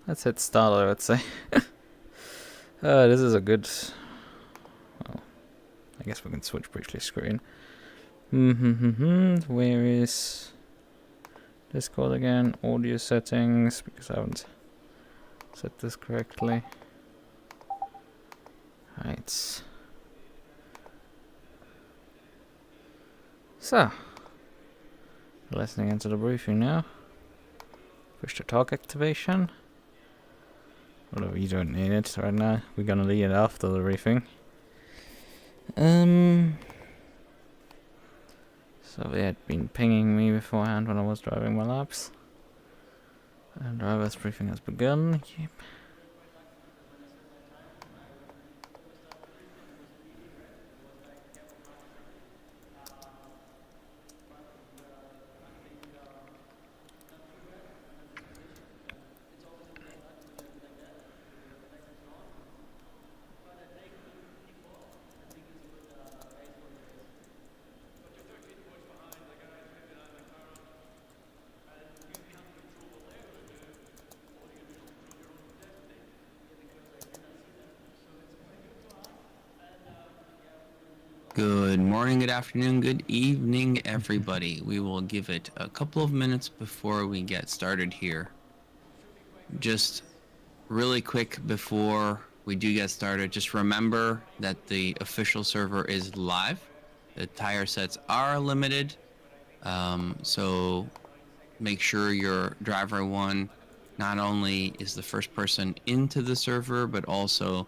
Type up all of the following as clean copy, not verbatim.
Let's hit start, I would say. This is a good... Well, I guess we can switch briefly screen. Where is Discord again? Audio settings, because I haven't set this correctly. Right. So, listening into the briefing now. Push the talk activation. Although we don't need it right now. We're gonna need it after the briefing. So they had been pinging me beforehand when I was driving my laps. And driver's briefing has begun. Yep. Good morning, good afternoon, good evening, everybody. We will give it a couple of minutes before we get started here. Just really quick before we do get started, just remember that the official server is live. The tire sets are limited, so make sure your driver one not only is the first person into the server, but also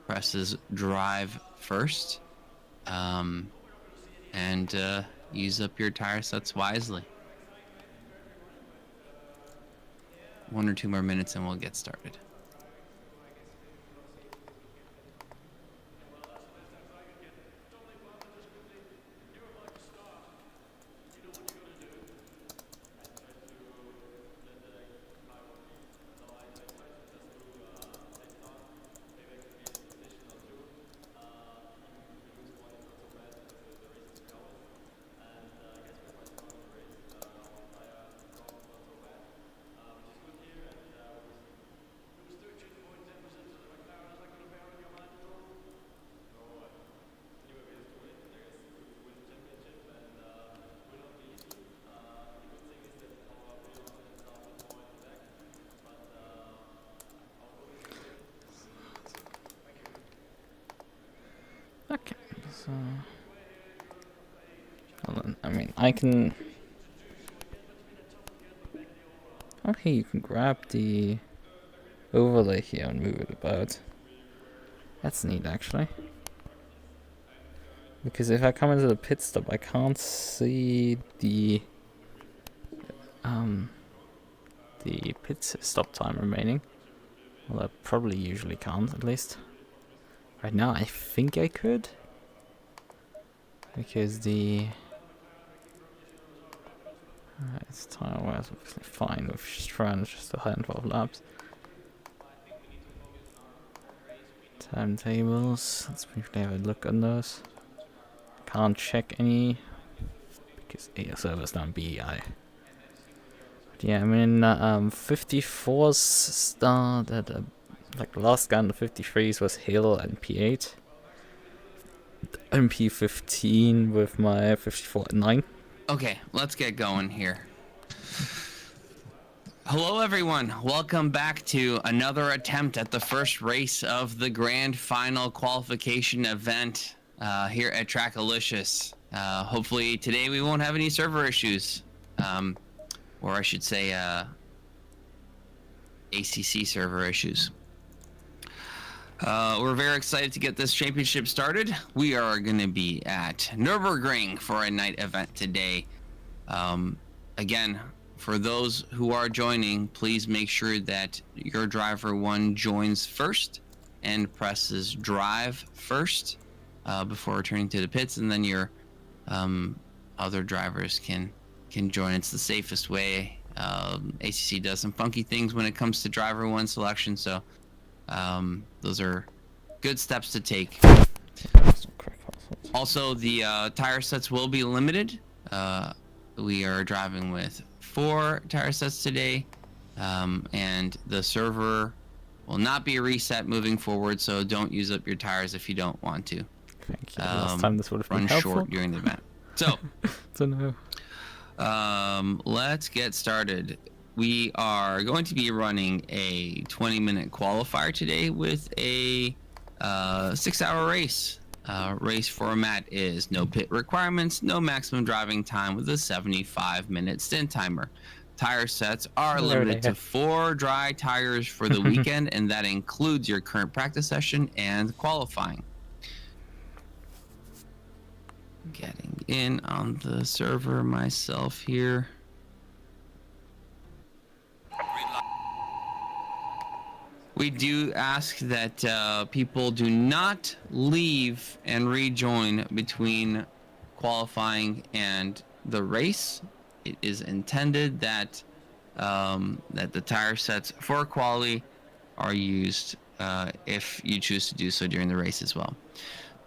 presses drive first. And use up your tire sets wisely. 1 or 2 more minutes and we'll get started. Okay, so... Hold on, I mean, I can... Okay, you can grab the overlay here and move it about. That's neat, actually. Because if I come into the pit stop, I can't see the pit stop time remaining. Well, I probably usually can't, at least. Right now, I think I could. Because the... It's tire wires obviously fine with Strand, just a handful of laps. Timetables, let's briefly have a look on those. Can't check any, because A server's down BEI. But yeah, I mean, 54s start at like the last guy on the 53s was Hill and P8. MP15 with my 54 at 9. Okay, let's get going here. Hello everyone, welcome back to another attempt at the first race of the grand final qualification event here at Trackilicious. Hopefully today we won't have any server issues, or I should say ACC server issues. We're very excited to get this championship started. We are going to be at Nürburgring for a night event today. Again, for those who are joining, please make sure that your driver one joins first and presses drive first before returning to the pits, and then your other drivers can join. It's the safest way. ACC does some funky things when it comes to driver one selection, so those are good steps to take. Also, the tire sets will be limited. We are driving with 4 tire sets today. and the server will not be reset moving forward, so don't use up your tires if you don't want to. Thank you. Last time this would have been Run helpful. short during the event. So, Don't know. let's get started. We are going to be running a 20-minute qualifier today with a 6-hour race. Race format is no pit requirements, no maximum driving time with a 75-minute stint timer. Tire sets are limited to 4 dry tires for the weekend, and that includes your current practice session and qualifying. Getting in on the server myself here. We do ask that people do not leave and rejoin between qualifying and the race. It is intended that that the tire sets for Qualy are used if you choose to do so during the race as well.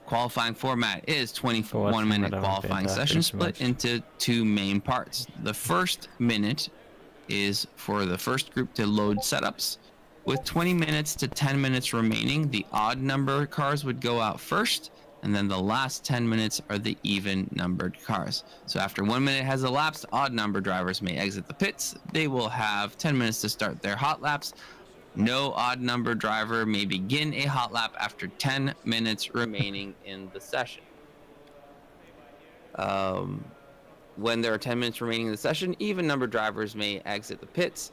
Qualifying format is 21-minute qualifying session split into 2 main parts. The first minute is for the first group to load setups. With 20 minutes to 10 minutes remaining, the odd number cars would go out first, and then the last 10 minutes are the even numbered cars. So after 1 minute has elapsed, odd number drivers may exit the pits. They will have 10 minutes to start their hot laps. No odd number driver may begin a hot lap after 10 minutes remaining in the session. When there are 10 minutes remaining in the session, even number drivers may exit the pits.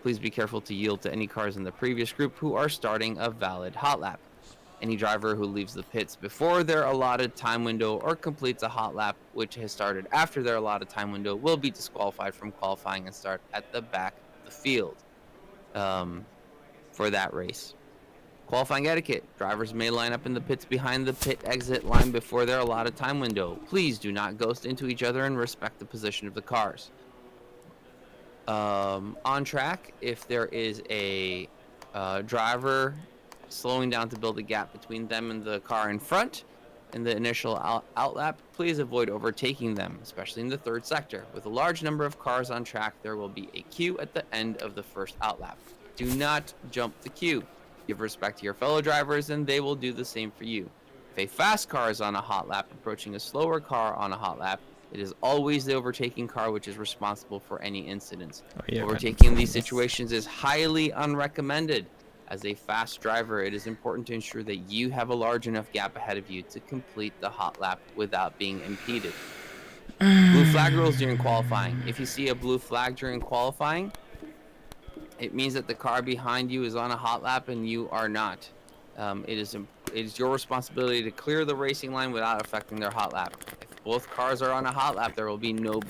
Please be careful to yield to any cars in the previous group who are starting a valid hot lap. Any driver who leaves the pits before their allotted time window or completes a hot lap which has started after their allotted time window will be disqualified from qualifying and start at the back of the field for that race. Qualifying etiquette. Drivers may line up in the pits behind the pit exit line before their allotted time window. Please do not ghost into each other and respect the position of the cars. On track, if there is a driver slowing down to build a gap between them and the car in front in the initial out lap, please avoid overtaking them, especially in the third sector. With a large number of cars on track, there will be a queue at the end of the first out lap. Do not jump the queue. Give respect to your fellow drivers and they will do the same for you. If a fast car is on a hot lap approaching a slower car on a hot lap, it is always the overtaking car which is responsible for any incidents. Overtaking in these situations is highly unrecommended. As a fast driver, it is important to ensure that you have a large enough gap ahead of you to complete the hot lap without being impeded. Blue flag rules during qualifying. If you see a blue flag during qualifying, it means that the car behind you is on a hot lap and you are not. It is your responsibility to clear the racing line without affecting their hot lap. If both cars are on a hot lap, there will be no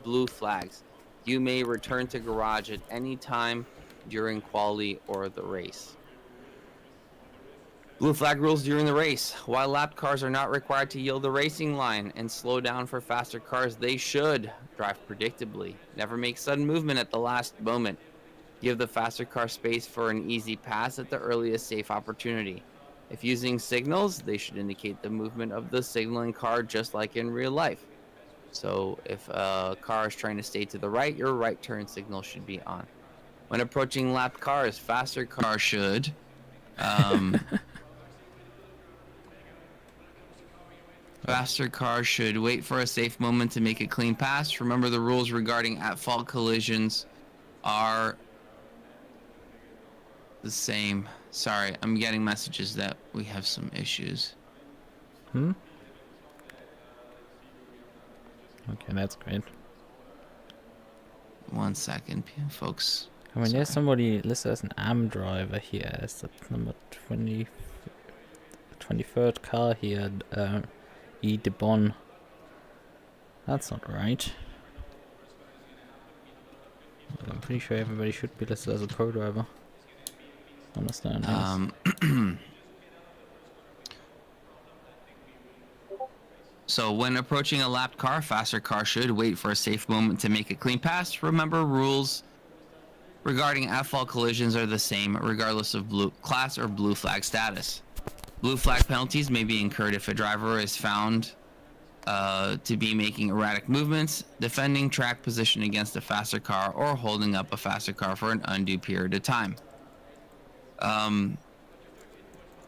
blue flags. You may return to garage at any time during Qualy or the race. Blue flag rules during the race. While lapped cars are not required to yield the racing line and slow down for faster cars, they should drive predictably. Never make sudden movement at the last moment. Give the faster car space for an easy pass at the earliest safe opportunity. If using signals, they should indicate the movement of the signaling car just like in real life. So if a car is trying to stay to the right, your right turn signal should be on. When approaching lapped cars, faster cars should faster cars should wait for a safe moment to make a clean pass. Remember the rules regarding at-fault collisions are the same. Sorry, I'm getting messages that we have some issues. Okay, that's great. 1 second, folks. I mean, there's somebody listed as an ARM driver here as the number 23rd car here, E. De Bon. That's not right. I'm pretty sure everybody should be listed as a pro driver. Understand? So when approaching a lapped car, faster car should wait for a safe moment to make a clean pass. Remember, rules regarding at-fault collisions are the same regardless of blue class or blue flag status. Blue flag penalties may be incurred if a driver is found to be making erratic movements, defending track position against a faster car, or holding up a faster car for an undue period of time.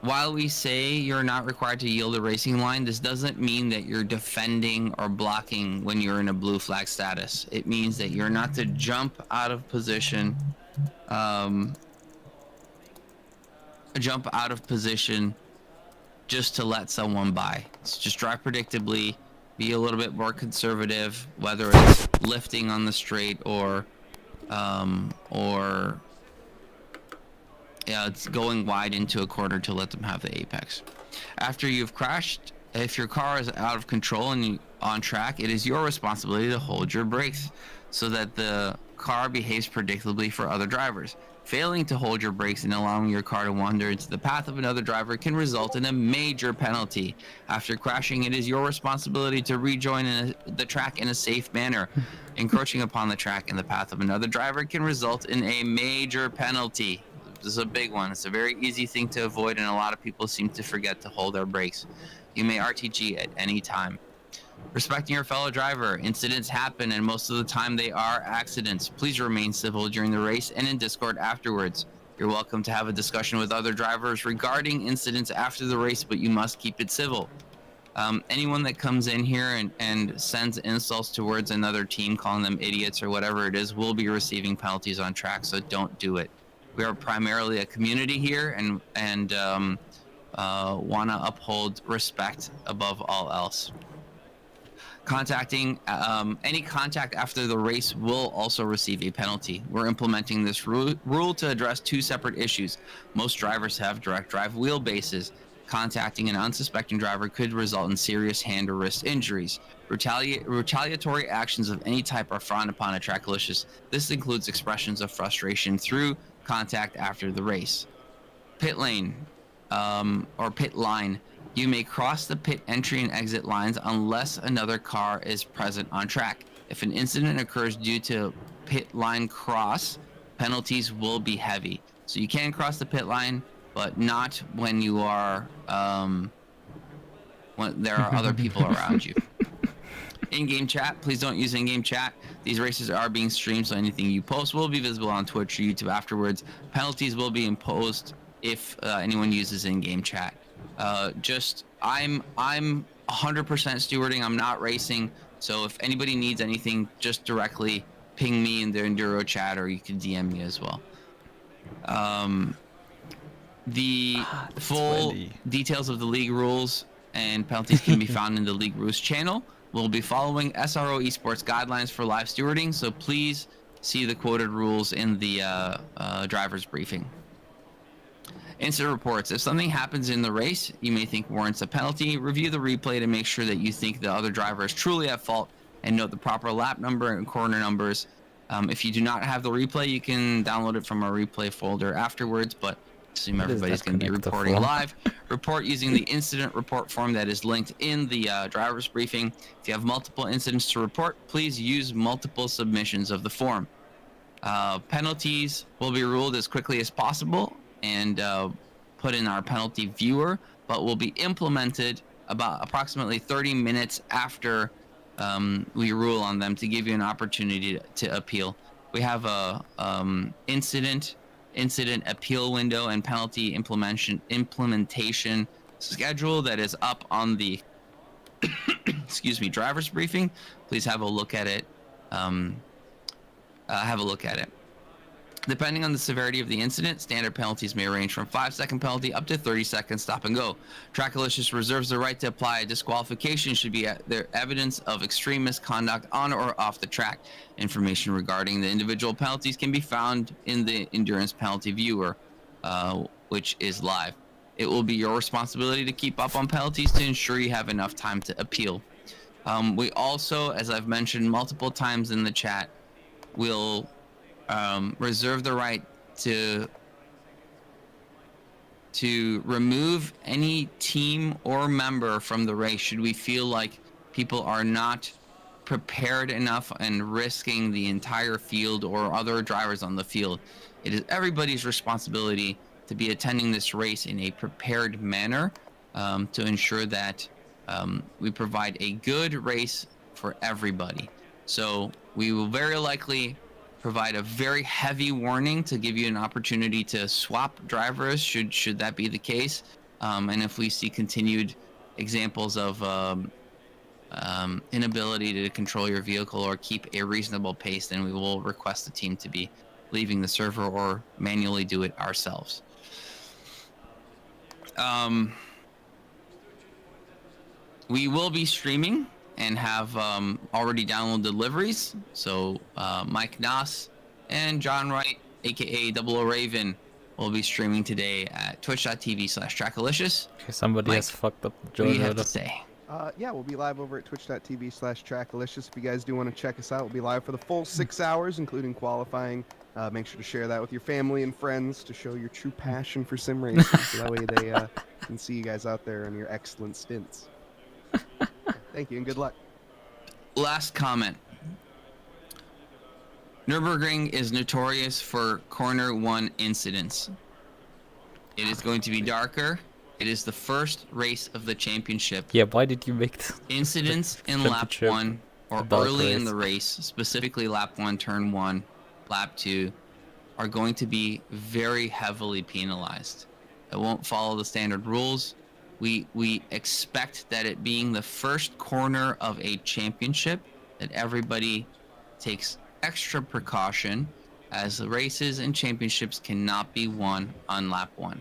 While we say you're not required to yield a racing line, this doesn't mean that you're defending or blocking when you're in a blue flag status. It means that you're not to jump out of position, just to let someone by. So just drive predictably, be a little bit more conservative, whether it's lifting on the straight or it's going wide into a corner to let them have the apex. After you've crashed, if your car is out of control and on track, it is your responsibility to hold your brakes so that the car behaves predictably for other drivers. Failing to hold your brakes and allowing your car to wander into the path of another driver can result in a major penalty. After crashing, it is your responsibility to rejoin the track in a safe manner. Encroaching upon the track and the path of another driver can result in a major penalty. This is a big one. It's a very easy thing to avoid, and a lot of people seem to forget to hold their brakes. You may RTG at any time. Respecting your fellow driver. Incidents happen, and most of the time they are accidents. Please remain civil during the race and in Discord afterwards. You're welcome to have a discussion with other drivers regarding incidents after the race, but you must keep it civil. Anyone that comes in here and sends insults towards another team, calling them idiots or whatever it is, will be receiving penalties on track, so don't do it. We are primarily a community here and want to uphold respect above all else. Any contact after the race will also receive a penalty. We're implementing this rule to address two separate issues. Most drivers have direct drive wheelbases. Contacting an unsuspecting driver could result in serious hand or wrist injuries. Retaliatory actions of any type are frowned upon at Trackilicious. This includes expressions of frustration through contact after the race. Pit lane or pit line. You may cross the pit entry and exit lines unless another car is present on track. If an incident occurs due to pit line cross, penalties will be heavy. So you can cross the pit line, but not when you are when there are other people around you. In-game chat, please don't use in-game chat. These races are being streamed, so anything you post will be visible on Twitch or YouTube afterwards. Penalties will be imposed if anyone uses in-game chat. I'm 100% stewarding. I'm not racing, so if anybody needs anything, just directly ping me in the Enduro chat, or you can DM me as well. The full details of the league rules and penalties can be found in the league rules channel. We'll be following SRO Esports guidelines for live stewarding, so please see the quoted rules in the driver's briefing. Incident reports. If something happens in the race you may think warrants a penalty, review the replay to make sure that you think the other driver is truly at fault, and note the proper lap number and corner numbers. If you do not have the replay, you can download it from our replay folder afterwards, but assume everybody's going to be reporting live. Report using the incident report form that is linked in the driver's briefing. If you have multiple incidents to report, please use multiple submissions of the form. Penalties will be ruled as quickly as possible and put in our penalty viewer, but will be implemented about approximately 30 minutes after we rule on them to give you an opportunity to appeal. We have a incident appeal window and penalty implementation schedule that is up on the driver's briefing. Please have a look at it. Depending on the severity of the incident, standard penalties may range from 5-second penalty up to 30-second stop and go. Trackilicious reserves the right to apply a disqualification should be there evidence of extreme misconduct on or off the track. Information regarding the individual penalties can be found in the endurance penalty viewer, which is live. It will be your responsibility to keep up on penalties to ensure you have enough time to appeal. We also, as I've mentioned multiple times in the chat, will reserve the right to remove any team or member from the race should we feel like people are not prepared enough and risking the entire field or other drivers on the field. It is everybody's responsibility to be attending this race in a prepared manner to ensure that We provide a good race for everybody. So we will very likely provide a very heavy warning to give you an opportunity to swap drivers should that be the case. And if we see continued examples of inability to control your vehicle or keep a reasonable pace, then we will request the team to be leaving the server or manually do it ourselves. We will be streaming and have already downloaded deliveries. So Mike Noss and John Wright, aka Double O Raven, will be streaming today at twitch.tv/Trackilicious. Okay, somebody Mike, has fucked up the what do you have Jojo. to say? Yeah, we'll be live over at twitch.tv/Trackilicious. If you guys do want to check us out, we'll be live for the full 6 hours, including qualifying. Make sure to share that with your family and friends to show your true passion for sim racing. So that way they can see you guys out there on your excellent stints. Thank you and good luck. Last comment. Nürburgring is notorious for corner 1 incidents. It is going to be darker. It is the first race of the championship. Yeah, why did you make Incidents in lap 1 or early in the race, specifically lap 1, turn 1, lap 2, are going to be very heavily penalized. It won't follow the standard rules. We expect that it being the first corner of a championship, that everybody takes extra precaution, as the races and championships cannot be won on lap 1.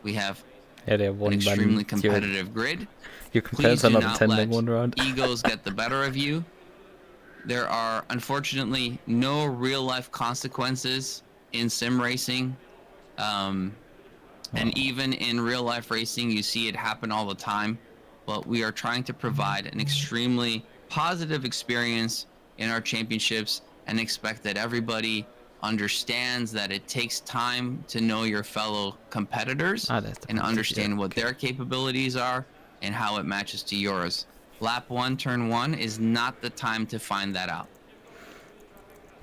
We have an extremely competitive grid. Your compares are not attending one round. Egos get the better of you. There are unfortunately no real life consequences in sim racing. And even in real life racing, you see it happen all the time. But we are trying to provide an extremely positive experience in our championships and expect that everybody understands that it takes time to know your fellow competitors and understand what their capabilities are and how it matches to yours. Lap 1, turn 1 is not the time to find that out.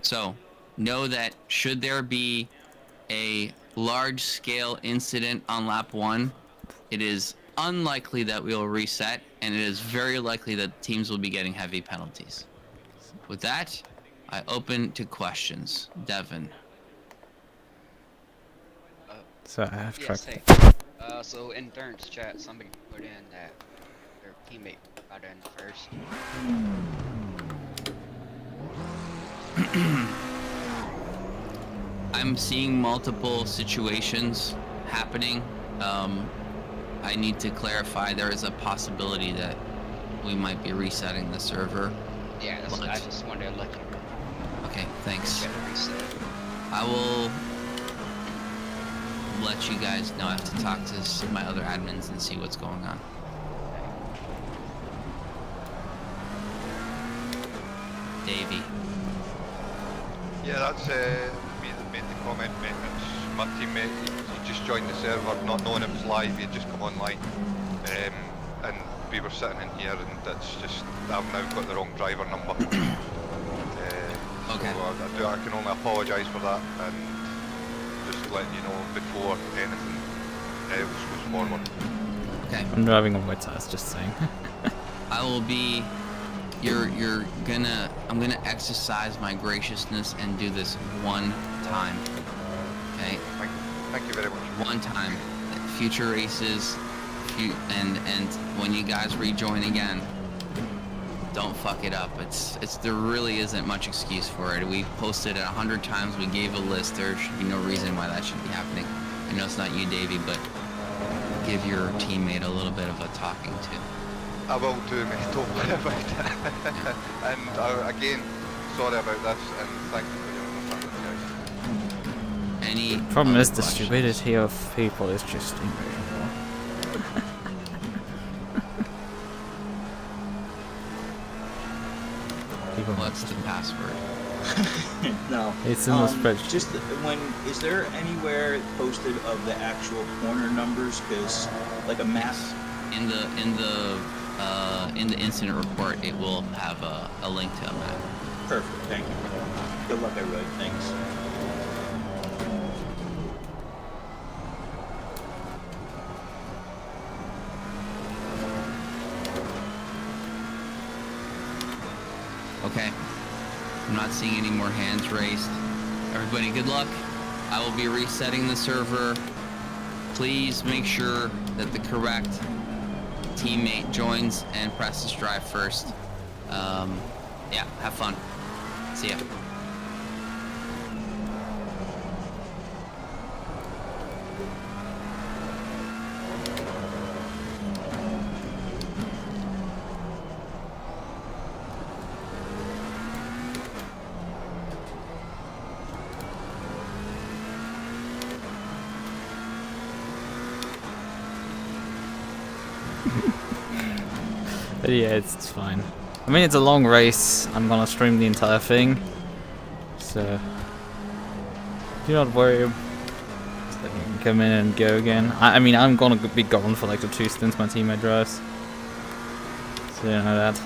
So know that should there be a large-scale incident on lap 1, it is unlikely that we will reset, and it is very likely that teams will be getting heavy penalties. With that, I open to questions. Devin. So I have Yes, tracked. hey. So in Thurst's chat, somebody put in that their teammate got in first. I'm seeing multiple situations happening. I need to clarify, there is a possibility that we might be resetting the server. Yeah, I just wanted to let you know. Okay, thanks. Get it reset. I will let you guys know. I have to talk to my other admins and see what's going on. Davey. Yeah, that's me that made the comment, mate. It's my teammate. He just joined the server, not knowing it was live. He had just come online, and we were sitting in here, and that's just I've now got the wrong driver number. Okay. So I can only apologise for that, and just letting you know before anything was forward. Okay. I'm driving on white sides, just saying. I will be. I'm gonna exercise my graciousness and do this one time. Okay. Thank you very much. One time. Future races, and when you guys rejoin again, don't fuck it up. There really isn't much excuse for it. We posted it 100 times. We gave a list. There should be no reason why that should be happening. I know it's not you, Davey, but give your teammate a little bit of a talking to. I will do, mate. Don't worry about it. And again, sorry about this, and thank you for your understanding, guys. Any The problem other is the questions? stupidity of people is just immeasurable. What's the password? No. It's in the spreadsheet. Just is there anywhere posted of the actual corner numbers? Because like a map. In the incident report, it will have a link to a map. Perfect. Thank you. Good luck, everybody. Thanks. Okay. I'm not seeing any more hands raised. Everybody, good luck. I will be resetting the server. Please make sure that the correct teammate joins and presses drive first. Yeah, have fun. See ya. But yeah, it's fine. I mean, it's a long race. I'm gonna stream the entire thing. So, do not worry. Just let me come in and go again. I mean, I'm gonna be gone for like the 2 stints my teammate drives. So, you know that.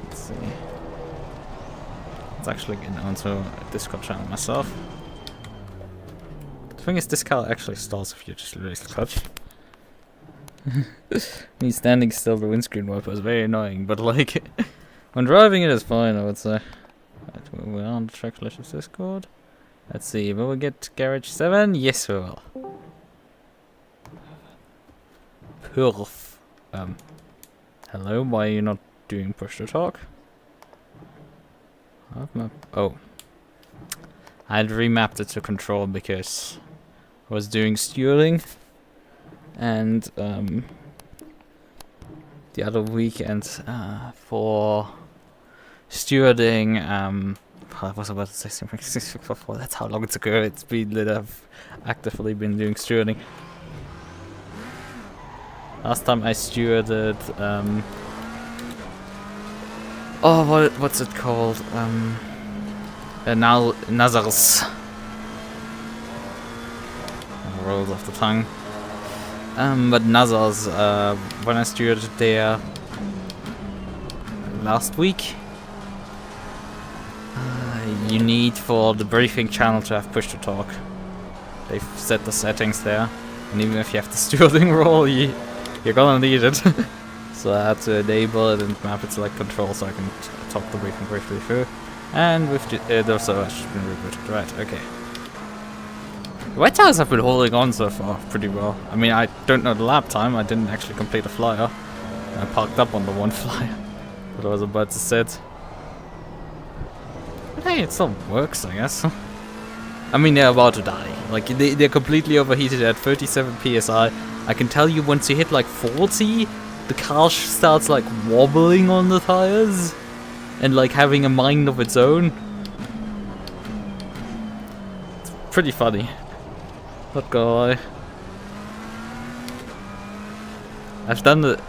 Let's see. Let's actually get onto a Discord channel myself. The thing is, this car actually stalls if you just release the clutch. Me standing still, the windscreen wiper is very annoying, but like, when driving it is fine, I would say. Right, we're on the Trackilicious Discord. Let's see, will we get Garage 7? Yes, we will. Perf. Hello, why are you not doing push to talk? Oh. I had remapped it to control because I was doing stewarding. And the other weekend for stewarding, I was about to say something before. That's how long it's ago. It's been that I've actively been doing stewarding. Last time I stewarded, oh, what's it called? Nazars. Rolls off the tongue. But Nazars, when I stewarded there last week, you need for the briefing channel to have push to talk. They've set the settings there, and even if you have the stewarding role, you're gonna need it. So I had to enable it and map it to like control so I can talk the briefing briefly through. And with the server has been rebooted. Right, okay. The White Towers have been holding on so far pretty well. I mean, I don't know the lap time. I didn't actually complete a flyer. I parked up on the one flyer that I was about to set. But hey, it still works, I guess. I mean, they're about to die. Like, they're completely overheated at 37 PSI. I can tell you once you hit like 40, the car starts like wobbling on the tires and like having a mind of its own. It's pretty funny. Not gonna lie. I've done the...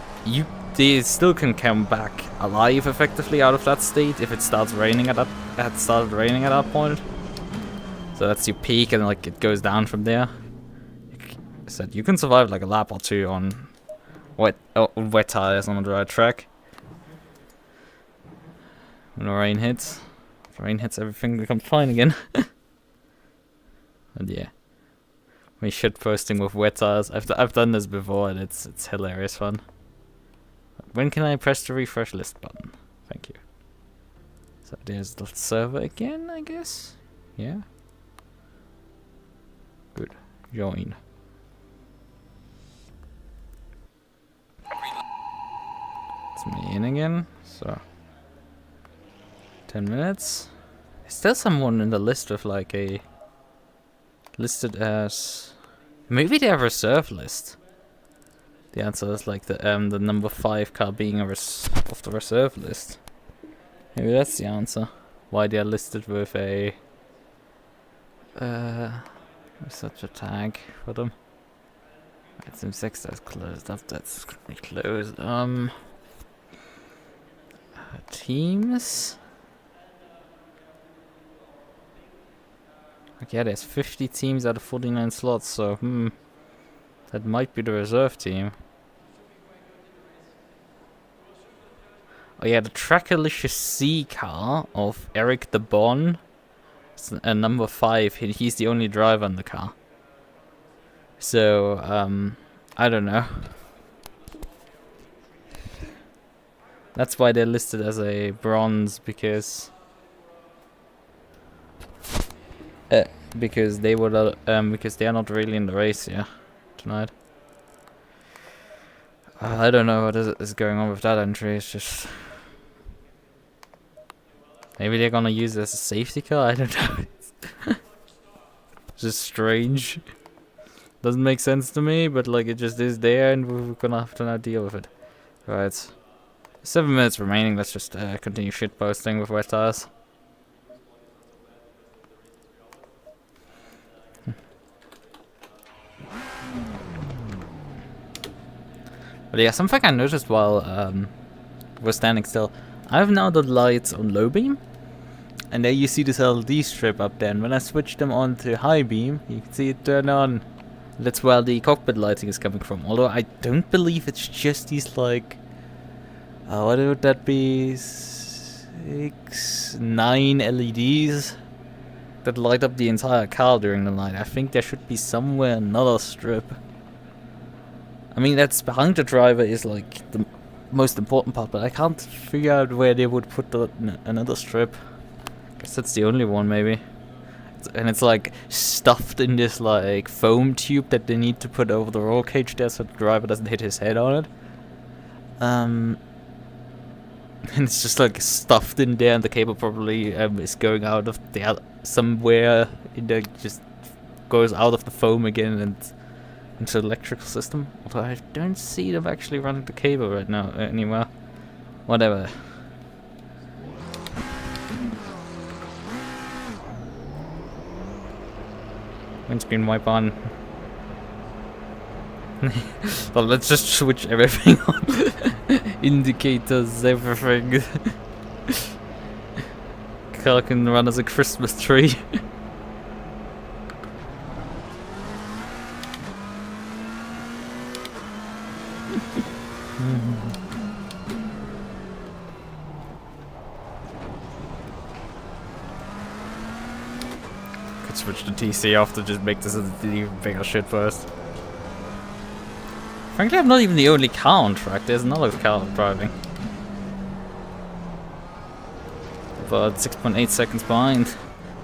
They still can come back alive effectively out of that state if it starts raining at that... It started raining at that point. So that's your peak and like it goes down from there. I said you can survive like a lap or two on wet tires on a dry track. When the rain hits. If the rain hits, everything becomes fine again. And yeah. We shit posting with wet tires. I've done this before and it's hilarious fun. When can I press the refresh list button? Thank you. So there's the server again, I guess. Yeah. Good. Join. It's me in again. So 10 minutes. Is there someone in the list with like a listed as... Maybe they have a reserve list. The answer is like the number 5 car being off the reserve list. Maybe that's the answer. Why they are listed with a such a tag for them. Right, Sim 6 that's closed up. That's closed. Teams. Okay, yeah, there's 50 teams out of 49 slots, so that might be the reserve team. Oh yeah, the Trackilicious C car of Eric the Bon. It's number 5. He's the only driver in the car. So, I don't know. That's why they're listed as a bronze, because they were because they are not really in the race here tonight. I don't know what is going on with that entry. It's just maybe they're gonna use it as a safety car. I don't know. It's just strange. Doesn't make sense to me, but like it just is there, and we're gonna have to now deal with it. Right. 7 minutes remaining. Let's just continue shitposting with wet tires. But yeah, something I noticed while we're standing still. I have now the lights on low beam, and there you see this LED strip up there. And when I switch them on to high beam, you can see it turn on. That's where the cockpit lighting is coming from. Although I don't believe it's just these like, what would that be? 9 LEDs that light up the entire car during the night. I think there should be somewhere another strip. I mean, that's behind the driver is like the most important part, but I can't figure out where they would put another strip. I guess that's the only one, maybe. And it's like stuffed in this like foam tube that they need to put over the roll cage there so the driver doesn't hit his head on it. And it's just like stuffed in there, and the cable probably is going out of the somewhere in the just goes out of the foam again and into the electrical system. Although I don't see them actually running the cable right now anywhere. Whatever. Windscreen wipe on. Well, let's just switch everything on. Indicators, everything. Car can run as a Christmas tree. Switch the TC off to just make this an even bigger shit first. Frankly, I'm not even the only car on track. There's another car driving. But 6.8 seconds behind.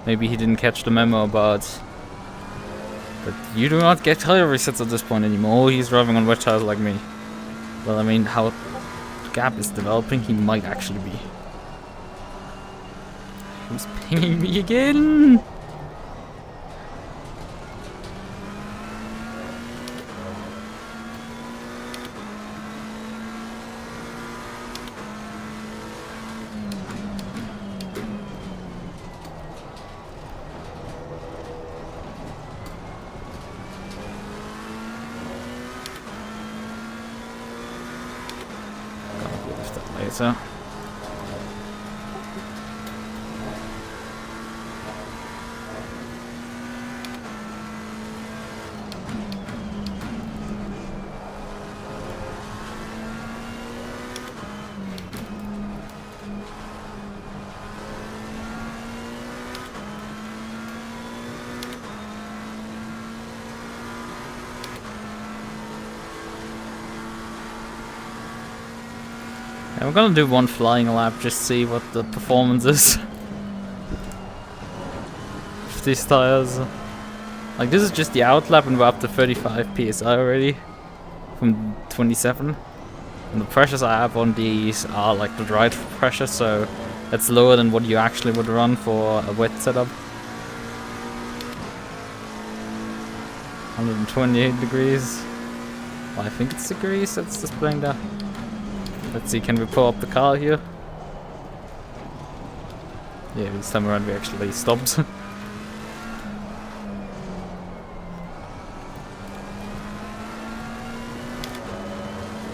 Maybe he didn't catch the memo about... But you do not get tire resets at this point anymore. He's driving on wet tires like me. Well, I mean, how the gap is developing, he might actually be. Who's pinging me again? Later. Yeah, we're gonna do one flying lap, just see what the performance is. With these tires. Like, this is just the out lap, and we're up to 35 PSI already. From 27. And the pressures I have on these are like the dry pressure, so that's lower than what you actually would run for a wet setup. 128 degrees. Well, I think it's degrees that's displaying there. Let's see, can we pull up the car here? Yeah, this time around we actually stopped.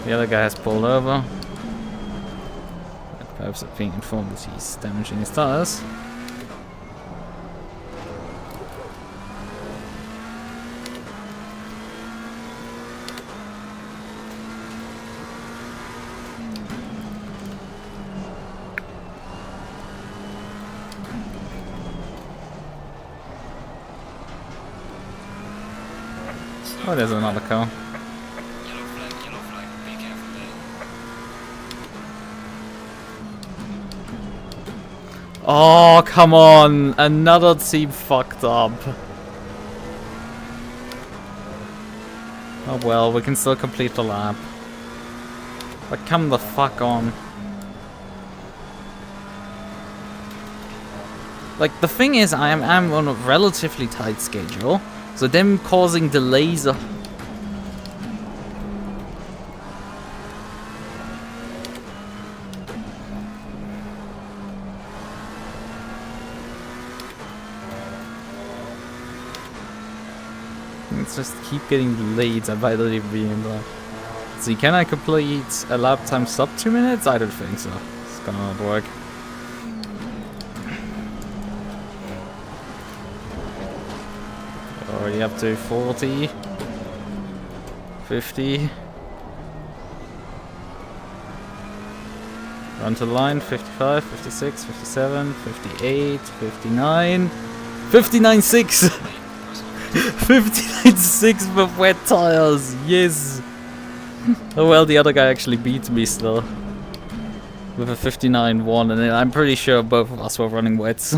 The other guy has pulled over. At purpose of being informed that he's damaging his tires. Oh, there's another car. Yellow flag, be careful there. Oh, come on! Another team fucked up. Oh well, we can still complete the lap. But come the fuck on. Like, the thing is, I'm on a relatively tight schedule, so them causing delays are... Let's just keep getting delayed by the being there. See, can I complete a lap time sub 2 minutes? I don't think so. It's gonna not work. Already up to 40, 50. Run to the line, 55, 56, 57, 58, 59, 59.6! 59.6 with wet tires, yes! Oh well, the other guy actually beat me still. With a 59.1, and I'm pretty sure both of us were running wets.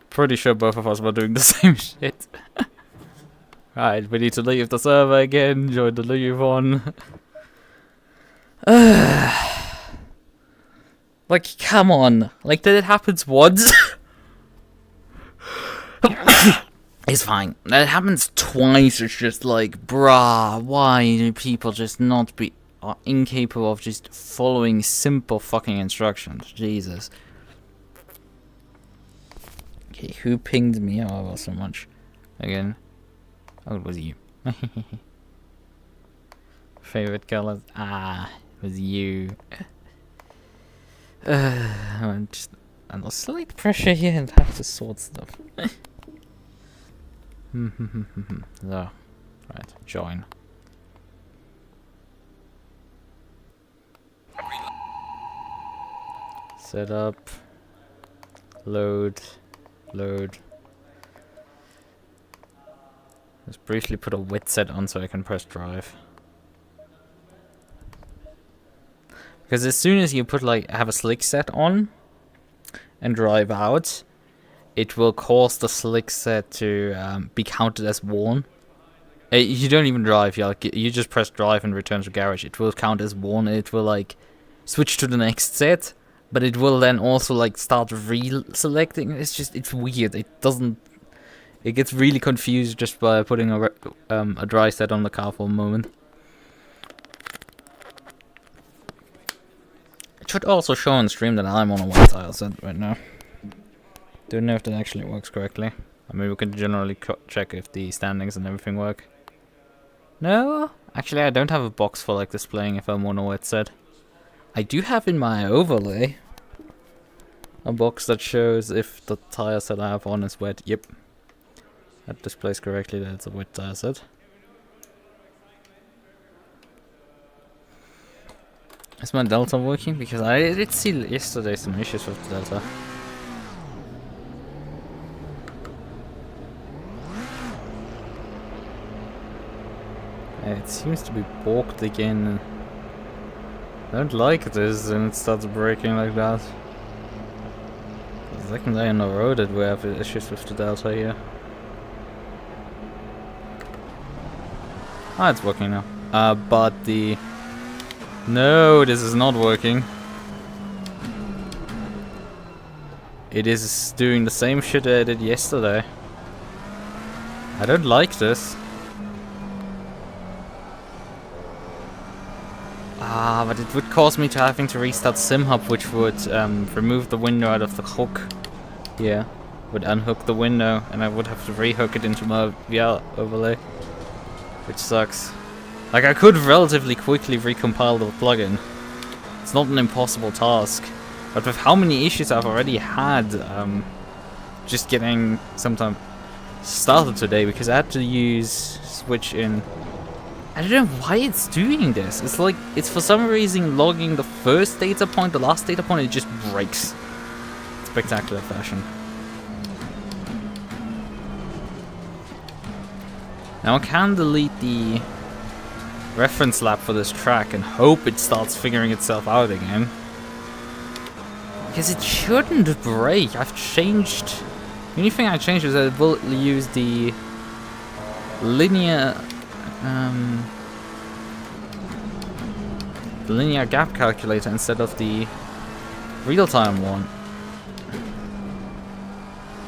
Pretty sure both of us were doing the same shit. Right, we need to leave the server again, join the new one. Like, come on. Like, that it happens once. It's fine. That happens twice, it's just like, bruh, why do people just not be incapable of just following simple fucking instructions? Jesus. Okay, who pinged me? Oh, well, so much. Again. Oh, it was you. Favorite colors? Ah, it was you. I'm just under slight pressure here and have to sort stuff. So, right, join. Set up. Load. Load. Just briefly put a wet set on so I can press drive. Because as soon as you put have a slick set on and drive out, it will cause the slick set to be counted as worn. You don't even drive, you just press drive and return to garage. It will count as worn, and it will switch to the next set, but it will then also start re-selecting. It's weird. It gets really confused just by putting a dry set on the car for a moment. It should also show on stream that I'm on a wet tile set right now. Don't know if that actually works correctly. I mean, we can generally check if the standings and everything work. No, actually I don't have a box for displaying if I'm on a wet set. I do have in my overlay a box that shows if the tire set I have on is wet. Yep. That displays correctly that it's a wet tire set. Is my delta working? Because I did see yesterday some issues with the delta. It seems to be balked again. I don't like this and it starts breaking like that. The second day in a row that we have issues with the delta here. Ah, it's working now. But the... No, this is not working. It is doing the same shit I did yesterday. I don't like this. Ah, but it would cause me to having to restart SimHub, which would remove the window out of the hook. Yeah, would unhook the window, and I would have to rehook it into my VR overlay, which sucks. I could relatively quickly recompile the plugin. It's not an impossible task, but with how many issues I've already had, just getting sometime started today, because I had to use switch in. I don't know why it's doing this. It's for some reason logging the first data point, the last data point, it just breaks. Spectacular fashion. Now I can delete the reference lab for this track and hope it starts figuring itself out again. Because it shouldn't break. I've changed. The only thing I changed is that it will use the linear gap calculator instead of the real-time one.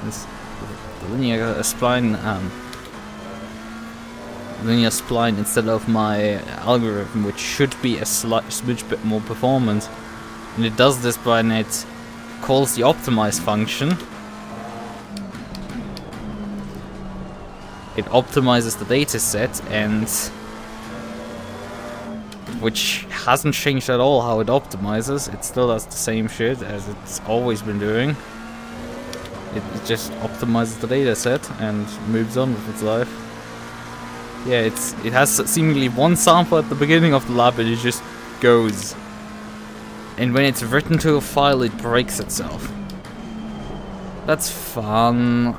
It's the linear spline instead of my algorithm, which should be a smidge bit more performant. And it does this by it calls the optimize function. It optimizes the data set, and which hasn't changed at all how it optimizes. It still does the same shit as it's always been doing. It just optimizes the data set and moves on with its life. Yeah, it has seemingly one sample at the beginning of the lab, and it just goes. And when it's written to a file, it breaks itself. That's fun.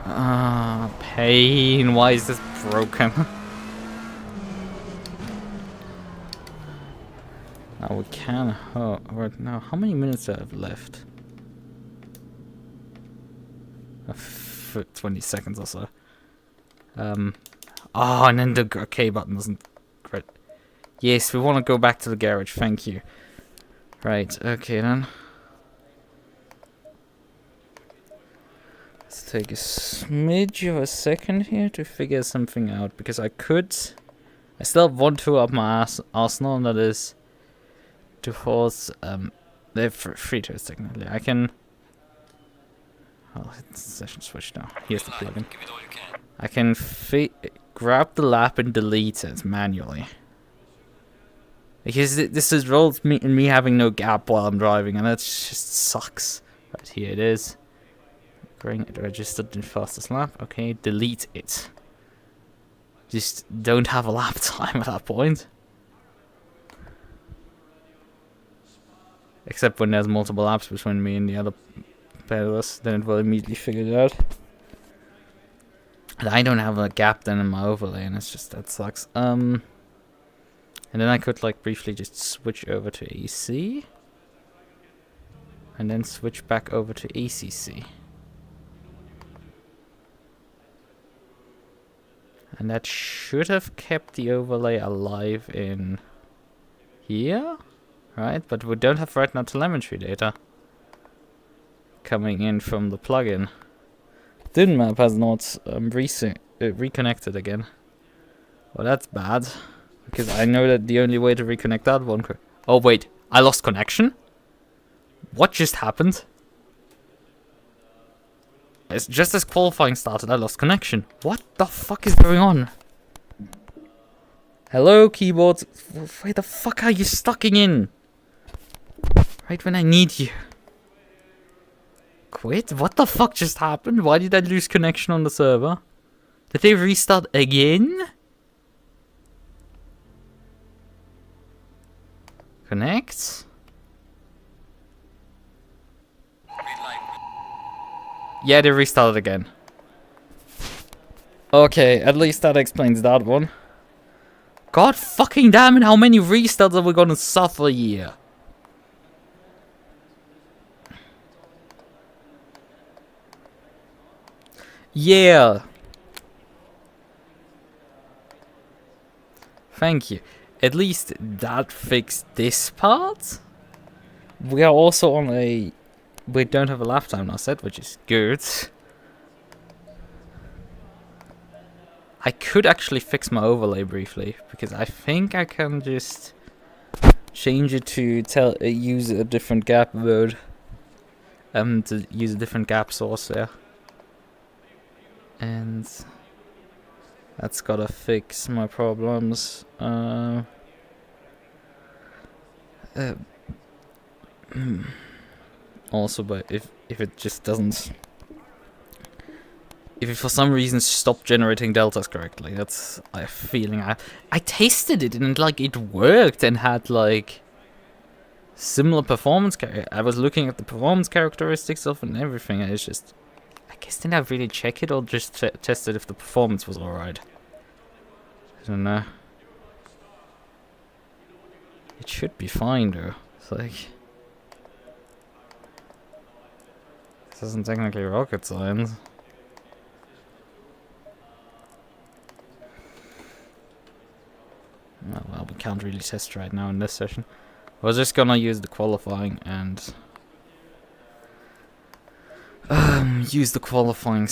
Pain. Why is this broken? Now we can. Oh, right now, how many minutes do I have left? 20 seconds or so. Oh, and then the OK button doesn't. Great. Yes, we want to go back to the garage. Thank you. Right. Okay then. Let's take a smidge of a second here to figure something out, because I still want to up my arsenal, and that is to force they're free toast technically. I can. Well, it's session switch now. Here's the plugin. I can grab the lap and delete it manually. Because this is results in me having no gap while I'm driving, and that just sucks. Right, here it is. It registered in fastest lap. Okay, delete it. Just don't have a lap time at that point. Except when there's multiple laps between me and the other pedalers, then it will immediately figure it out. And I don't have a gap then in my overlay, and it's just, that sucks. And then I could like briefly just switch over to AC. And then switch back over to ACC. And that should have kept the overlay alive in here, right? But we don't have right now telemetry data coming in from the plugin. DynMap has not reconnected again. Well, that's bad, because I know that the only way to reconnect that one. Oh wait, I lost connection? What just happened? It's just as qualifying started, I lost connection. What the fuck is going on? Hello, keyboard. Where the fuck are you stucking in? Right when I need you. Quit? What the fuck just happened? Why did I lose connection on the server? Did they restart again? Connect? Yeah, they restarted again. Okay, at least that explains that one. God fucking damn it, how many restarts are we gonna suffer here? Yeah. Thank you. At least that fixed this part. We are also on a... We don't have a lap time now set, which is good. I could actually fix my overlay briefly, because I think I can just change it to use a different gap mode. To use a different gap source there. And that's gotta fix my problems. Also, but if it just doesn't, if it for some reason stopped generating deltas correctly, that's a feeling I tasted it and like it worked and had like similar performance. I was looking at the performance characteristics of it and everything, and it's just, I guess didn't I really check it or just tested if the performance was alright? I don't know. It should be fine though. It's like, This isn't technically rocket science. Oh, well, we can't really test right now in this session. We're just gonna use the qualifying and use the qualifying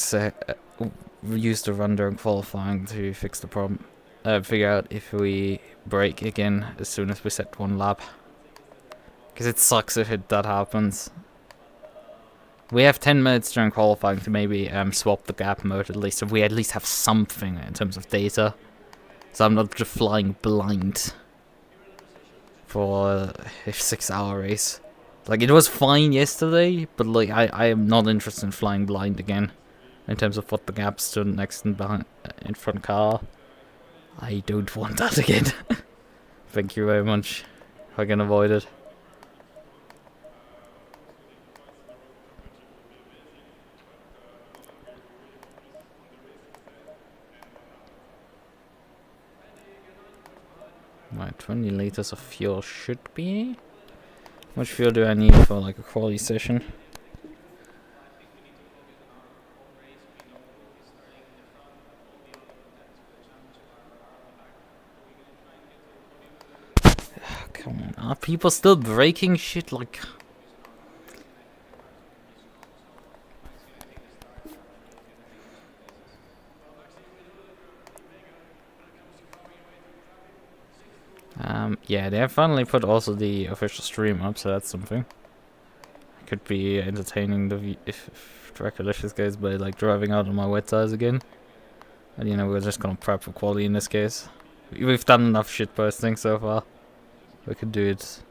use the run during qualifying to fix the problem. Figure out if we break again as soon as we set one lap. Because it sucks if that happens. We have 10 minutes during qualifying to maybe swap the gap mode at least, so we at least have something in terms of data. So I'm not just flying blind for a 6-hour race. Like, it was fine yesterday, but like I am not interested in flying blind again. In terms of what the gaps to the next and behind in front car. I don't want that again. Thank you very much. If I can avoid it. Right, 20 liters of fuel should be. How much fuel do I need for like a quality session? Come on, are people still breaking shit like... Yeah, they have finally put also the official stream up, so that's something. Could be entertaining the if Trackilicious goes by like driving out on my wet tires again. And you know, we're just gonna prep for Qualy in this case. We've done enough shit posting so far. We could do it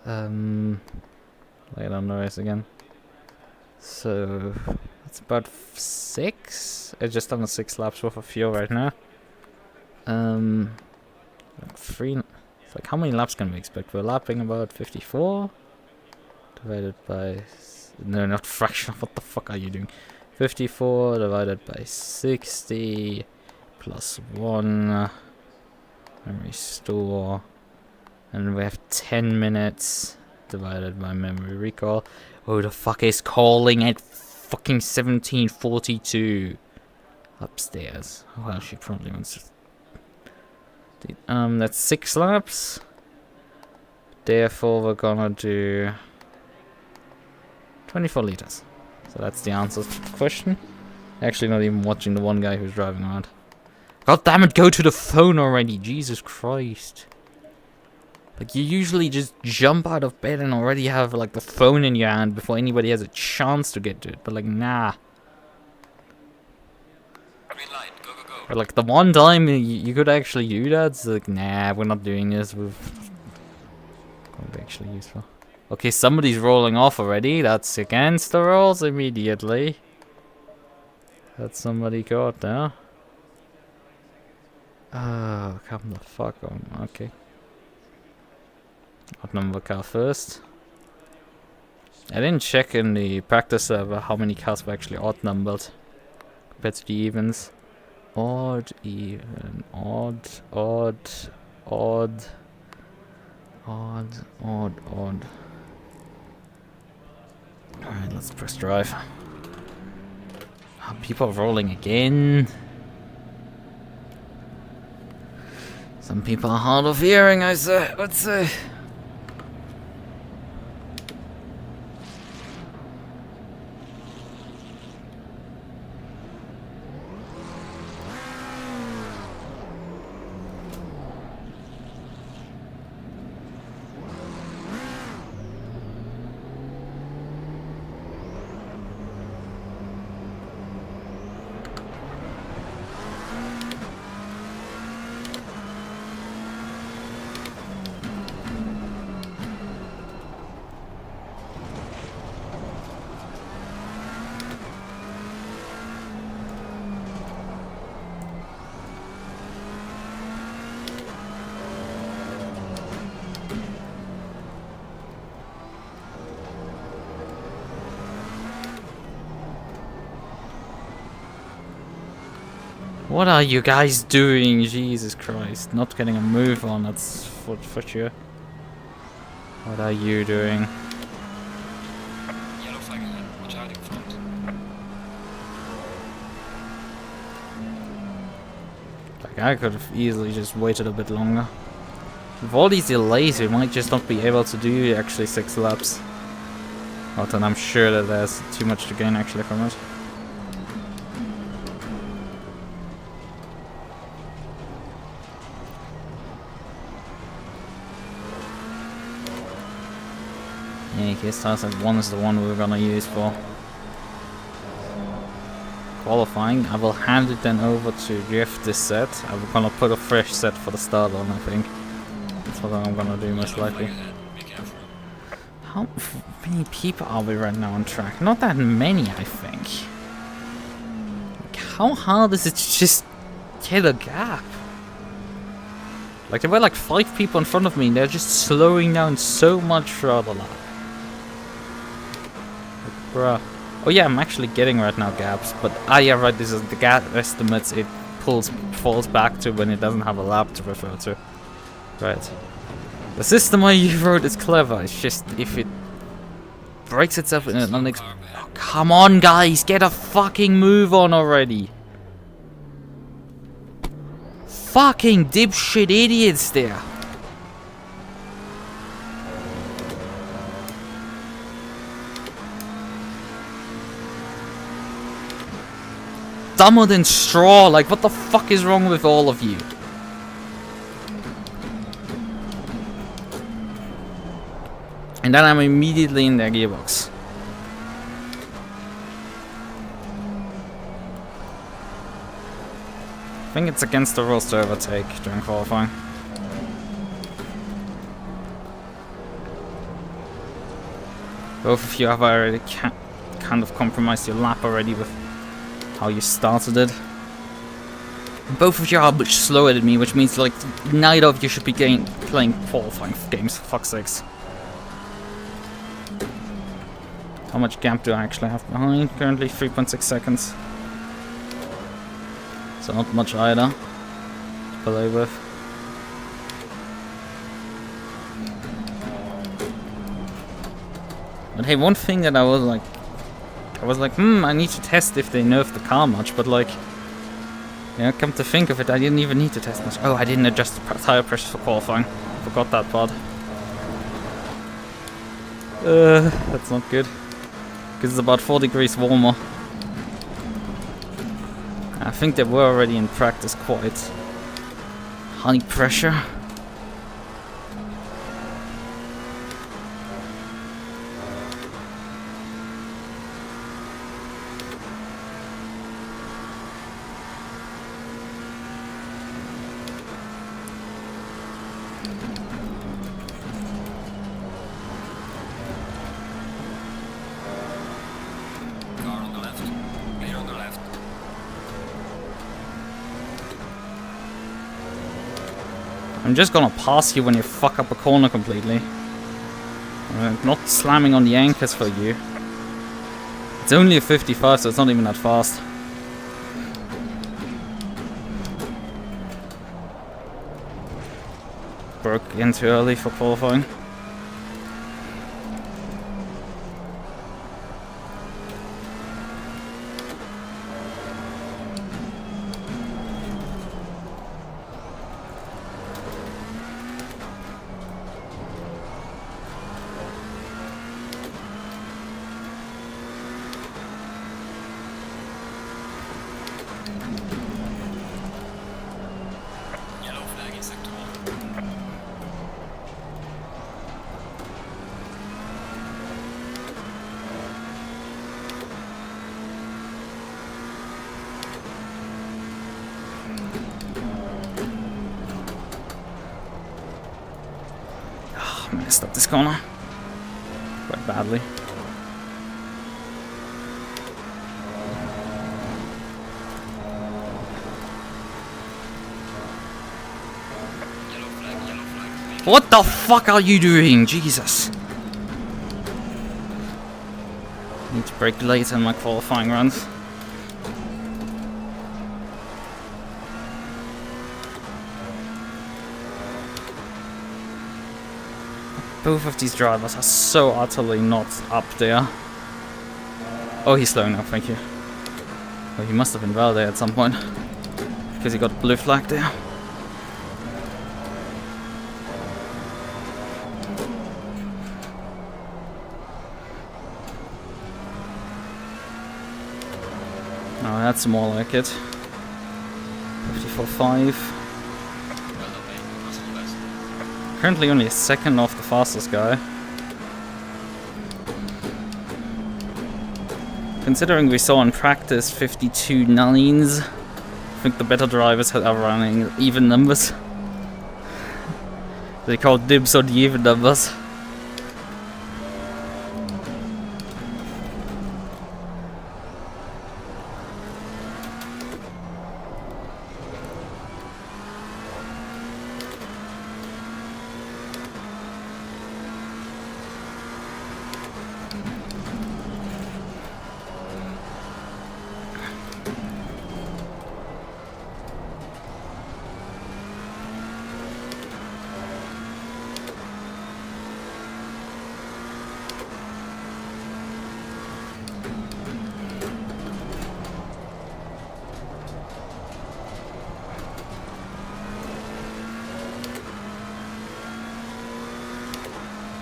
later on the race again. So that's about 6. I just done a 6 laps worth of fuel right now. Like 3. It's like, how many laps can we expect? We're lapping about 54 divided by no, not fraction. What the fuck are you doing? 54 divided by 60 plus 1 memory store. And we have 10 minutes divided by memory recall. Who the fuck is calling at fucking 1742 upstairs? Well, she probably wants to. That's 6 laps. Therefore, we're gonna do 24 liters. So that's the answer to the question. Actually, not even watching the one guy who's driving around. God damn it, go to the phone already. Jesus Christ. Like, you usually just jump out of bed and already have, like, the phone in your hand before anybody has a chance to get to it. But, like, nah. Green light, go, go, go. But, like, the one time you could actually do that, it's like, nah, we're not doing this. We've... Won't be actually useful. Okay, somebody's rolling off already. That's against the rules immediately. That's somebody caught now. Oh, come the fuck on. Okay. Odd number car first. I didn't check in the practice server how many cars were actually odd numbered compared to the evens. Odd, even, odd, odd, odd, odd, odd, odd. Alright, let's press drive. Oh, people are rolling again. Some people are hard of hearing, I say. Let's say. What are you guys doing? Jesus Christ. Not getting a move on, that's for sure. What are you doing? Yellow flag ahead. Like, I could have easily just waited a bit longer. With all these delays, we might just not be able to do actually 6 laps. But then I'm sure that there's too much to gain actually from it. Yeah, case Task 1 is the one we're gonna use for qualifying. I will hand it then over to Jeff this set. I'm gonna put a fresh set for the start on, I think. That's what I'm gonna do most likely. How many people are we right now on track? Not that many, I think. Like, how hard is it to just get a gap? Like, there were like 5 people in front of me and they're just slowing down so much throughout the lap. Like, bruh. Oh yeah, I'm actually getting right now gaps, but yeah, right, this is the gap estimates it falls back to when it doesn't have a lap to refer to. Right. The system I wrote is clever, it's just if it breaks itself in an oh, come on guys, get a fucking move on already. Fucking dipshit idiots there. Dumber than straw, like what the fuck is wrong with all of you? And then I'm immediately in their gearbox. I think it's against the rules to overtake during qualifying. Both of you have already kind of compromised your lap already with how you started it. Both of you are much slower than me, which means like neither of you should be playing qualifying games, for fuck's sakes. How much gap do I actually have behind? Currently 3.6 seconds. So not much either to play with. But hey, one thing that I was like, I need to test if they nerfed the car much, but like, you know, come to think of it, I didn't even need to test much. Oh, I didn't adjust the tire pressure for qualifying. Forgot that part. That's not good. Because it's about 4 degrees warmer. I think they were already in practice quite high pressure. I'm just gonna pass you when you fuck up a corner completely. I'm not slamming on the anchors for you. It's only a 55, so it's not even that fast. Broke in too early for qualifying. Messed up this corner quite badly. What the fuck are you doing? Jesus. Need to brake late in my qualifying runs. Both of these drivers are so utterly not up there. Oh, he's slowing now, thank you. Oh, he must have been well there at some point. because he got a blue flag there. Oh, that's more like it. 54.5. Currently only a second off the fastest guy. Considering we saw in practice 52.9s, I think the better drivers are running even numbers. They call dibs on the even numbers.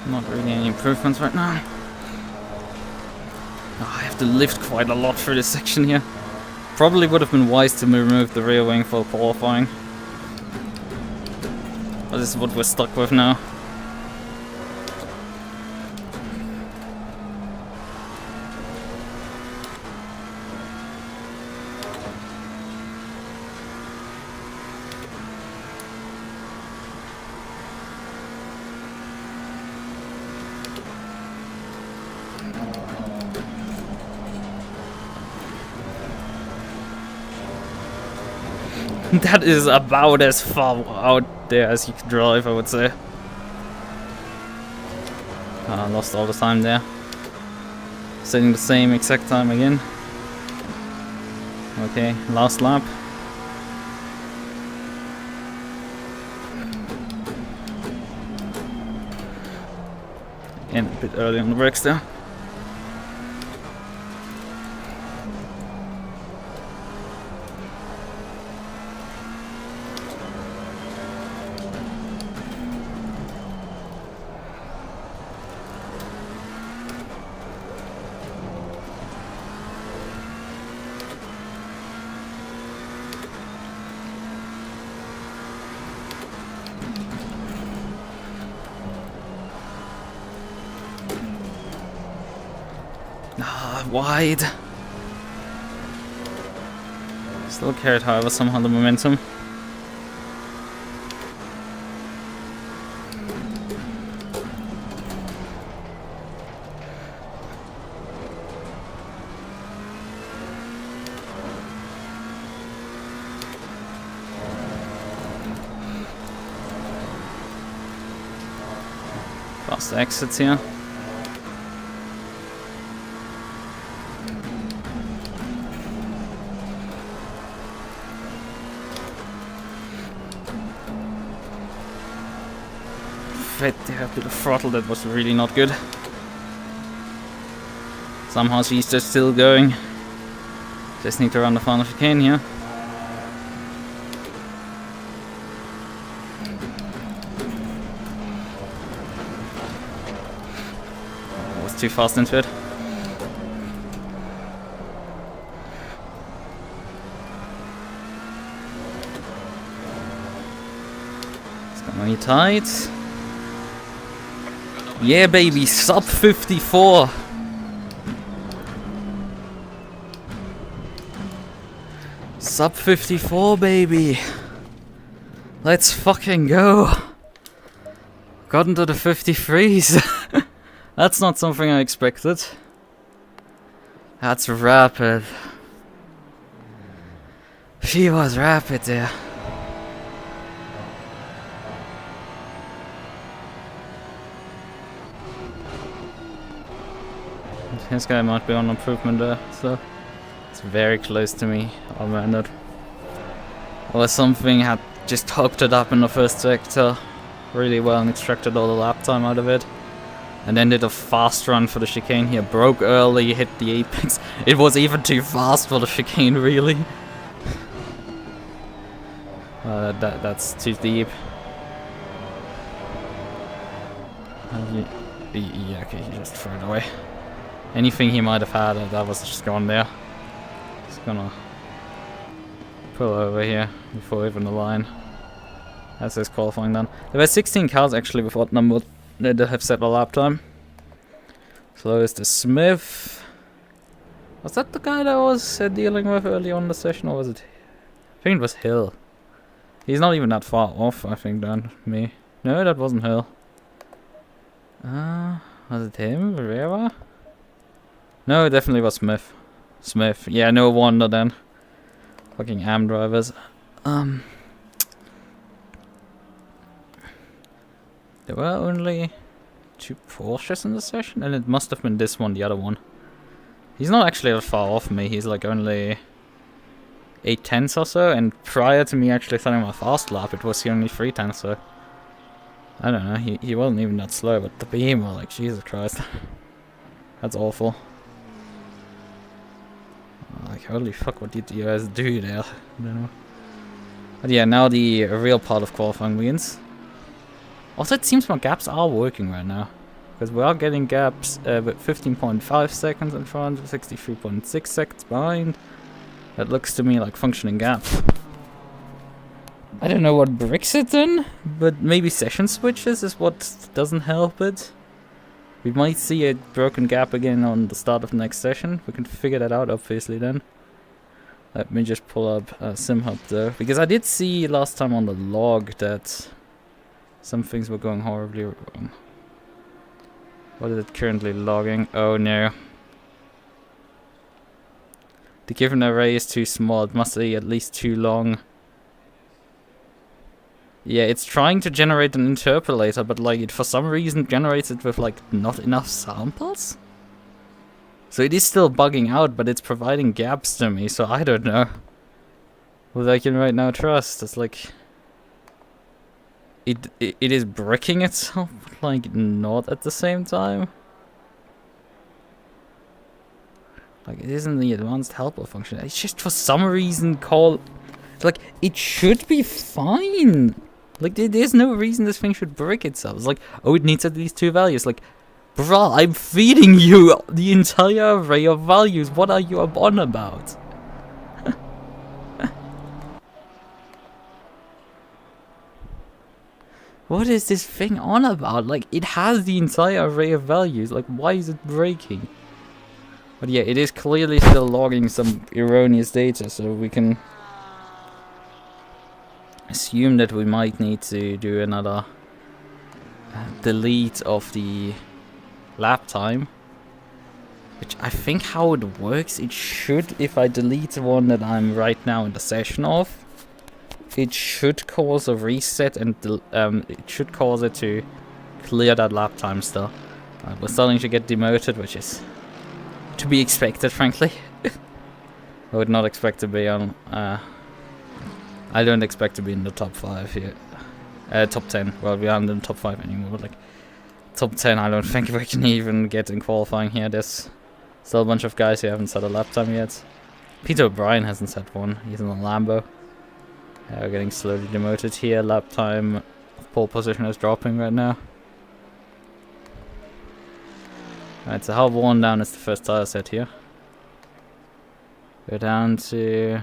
Not really any improvements right now. Oh, I have to lift quite a lot through this section here. Probably would have been wise to remove the rear wing for qualifying. But this is what we're stuck with now. That is about as far out there as you can drive, I would say. I lost all the time there. Setting the same exact time again. Okay, last lap. And a bit early on the brakes there. Wide. Still carried, however, somehow the momentum. Fast exits here. Fed there a bit of throttle, that was really not good. Somehow she's just still going. Just need to run the final chicane here. I was too fast into it. It's got really tight. Yeah, baby, sub 54. Sub 54, baby. Let's fucking go. Got into the 53s. That's not something I expected. That's rapid. She was rapid there. This guy might be on improvement there, so it's very close to me. I'll man it. Or something had just hooked it up in the first sector really well and extracted all the lap time out of it. And then did a fast run for the chicane here. Broke early, hit the apex. It was even too fast for the chicane, really. That's too deep. Yeah, okay, he just threw it away. Anything he might have had, that was just gone there. Just gonna pull over here before even the line. That's his qualifying done. There were 16 cars actually with odd number that have set a lap time. So is the Smith. Was that the guy that I was dealing with early on in the session, or was it? I think it was Hill. He's not even that far off, I think, than me. No, that wasn't Hill. Was it him? Rivera? No, it definitely was Smith. Smith. Yeah, no wonder then. Fucking AM drivers. There were only 2 Porsches in the session, and it must have been this one, the other one. He's not actually that far off me, he's like only 8/10 or so, and prior to me actually starting my fast lap, it was only 3/10, so... I don't know, he wasn't even that slow, but the beam was like, Jesus Christ. That's awful. Like, holy fuck, what did you guys do there? I don't know. But yeah, now the real part of qualifying begins. Also, it seems my gaps are working right now. Because we are getting gaps with 15.5 seconds in front, 63.6 seconds behind. That looks to me like functioning gaps. I don't know what breaks it then, but maybe session switches is what doesn't help it. We might see a broken gap again on the start of the next session. We can figure that out obviously then. Let me just pull up SimHub though, because I did see last time on the log that some things were going horribly wrong. What is it currently logging? Oh no. The given array is too small, it must be at least too long. Yeah, it's trying to generate an interpolator, but like it for some reason generates it with like not enough samples? So it is still bugging out, but it's providing gaps to me, so I don't know what I can right now trust. It's like it is bricking itself, but like not at the same time. Like it isn't the advanced helper function. It's just for some reason called like it should be fine. Like there's no reason this thing should brick itself. It's like, oh, it needs at least 2 values. Like, bruh, I'm feeding you the entire array of values. What are you on about? What is this thing on about? Like, it has the entire array of values. Like, why is it breaking? But yeah, it is clearly still logging some erroneous data, so we can assume that we might need to do another delete of the lap time. Which I think how it works, it should, if I delete one that I'm right now in the session of, it should cause a reset and it should cause it to clear that lap time still. We're starting to get demoted, which is to be expected, frankly. I would not expect to be on... I don't expect to be in the top 5 here. Top 10. Well, we aren't in the top 5 anymore, but like... Top 10, I don't think we can even get in qualifying here. There's still a bunch of guys who haven't set a lap time yet. Peter O'Brien hasn't set one. He's in a Lambo. We're getting slowly demoted here. Lap time pole position is dropping right now. Alright, so how worn down is the first tire set here? Go down to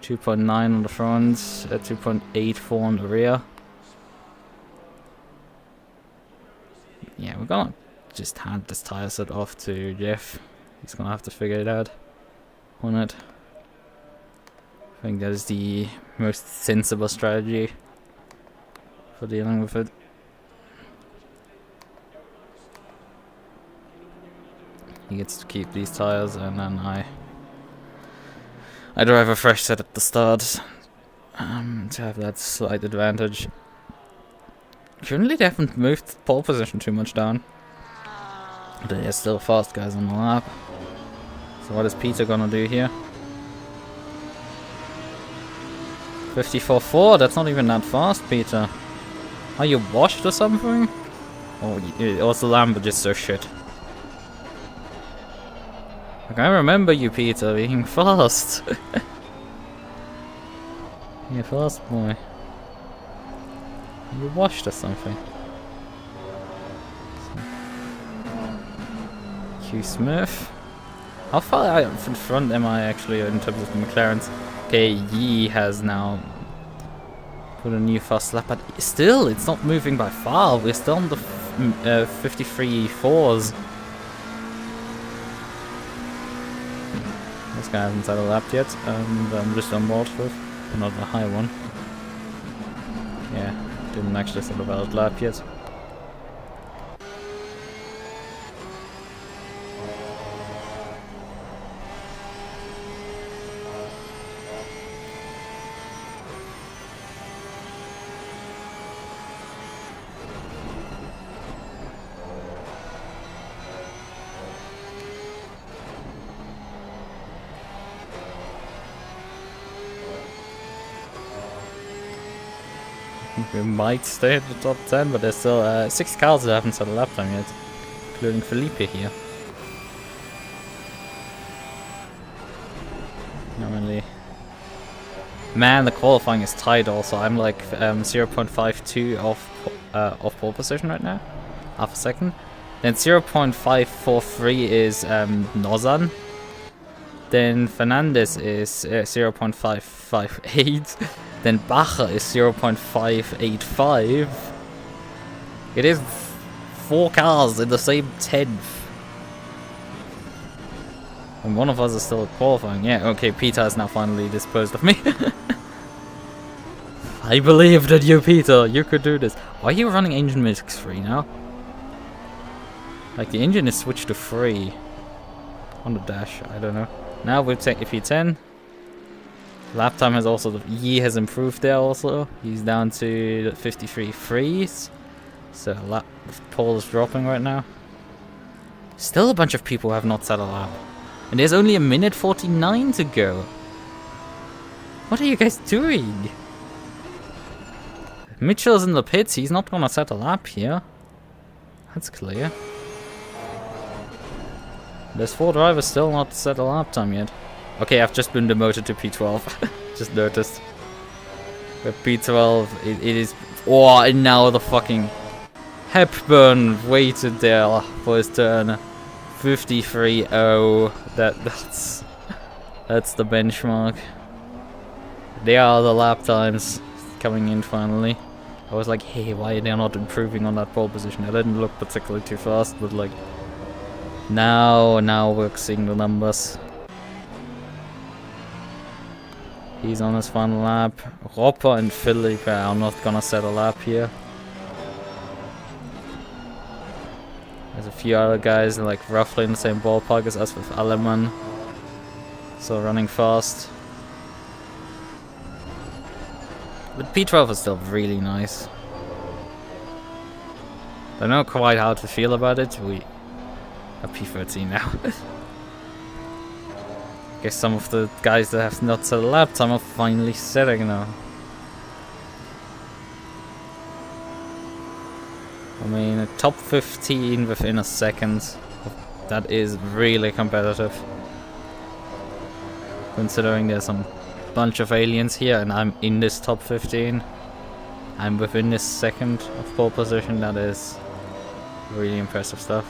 2.9 on the front, 2.84 on the rear. Yeah, we're gonna just hand this tire set off to Jeff. He's gonna have to figure it out on it. I think that is the most sensible strategy for dealing with it. He gets to keep these tires, and then I drive a fresh set at the start to have that slight advantage. Currently they haven't moved pole position too much down. But there's still fast guys on the lap. So what is Peter gonna do here? 54.4, that's not even that fast, Peter. Are you washed or something? Or was the Lambo just so shit? Like, I remember you, Peter, being fast. You fast boy. You washed or something. Q Smith. How far out in front am I actually in terms of the McLarens? Okay, Yi has now put a new fast lap, but still, it's not moving by far. We're still on the 53 fours. This guy hasn't had a lap yet, and I'm just on board with another high one. Yeah, didn't actually set a valid lap yet. We might stay at the top 10, but there's still 6 cars that haven't set a lap time yet, including Felipe here. Normally, man, the qualifying is tight. Also, I'm like 0.52 off pole position right now, half a second. Then 0.543 is Nozan. Then Fernandez is 0.558. Then Bacher is 0.585. It is 4 cars in the same 10th. And one of us is still qualifying. Yeah, okay, Peter has now finally disposed of me. I believed in you, Peter. You could do this. Why are you running engine mix 3 now? Like, the engine is switched to 3 on the dash. I don't know. Now we'll take P10. Lap time has also, Yi has improved there also. He's down to 53 threes. So lap pole is dropping right now. Still a bunch of people who have not set a lap. And there's only a minute 49 to go. What are you guys doing? Mitchell's in the pits. He's not gonna set a lap here. That's clear. There's 4 drivers still not set a lap time yet. Okay, I've just been demoted to P12. Just noticed. But P12, it is... Oh, and now the fucking... Hepburn waited there for his turn. 53.0. That's the benchmark. They are the lap times coming in finally. I was like, hey, why are they not improving on that pole position? I didn't look particularly too fast, but like... Now we're seeing the numbers. He's on his final lap. Ropper and Philippe are not gonna set a lap here. There's a few other guys like roughly in the same ballpark as us with Aleman. So running fast. But P12 is still really nice. Don't know quite how to feel about it. We are P13 now. Guess some of the guys that have not set a lap time are finally setting now. I mean, a top 15 within a second. That is really competitive. Considering there's some bunch of aliens here and I'm in this top 15. I'm within this second of pole position. That is really impressive stuff.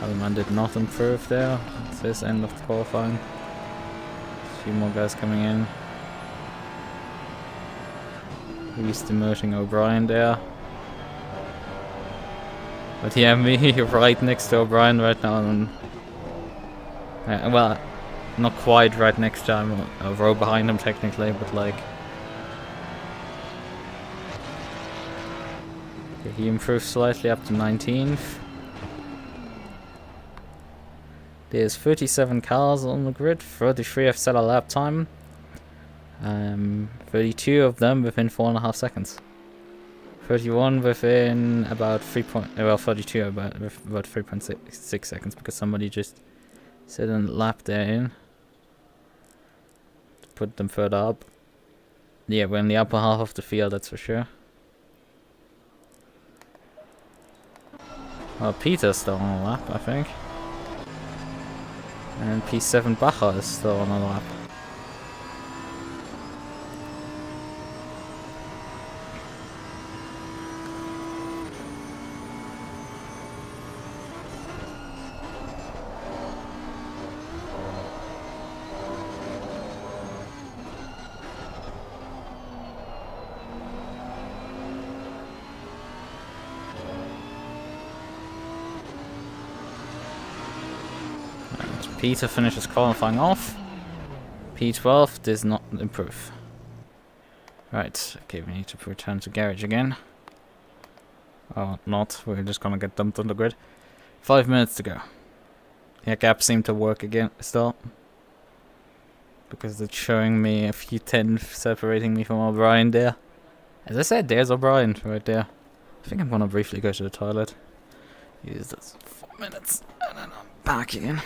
Aleman did not improve there. It's this end of the qualifying. A few more guys coming in. He's demoting O'Brien there. But yeah, me right next to O'Brien right now. And, well, not quite right next to him. A row behind him technically, but like... Okay, he improved slightly up to 19th. There's 37 cars on the grid, 33 have set a lap time. 32 of them within 4.5 seconds. 31 within about 32 about 3.6 seconds because somebody just set a lap there in. To put them further up. Yeah, we're in the upper half of the field, that's for sure. Well, Peter's still on a lap, I think. And P7 Bacher is still on the lap. Peter finishes qualifying off. P12 does not improve. Right, okay, we need to return to garage again. Oh, not. We're just gonna get dumped on the grid. 5 minutes to go. Yeah, gap seemed to work again still. Because it's showing me a few 10 separating me from O'Brien there. As I said, there's O'Brien right there. I think I'm gonna briefly go to the toilet. Use this 4 minutes and then I'm back again.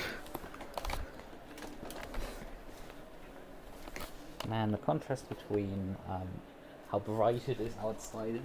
Man, the contrast between how bright it is outside.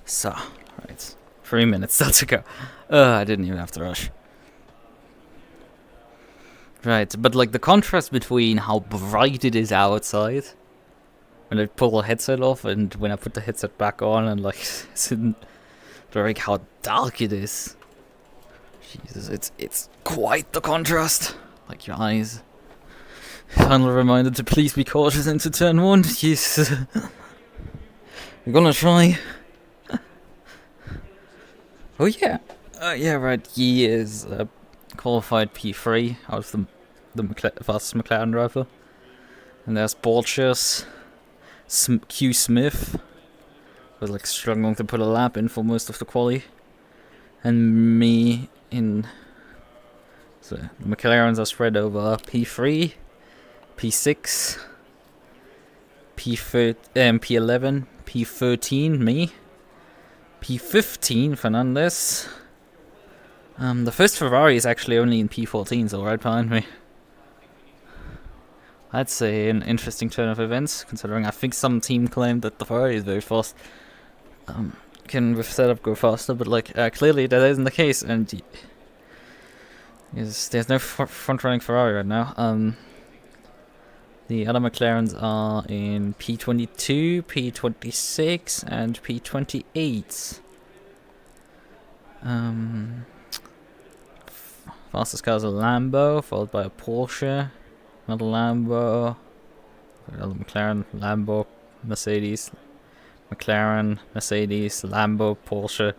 So, right. 3 minutes still to go. I didn't even have to rush. Right, but like the contrast between how bright it is outside when I pull the headset off and when I put the headset back on and like like how dark it is. Jesus, it's quite the contrast. Like your eyes. Final reminder to please be cautious into turn 1. Yes. We're gonna try. Oh yeah. Yeah, right. He is qualified P3 out of the fastest McLaren driver. And there's Borchers, Q Smith, was like struggling to put a lap in for most of the quali. And me in. So the McLarens are spread over P3, P6, P11, P13, me, P15, Fernandez. The first Ferrari is actually only in P14, so right behind me. I'd say an interesting turn of events, considering I think some team claimed that the Ferrari is very fast. Can with setup go faster, but like clearly that isn't the case, and there's no front-running Ferrari right now. The other McLarens are in P22, P26, and P28. Fastest car is a Lambo, followed by a Porsche, another Lambo, another McLaren, Lambo, Mercedes, McLaren, Mercedes, Lambo, Porsche,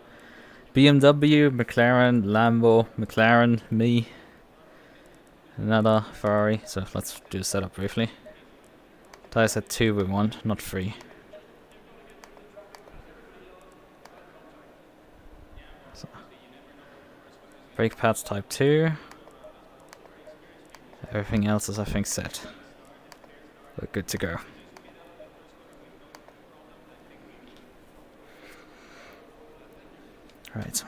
BMW, McLaren, Lambo, McLaren, me, another Ferrari. So let's do the setup briefly. Tires at 2 with 1, not 3. So, brake pads type 2. Everything else is I think set. We're good to go. Right.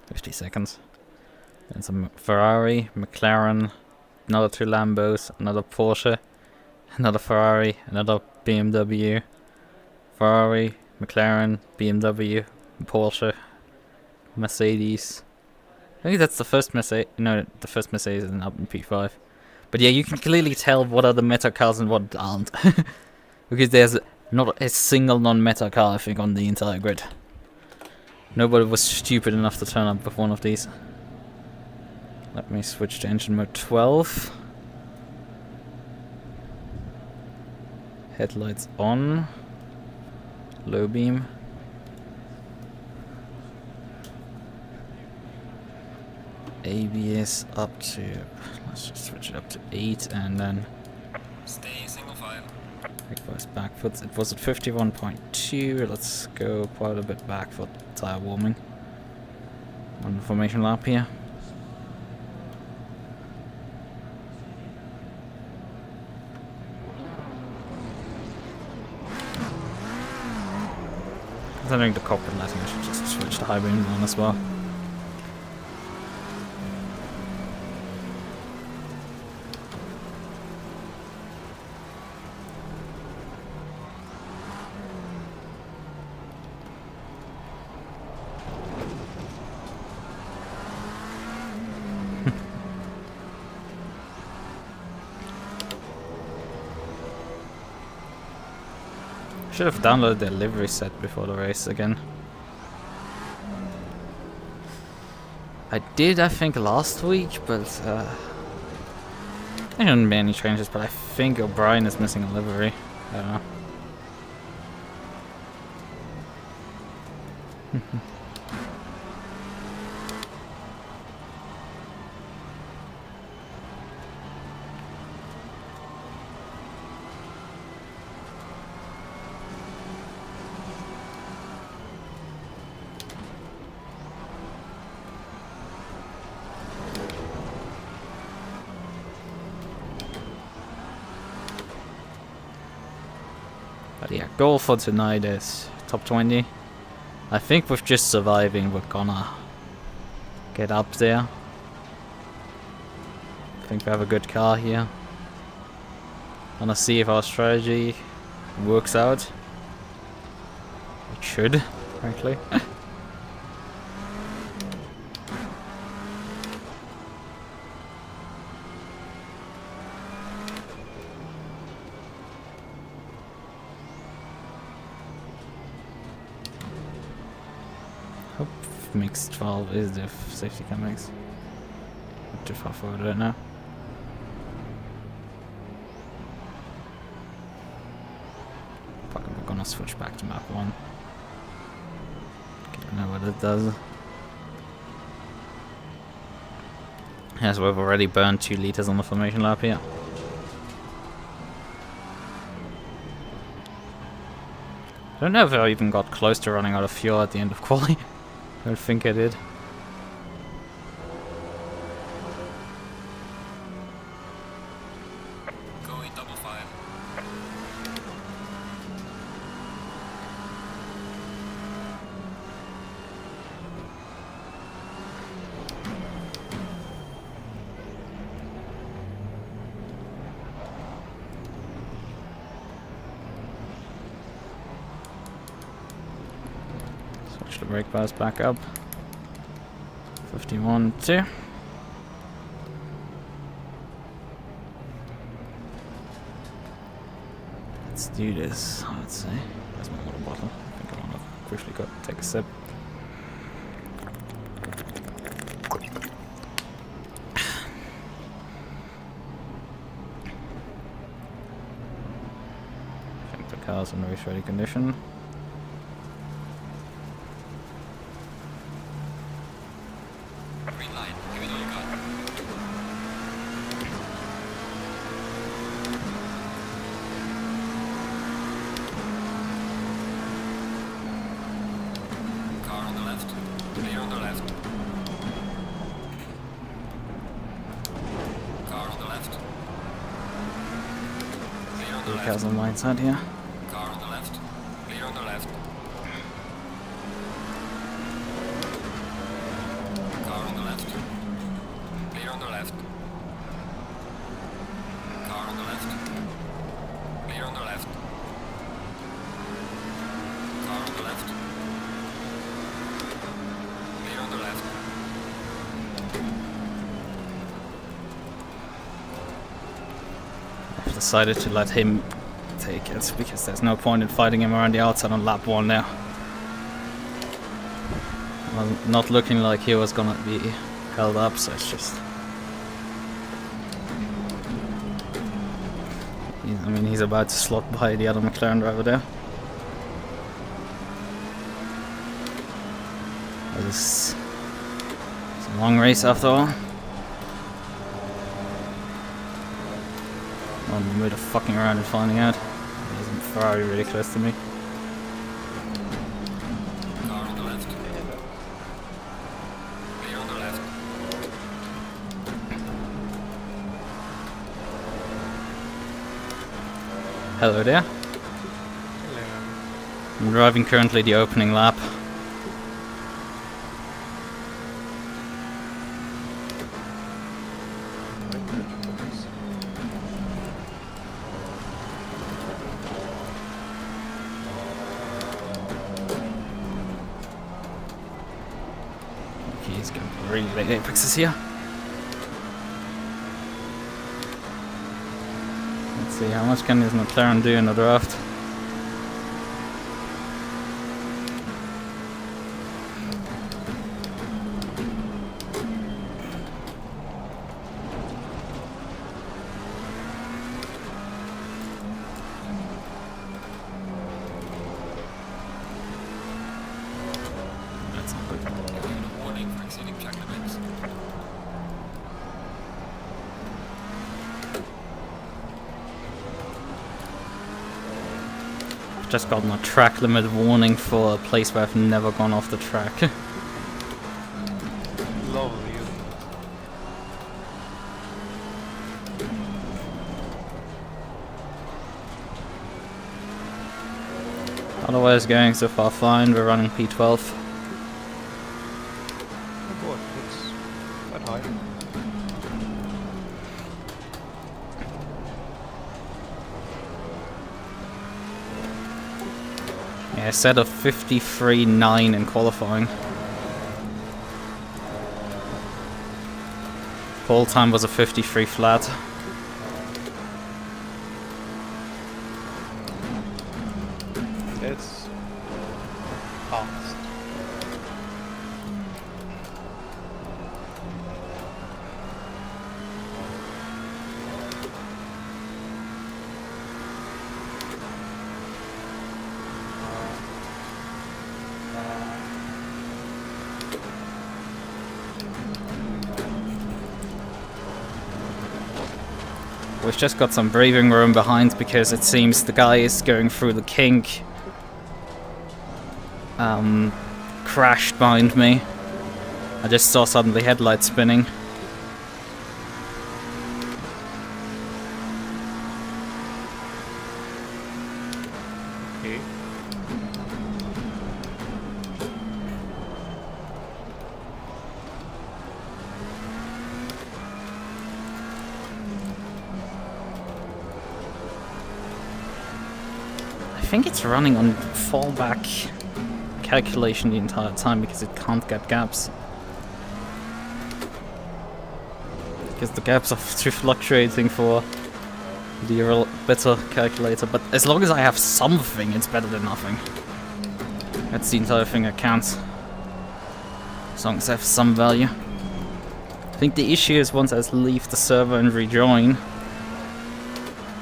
50 seconds. And some Ferrari, McLaren, another 2 Lambos, another Porsche, another Ferrari, another BMW, Ferrari, McLaren, BMW, Porsche, Mercedes. I think that's the first Mercedes. No, the first Mercedes isn't up in P5. But yeah, you can clearly tell what are the meta cars and what aren't. Because there's not a single non-meta car, I think, on the entire grid. Nobody was stupid enough to turn up with one of these. Let me switch to engine mode 12. Headlights on. Low beam. ABS up to, let's just switch it up to 8 and then Stay single file. reverse back foot. It was at 51.2. Let's go quite a bit back for tire warming. On the formation lap here. Considering the cockpit lighting, I should just switch to high beam on as well. Should have downloaded the livery set before the race again. I did, I think, last week, but there shouldn't be any changes. But I think O'Brien is missing a livery. I don't know. But yeah, goal for tonight is top 20. I think with just surviving, we're gonna get up there. I think we have a good car here. Gonna see if our strategy works out. It should, frankly. Hope mix 12 is the safety car mix. Not too far forward right now. Fucking, we're gonna switch back to map 1. Don't know what it does. Yes, we've already burned 2 liters on the formation lap here. I don't know if I even got close to running out of fuel at the end of Qualy. I don't think I did. Going double file. Switch the brake bars back up. 51, 2. Let's do this, I would say. Where's my water bottle? I think I want to briefly go take a sip. I think the car's in race ready condition. Green line. Give it all you got. Car on the left. Clear on the left. Car on the left. Clear on the left. Car's on the line side here. Car on the left. Clear on the left. Car on the left. Clear on the left. Car on the left. Clear on the left. Car on decided to let him take it, because there's no point in fighting him around the outside on lap 1 now. Well, not looking like he was gonna be held up, so it's just... I mean, he's about to slot by the other McLaren driver there. It's a long race after all. On the mood of fucking around and finding out. There's a Ferrari really close to me. Car on the left. Clear on the left. Hello there. I'm driving currently the opening lap. He's going really late apexes here. Let's see, how much can this McLaren do in the draft? That's not good. Warning for exceeding track limits. Just gotten a track limit warning for a place where I've never gone off the track. Lovely. Otherwise, going so far fine. We're running P12. Oh god, it's quite high. Yeah, a set of 53.9 in qualifying. Pole time was a 53 flat. It's fast. We've just got some breathing room behind because it seems the guy is going through the kink. Crashed behind me. I just saw suddenly headlights spinning. Okay. I think it's running on fallback calculation the entire time because it can't get gaps. Because the gaps are too fluctuating for the better calculator, but as long as I have something, it's better than nothing. That's the entire thing that counts. As long as I have some value. I think the issue is once I leave the server and rejoin,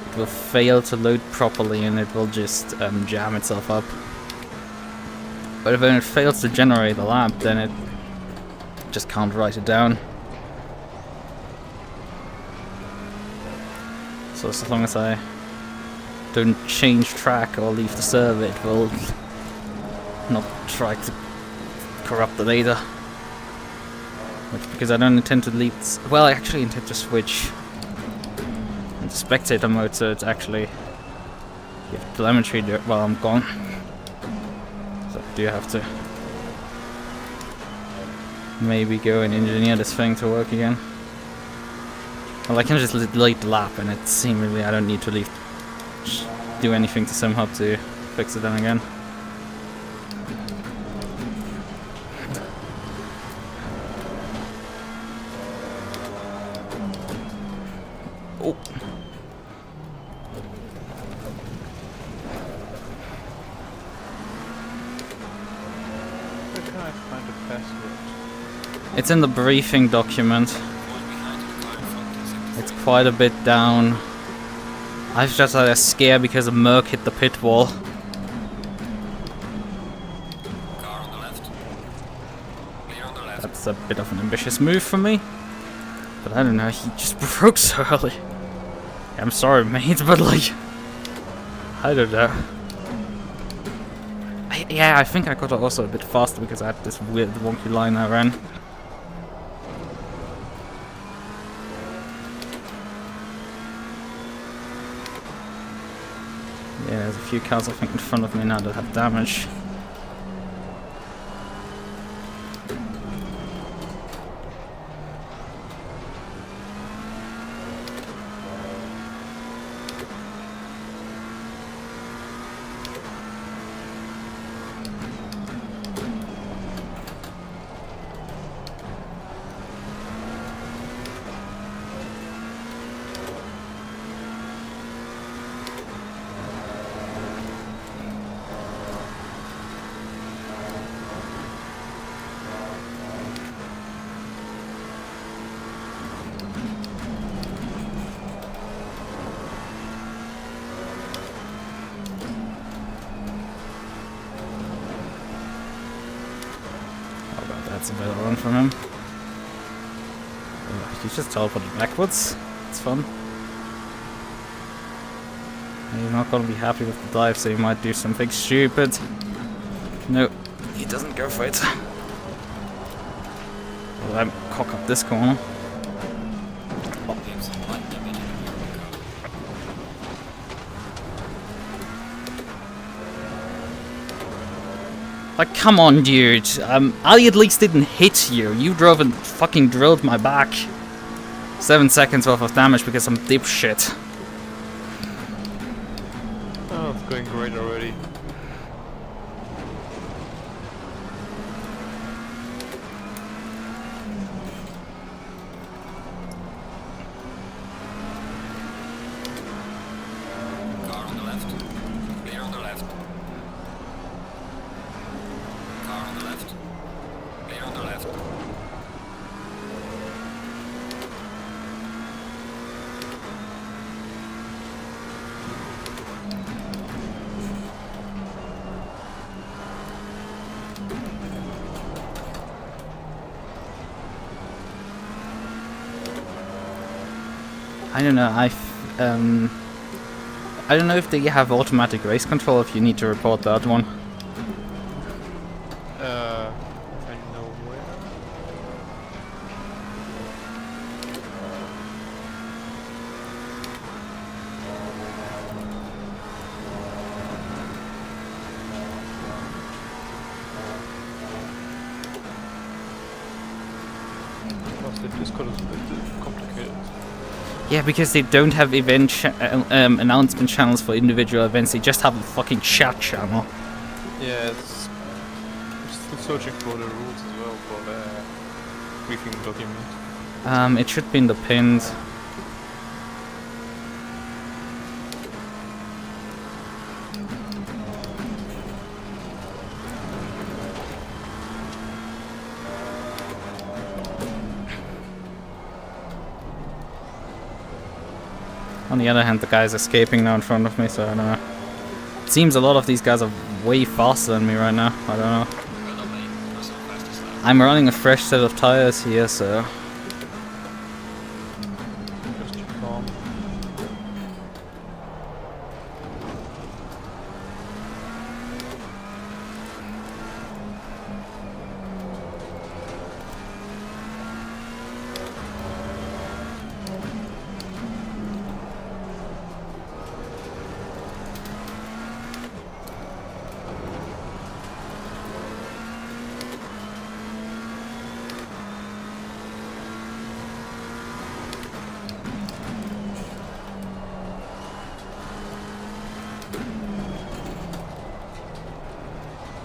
it will fail to load properly and it will just jam itself up. But if it fails to generate a lap, then it just can't write it down. So as long as I don't change track or leave the server, it will not try to corrupt the data. Which, because I don't intend to leave... Well, I actually intend to switch into spectator mode, so it's actually give telemetry while I'm gone. So I do have to maybe go and engineer this thing to work again. Well, I can just delete the lap, and it seemingly I don't need to do anything to SimHub to fix it then again. Oh. I find a password? It's in the briefing document. It's quite a bit down. I've just had a scare because a Merc hit the pit wall. Car on the left. Clear on the left. That's a bit of an ambitious move for me. But I don't know, he just broke so early. I'm sorry, mate, but like... I don't know. Yeah, I think I got also a bit faster because I had this weird wonky line I ran. Yeah, there's a few cars I think in front of me now that have damage. That's a better run from him. You just teleported backwards. It's fun. He's not gonna be happy with the dive, so he might do something stupid. No, he doesn't go for it. Well, I'm cock up this corner. Like, come on, dude. I at least didn't hit you. You drove and fucking drilled my back. 7 seconds worth of damage because I'm dipshit. Oh, it's going great already. Car on the left. Clear on the left. Car on the left. Clear on the left. I don't know, I don't know if they have automatic race control if you need to report that one. I know where. Plus the Discord is a bit complicated. Yeah, because they don't have event announcement channels for individual events, they just have a fucking chat channel. Yeah, it's still searching for the rules as well for the briefing document. It should be in the pins. On the other hand, the guy's escaping now in front of me, so I don't know. It seems a lot of these guys are way faster than me right now. I don't know. I'm running a fresh set of tires here, so... Just keep calm.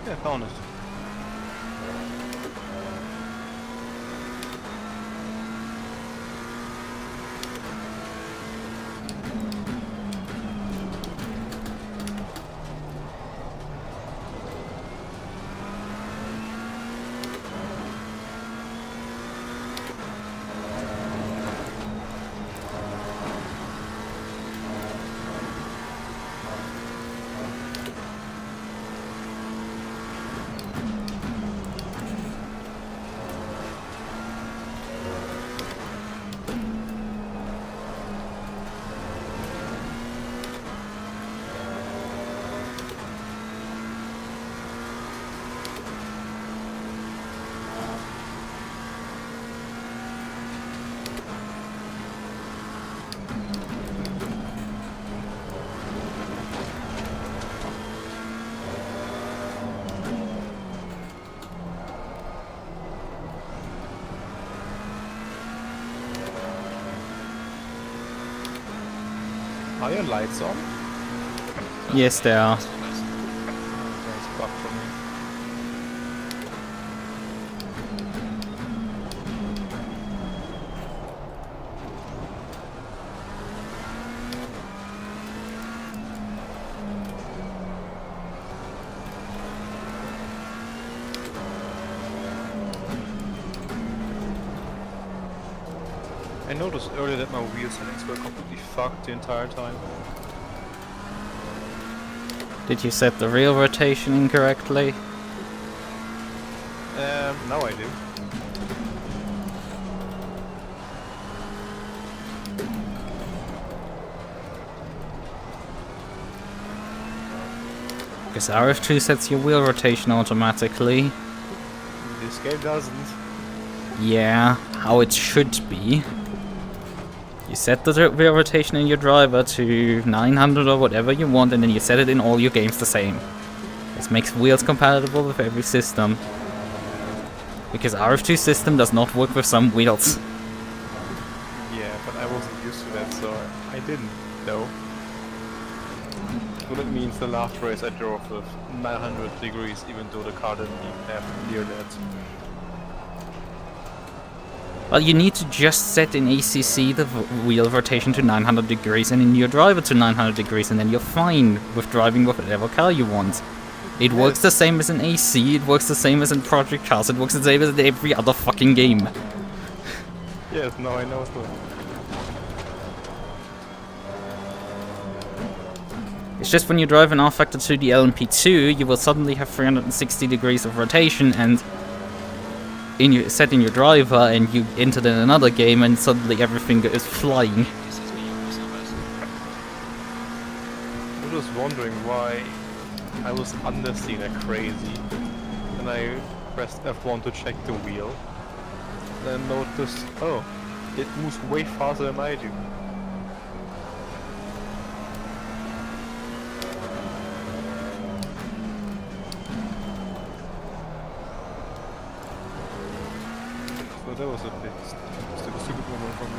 Yeah, found it. higher lights on? Yes, there are. That's bug for me. I noticed earlier that my wheel settings were completely fucked the entire time. Did you set the real rotation incorrectly? Now I do. Because RF2 sets your wheel rotation automatically. This game doesn't. Yeah, how it should be. You set the wheel rotation in your driver to 900 or whatever you want, and then you set it in all your games the same. This makes wheels compatible with every system. Because RF2 system does not work with some wheels. Yeah, but I wasn't used to that, so I didn't know. So that means the last race I drove with 900 degrees, even though the car didn't even have near that. Well, you need to just set in ACC the wheel rotation to 900 degrees and in your driver to 900 degrees, and then you're fine with driving with whatever car you want. It works the same as in AC, it works the same as in Project Cars, it works the same as in every other fucking game. Yes, now I know it. It's just when you drive an R-Factor 2 the LMP2, you will suddenly have 360 degrees of rotation, and set in your driver, and you enter in another game, and suddenly everything is flying. I was just wondering why I was understeering like crazy, and I pressed F1 to check the wheel, and I noticed, oh, it moves way faster than I do. So that was a bit stupid moment for me.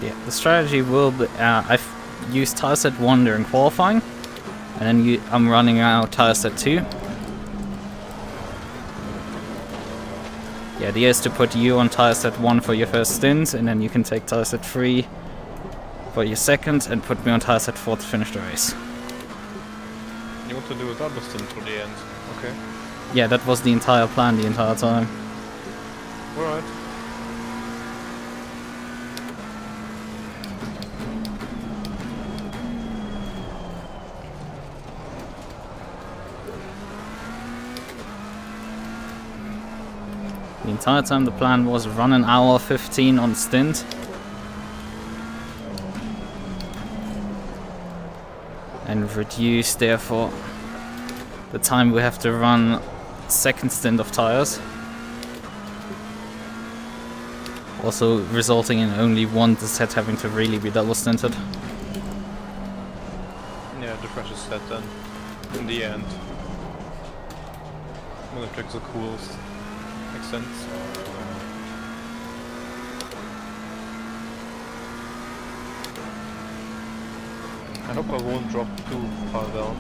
Yeah, the strategy will be, I've used tire set 1 during qualifying, and then I'm running out tire set 2. The idea is to put you on tire set 1 for your first stint, and then you can take tire set 3 for your second, and put me on tire set 4 to finish the race. You want to do a double stint for the end, okay? Yeah, that was the entire plan the entire time. Alright. The entire time the plan was run an hour 15 on stint. And reduce, therefore, the time we have to run second stint of tires. Also resulting in only one set having to really be double stinted. Yeah, the pressure set then. In the end. When the tricks are cool. Makes sense. I hope I won't drop too far down.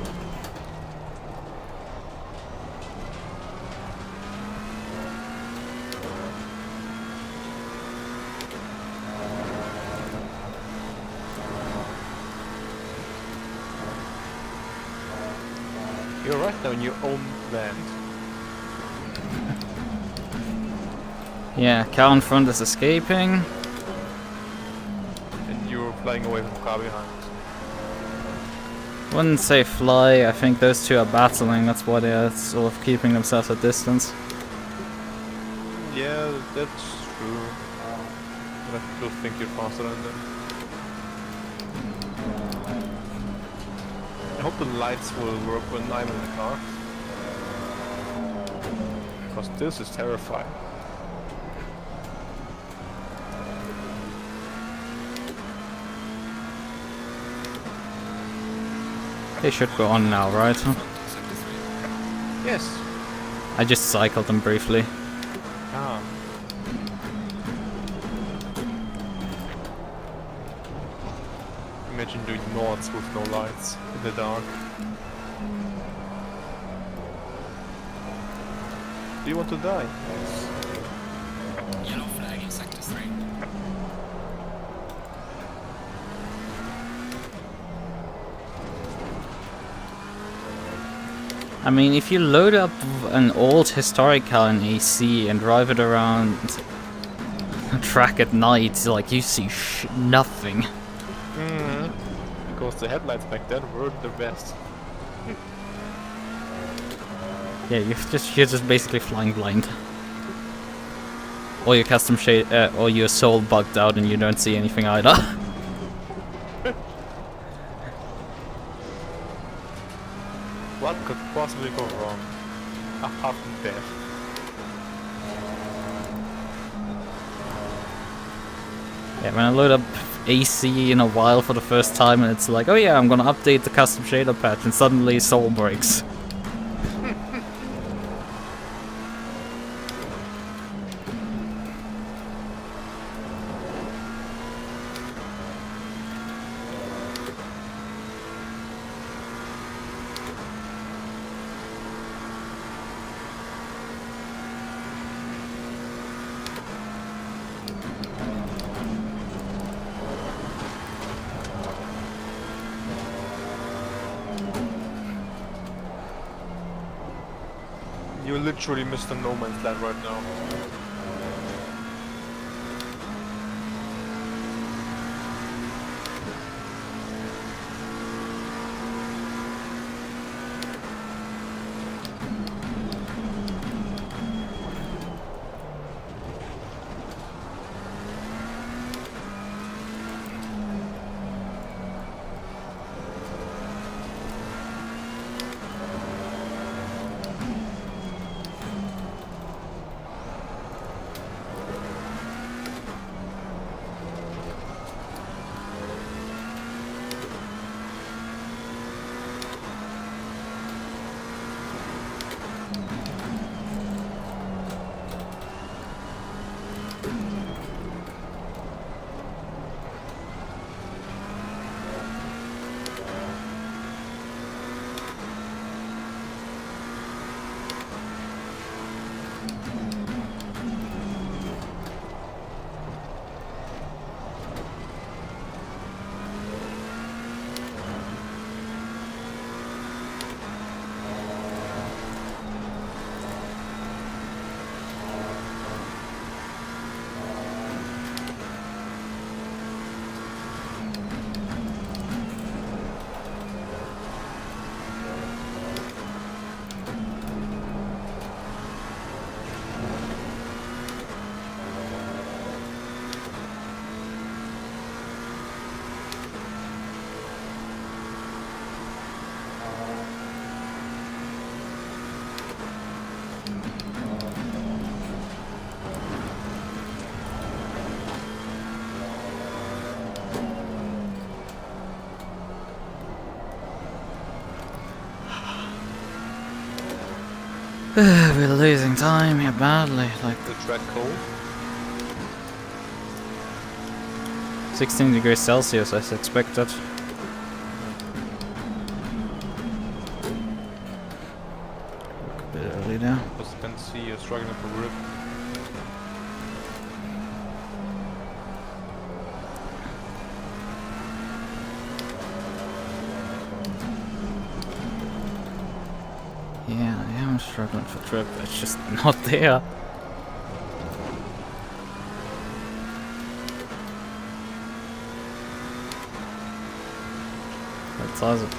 right now in your own land. Yeah, car in front is escaping. And you're flying away from the car behind. Wouldn't say fly, I think those two are battling, that's why they're sort of keeping themselves at distance. Yeah, that's true. But I still think you're faster than them. I hope the lights will work when I'm in the car. Because this is terrifying. They should go on now, right? Yes. I just cycled them briefly. Ah. Imagine doing knots with no lights in the dark. Do you want to die? Yes. Yellow flag in sector 3. I mean, if you load up an old historic car in AC and drive it around a track at night, like, you see nothing. Because the headlights back then were the best. Yeah, you're just basically flying blind. Or your custom shade, or your soul bugged out and you don't see anything either. What could possibly go wrong? Apart from death. Yeah, when I load up AC in a while for the first time and it's like, oh yeah, I'm gonna update the custom shader patch, and suddenly soul breaks. You literally missed a no man's land right now. We're losing time here badly, like The track cold. 16 degrees Celsius as expected. Look A bit early there. As you can see, you're struggling for grip. Yeah, I am struggling for trip. It's just not there. That's awesome.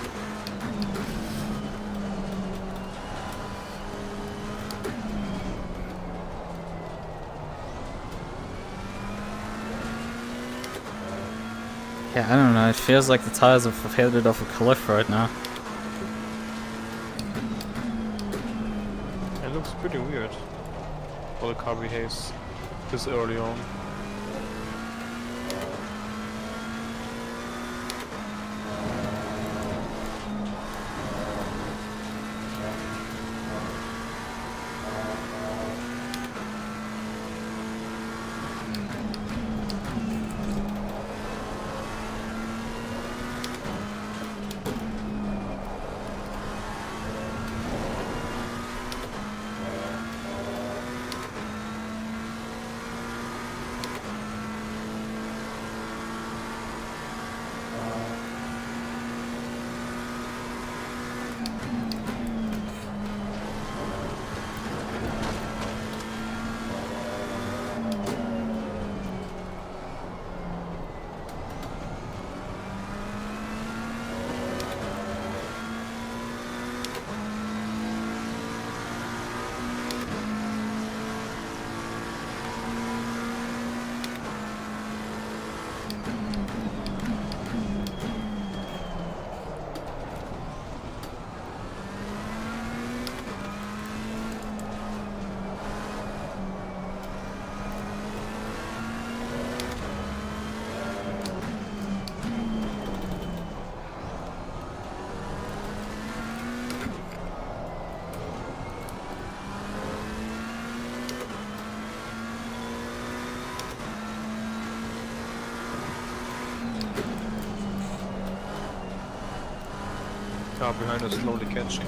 Yeah, I don't know. It feels like the tires have headed off a cliff right now. It looks pretty weird how the car behaves this early on. Car behind us slowly catching.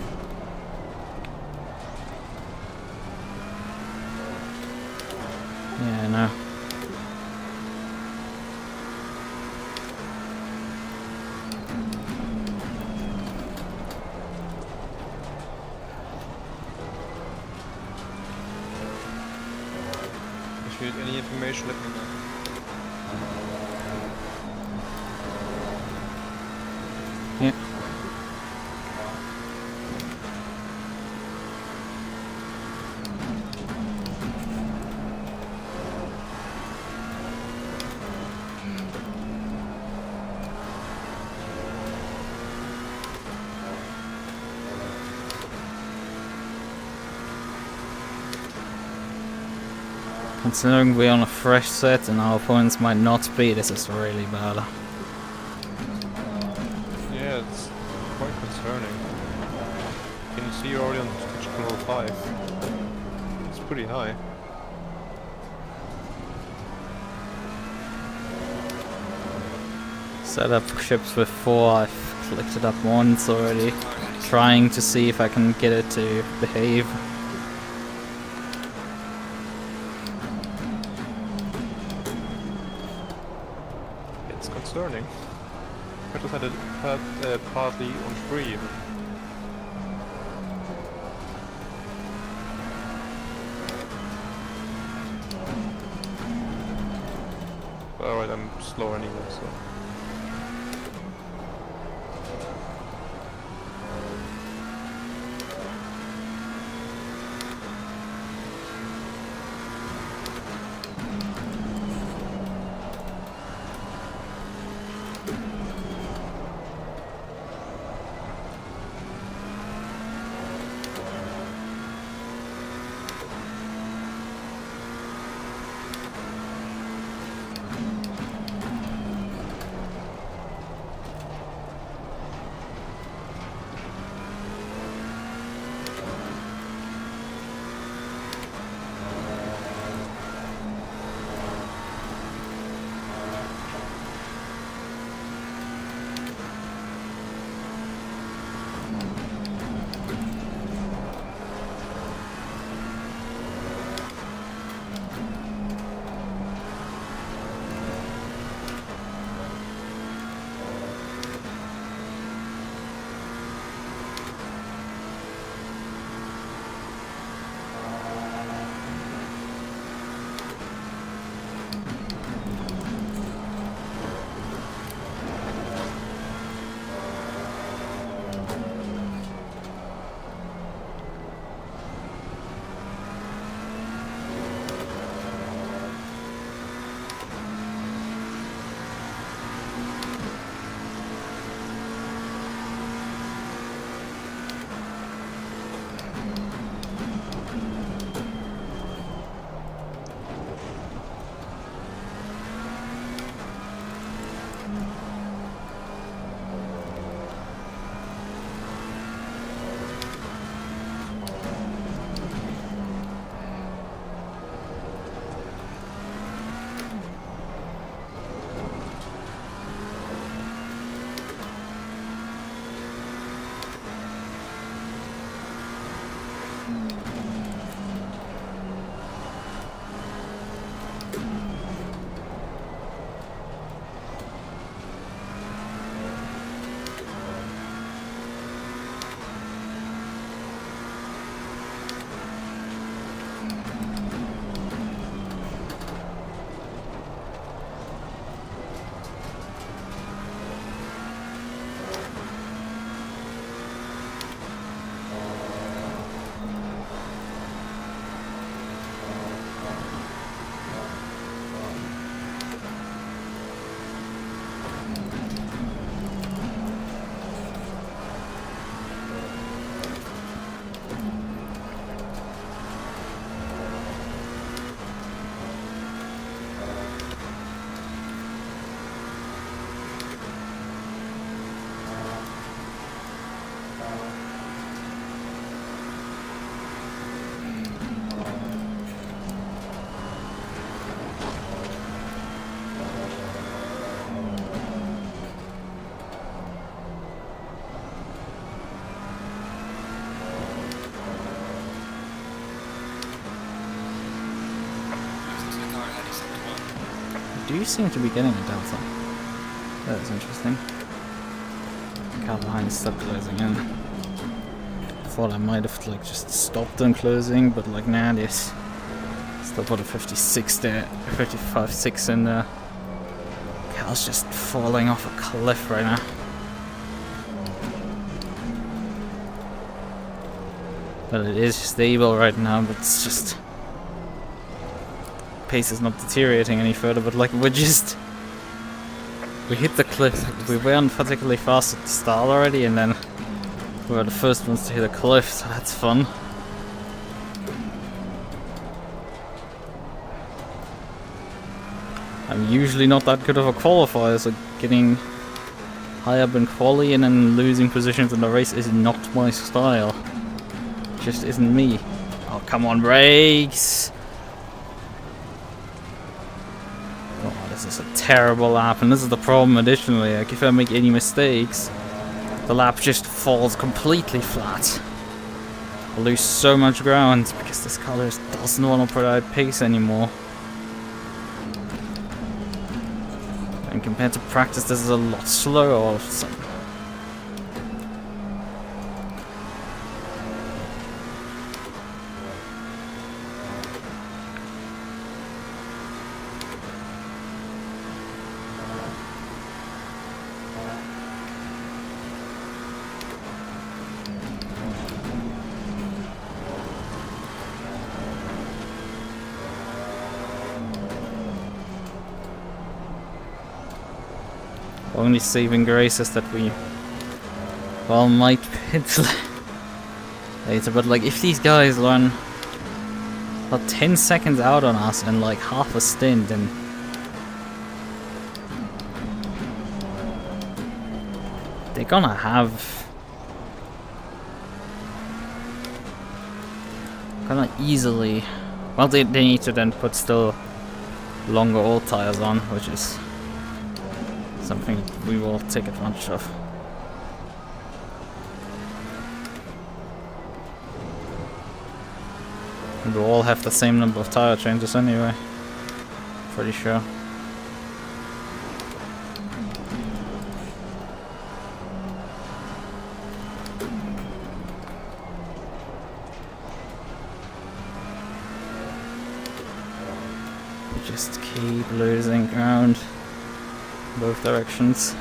Yeah, I know. If you need any information, let me know. Yeah. Considering we're on a fresh set and our opponents might not be, this is really bad. Yeah, it's quite concerning. Can you see you're already on stage level 5? It's pretty high. Set up ships with 4, I've clicked it up once already, trying to see if I can get it to behave. It's concerning. I just had it partly on 3 even. Alright, I'm slow anyway, so... Do seem to be getting a delta. That is interesting. Car behind stopped closing in. Thought I might have like just stopped them closing, but like nah, this still put a 56 there, 55.6 in there. Car's just falling off a cliff right now. But it is stable right now, but it's just pace is not deteriorating any further, but like we hit the cliff. We weren't particularly fast at the start already, and then we were the first ones to hit a cliff, so that's fun. I'm usually not that good of a qualifier, so getting high up in quali and then losing positions in the race is not my style. Just isn't me. Oh, come on, brakes! Oh, this is a terrible lap, and this is the problem additionally. Like, if I make any mistakes, the lap just falls completely flat. I lose so much ground because this car just doesn't want to provide pace anymore. And compared to practice, this is a lot slower all of a sudden. Only saving grace is that we, well, might pit later, but like if these guys run about 10 seconds out on us in like half a stint, then they're gonna easily, well, they need to then put still longer old tires on, which is something we will take advantage of. And we'll all have the same number of tire changes anyway. Pretty sure. We just keep losing ground. Both directions.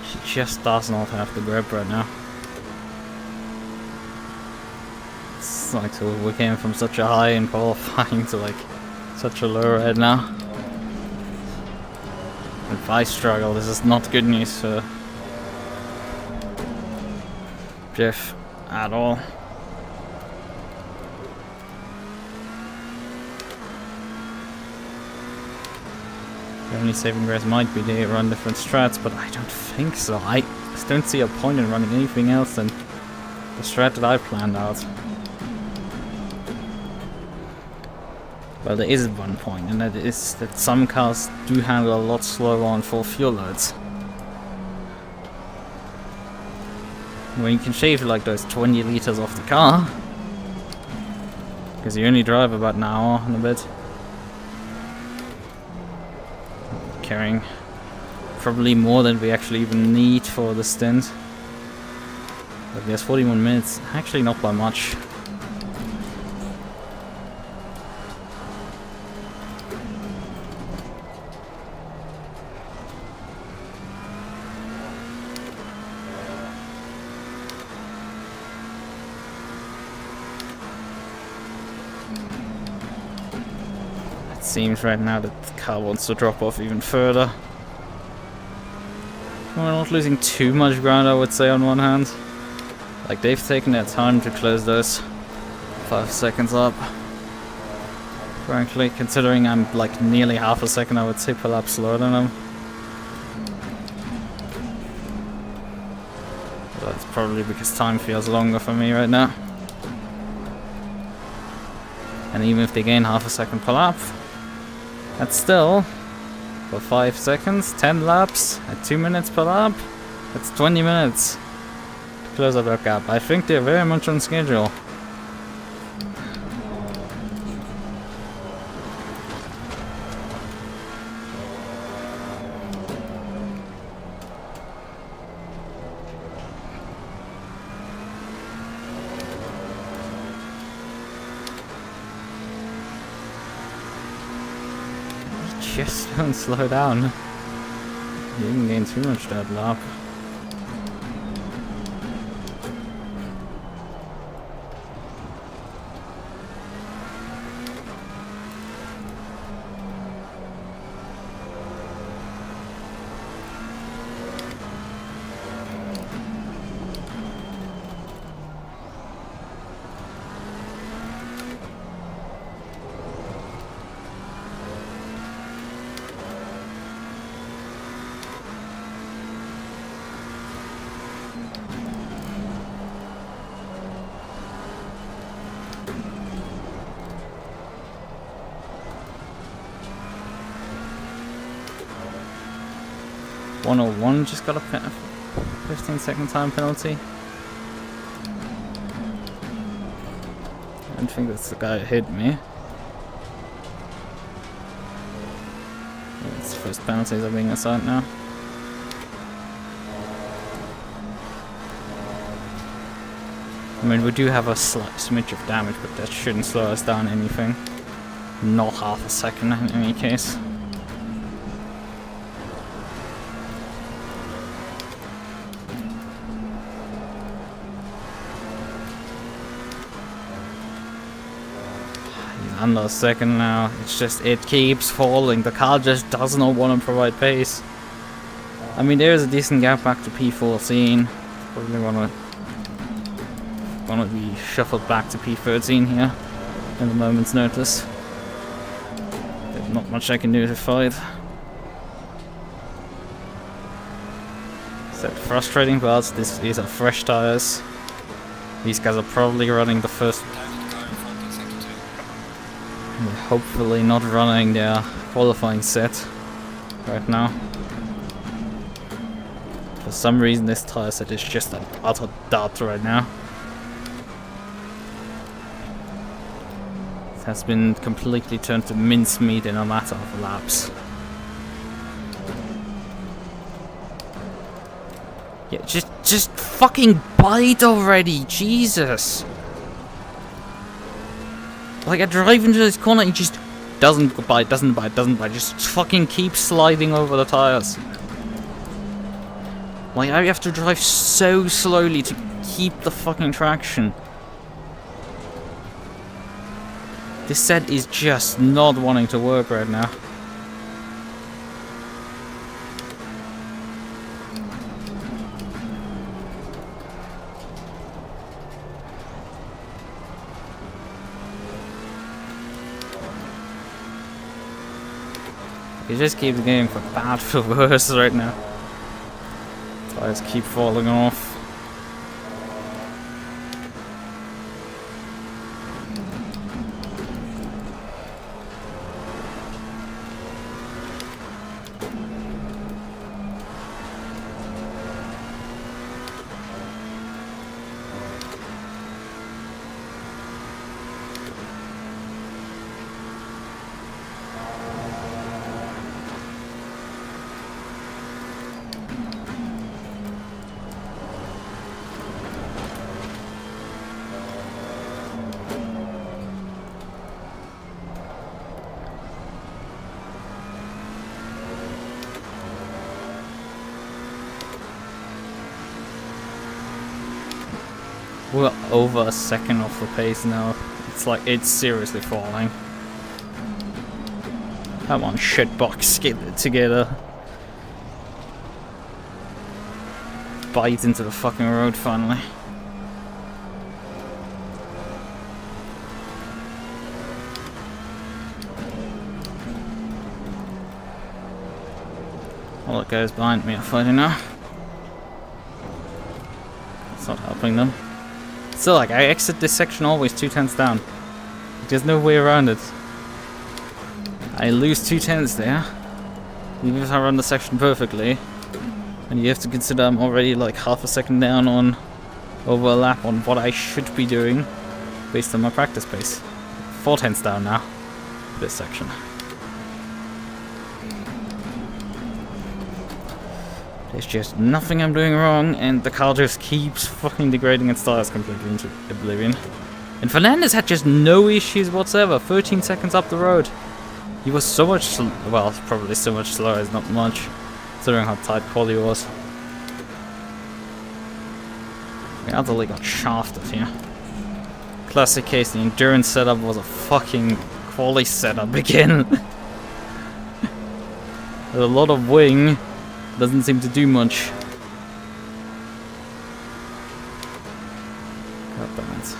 She just does not have the grip right now. It's like, so we came from such a high in qualifying to like such a low right now. If I struggle, this is not good news for Jeff at all. The only saving grace might be they run different strats, but I don't think so. I just don't see a point in running anything else than the strat that I've planned out. Well, there is one point, and that is that some cars do handle a lot slower on full fuel loads. When you can shave like those 20 liters off the car, because you only drive about an hour and a bit, carrying probably more than we actually even need for the stint. But there's 41 minutes, actually not by much. Seems right now that the car wants to drop off even further. We're not losing too much ground, I would say, on one hand. Like, they've taken their time to close those 5 seconds up. Frankly, considering I'm like nearly half a second, I would say per lap slower than them. But that's probably because time feels longer for me right now. And even if they gain half a second per lap, that's still, for 5 seconds, 10 laps, at 2 minutes per lap, that's 20 minutes to close up that gap. I think they're very much on schedule. Just don't slow down. You didn't gain too much that lap. .101 just got a 15-second time penalty. I don't think that's the guy who hit me. It's the first penalties are being assigned now. I mean, we do have a slight smidge of damage, but that shouldn't slow us down anything. Not half a second in any case. Under a second now. It's just, it keeps falling. The car just does not want to provide pace. I mean, there is a decent gap back to P14. Probably want to be shuffled back to P13 here in a moment's notice. There's not much I can do to fight. Is that frustrating? But these are fresh tires. These guys are probably running the first. Hopefully not running their qualifying set right now. For some reason this tire set is just an utter dud right now. It has been completely turned to mincemeat in a matter of laps. Yeah, just fucking bite already, Jesus! Like, I drive into this corner and he just doesn't bite, just fucking keeps sliding over the tires. Like, I have to drive so slowly to keep the fucking traction. This set is just not wanting to work right now. It just keeps going for bad for worse right now. Tires keep falling off. We're over a second off the pace now. It's like, it's seriously falling. Come on, shitbox, get it together. Bite into the fucking road finally. All the guys behind me are fighting now. It's not helping them. So like, I exit this section always 2/10 down. There's no way around it. I lose 2/10 there, even if I run the section perfectly. And you have to consider I'm already like half a second down on overlap on what I should be doing based on my practice pace. 4/10 down now, this section. There's just nothing I'm doing wrong, and the car just keeps fucking degrading its tires completely into oblivion. And Fernandez had just no issues whatsoever, 13 seconds up the road. He was so much, well, probably so much slower is not much, considering how tight Qualy was. We utterly got shafted here. Classic case, the endurance setup was a fucking Qualy setup again. With a lot of wing. Doesn't seem to do much. God damn it.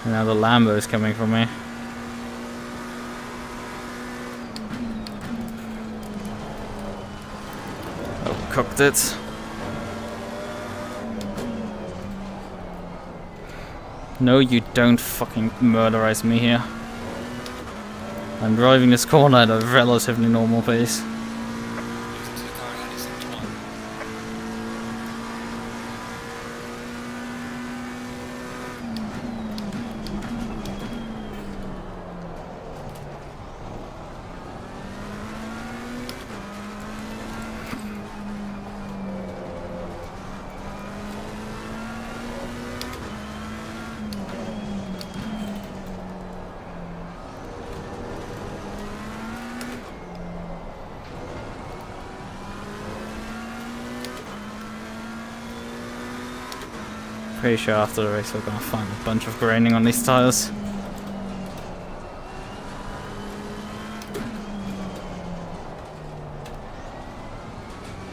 And now the Lambo is coming for me. Oh, cooked it. No, you don't fucking murderize me here. I'm driving this corner at a relatively normal pace. Pretty sure after the race we're gonna find a bunch of graining on these tires.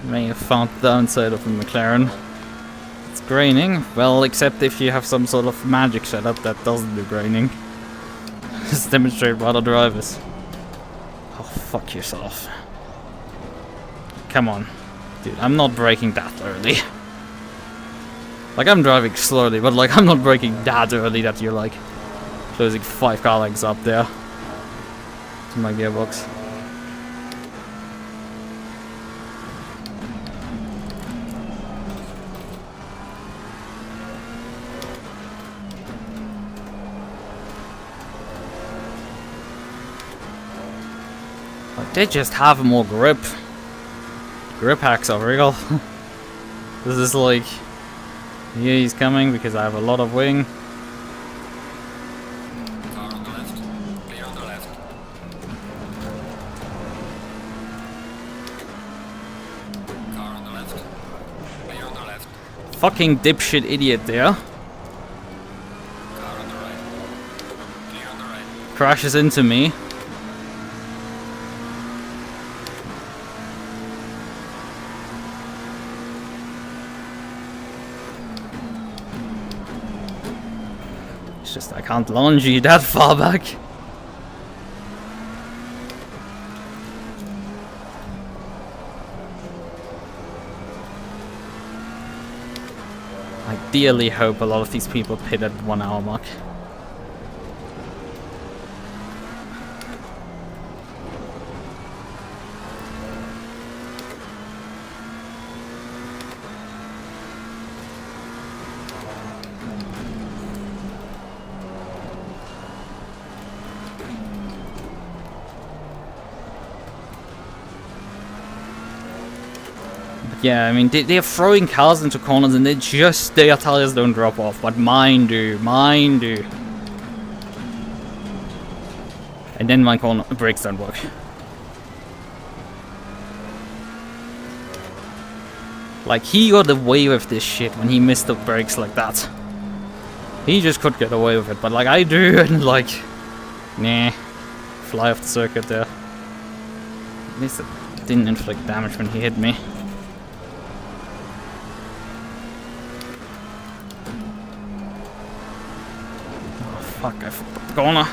May have found the downside of the McLaren. It's graining, well, except if you have some sort of magic setup that doesn't do graining. Just demonstrated by the drivers. Oh, fuck yourself. Come on. Dude, I'm not braking that early. Like, I'm driving slowly, but like, I'm not braking that early that you're like closing 5 car lengths up there to my gearbox. Like, they just have more grip. Grip hacks are real. This is like, here he's coming because I have a lot of wing. Car on the left. Clear on the left. Car on the left. Clear on the left. Fucking dipshit idiot there. Car on the right. Clear on the right. Crashes into me. It's just I can't launch you that far back. I dearly hope a lot of these people pit at 1 hour mark. Yeah, I mean, they're throwing cars into corners and their tires don't drop off, but mine do, mine do. And then my brakes don't work. Like, he got away with this shit when he missed the brakes like that. He just could get away with it, but like I do, and like, nah, fly off the circuit there. At least it didn't inflict damage when he hit me. Fuck, I forgot the corner.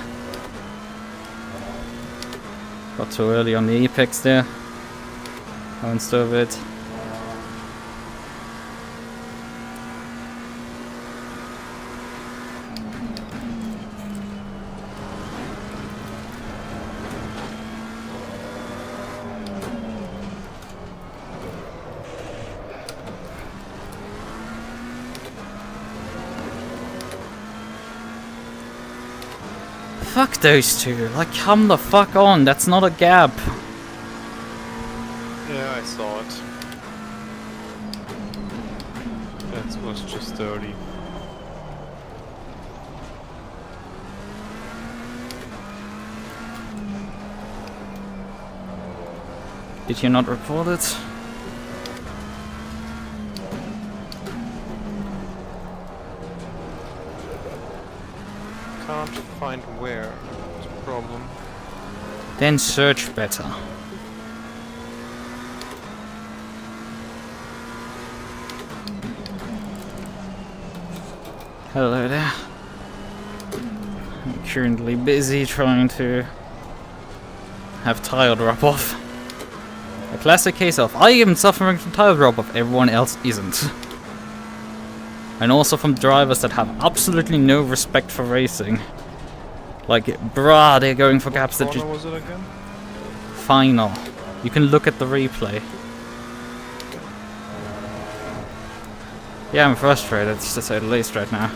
Got too early on the apex there. Don't stove it. Fuck those two, like come the fuck on, that's not a gap. Yeah, I saw it. That was just dirty. Did you not report it? Can't find where. It's a problem. Then search better. Hello there. I'm currently busy trying to have tire drop off. A classic case of I am suffering from tire drop off, everyone else isn't. And also from drivers that have absolutely no respect for racing. Like, bruh, they're going for gaps that just... What was it again? Final. You can look at the replay. Yeah, I'm frustrated, to say the least, right now.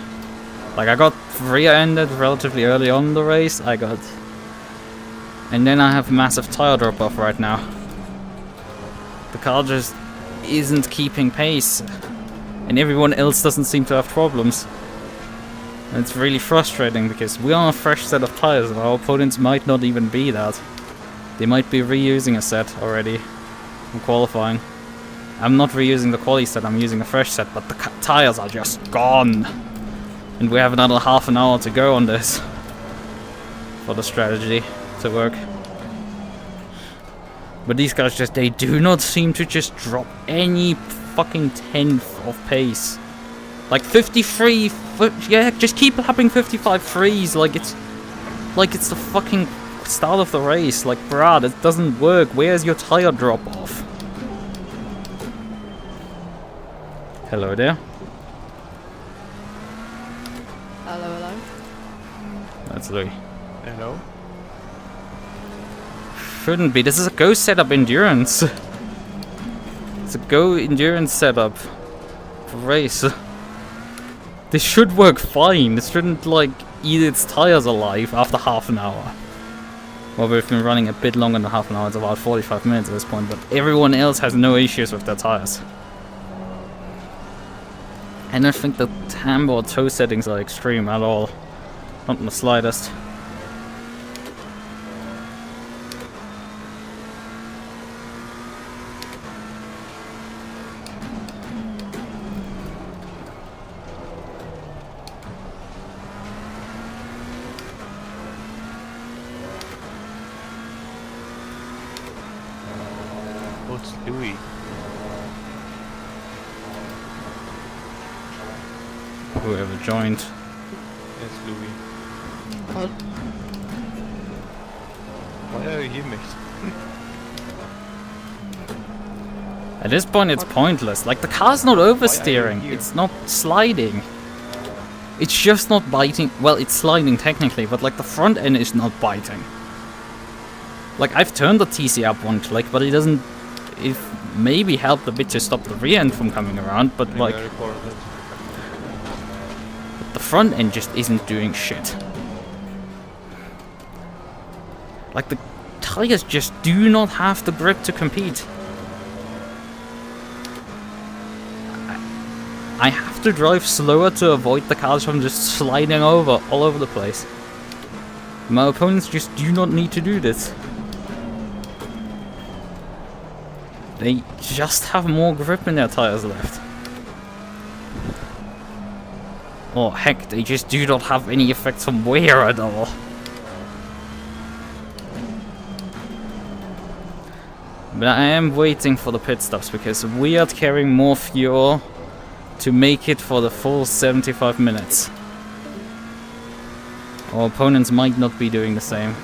Like, I got rear-ended relatively early on in the race, and then I have massive tire drop-off right now. The car just isn't keeping pace. And everyone else doesn't seem to have problems. And it's really frustrating because we're on a fresh set of tires and our opponents might not even be that. They might be reusing a set already in qualifying. I'm not reusing the Qualy set, I'm using a fresh set, but the tires are just gone. And we have another half an hour to go on this for the strategy to work. But these guys just, they do not seem to just drop any fucking tenth of pace. Like 53, yeah, just keep having 55 threes like it's the fucking start of the race. Like, bruh, that doesn't work. Where's your tire drop off? Hello there. Hello, hello. That's Louis. Hello? Shouldn't be. This is a Go setup endurance. It's a Go endurance setup for race. This should work fine. This shouldn't, like, eat its tires alive after half an hour. Well, we've been running a bit longer than half an hour. It's about 45 minutes at this point, but everyone else has no issues with their tires. I don't think the timbre or toe settings are extreme at all. Not in the slightest. What's Louis? Whoever joined. Yes, Louis. What? Why are you here, mate? At this point, it's pointless. Like, the car's not oversteering. It's not sliding. It's just not biting. Well, it's sliding technically, but like the front end is not biting. Like, I've turned the TC up one click, but it doesn't. It maybe helped a bit to stop the rear end from coming around, but like. But the front end just isn't doing shit. Like, the tires just do not have the grip to compete. I have to drive slower to avoid the cars from just sliding over all over the place. My opponents just do not need to do this. They just have more grip in their tires left. Or heck, they just do not have any effects on wear at all. But I am waiting for the pit stops because we are carrying more fuel to make it for the full 75 minutes. Our opponents might not be doing the same.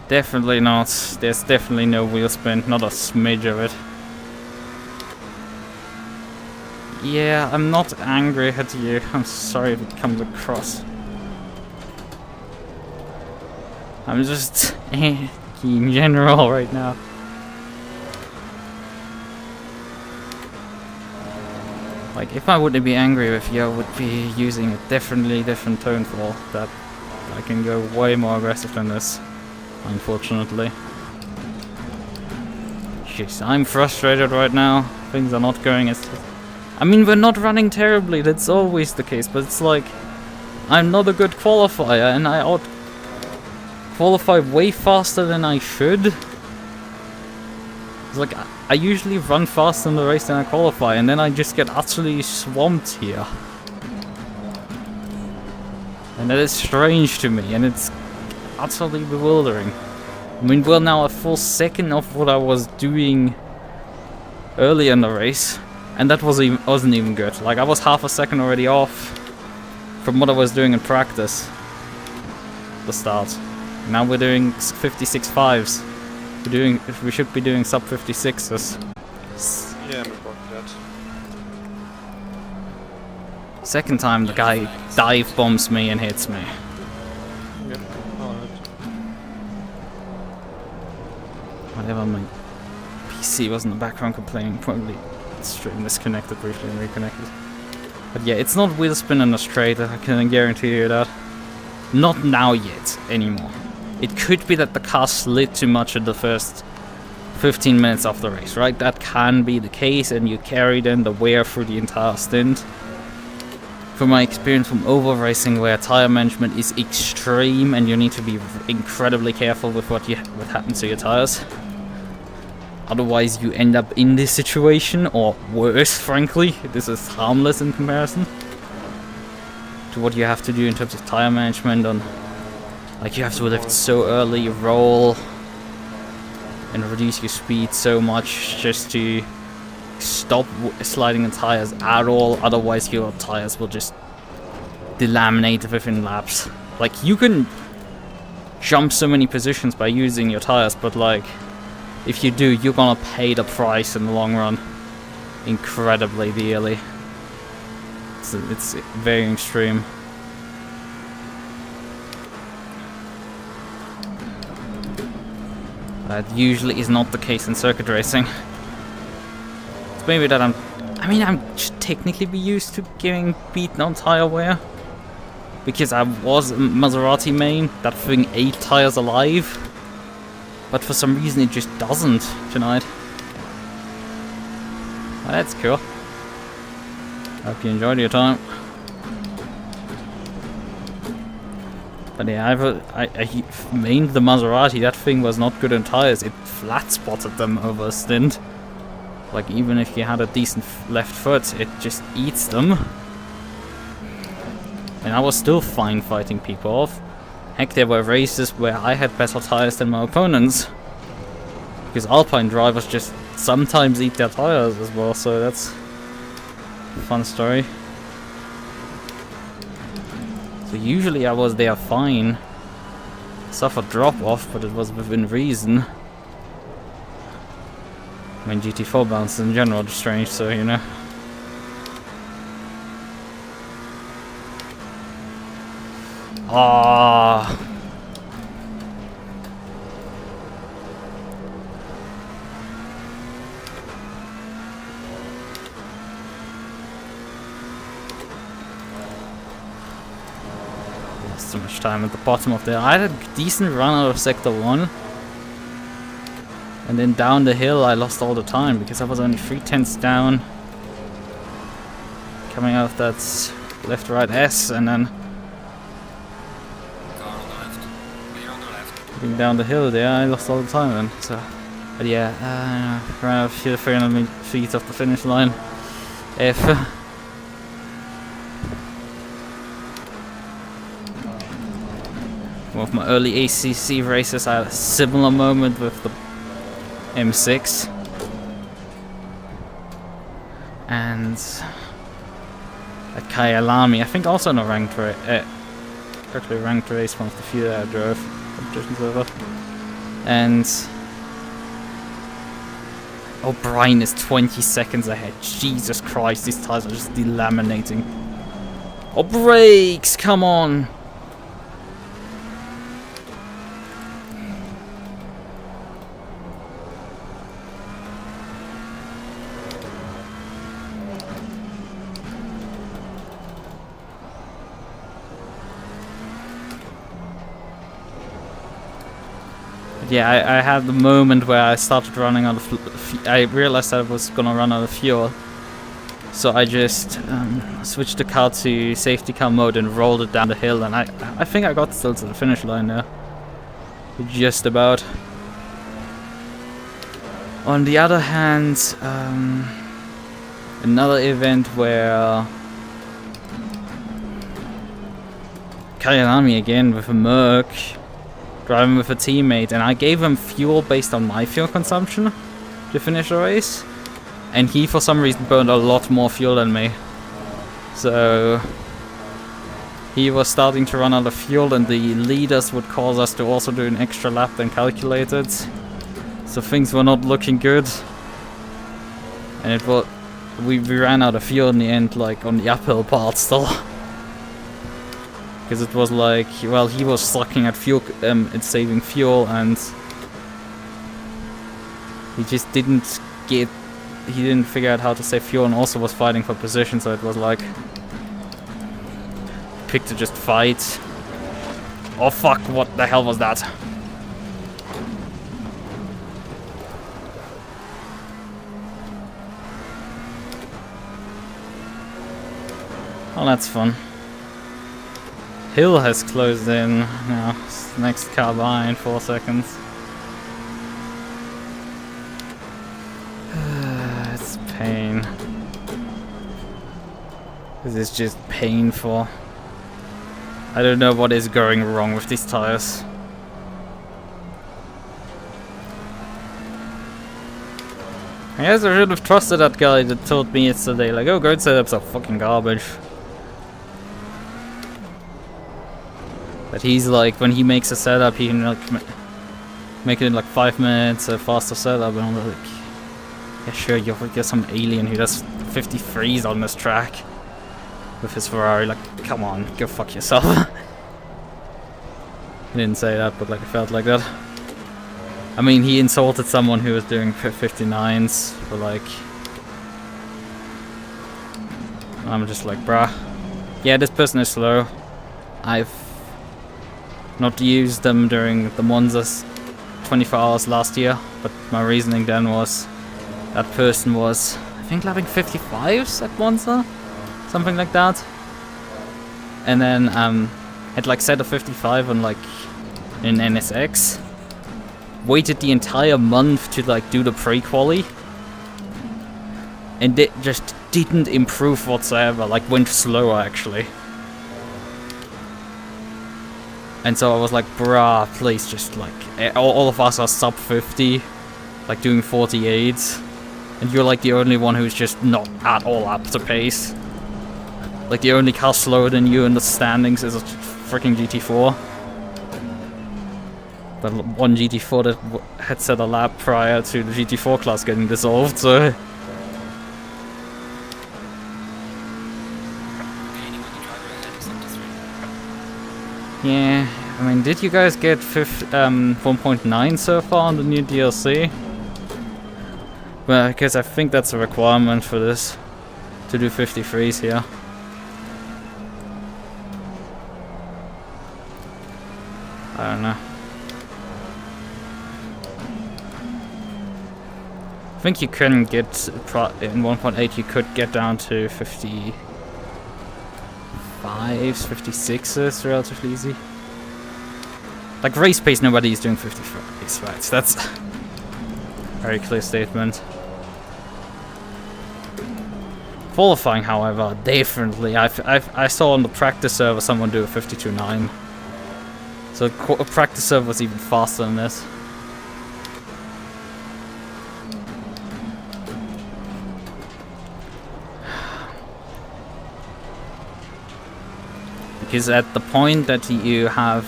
Definitely not. There's definitely no wheel spin, not a smidge of it. Yeah, I'm not angry at you. I'm sorry if it comes across. I'm just in general right now. Like, if I wouldn't be angry with you, I would be using a definitely different tone for that. I can go way more aggressive than this, unfortunately. Jeez, I'm frustrated right now. Things are not going as... I mean, we're not running terribly, that's always the case, but it's like... I'm not a good qualifier, and I ought... qualify way faster than I should. It's like I usually run faster in the race than I qualify, and then I just get utterly swamped here. And that is strange to me, and it's utterly bewildering. I mean, we're now a full second of what I was doing earlier in the race, and that wasn't even good. Like, I was half a second already off from what I was doing in practice. The start. Now we're doing 56.5s. We should be doing sub 56s. Yeah, I'm about that. Second time the guy dive bombs me and hits me. Yep, alright. Whatever, my PC was in the background complaining. Probably stream disconnected briefly and reconnected. But yeah, it's not wheel spin in a straight, I can guarantee you that. Not now yet, anymore. It could be that the car slid too much in the first 15 minutes of the race, right? That can be the case, and you carry then the wear through the entire stint. From my experience from over racing, where tire management is extreme and you need to be incredibly careful with what happens to your tires. Otherwise you end up in this situation, or worse, frankly. This is harmless in comparison to what you have to do in terms of tire management. On, like, you have to lift so early, roll, and reduce your speed so much just to stop sliding the tires at all. Otherwise your tires will just delaminate within laps. Like, you can jump so many positions by using your tires, but like, if you do, you're gonna pay the price in the long run incredibly dearly. It's very extreme. That usually is not the case in circuit racing. It's maybe that I'm should technically be used to getting beaten on tire wear, because I was a Maserati main, that thing ate tires alive. But for some reason it just doesn't tonight. Well, that's cool. Hope you enjoyed your time. But yeah, I mained the Maserati. That thing was not good on tires. It flat spotted them over a stint. Like, even if you had a decent left foot, it just eats them. And I was still fine fighting people off. Heck, there were races where I had better tires than my opponents. Because Alpine drivers just sometimes eat their tires as well, so that's a fun story. So usually I was there fine. Suffered drop off, but it was within reason. I mean, GT4 bounces in general are strange, so you know. Ah. Lost so much time at the bottom of there. I had a decent run out of Sector 1. And then down the hill I lost all the time because I was only 3/10 down. Coming out of that left-right S and then Car on the left. Clear on the left. getting down the hill there, I lost all the time then. So, but yeah, ran out of fuel 300 feet off the finish line. F. One of my early ACC races, I had a similar moment with the M6. And at Kyalami, I think also in a ranked race, actually a ranked race, one of the few that I drove, competitions over. And O'Brien is 20 seconds ahead. Jesus Christ, these tires are just delaminating. Oh, brakes, come on! Yeah, I had the moment where I started running out of I realized that I was gonna run out of fuel. So I just switched the car to safety car mode and rolled it down the hill, and I think I got still to the finish line there. Just about. On the other hand, another event where Kyalami again with a MUQU. Driving with a teammate, and I gave him fuel based on my fuel consumption to finish the race, and he for some reason burned a lot more fuel than me. So he was starting to run out of fuel, and the leaders would cause us to also do an extra lap than calculated. So things were not looking good, and it was we ran out of fuel in the end, like on the uphill part still. Because it was like, well, he was sucking at fuel, and saving fuel, and he just didn't figure out how to save fuel, and also was fighting for position, so it was like, pick to just fight. Oh fuck, what the hell was that? Oh, that's fun. Hill has closed in now. Next car by in 4 seconds. It's pain. This is just painful. I don't know what is going wrong with these tires. I guess I should have trusted that guy that told me yesterday, like, oh, road setups are fucking garbage. But he's like, when he makes a setup, he can like make it in like 5 minutes, a faster setup, and I'm like, yeah, sure, you're some alien who does 53s on this track with his Ferrari. Like, come on, go fuck yourself. He didn't say that, but like, it felt like that. I mean, he insulted someone who was doing 59s for like. I'm just like, bruh. Yeah, this person is slow. I've not used them during the Monza's 24 hours last year, but my reasoning then was that person was, I think, lapping 55s at Monza, something like that, and then had like set a 55 on like in NSX, waited the entire month to like do the pre-quali, and it just didn't improve whatsoever, like went slower actually. And so I was like, bruh, please just like, all of us are sub 50, like doing 48, and you're like the only one who's just not at all up to pace. Like the only car slower than you in the standings is a freaking GT4. The one GT4 that had set a lap prior to the GT4 class getting dissolved, so... Yeah, I mean, did you guys get 1.9 so far on the new DLC? Well, because I think that's a requirement for this, to do 53s here. I don't know. I think you couldn't get, in 1.8 you could get down to 55s, 56s relatively easy. Like race pace, nobody is doing 55s, right? So that's a very clear statement. Qualifying, however, definitely. I saw on the practice server someone do a 52.9. So a practice server was even faster than this. Because at the point that you have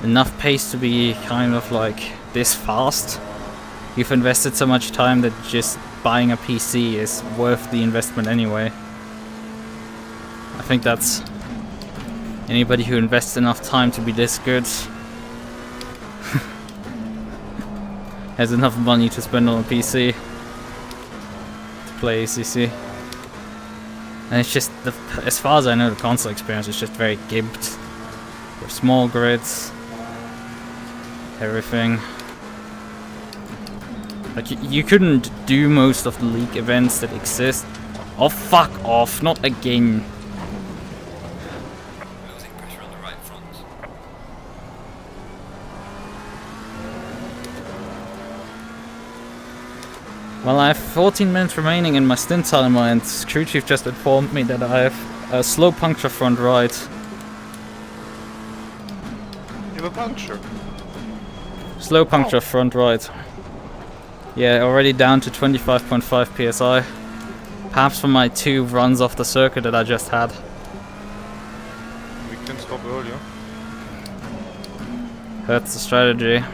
enough pace to be kind of like this fast, you've invested so much time that just buying a PC is worth the investment anyway. I think that's anybody who invests enough time to be this good has enough money to spend on a PC to play ACC. And it's just, as far as I know, the console experience is just very gimped. With small grids, everything. Like, you couldn't do most of the league events that exist. Oh, fuck off, not again. Losing pressure on the right front. Well, I have 14 minutes remaining in my stint timer, and crew chief just informed me that I have a slow puncture front right. You have a puncture? Slow puncture front right. Yeah, already down to 25.5 psi. Perhaps from my 2 runs off the circuit that I just had. We can stop earlier. That's the strategy.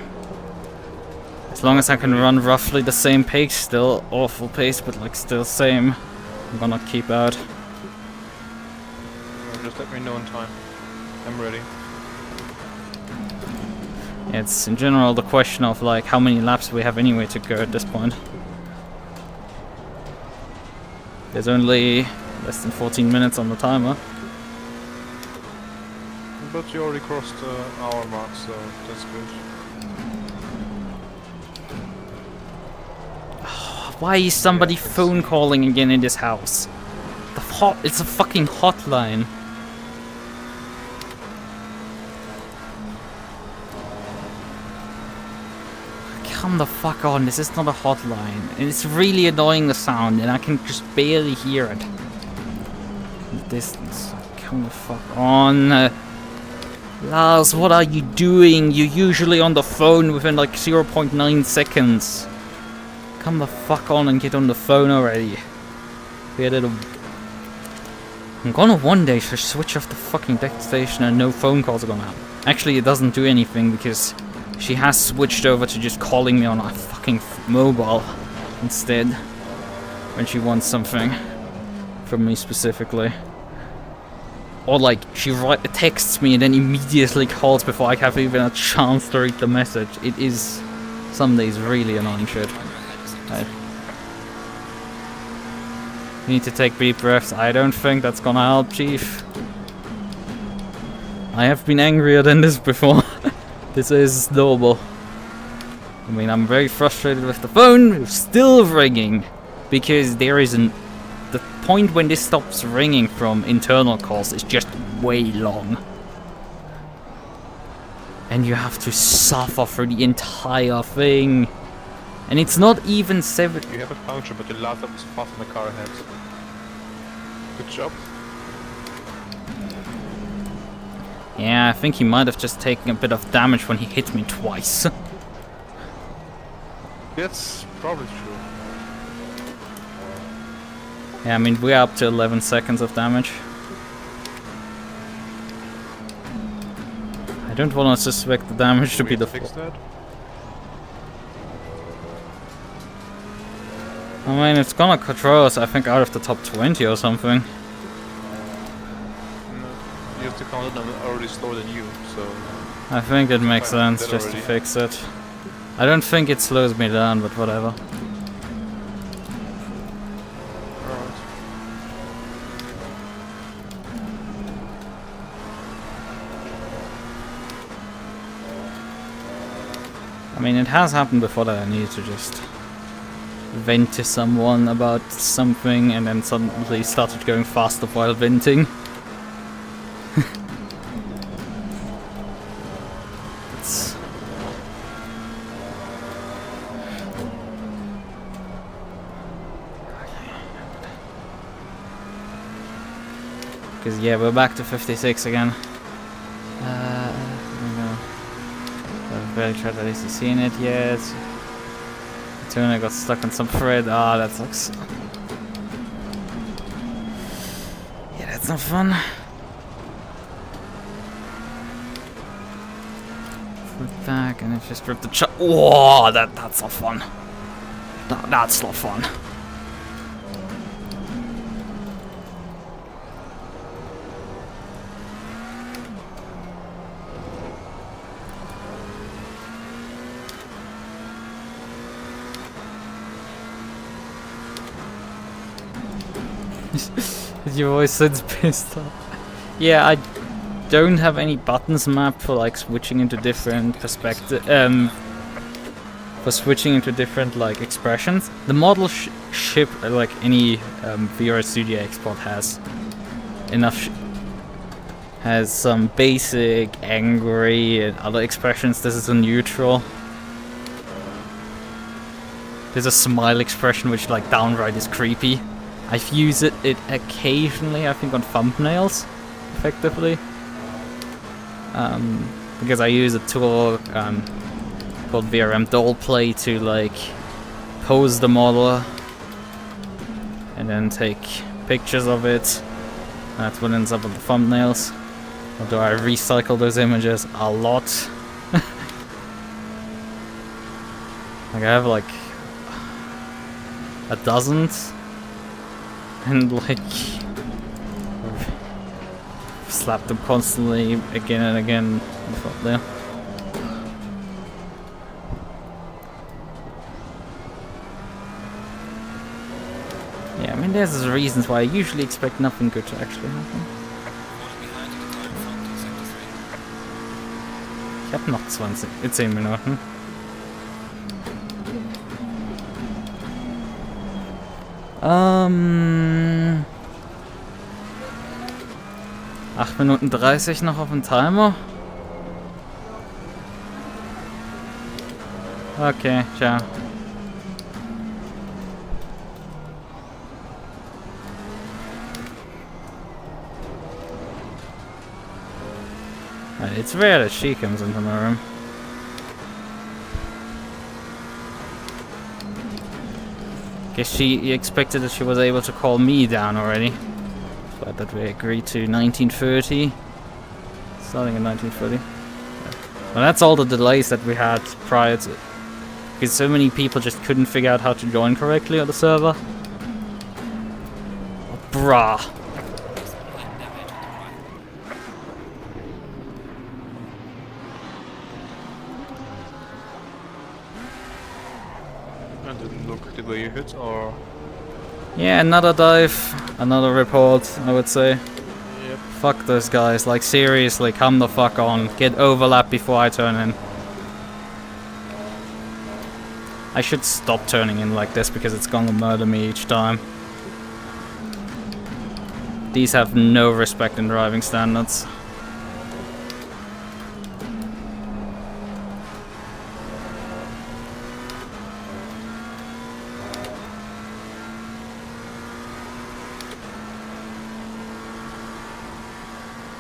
As long as I can run roughly the same pace, still awful pace, but like still same, I'm gonna keep out. Just let me know in time. I'm ready. It's in general the question of like how many laps we have anyway to go at this point. There's only less than 14 minutes on the timer. But you already crossed the hour mark, so that's good. Why is somebody phone calling again in this house? It's a fucking hotline. Come the fuck on, this is not a hotline. And it's really annoying, the sound, and I can just barely hear it. Distance. Come the fuck on. Lars, what are you doing? You're usually on the phone within like 0.9 seconds. Come the fuck on and get on the phone already. I'm gonna one day just switch off the fucking deck station and no phone calls are gonna happen. Actually, it doesn't do anything because she has switched over to just calling me on a fucking mobile instead when she wants something from me specifically. Or like, she texts me and then immediately calls before I have even a chance to read the message. It is some days really annoying shit. You need to take deep breaths. I don't think that's gonna help, Chief. I have been angrier than this before. This is doable. I mean, I'm very frustrated with the phone. It's still ringing. Because there isn't... The point when this stops ringing from internal calls is just way long. And you have to suffer through the entire thing. And it's not even 7... You have a puncture, but the last lap was fast on the car ahead. Good job. Yeah, I think he might have just taken a bit of damage when he hit me twice. That's probably true. Yeah, I mean, we're up to 11 seconds of damage. I don't want to suspect the damage to be the fix full. that? I mean, it's gonna control us, I think, out of the top 20 or something. No. You have to count it, I'm already slower than you, so... I think it makes Fine, sense dead just to already. fix it. I don't think it slows me down, but whatever. Alright. I mean, it has happened before that I needed to just vent to someone about something and then suddenly started going faster while venting. It's... Because yeah, we're back to 56 again. There we go. I've barely tried at ACC in it yet. The tuner got stuck on some thread. Ah, that sucks. Yeah, that's not fun. Flip back and it just ripped the Whoa, that's not fun. That's not fun. Your voice sounds pissed off. Yeah, I don't have any buttons mapped for like switching into different perspective. For switching into different like expressions. The model ship like any Visual Studio export has enough. Has some basic, angry, and other expressions. This is a neutral. There's a smile expression which like downright is creepy. I've used it occasionally, I think, on thumbnails, effectively. Because I use a tool called VRM Doll Play to like pose the model and then take pictures of it. That's what ends up on the thumbnails. Although I recycle those images a lot. Like I have like a dozen. And like slap them constantly again and again there. Yeah, I mean there's reasons why I usually expect nothing good to actually happen. Ich hab noch 10 Minuten. 8 Minuten 30 noch auf dem Timer. Okay, ciao. It's rare that she comes into my room. Guess she expected that she was able to call me down already. But that we agreed to 1930. Starting in 1930. Well, that's all the delays that we had prior to... Because so many people just couldn't figure out how to join correctly on the server. Oh, bruh. I didn't look the way you hit, or... Yeah, another dive, another report, I would say. Yep. Fuck those guys, like seriously, come the fuck on. Get overlap before I turn in. I should stop turning in like this because it's gonna murder me each time. These have no respect in driving standards.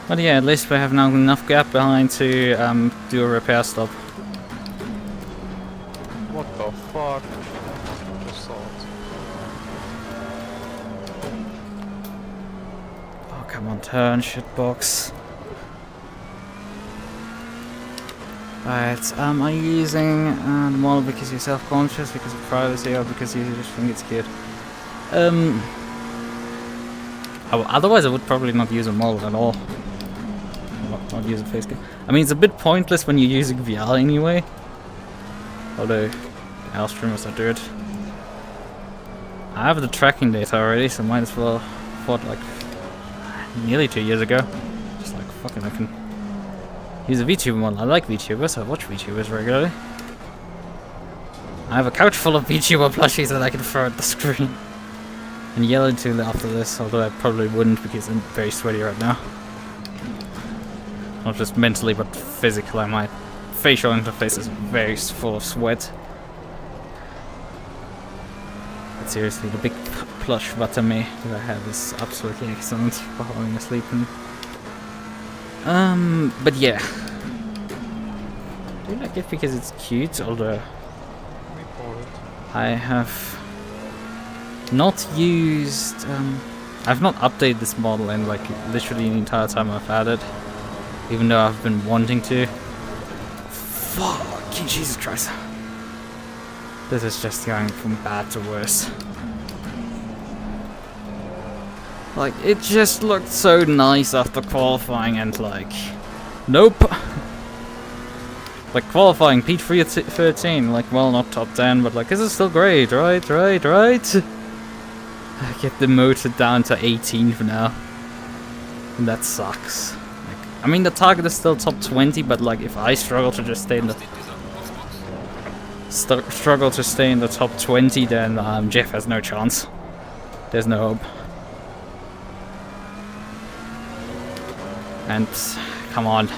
But yeah, at least we have now enough gap behind to do a repair stop. What the fuck? Just saw it. come on, turn, shitbox. Right, am I using the model because you're self-conscious, because of privacy, or because you just think it's cute? Otherwise I would probably not use a model at all. Not use a face cam. I mean, it's a bit pointless when you're using VR anyway. Although, the L streamers are good. I have the tracking data already, so might as well fought like nearly 2 years ago. Just like, fucking, I can use a VTuber model. I like VTubers, I watch VTubers regularly. I have a couch full of VTuber plushies that I can throw at the screen. And yell into after this, although I probably wouldn't because I'm very sweaty right now. Not just mentally, but physically. My facial interface is very full of sweat. But seriously, the big plush Watame that I have is absolutely excellent for falling asleep in. But yeah. I do like it because it's cute, although I have not used, I've not updated this model in like literally the entire time I've had it. Even though I've been wanting to. Fucking Jesus Christ. This is just going from bad to worse. Like, it just looked so nice after qualifying and like... Nope! Like, qualifying P313, like, well, not top 10, but like, this is still great, right? I get demoted down to 18 for now. And that sucks. I mean, the target is still top 20, but like, if I struggle to just stay in the top 20, then Jeff has no chance. There's no hope. And come on,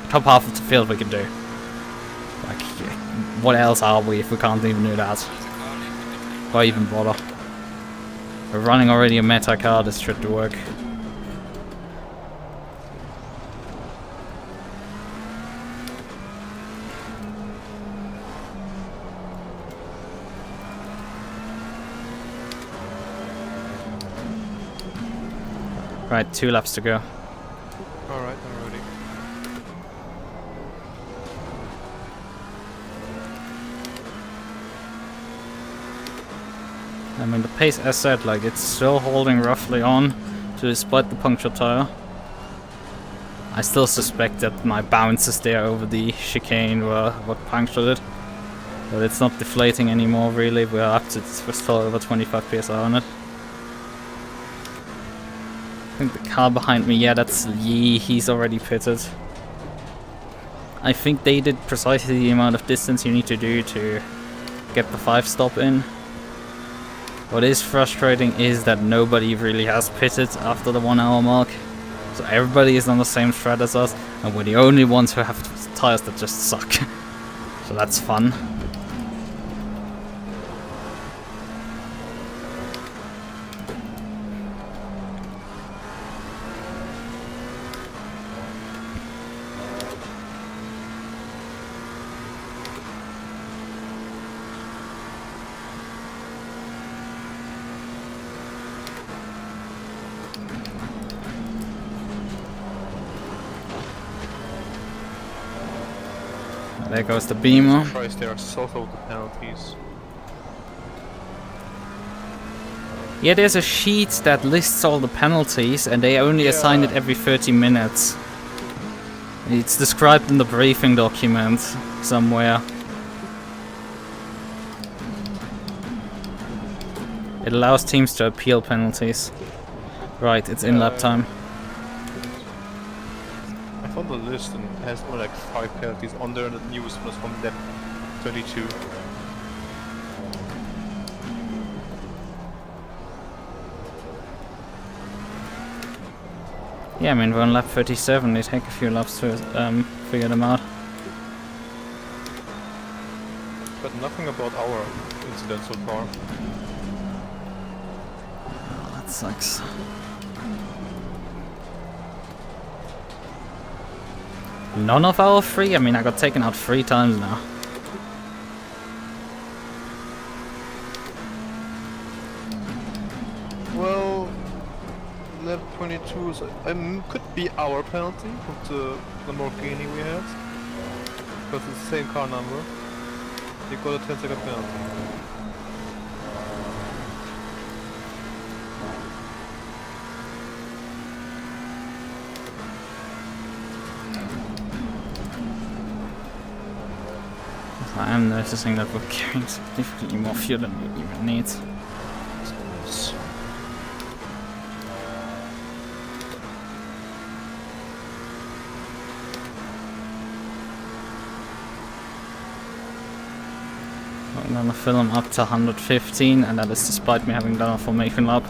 top half of the field we can do. Like, what else are we if we can't even do that? Why even bother? We're running already a meta car. This should work. Right, 2 laps to go. Alright, I'm ready. I mean, the pace, as said, like, it's still holding roughly on, despite the punctured tire. I still suspect that my bounces there over the chicane were what punctured it. But it's not deflating anymore, really. We're still over 25 psi on it. I think the car behind me, yeah, that's Yi, he's already pitted. I think they did precisely the amount of distance you need to do to get the 5-stop in. What is frustrating is that nobody really has pitted after the 1 hour mark. So everybody is on the same strat as us, and we're the only ones who have tires that just suck. So that's fun. There goes the beamer. Christ, there are so few penalties. Yeah, there's a sheet that lists all the penalties, and they only assign it every 30 minutes. It's described in the briefing document somewhere. It allows teams to appeal penalties. Right, it's in lap time. I found the list and it has only like 5 penalties on there, and the newest one is from lap 22. Yeah, I mean, we're on lap 37, they take a few laps to figure them out. But nothing about our incident so far. Oh, that sucks. None of our 3? I mean, I got taken out 3 times now. Well, lap 22 is, could be our penalty with the Lamborghini we had. Because it's the same car number. They got a 10-second penalty. I am noticing that we're carrying significantly more fuel than we even need. I'm gonna fill them up to 115, and that is despite me having done a formation lap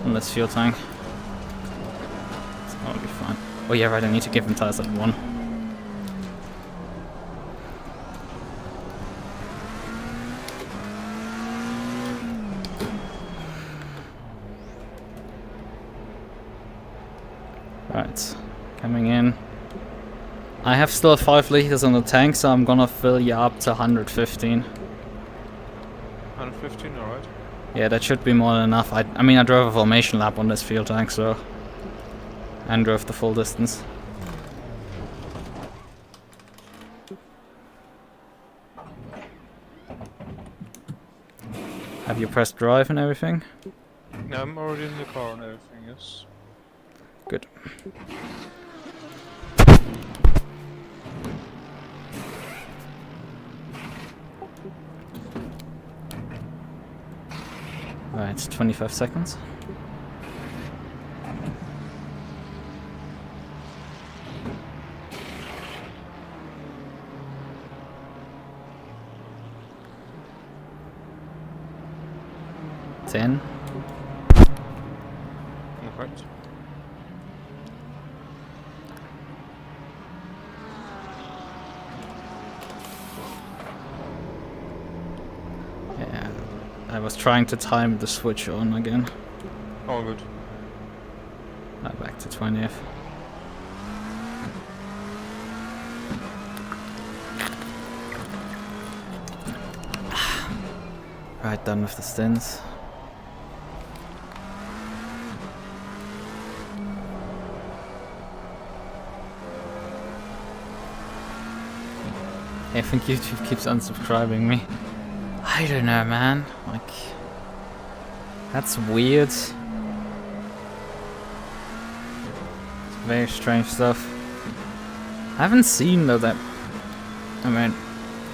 on this fuel tank. So that'll be fine. Oh yeah, right, I need to give him tires at 1. Right, coming in. I have still 5 liters on the tank, so I'm gonna fill you up to 115. 115, alright. Yeah, that should be more than enough. I mean, I drove a formation lap on this fuel tank, so... and drove the full distance. Have you pressed drive and everything? Yeah, I'm already in the car and everything, yes. Good. Alright, 25 seconds. Ten. Correct. Yeah, I was trying to time the switch on again. Oh, good. Back to 20th. Right, done with the stints. I think YouTube keeps unsubscribing me. I don't know, man. Like, that's weird. It's very strange stuff. I haven't seen though that, I mean,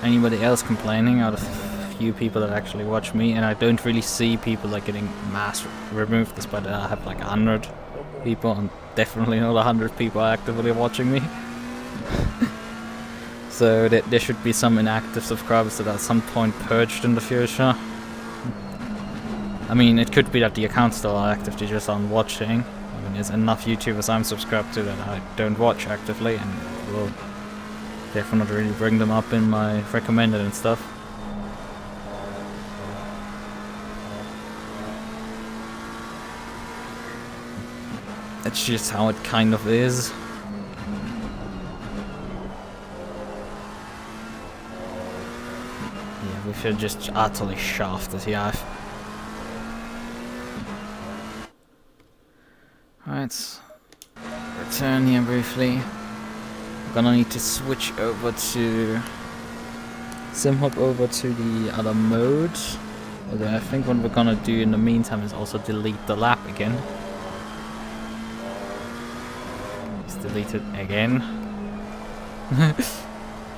anybody else complaining out of few people that actually watch me, and I don't really see people like getting mass removed, despite I have like 100 people, and definitely not 100 people actively watching me. So there should be some inactive subscribers that are at some point purged in the future. I mean, it could be that the accounts still are active, they just aren't watching. I mean, there's enough YouTubers I'm subscribed to that I don't watch actively, and will definitely really bring them up in my recommended and stuff. That's just how it kind of is. Yeah, we should just utterly shaft it here. Alright, return here briefly. I'm gonna need to switch over to SimHop over to the other mode. Although I think what we're gonna do in the meantime is also delete the lap again. Let's delete it again.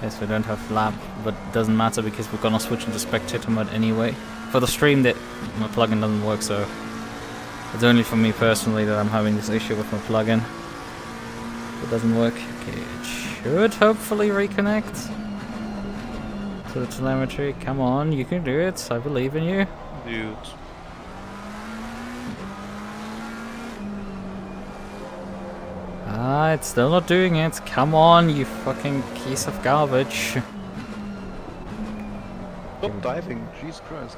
Yes, we don't have lap, but it doesn't matter because we're gonna switch into spectator mode anyway. For the stream, that my plugin doesn't work, so it's only for me personally that I'm having this issue with my plugin. It doesn't work. Okay, it should hopefully reconnect to the telemetry. Come on, you can do it. I believe in you. Dude. Ah, it's still not doing it. Come on, you fucking piece of garbage. Stop diving, Jesus Christ.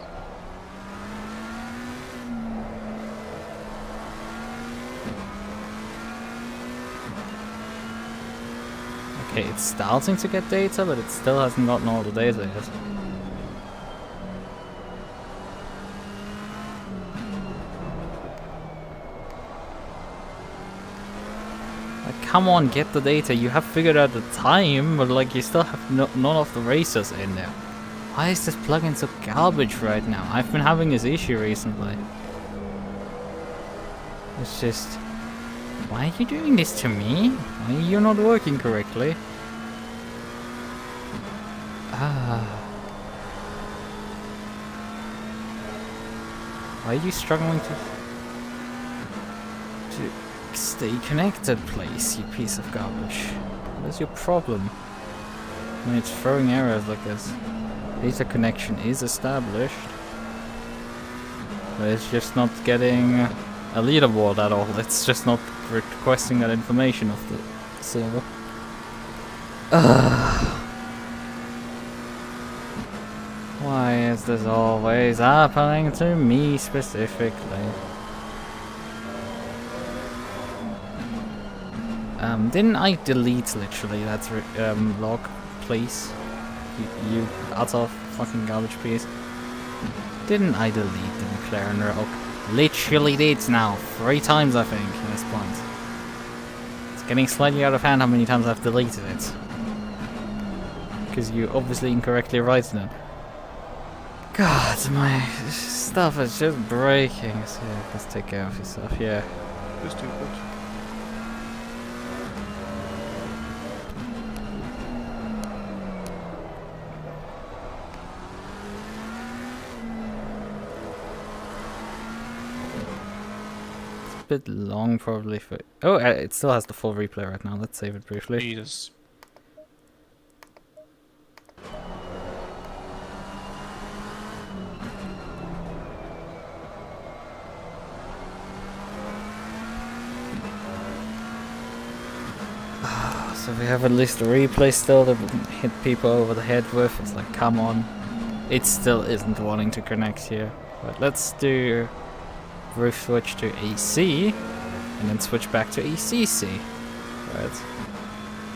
Okay, it's starting to get data, but it still hasn't gotten all the data yet. come on, get the data. You have figured out the time, but like you still have none of the racers in there. Why is this plugin so garbage right now? I've been having this issue recently. It's just... Why are you doing this to me? Why are you not working correctly? Why are you struggling to stay connected, please, you piece of garbage? What is your problem? I mean, it's throwing errors like this. Data connection is established, but it's just not getting a leaderboard at all. It's just not requesting that information of the server. Why is this always happening to me specifically? Didn't I delete literally that log, please? You utter fucking garbage piece. Didn't I delete the McLaren log? Literally did now. 3 times I think at this point. It's getting slightly out of hand how many times I've deleted it. Because you obviously incorrectly write it. God, my stuff is just breaking. So yeah, let's take care of yourself, yeah. Just too good. Bit long probably for... Oh, it still has the full replay right now. Let's save it briefly. Jesus. So we have at least a replay still that we can hit people over the head with. It's like, come on. It still isn't wanting to connect here. But let's do... roof switch to AC, and then switch back to ACC. Right.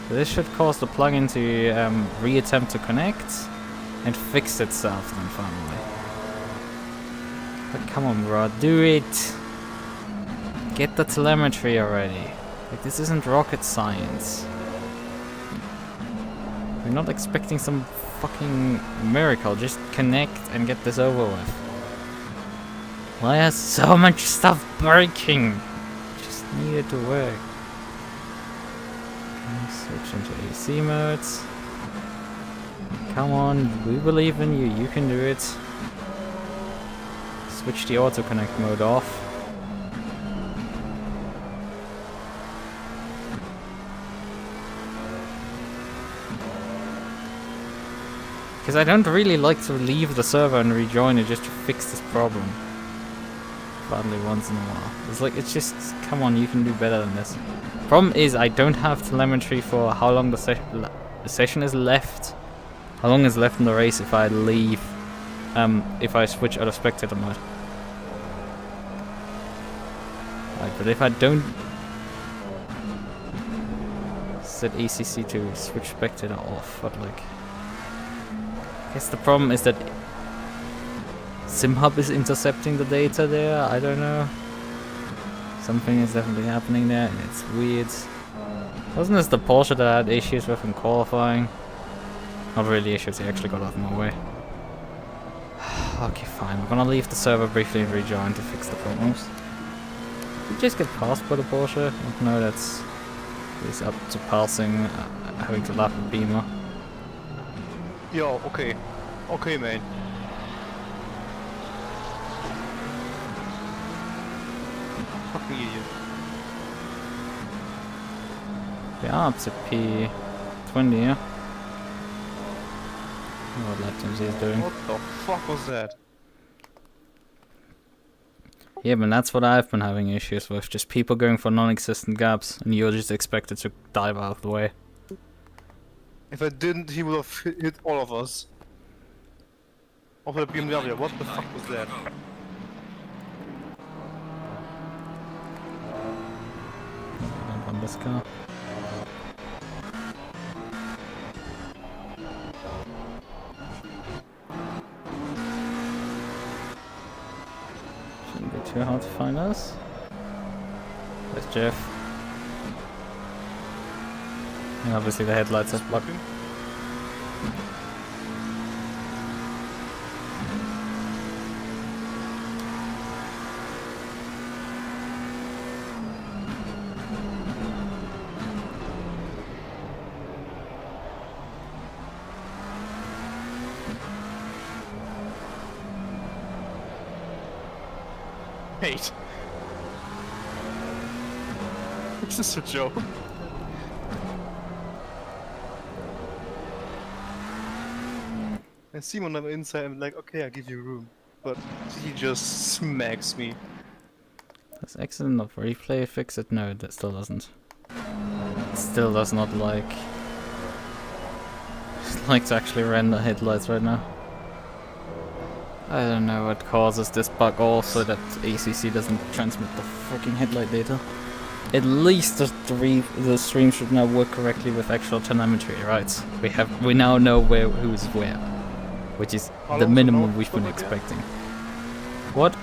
So this should cause the plugin to re-attempt to connect and fix itself then finally. But come on, bro, do it! Get the telemetry already. Like, this isn't rocket science. We're not expecting some fucking miracle. Just connect and get this over with. Why is so much stuff breaking? Just needed to work. Okay, switch into AC modes. Come on, we believe in you. You can do it. Switch the auto connect mode off. Because I don't really like to leave the server and rejoin it just to fix this problem. Badly once in a while. It's like, it's just, come on, you can do better than this. Problem is, I don't have telemetry for how long the session is left. How long is left in the race if I leave, if I switch out of spectator mode. Right, but if I don't set ACC to switch spectator off, but like, I guess the problem is that SimHub is intercepting the data there. I don't know. Something is definitely happening there, and it's weird. Wasn't this the Porsche that I had issues with in qualifying? Not really issues, he actually got out of my way. Okay, fine. We're gonna leave the server briefly and rejoin to fix the problems. Did we just get passed by the Porsche? No, that's... It's up to passing, having to lap a Beamer. Yo, okay. Okay, man. Fucking idiot. We are up to P20, yeah? What lap times he's doing. What the fuck was that? Yeah, but that's what I've been having issues with. Just people going for non-existent gaps, and you're just expected to dive out of the way. If I didn't, he would have hit all of us. Off the BMW, what the fuck was that? On this car. Shouldn't be too hard to find us. There's Jeff. And obviously the headlights are blocked. Wait. Is this a joke? I see when I'm inside, I'm like, okay, I'll give you room. But he just smacks me. Does accident of replay fix it? No, that still doesn't. It still does not like to actually render headlights right now. I don't know what causes this bug also that ACC doesn't transmit the freaking headlight data. At least the stream should now work correctly with actual telemetry, right? We now know who's where, which is the minimum we've been expecting. What?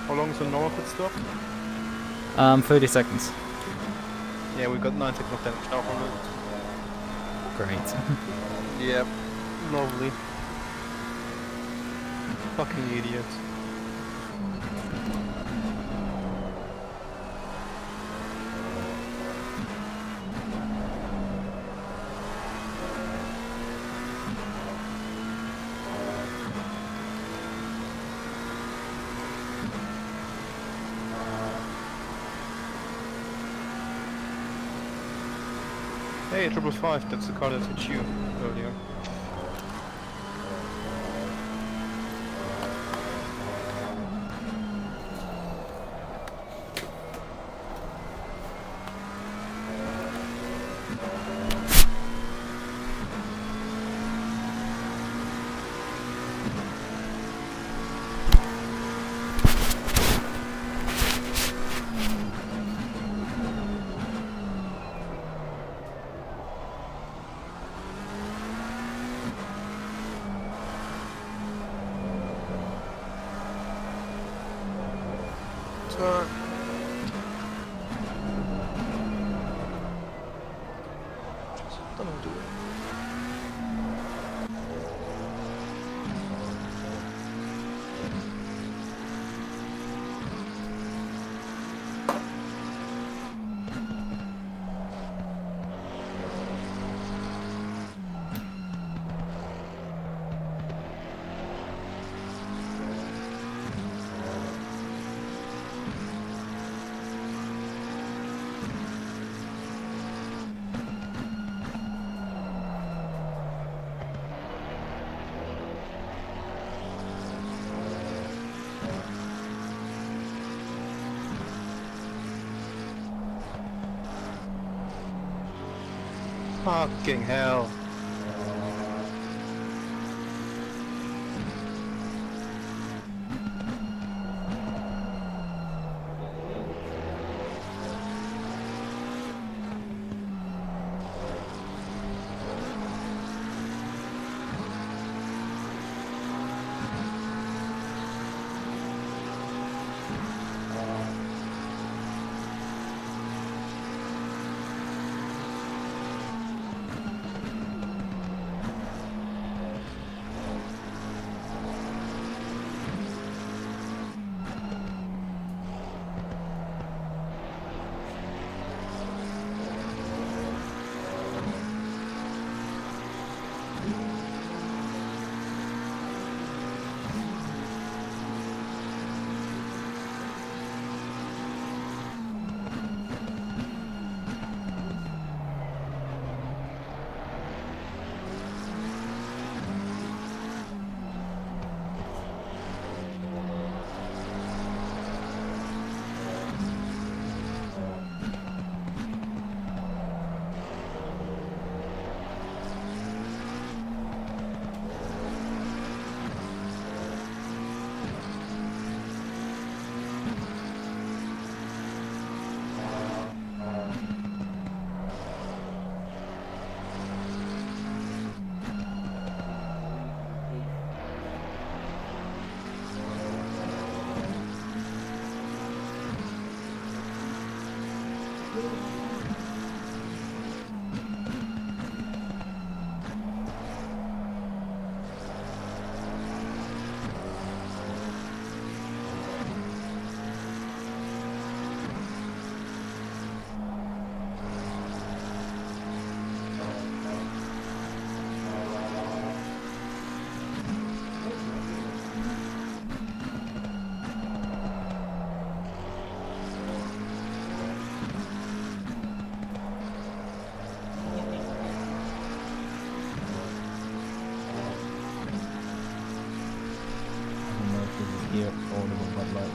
How long is the normal pit stop? 30 seconds. Yeah, we got 9 seconds of damage now from it. Great. Yep. Lovely. Fucking idiot. Hey, 555, that's the car that hit you earlier. Fucking hell. hear audible, but like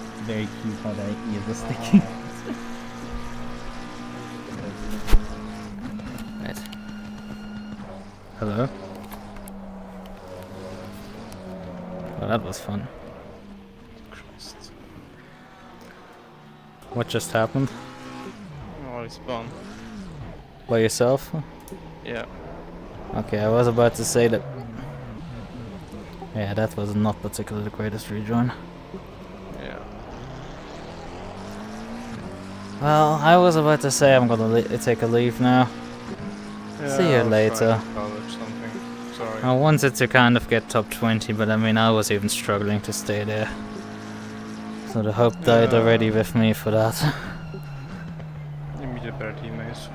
it's very cute how their ears are sticking. Right. Hello. Oh, that was fun. Christ. What just happened? Oh, it's fun. By yourself? Yeah. Okay, I was about to say that. Yeah, that was not particularly the greatest rejoin. Yeah. Well, I was about to say I'm gonna take a leave now. See you I was later. trying to college something. Sorry. I wanted to kind of get top 20, but I mean, I was even struggling to stay there. So the hope died already with me for that. You meet a better teammates.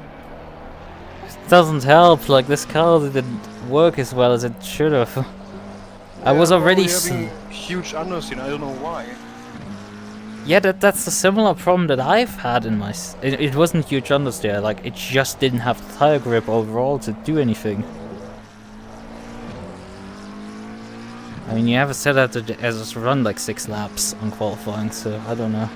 Doesn't help, like this car didn't work as well as it should have. I was Yeah, already probably having huge understeer. I don't know why. Yeah, that's a similar problem that I've had in my... It wasn't huge understeer, like it just didn't have the tire grip overall to do anything. I mean, you have it set up to as run like 6 laps on qualifying, so I don't know.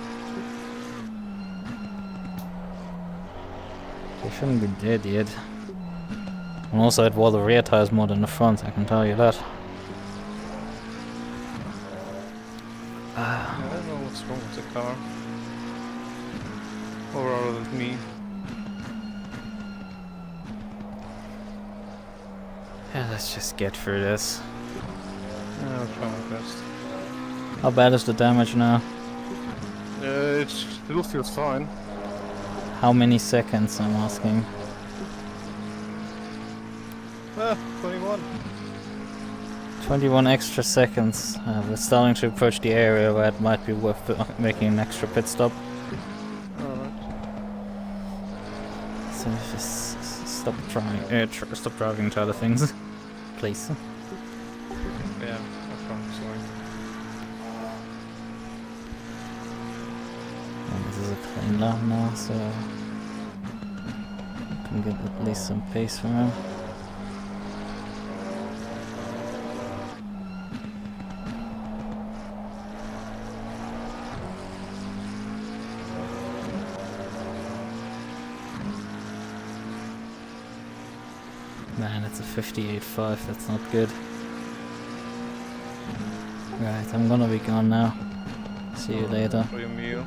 They shouldn't be dead yet. And also it wore the rear tires more than the front, I can tell you that. I don't know what's wrong with the car. Or rather with me. Yeah, let's just get through this. I'll try my best. How bad is the damage now? It still feels fine. How many seconds, I'm asking? 21. 21 extra seconds. We're starting to approach the area where it might be worth making an extra pit stop. Alright. So just stop trying, stop driving into other things, please. Yeah, I'm fine, sorry. And this is a clean lap now, so can get at least some pace from him. Man, it's a 58.5, that's not good. Right, I'm gonna be gone now. See you later. For your meal.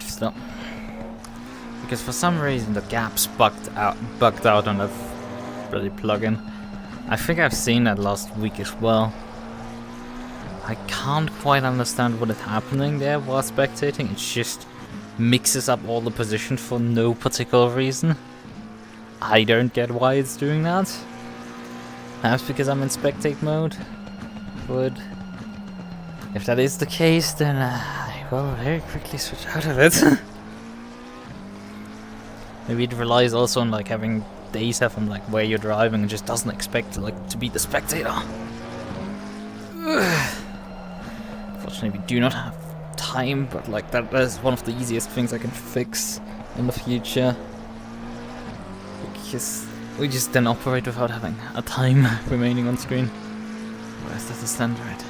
stuff. Because for some reason the gaps bugged out on the bloody plugin. I think I've seen that last week as well. I can't quite understand what is happening there while spectating. It just mixes up all the positions for no particular reason. I don't get why it's doing that. Perhaps because I'm in spectate mode. But if that is the case, then I will very quickly switch out of it. Maybe it relies also on like having data from like where you're driving and just doesn't expect to be the spectator. Fortunately, we do not have time, but like that is one of the easiest things I can fix in the future. Because we just then operate without having a time remaining on screen. Whereas that's the standard.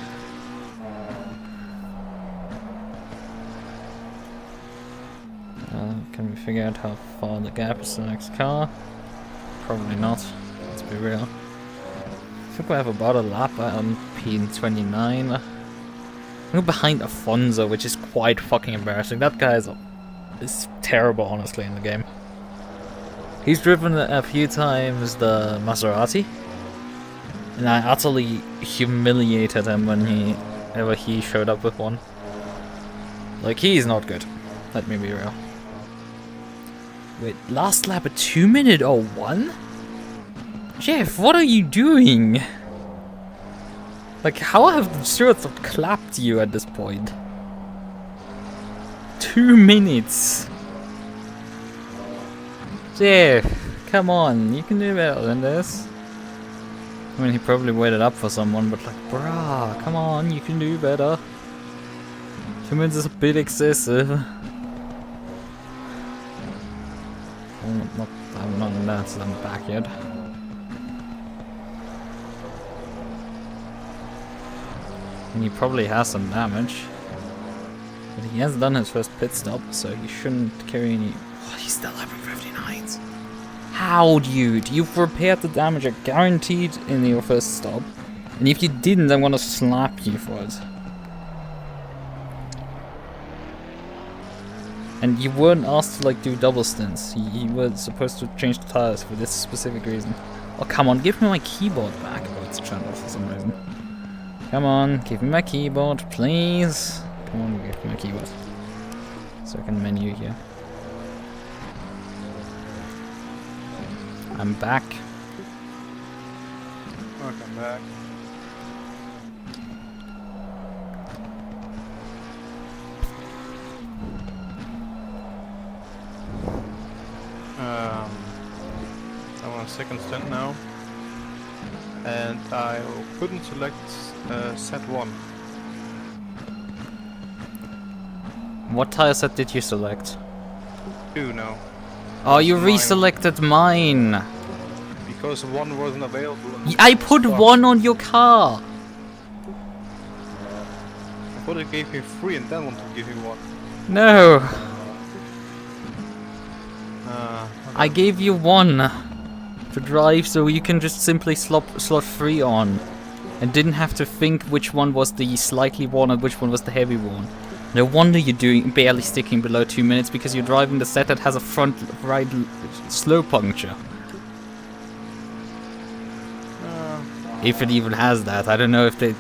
Can we figure out how far the gap is to the next car? Probably not, let's be real. I think we have about a lap on P29. We're behind Afonso, which is quite fucking embarrassing. That guy is terrible, honestly, in the game. He's driven a few times the Maserati, and I utterly humiliated him whenever he showed up with one. Like, he's not good. Let me be real. Wait, last lap at 2:01? Jeff, what are you doing? Like, how have the stewards not clapped you at this point? 2 minutes! Jeff, come on, you can do better than this. I mean, he probably waited up for someone, but like, bruh, come on, you can do better. 2 minutes is a bit excessive. I'm not in that, so I'm back yet. And he probably has some damage. But he has done his first pit stop, so he shouldn't carry any... Oh, he's still having 59s. How, dude? You've repaired the damage I guaranteed in your first stop. And if you didn't, I'm gonna slap you for it. And you weren't asked to like do double stints. You were supposed to change the tires for this specific reason. Oh, come on, give me my keyboard back. Oh, it's turned off for some reason. Come on, give me my keyboard, please. Come on, give me my keyboard. So I can menu here. I'm back. Welcome back. I'm on second stint now, and I couldn't select set 1. What tire set did you select? 2 now. Oh, you Mine. reselected mine! Because 1 wasn't available. I put 1 on your car! I thought it gave me 3 and then wanted to give you 1. No! Okay. I gave you 1 to drive so you can just simply slot 3 on. And didn't have to think which one was the slightly worn and which one was the heavy one. No wonder you're barely sticking below 2 minutes, because you're driving the set that has a front right slow puncture. If it even has that, I don't know if they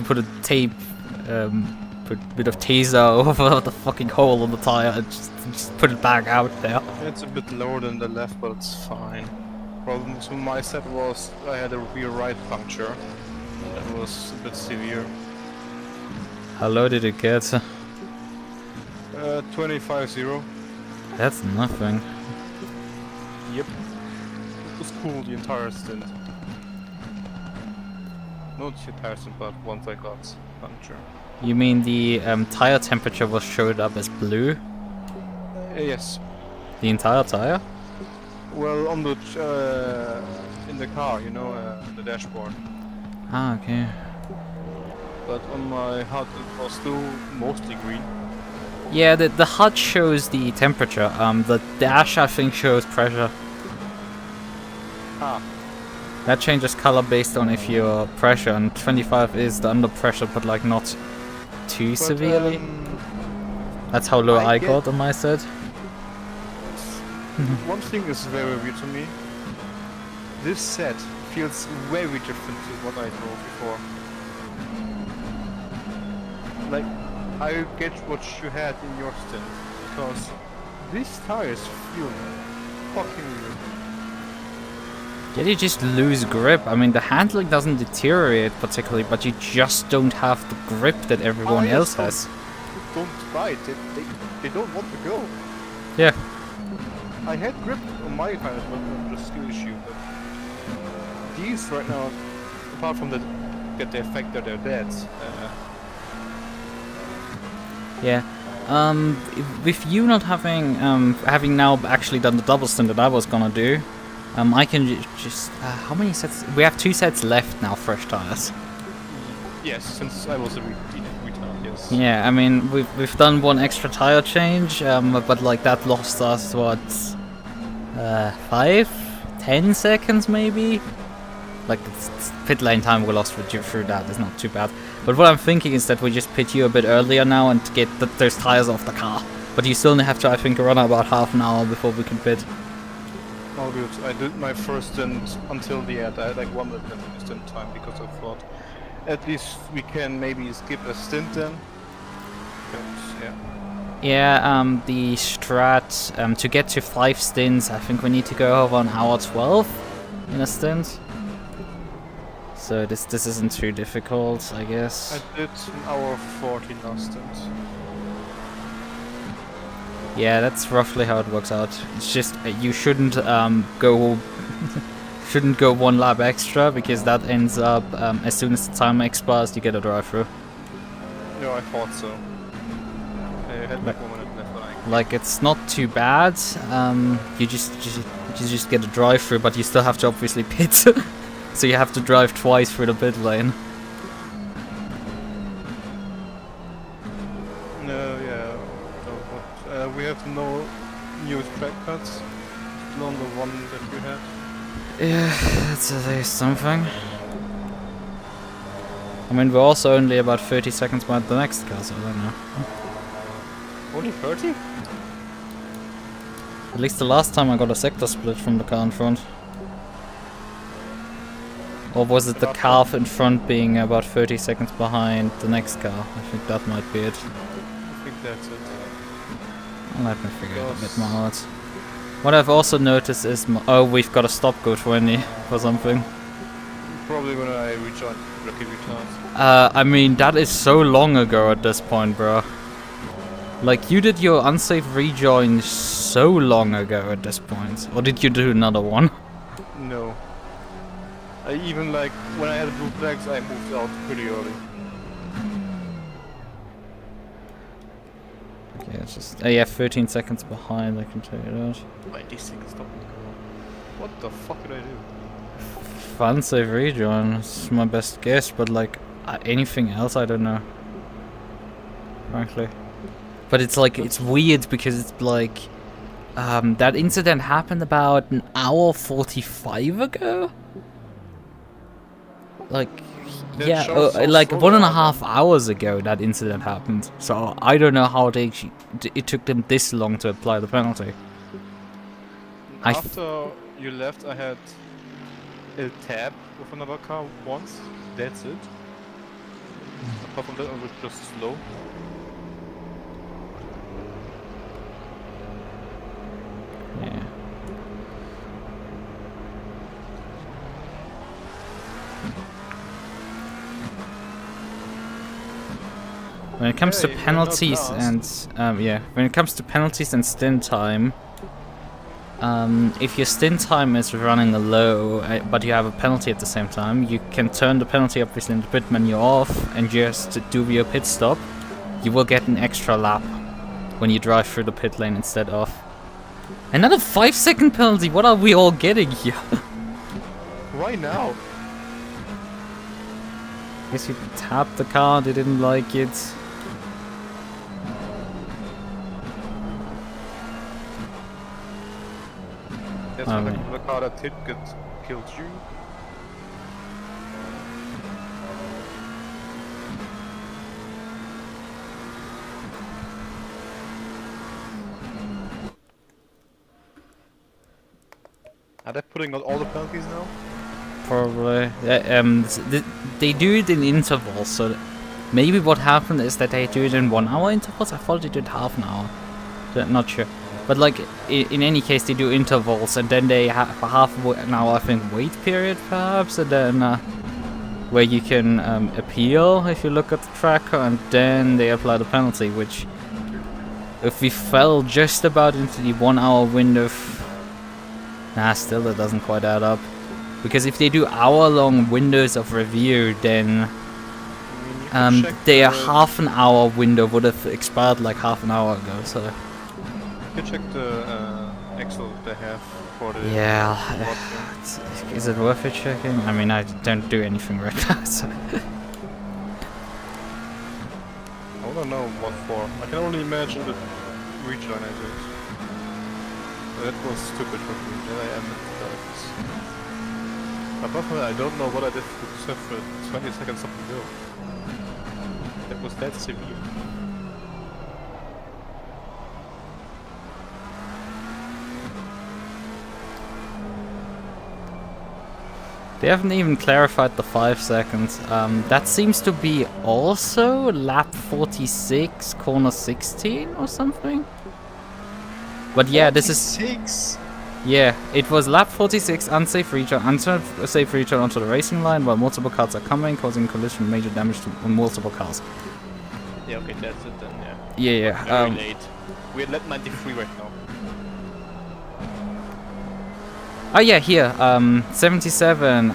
put a tape, put a bit of taser over the fucking hole on the tire and just put it back out there. It's a bit lower than the left, but it's fine. Problem with my set was I had a rear right puncture. That was a bit severe. How low did it get? 25-0. That's nothing. Yep. It was cool the entire stint. Not the entire stint, but once I got puncture. You mean the tire temperature was showed up as blue? Yes. The entire tire? Well, on the in the car, you know, the dashboard. Ah, okay. But on my HUD it was still mostly green. Yeah, the HUD shows the temperature. The dash I think shows pressure. Ah. That changes color based on if your pressure, and 25 is the under pressure, but like not too severely. That's how low I I get- got on my set. One thing is very weird to me. This set feels very different to what I drove before. Like, I get what you had in your Stint, because these tires feel fucking weird. Yeah, you just lose grip. I mean, the handling doesn't deteriorate particularly, but you just don't have the grip that everyone Tires else has. Don't bite, they don't want to go. Yeah. I had grip on my tires, but it was a skill issue, but these right now, apart from the fact that they're dead, Yeah. With you not having having now actually done the double stint that I was gonna do, I can just how many sets? We have 2 sets left now, fresh tires. yes, since I was a retard, yes. Yeah, I mean we've done 1 extra tire change, but like that lost us what 5-10 seconds maybe. Like pit lane time we lost through that is not too bad. But what I'm thinking is that we just pit you a bit earlier now and get those tires off the car. But you still have to, I think, run about half an hour before we can pit. All good. I did my first stint until the end. I had like 1 minute stint time because I thought at least we can maybe skip a stint then. But, yeah. Yeah, the strat, to get to 5 stints, I think we need to go over an hour 12 in a stint. So this isn't too difficult, I guess. I did an hour 40 last stint. Yeah, that's roughly how it works out. It's just you shouldn't go shouldn't go 1 lap extra, because that ends up as soon as the time expires, you get a drive-through. No, I thought so. I had like 1 minute left, but I... Like, it's not too bad. You just get a drive-through, but you still have to obviously pit. So you have to drive twice through the pit lane. No, yeah. So, we have no new track cuts. On the one that you had. Yeah, that's at least something. I mean, we're also only about 30 seconds behind the next car, so I don't know. Only 30? At least the last time I got a sector split from the car in front. Or was it the car in front being about 30 seconds behind the next car? I think that might be it. I think that's it. Let me figure it a bit more out. What I've also noticed is... oh, we've got a stop go 20 for something. Probably when I rejoin Trackilicious. I mean, that is so long ago at this point, bro. Like, you did your unsafe rejoin so long ago at this point. Or did you do another one? No. I even like, when I had blue flags, I moved out pretty early. Okay, it's just... yeah, 13 seconds behind, I can tell you that. Wait, these things don't go. What the fuck did I do? Fun save rejoin is my best guess, but like, anything else, I don't know. Frankly. But it's like, it's weird because it's like... that incident happened about an hour 45 ago? Like, That yeah, shows so like slow 1.5 hours ago that incident happened. So I don't know how they it took them this long to apply the penalty. After you left, I had a tab with another car once. That's it. Apart from that, I was just slow. Yeah. When it comes to Hey, we're not penalties last. and yeah, when it comes to penalties and stint time, if your stint time is running low, but you have a penalty at the same time, you can turn the penalty obviously in the pit menu off and just do your pit stop. You will get an extra lap when you drive through the pit lane instead of. Another 5-second penalty. What are we all getting here? Why now? Guess you tapped the car. They didn't like it. That's Oh, when man. the car that hit killed you. Are they putting out all the penalties now? Probably. They do it in intervals, so maybe what happened is that they do it in 1 hour intervals. I thought they did half an hour. So, not sure. But like, in any case, they do intervals, and then they have a half an hour, I think, wait period, perhaps, and then where you can appeal if you look at the tracker, and then they apply the penalty, which, if we fell just about into the 1 hour window, nah, still that doesn't quite add up. Because if they do hour-long windows of review, then their half an hour window would have expired like half an hour ago, so... You can check the Excel they have for the... Yeah, is it worth it checking? I mean, I don't do anything right now, so... I wanna know what for. I can only imagine the rejoin I did. That was stupid for me, then I ended this. Apart from that, I don't know what I did to deserve for 20 seconds up the hill. That was that severe. They haven't even clarified the 5 seconds. That seems to be also lap 46, corner 16 or something. But yeah, 46? This is... Yeah, it was lap 46, unsafe return onto the racing line while multiple cars are coming, causing collision and major damage to multiple cars. Yeah, okay, that's it then, yeah. Yeah. Very late. We're at lap 93 right now. Oh yeah, here, 77,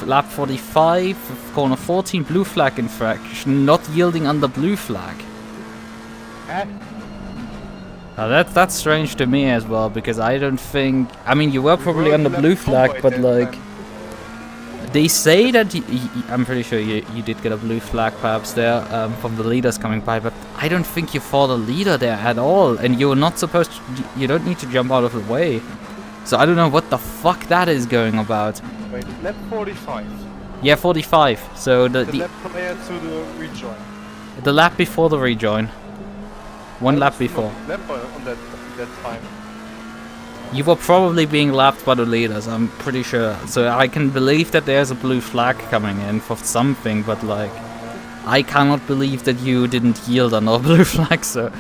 lap 45, corner 14, blue flag infraction, not yielding under blue flag. That's strange to me as well, because I don't think... I mean, you were probably under blue flag, but like... They say that... I'm pretty sure you did get a blue flag perhaps there, from the leaders coming by, but I don't think you fought a leader there at all, and you're not supposed to... You don't need to jump out of the way. So I don't know what the fuck that is going about. Wait, lap 45. Yeah, 45. So the lap prior to the rejoin. The lap before the rejoin. One lap before. Lap on that time. You were probably being lapped by the leaders, I'm pretty sure. So I can believe that there's a blue flag coming in for something, but like... I cannot believe that you didn't yield under a blue flag, so...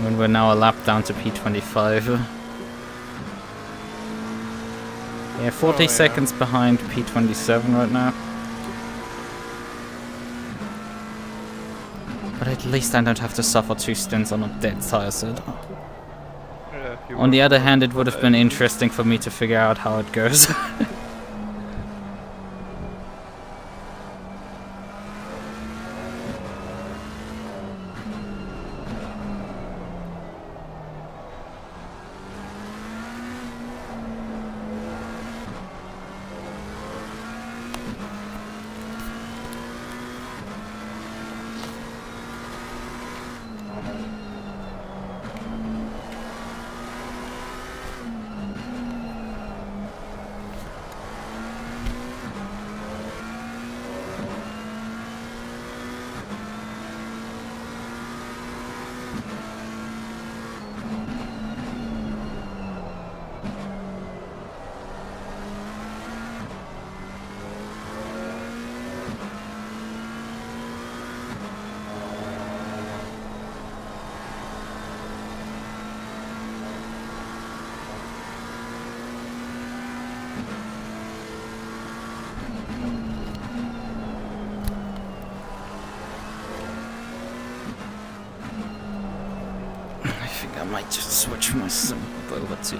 When we're now a lap down to P25. Yeah, 40 seconds behind P27 right now. But at least I don't have to suffer 2 stints on a dead tire set. On the other hand, it would have been interesting for me to figure out how it goes. I might just switch my sim over to...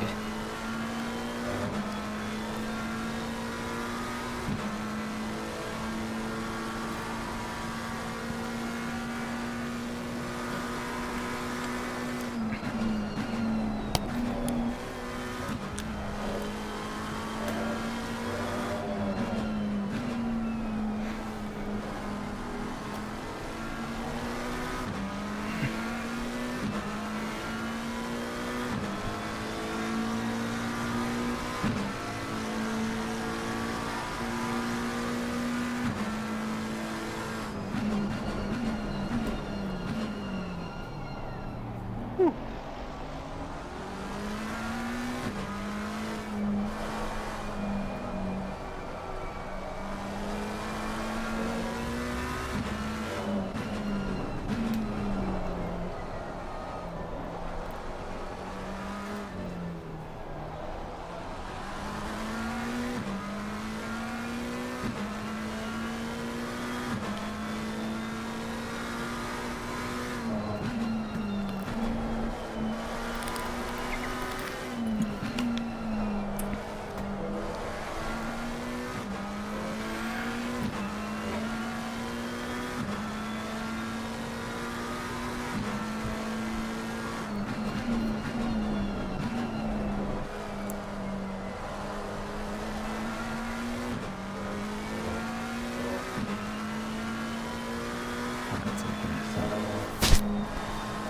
That's okay. So,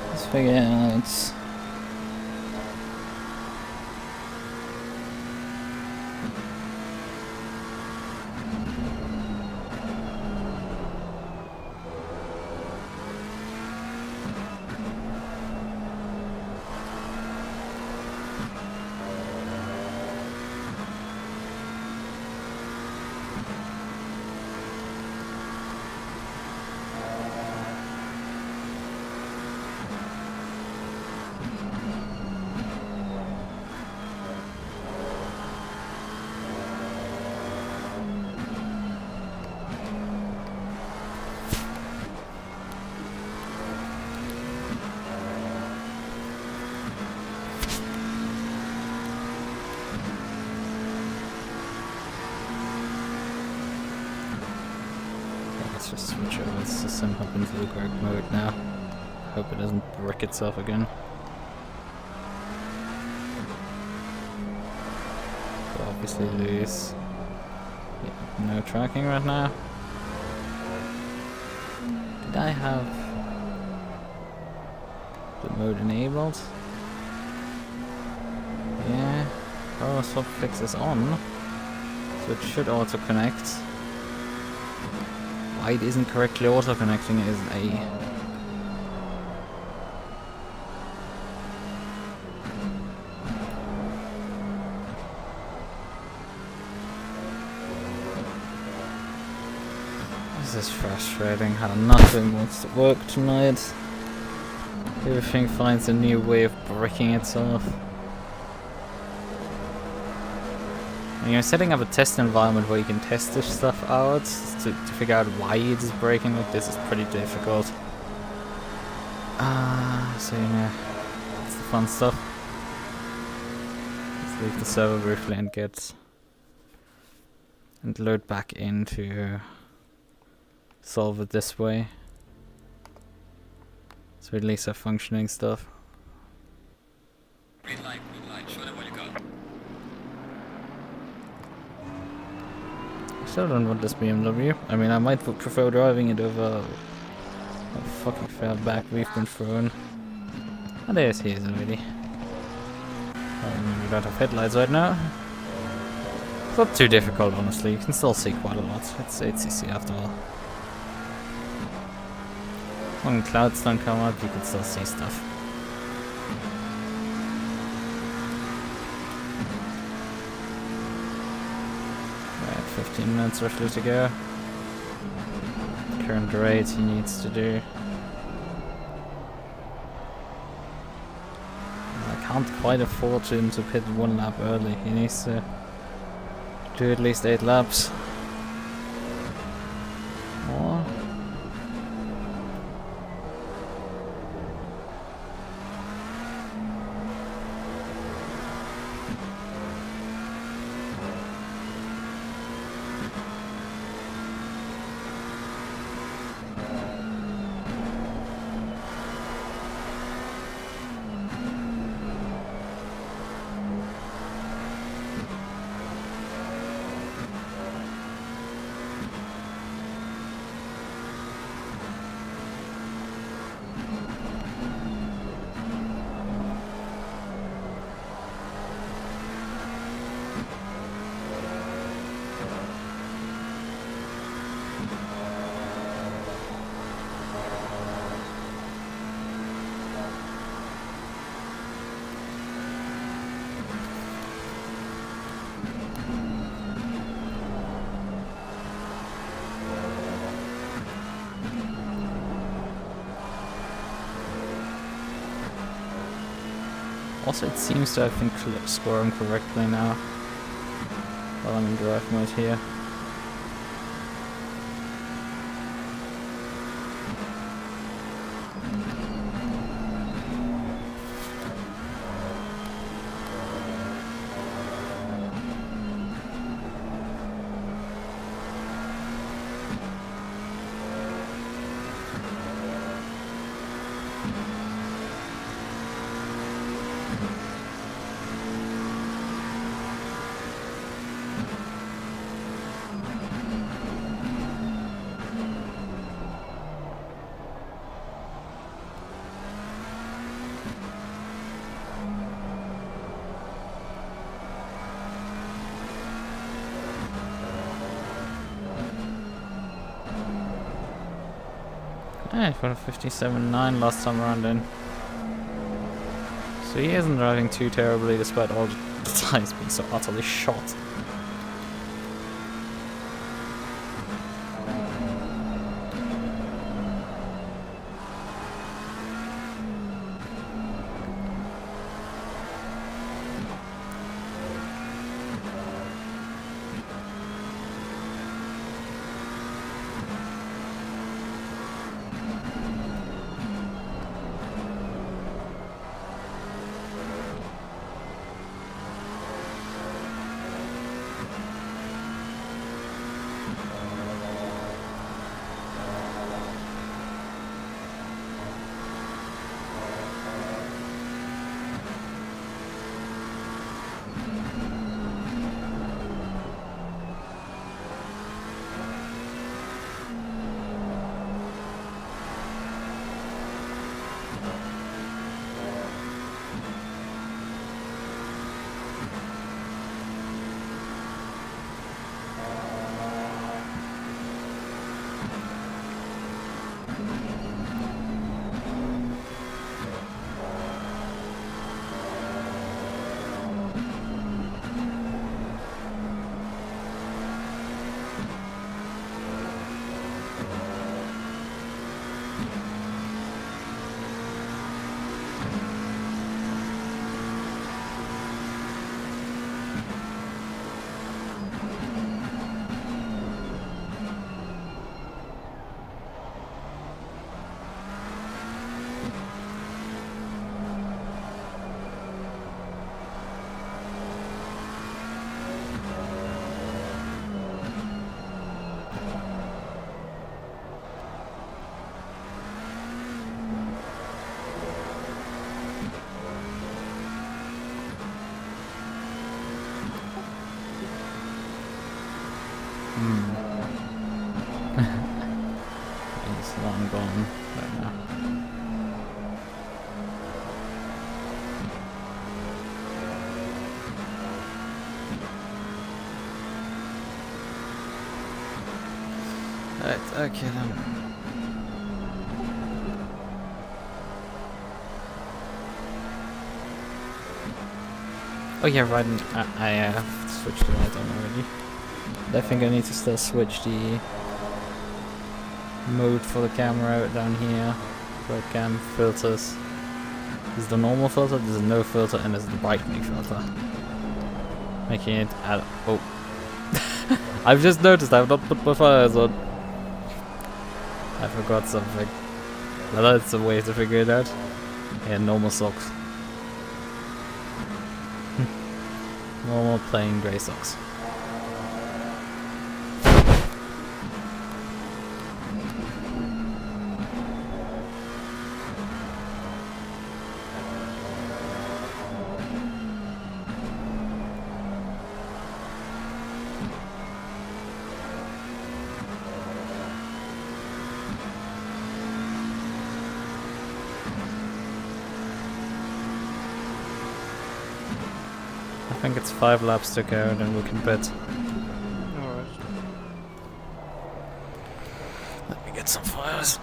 let's figure out. Let's just switch over the system, hop into the correct mode now. Hope it doesn't brick itself again. But obviously lose. Yeah, no tracking right now. Did I have the mode enabled? Yeah. Power swap fix is on. So it should auto connect. Why it isn't correctly auto connecting is a this is frustrating how nothing wants to work tonight. Everything finds a new way of breaking itself. And you're setting up a test environment where you can test this stuff out to figure out why it is breaking like this is pretty difficult. So yeah, that's the fun stuff. Let's leave the server briefly and load back in to solve it this way. So at least have functioning stuff. Green light, show them what you got. I still don't want this BMW. I mean, I might prefer driving it over a fucking far back we've been thrown. Oh, there's his already. We don't have headlights right now. It's not too difficult, honestly. You can still see quite a lot. It's ACC after all. When clouds don't come up, you can still see stuff. Right, 15 minutes roughly to go. Current rate he needs to do. I can't quite afford him to pit 1 lap early. He needs to do at least 8 laps. More. Also, it seems to have been scoring correctly now while I'm in drive mode here. He got a 57.9 last time around then. So he isn't driving too terribly despite all the tires being so utterly shot. He's long gone right now. Right, okay then. Oh yeah, right, I have switched the light on already. I think I need to still switch the mode for the camera down here. Webcam filters. This is the normal filter, this is no filter, and this is the brightening filter. Making it add. Oh. I've just noticed I've not put my fires on. I forgot something. Well, that's a way to figure it out. Yeah, normal socks. Normal plain grey socks. I think it's 5 laps to go, then we can pit. Alright. Let me get some fires.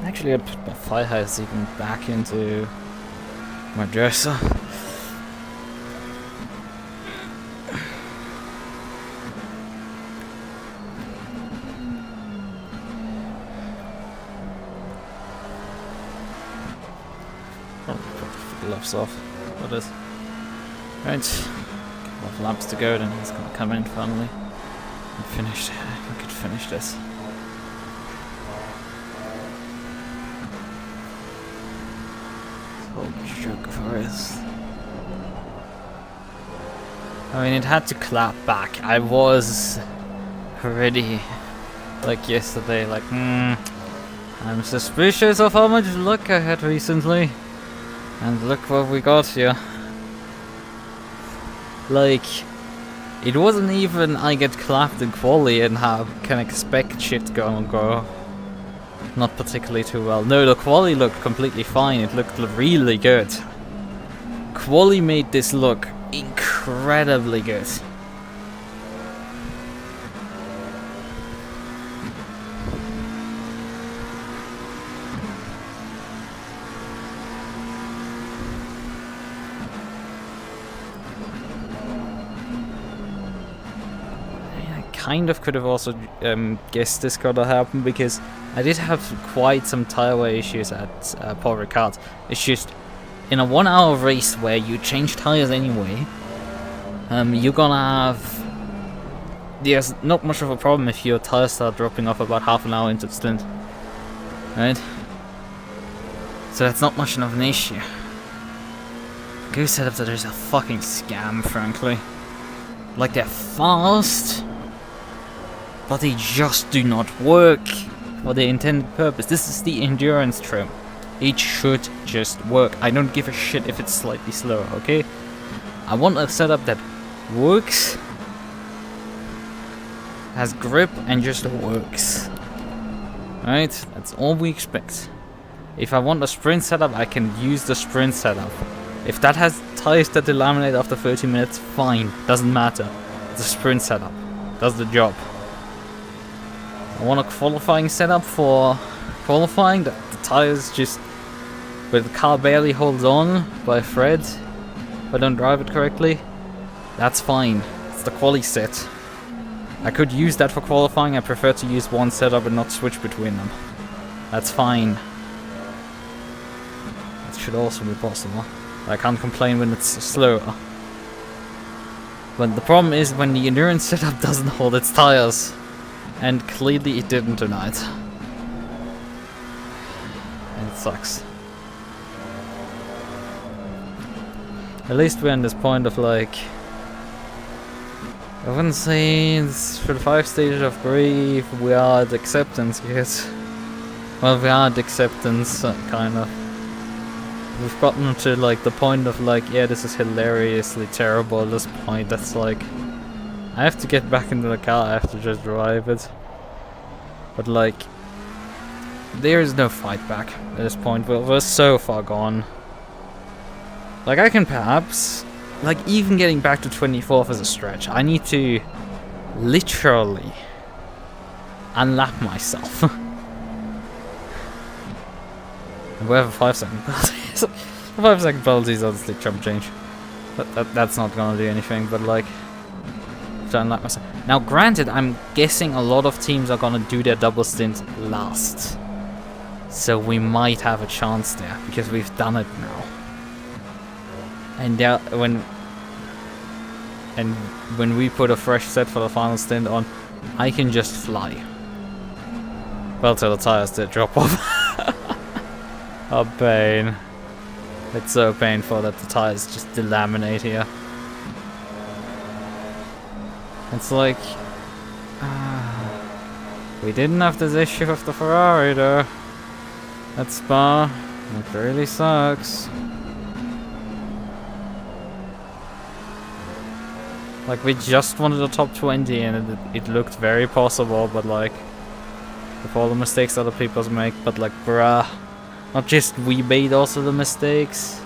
Actually, I put my fire hose even back into my dresser. Oh, put the gloves off. What is? Right, couple of laps to go, then he's gonna come in finally and finish. We could finish this. Joke for us. I mean, it had to clap back. I was already, like yesterday, like, I'm suspicious of how much luck I had recently. And look what we got here. Like, it wasn't even I get clapped in Qualy and can expect shit gonna go not particularly too well. No, the Qualy looked completely fine. It looked really good. Qualy made this look incredibly good. Kind of could have also guessed this gonna happen because I did have quite some tire wear issues at Paul Ricard. It's just in a 1 hour race where you change tires anyway, you're gonna have. There's not much of a problem if your tires start dropping off about half an hour into the stint, right? So that's not much of an issue. Go setups that is a fucking scam, frankly. Like, they're fast, but they just do not work for their intended purpose. This is the endurance trim. It should just work. I don't give a shit if it's slightly slower, okay? I want a setup that works, has grip, and just works. Right? That's all we expect. If I want a sprint setup, I can use the sprint setup. If that has tires that delaminate after 30 minutes, fine. Doesn't matter. It's a sprint setup. Does the job. I want a qualifying setup for qualifying, that the tires just, where the car barely holds on by a thread if I don't drive it correctly. That's fine. It's the Qualy set. I could use that for qualifying. I prefer to use one setup and not switch between them. That's fine. That should also be possible. I can't complain when it's slower. But the problem is when the endurance setup doesn't hold its tires. And clearly it didn't tonight. And it sucks. At least we're in this point of like, I wouldn't say it's for the 5 stages of grief, we are at acceptance yet. Well, we are at acceptance, kind of. We've gotten to like the point of like, yeah, this is hilariously terrible at this point. That's like, I have to get back into the car, I have to just drive it. But like, there is no fight back at this point. We're so far gone. Like, I can perhaps, like, even getting back to 24th is a stretch. I need to literally unlap myself. And we have a 5-second penalty. The 5-second penalty is honestly chump change. That's not gonna do anything, but like, to unlap myself. Now granted, I'm guessing a lot of teams are gonna do their double stint last. So we might have a chance there, because we've done it now. And when we put a fresh set for the final stint on, I can just fly. Well, till the tires did drop off. Oh, pain. It's so painful that the tires just delaminate here. It's like, we didn't have this issue with the Ferrari though. At Spa, it really sucks. Like, we just wanted a top 20 and it looked very possible, but like, with all the mistakes other people make, but like, bruh. Not just we made also the mistakes,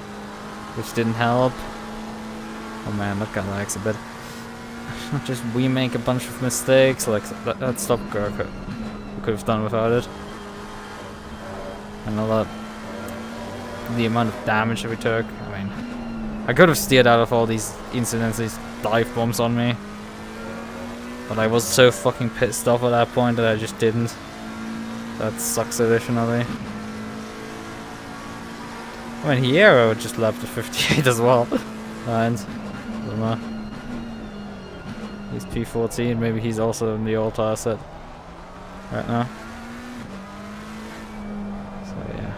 which didn't help. Oh man, that guy lags a bit. Not just we make a bunch of mistakes, like that stop go we could have done without it. And a lot, the amount of damage that we took. I mean, I could have steered out of all these incidents, these dive bombs on me. But I was so fucking pissed off at that point that I just didn't. That sucks additionally. I mean, Hierro just lapped at 58 as well. And doesn't matter. He's P14, maybe he's also in the old tire set right now. So yeah.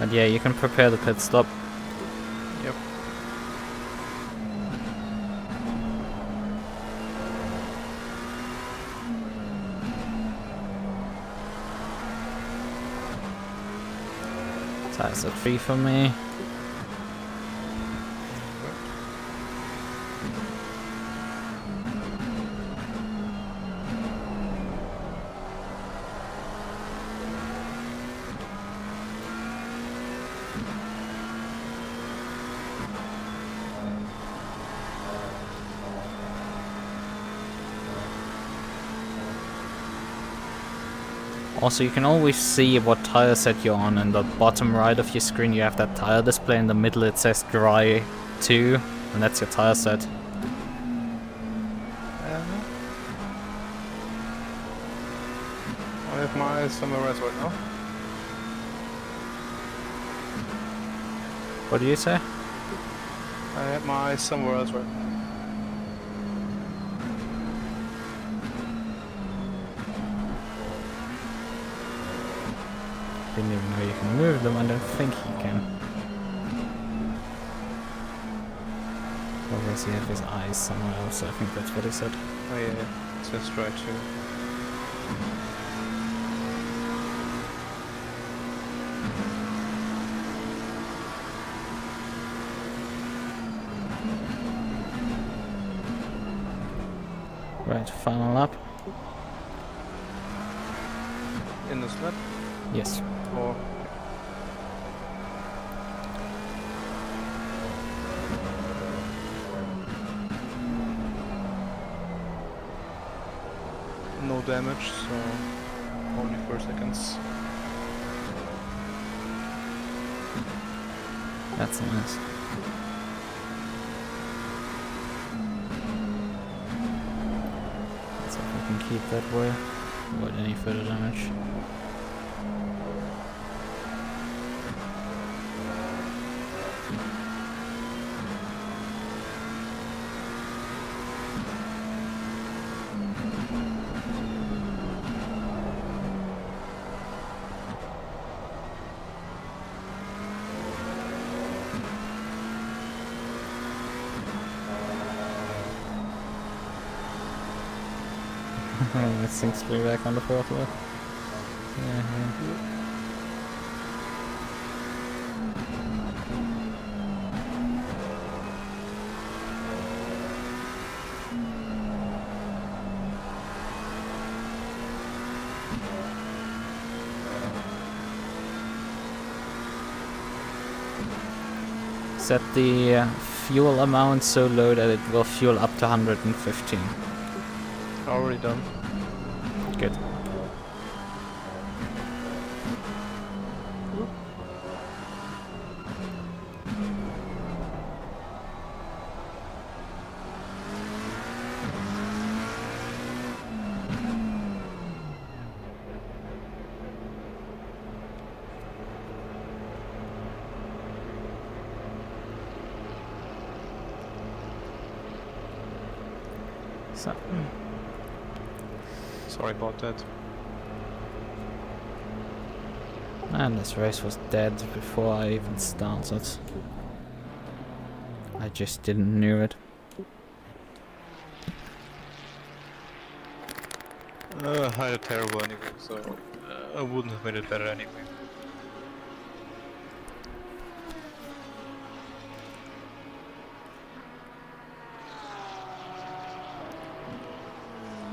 But yeah, you can prepare the pit stop. Yep. Tires are free for me. Also, you can always see what tire set you're on. In the bottom right of your screen, you have that tire display. In the middle, it says dry 2, and that's your tire set. I have my eyes somewhere else right now. What do you say? I have my eyes somewhere else right now. Didn't even know you can move them. I don't think you can. Or does he have his eyes somewhere else? I think that's what he said. Oh yeah, it says try to. Right, final lap. In this lap? Yes. Or no damage, so only 4 seconds. That's nice. Let's see if we can keep that way. Avoid any further damage. It seems to be back on the fourth lap. Yeah. Set the fuel amount so low that it will fuel up to 115. Already done. Good. So. Sorry about that. And this race was dead before I even started. I just didn't know it. I had a terrible anyway, so I wouldn't have made it better anyway.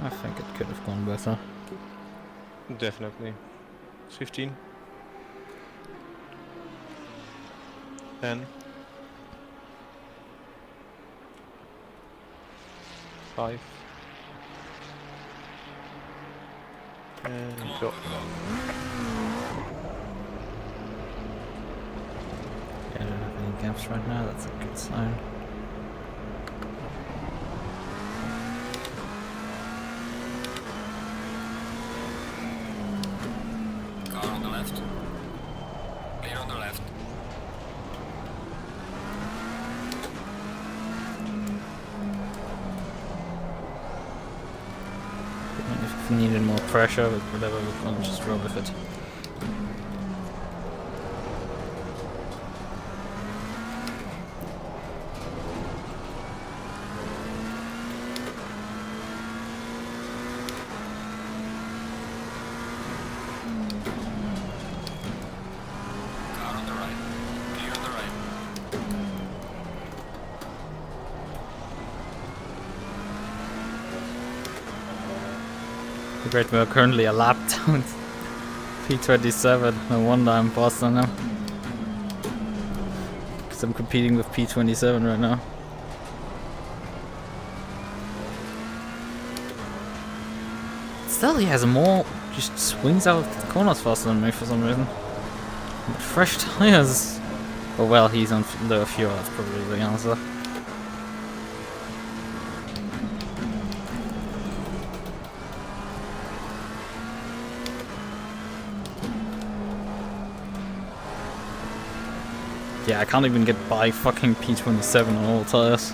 I think it could have gone better. Definitely. 15. 10. 5. And go. Yeah, I don't have any gaps right now, that's a good sign. Car on the left. Clear on the left. If we needed more pressure, but whatever, we'll just roll with it. Great, we are currently a lap down. P27, no wonder I'm faster now. Because I'm competing with P27 right now. Still, he has more, just swings out the corners faster than me for some reason. But fresh tires. Oh well, he's on lower fuel, that's probably the answer. Yeah, I can't even get by fucking P27 on all tires.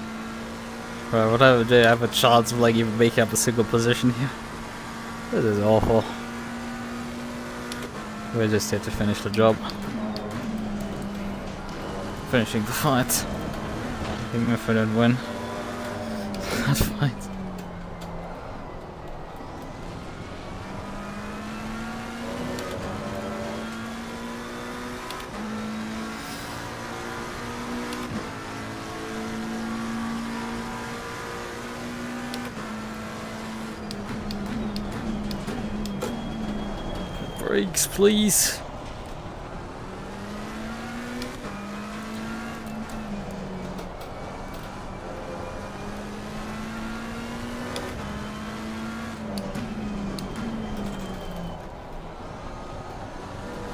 Right, whatever do I have a chance of like even making up a single position here? This is awful. We're just here to finish the job. Finishing the fight. Even if I don't win that fight. Brakes, please.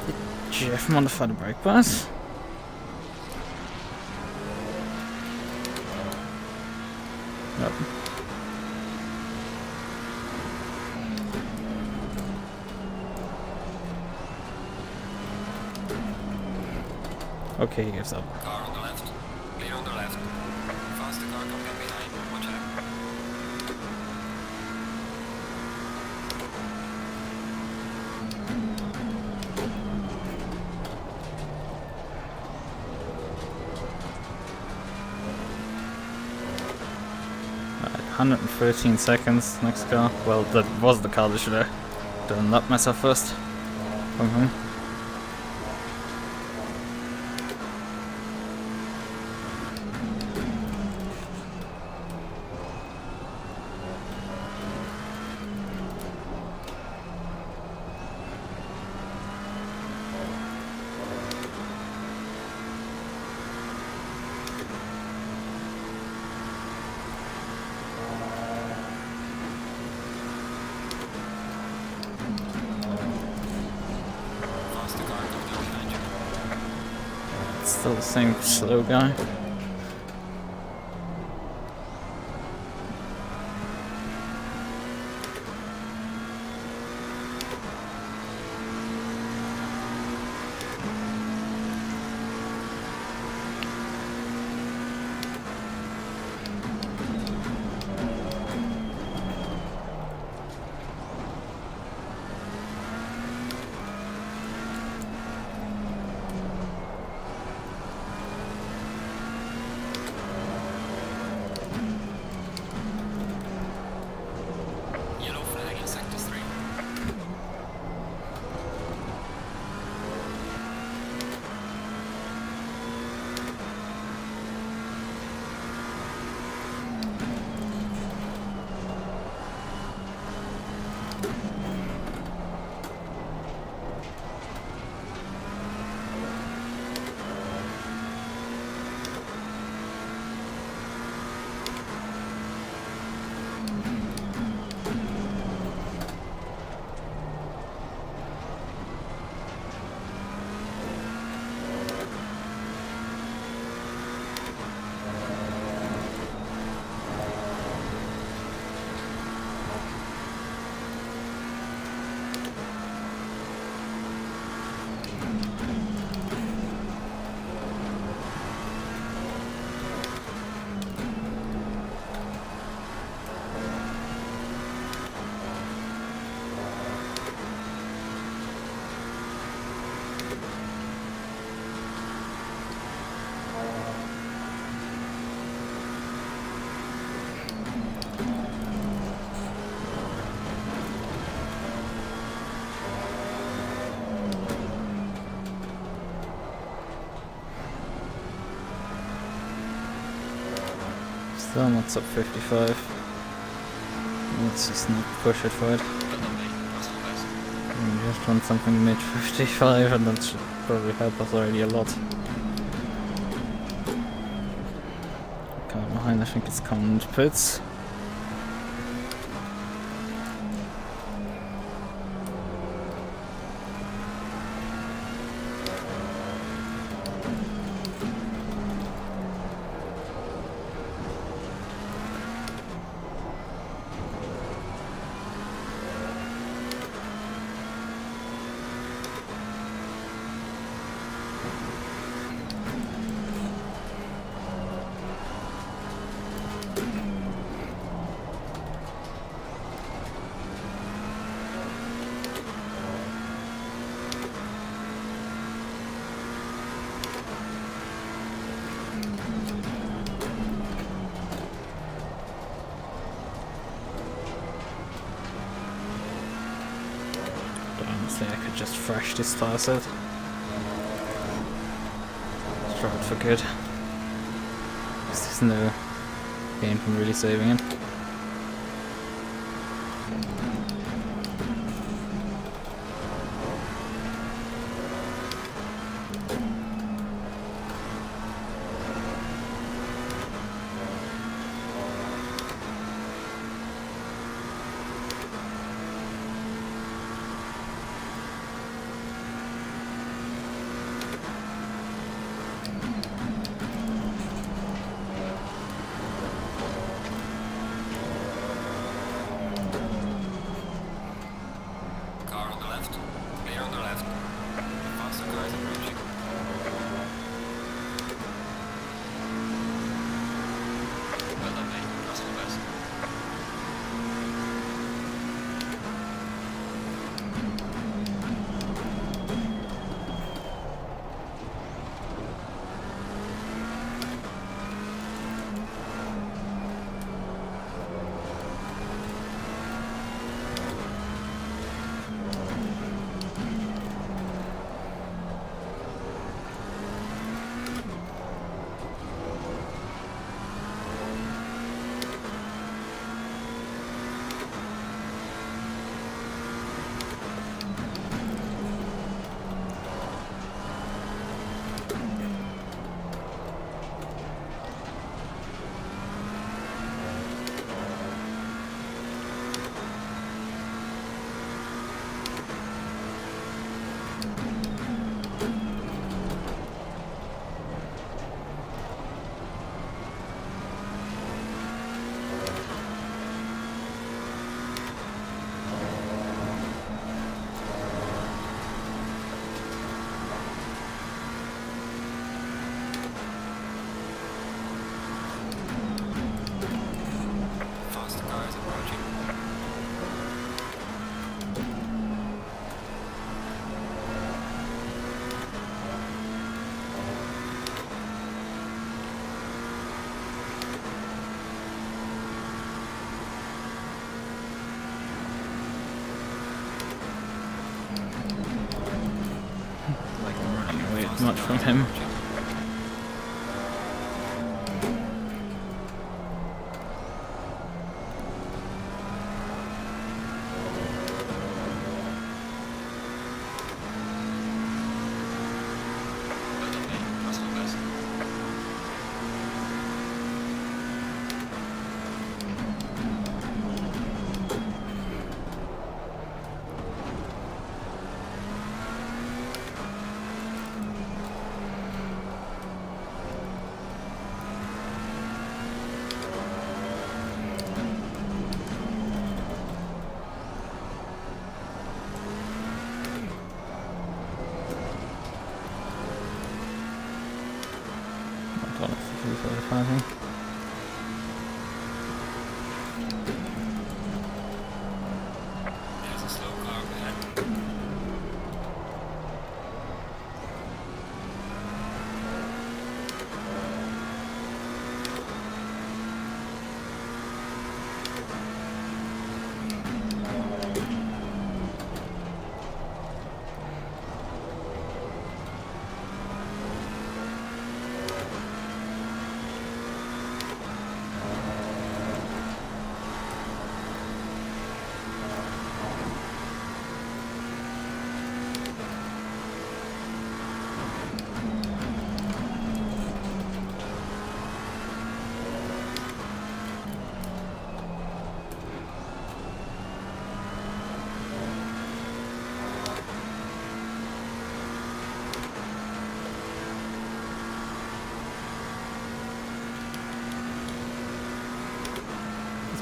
Did Jeff modify the brake pads? Nope. Okay, he gives up. Car on the left. Clear on the left. Faster car coming up behind. Watch out. Right, 113 seconds, next car. Well, that was the car that should have done lap myself first. From him. Still the same slow guy. Yellow flag in sector 3. Still not sub 55. Let's just not push it for it. just want something mid 55 and that should probably help us already a lot. Coming behind, I think it's coming into pits. Honestly, I could just thrash this tire set. Throw it for good. There's no gain from really saving it. Car on the left. Clear on the left. Faster cars approaching. Well done, mate. That's all the best. Faster cars approaching. Wait much from him. Well done, mate. That's all the best. I think. There's a slow car up ahead.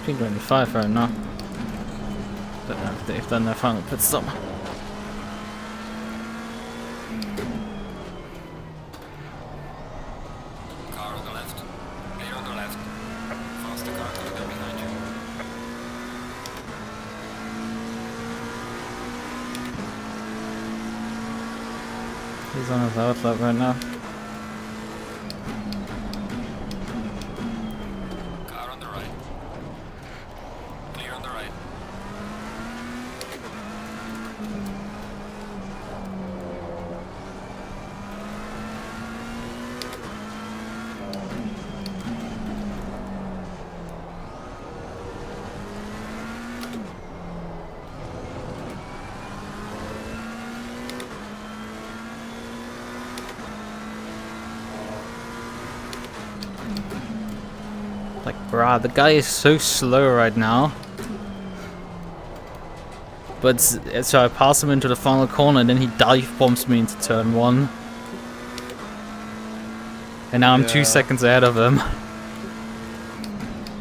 P25 right now. Don't know if they've done their final pit stop. Car on the left. Clear on the left. Faster car coming up behind you. He's on his outlet right now. Car on the right. Clear on the right. Like, bruh, the guy is so slow right now. But so I pass him into the final corner, and then he dive bombs me into turn 1. And now I'm 2 Yeah. seconds ahead of him.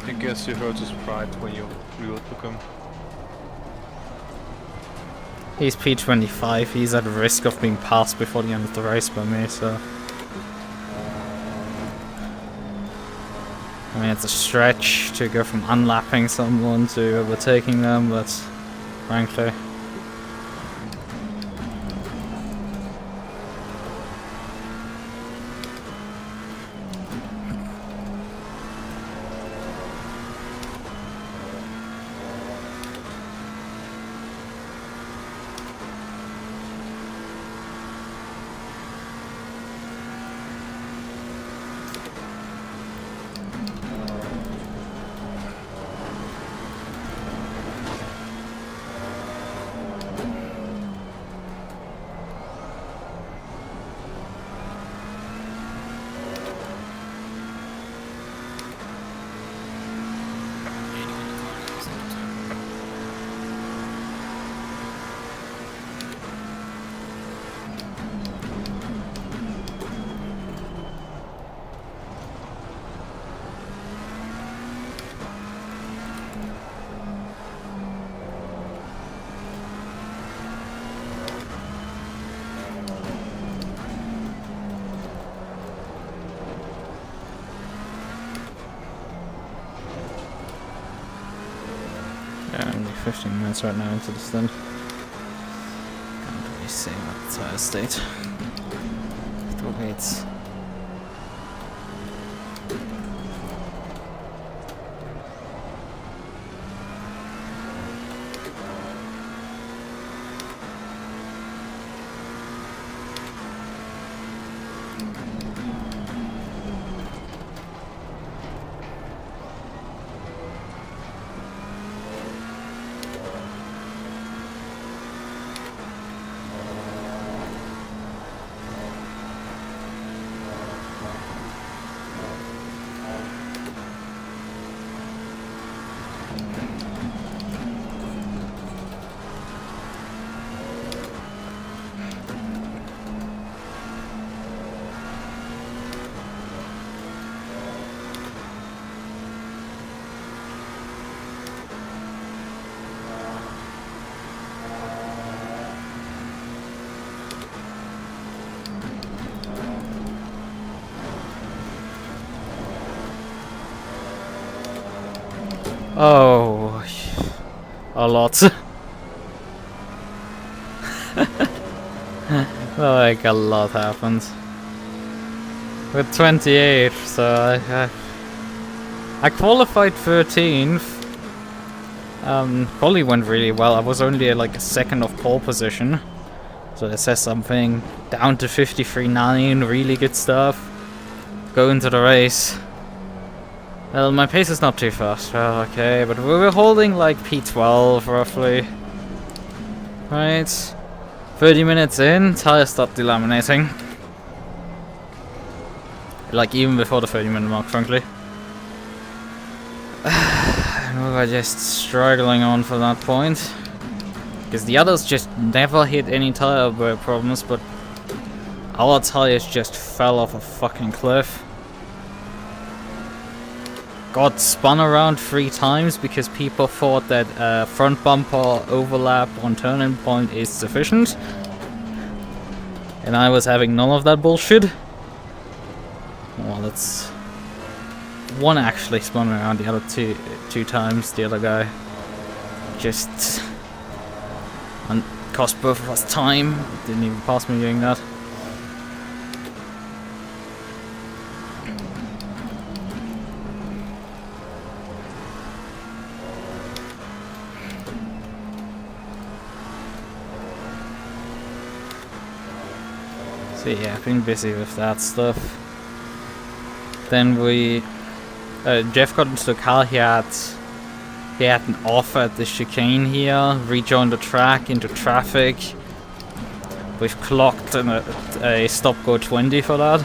I guess you hurt his pride when you took him. He's P25, he's at risk of being passed before the end of the race by me, so... I mean, it's a stretch to go from unlapping someone to overtaking them, but frankly... Yeah, only 15 minutes right now into the stint. Can't really see what the tire state. Still waits. Oh, a lot. Like a lot happened. With 28, so I qualified 13th. Qualy went really well. I was only like a second off pole position, so it says something. Down to 53.9, really good stuff. Go into the race. Well, my pace is not too fast. Well, okay, but we were holding like P12 roughly. Right. 30 minutes in, tires stopped delaminating. Like even before the 30-minute mark, frankly. We were just struggling on for that point. Because the others just never hit any tire wear problems, but our tires just fell off a fucking cliff. got spun around 3 times because people thought that front bumper overlap on turning point is sufficient. And I was having none of that bullshit. Well, that's... One actually spun around, the other two times, the other guy just... cost both of us time, didn't even pass me doing that. So yeah, I've been busy with that stuff. Then we... Jeff got into the car, he had an off at the chicane here, rejoined the track into traffic. We've clocked a stop go 20 for that.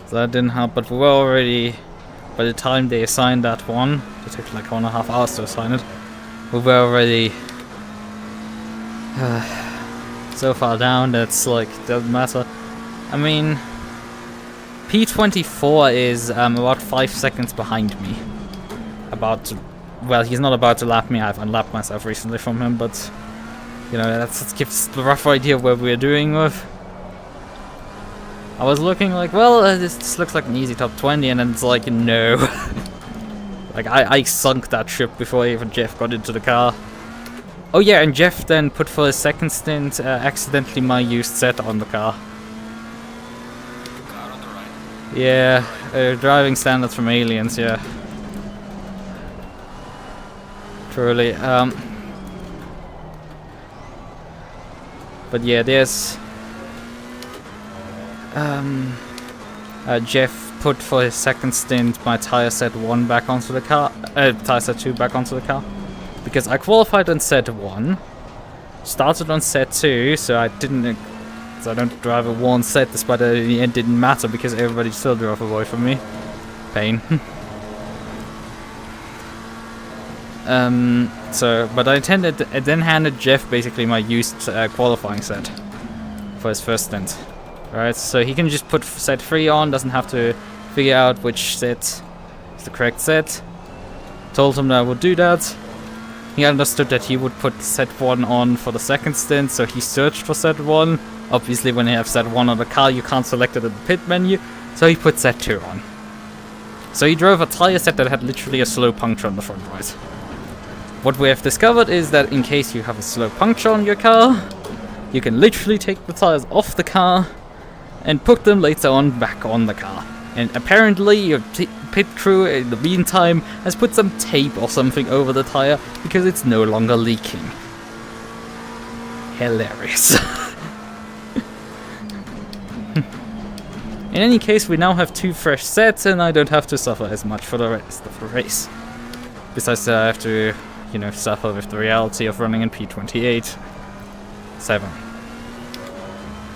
So that didn't help, but we were already, by the time they assigned that one, it took like 1.5 hours to assign it, we were already so far down that's like, doesn't matter. I mean, P24 is about 5 seconds behind me. Well, he's not about to lap me, I've unlapped myself recently from him, but you know, that gives a rough idea of where we're doing with. I was looking like, well, this looks like an easy top 20, and then it's like, no. Like, I sunk that ship before even Jeff got into the car. Oh yeah, and Jeff then put for his second stint accidentally my used SATA on the car. Car on the right. Yeah, driving standards from aliens, yeah. Truly, but yeah, there's Jeff put for his second stint my tire set 1 back onto the car, tire set 2 back onto the car, because I qualified on set 1, started on set 2, so I don't drive a worn set, despite that in the end didn't matter because everybody still drove away from me. Pain. But I then handed Jeff basically my used qualifying set for his first stint. Right, so he can just put set 3 on, doesn't have to figure out which set is the correct set. Told him that I would do that. He understood that he would put set 1 on for the second stint, so he searched for set 1. Obviously when you have set 1 on the car you can't select it in the pit menu, so he put set 2 on. So he drove a tire set that had literally a slow puncture on the front right. What we have discovered is that in case you have a slow puncture on your car, you can literally take the tires off the car and put them later on back on the car. And apparently your pit crew in the meantime has put some tape or something over the tire because it's no longer leaking. Hilarious. In any case, we now have 2 fresh sets and I don't have to suffer as much for the rest of the race. Besides I have to, you know, suffer with the reality of running in P28 7.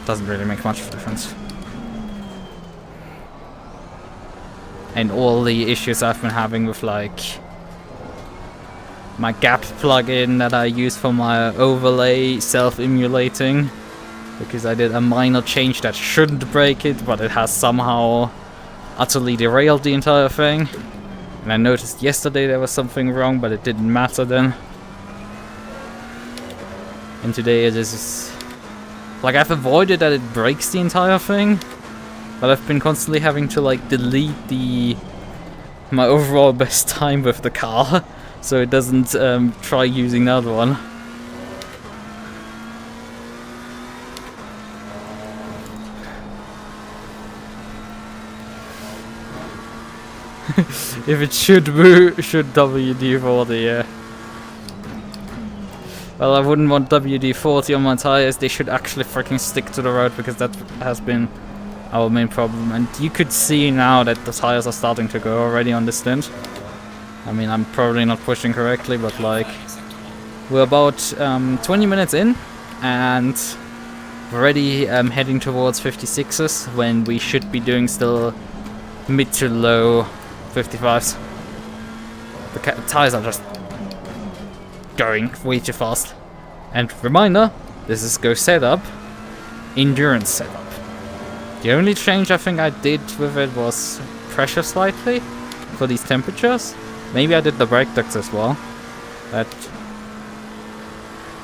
Doesn't really make much of a difference. And all the issues I've been having with like my gap plugin that I use for my overlay self-emulating, because I did a minor change that shouldn't break it, but it has somehow utterly derailed the entire thing. And I noticed yesterday there was something wrong, but it didn't matter then. And today it is... like, I've avoided that it breaks the entire thing, but I've been constantly having to like delete my overall best time with the car, so it doesn't try using the other one. If it should WD-40, yeah. Well, I wouldn't want WD-40 on my tires. They should actually freaking stick to the road, because that has been our main problem. And you could see now that the tires are starting to go already on this stint. I mean, I'm probably not pushing correctly, but like, we're about 20 minutes in, and we're already heading towards 56s, when we should be doing still mid to low 55s. The tires are just going way too fast. And reminder, this is Go Setup, endurance setup. The only change I think I did with it was pressure slightly for these temperatures. Maybe I did the brake ducts as well. That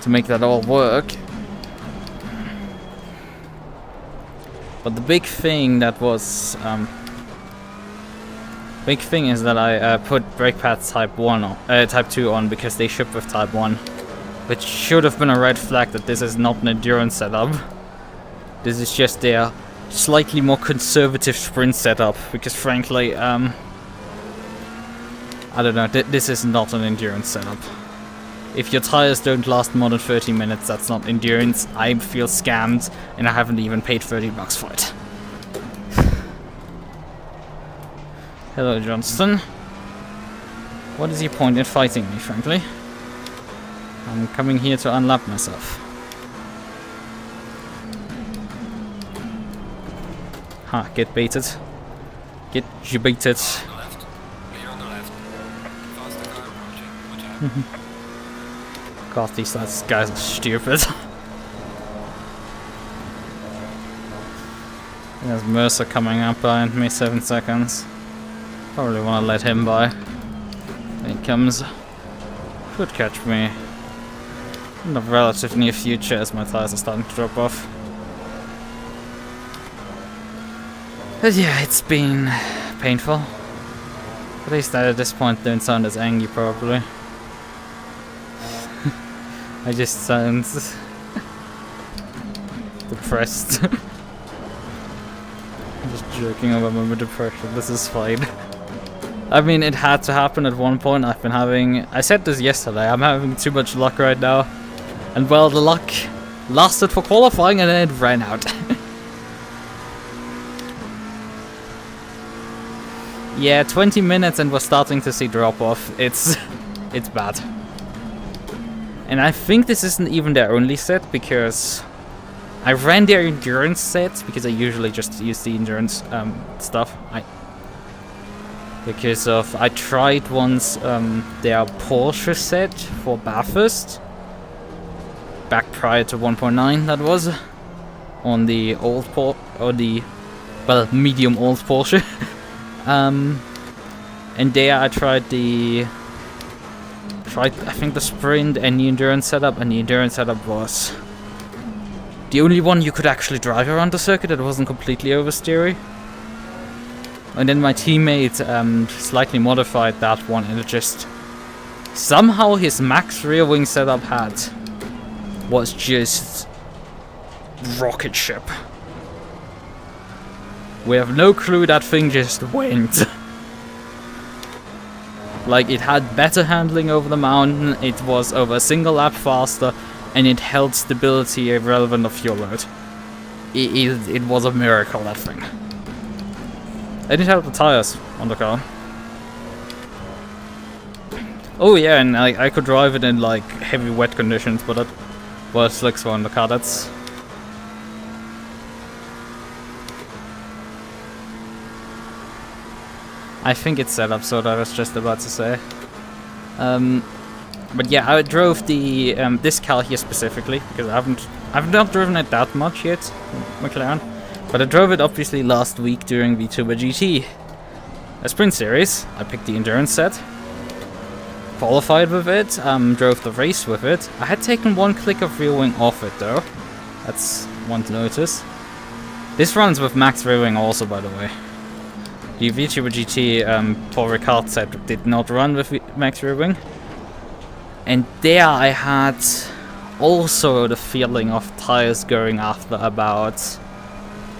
to make that all work. But the big thing that was big thing is that I put brake pads type 1 on, type 2 on because they ship with type 1, which should have been a red flag that this is not an endurance setup. This is just their slightly more conservative sprint setup, because frankly, I don't know, this is not an endurance setup. If your tires don't last more than 30 minutes, that's not endurance. I feel scammed, and I haven't even paid $30 for it. Hello, Johnston. What is your point in fighting me, frankly? I'm coming here to unlap myself. Ha, get baited. Get baited. On the left. Clear on the left. Faster car approaching. Watch out. God, these guys are stupid. There's Mercer coming up behind me, 7 seconds. Probably want to let him by. There he comes. Should catch me in the relative near future as my tires are starting to drop off. But yeah, it's been painful. At least I at this point don't sound as angry, probably. I just sound depressed. I'm just joking about my depression. This is fine. I mean, it had to happen at one point. I've been having... I said this yesterday. I'm having too much luck right now. And well, the luck lasted for qualifying and then it ran out. Yeah, 20 minutes and we're starting to see drop-off. It's bad. And I think this isn't even their only set, because I ran their endurance sets, because I usually just use the endurance stuff. I tried once their Porsche set for Bathurst, back prior to 1.9 that was, on the old medium old Porsche. And there I tried I think the sprint and the endurance setup, and the endurance setup was the only one you could actually drive around the circuit. It wasn't completely oversteery. And then my teammate slightly modified that one, and it just somehow his max rear wing setup was just rocket ship. We have no clue, that thing just went. Like, it had better handling over the mountain, it was over a single lap faster, and it held stability irrelevant of fuel load. It was a miracle, that thing. And it held the tires on the car. Oh yeah, and I could drive it in like heavy wet conditions, but that was slicks on the car. That's... I think it's set up, so that I was just about to say. But yeah, I drove the this car here specifically because I've not driven it that much yet, McLaren. But I drove it obviously last week during VTuber GT, a sprint series. I picked the endurance set, qualified with it, drove the race with it. I had taken one click of rear wing off it though. That's one to notice. This runs with max rear wing also, by the way. The VTuber GT Paul Ricard set did not run with max rear wing. And there I had also the feeling of tires going after about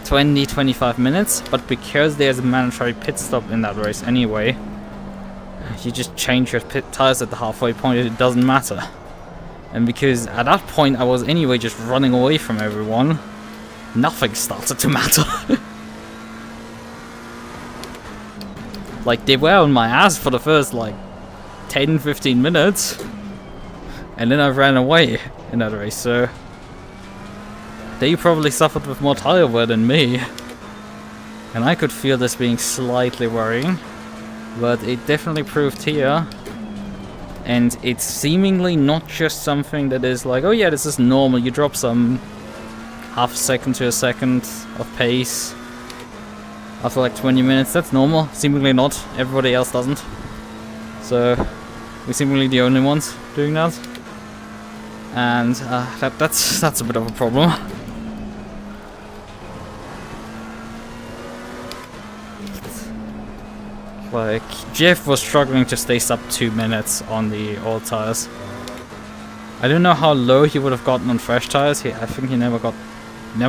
20-25 minutes, but because there's a mandatory pit stop in that race anyway, you just change your tires at the halfway point, it doesn't matter. And because at that point I was anyway just running away from everyone, nothing started to matter. Like, they were on my ass for the first like 10-15 minutes, and then I ran away in that race, so they probably suffered with more tire wear than me. And I could feel this being slightly worrying, but it definitely proved here. And it's seemingly not just something that is like, oh yeah, this is normal, you drop some half a second to a second of pace. after like 20 minutes. That's normal. Seemingly not. Everybody else doesn't. So we're seemingly the only ones doing that. And that's a bit of a problem. Like, Jeff was struggling to stay sub 2 minutes on the old tires. I don't know how low he would have gotten on fresh tires. I think he never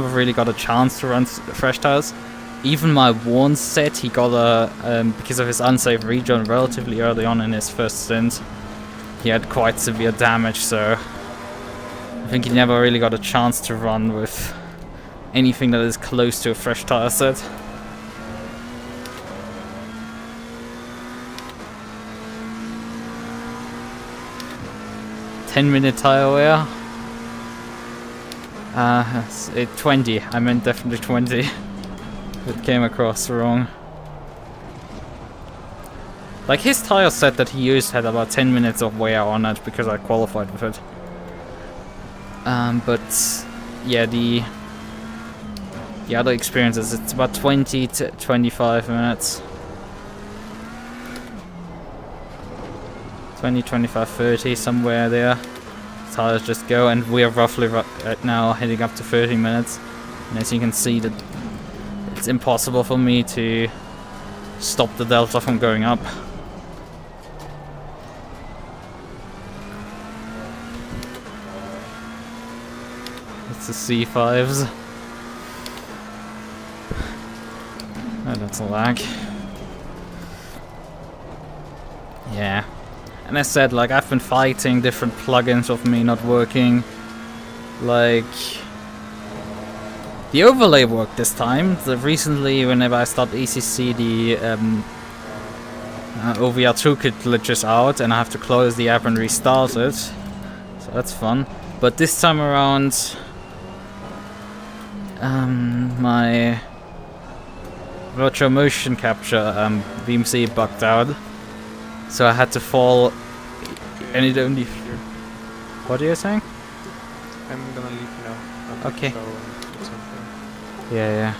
really got a chance to run fresh tires. Even my worn set, he got a because of his unsafe regen relatively early on in his first stint. He had quite severe damage, so I think he never really got a chance to run with anything that is close to a fresh tire set. "10-minute tire wear." 20. I meant definitely 20. It came across wrong. Like, his tire set that he used had about 10 minutes of wear on it because I qualified with it. But yeah, the other experiences, it's about 20 to 25 minutes. 20, 25, 30, somewhere there. Tires just go, and we are roughly right now heading up to 30 minutes. And as you can see, that it's impossible for me to stop the delta from going up. It's the C5s. Oh, that's a lag. Yeah. And I said, like, I've been fighting different plugins of me not working. Like, the overlay worked this time. Recently, whenever I start ACC, the OVR toolkit glitches out, and I have to close the app and restart it. So that's fun. But this time around, my virtual motion capture VMC bugged out. So I had to fall, and it only... What are you saying? I'm gonna leave now. Okay. So, Yeah.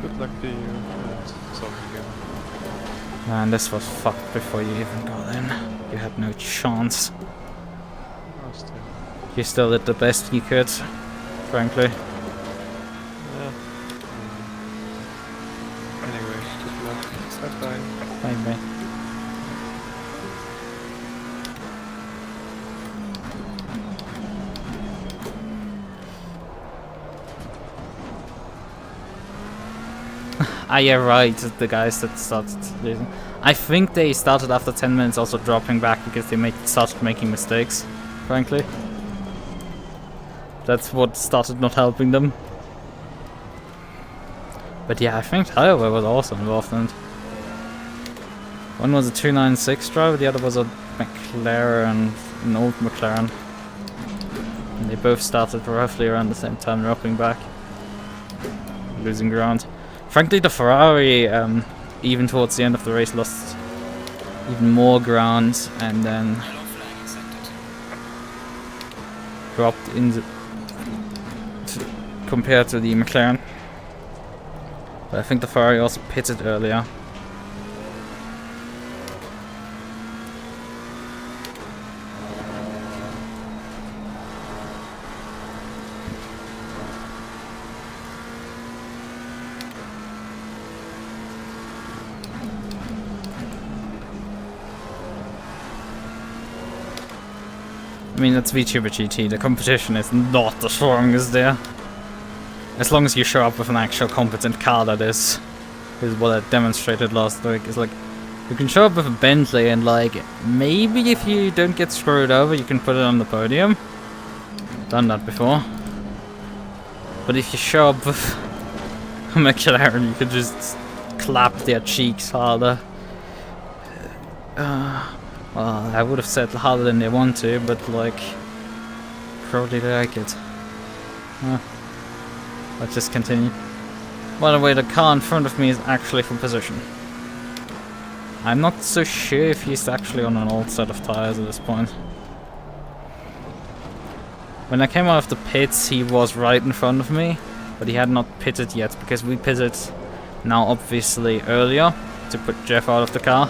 good luck to you, and so again. Man, this was fucked before you even got in. You had no chance. Oh, still. You still did the best you could, frankly. Yeah. Anyway, good luck. Bye-bye. Bye-bye. Ah, yeah, right, the guys that started losing. I think they started after 10 minutes also dropping back because they started making mistakes, frankly. That's what started not helping them. But yeah, I think Tyler was also involved in it. One was a 296 driver, the other was a McLaren, an old McLaren. And they both started roughly around the same time, dropping back. Losing ground. Frankly, the Ferrari, even towards the end of the race, lost even more ground, and then dropped in compared to the McLaren. But I think the Ferrari also pitted earlier. I mean, that's VTuber GT, the competition is not the strongest there. As long as you show up with an actual competent car, that is what I demonstrated last week. It's like, you can show up with a Bentley and like, maybe if you don't get screwed over, you can put it on the podium. Done that before. But if you show up with a McLaren, you could just clap their cheeks harder. Well, I would have said harder than they want to, but like, probably they like it. Let's just continue. By the way, the car in front of me is actually for position. I'm not so sure if he's actually on an old set of tires at this point. When I came out of the pits, he was right in front of me, but he had not pitted yet, because we pitted Now obviously earlier to put Jeff out of the car,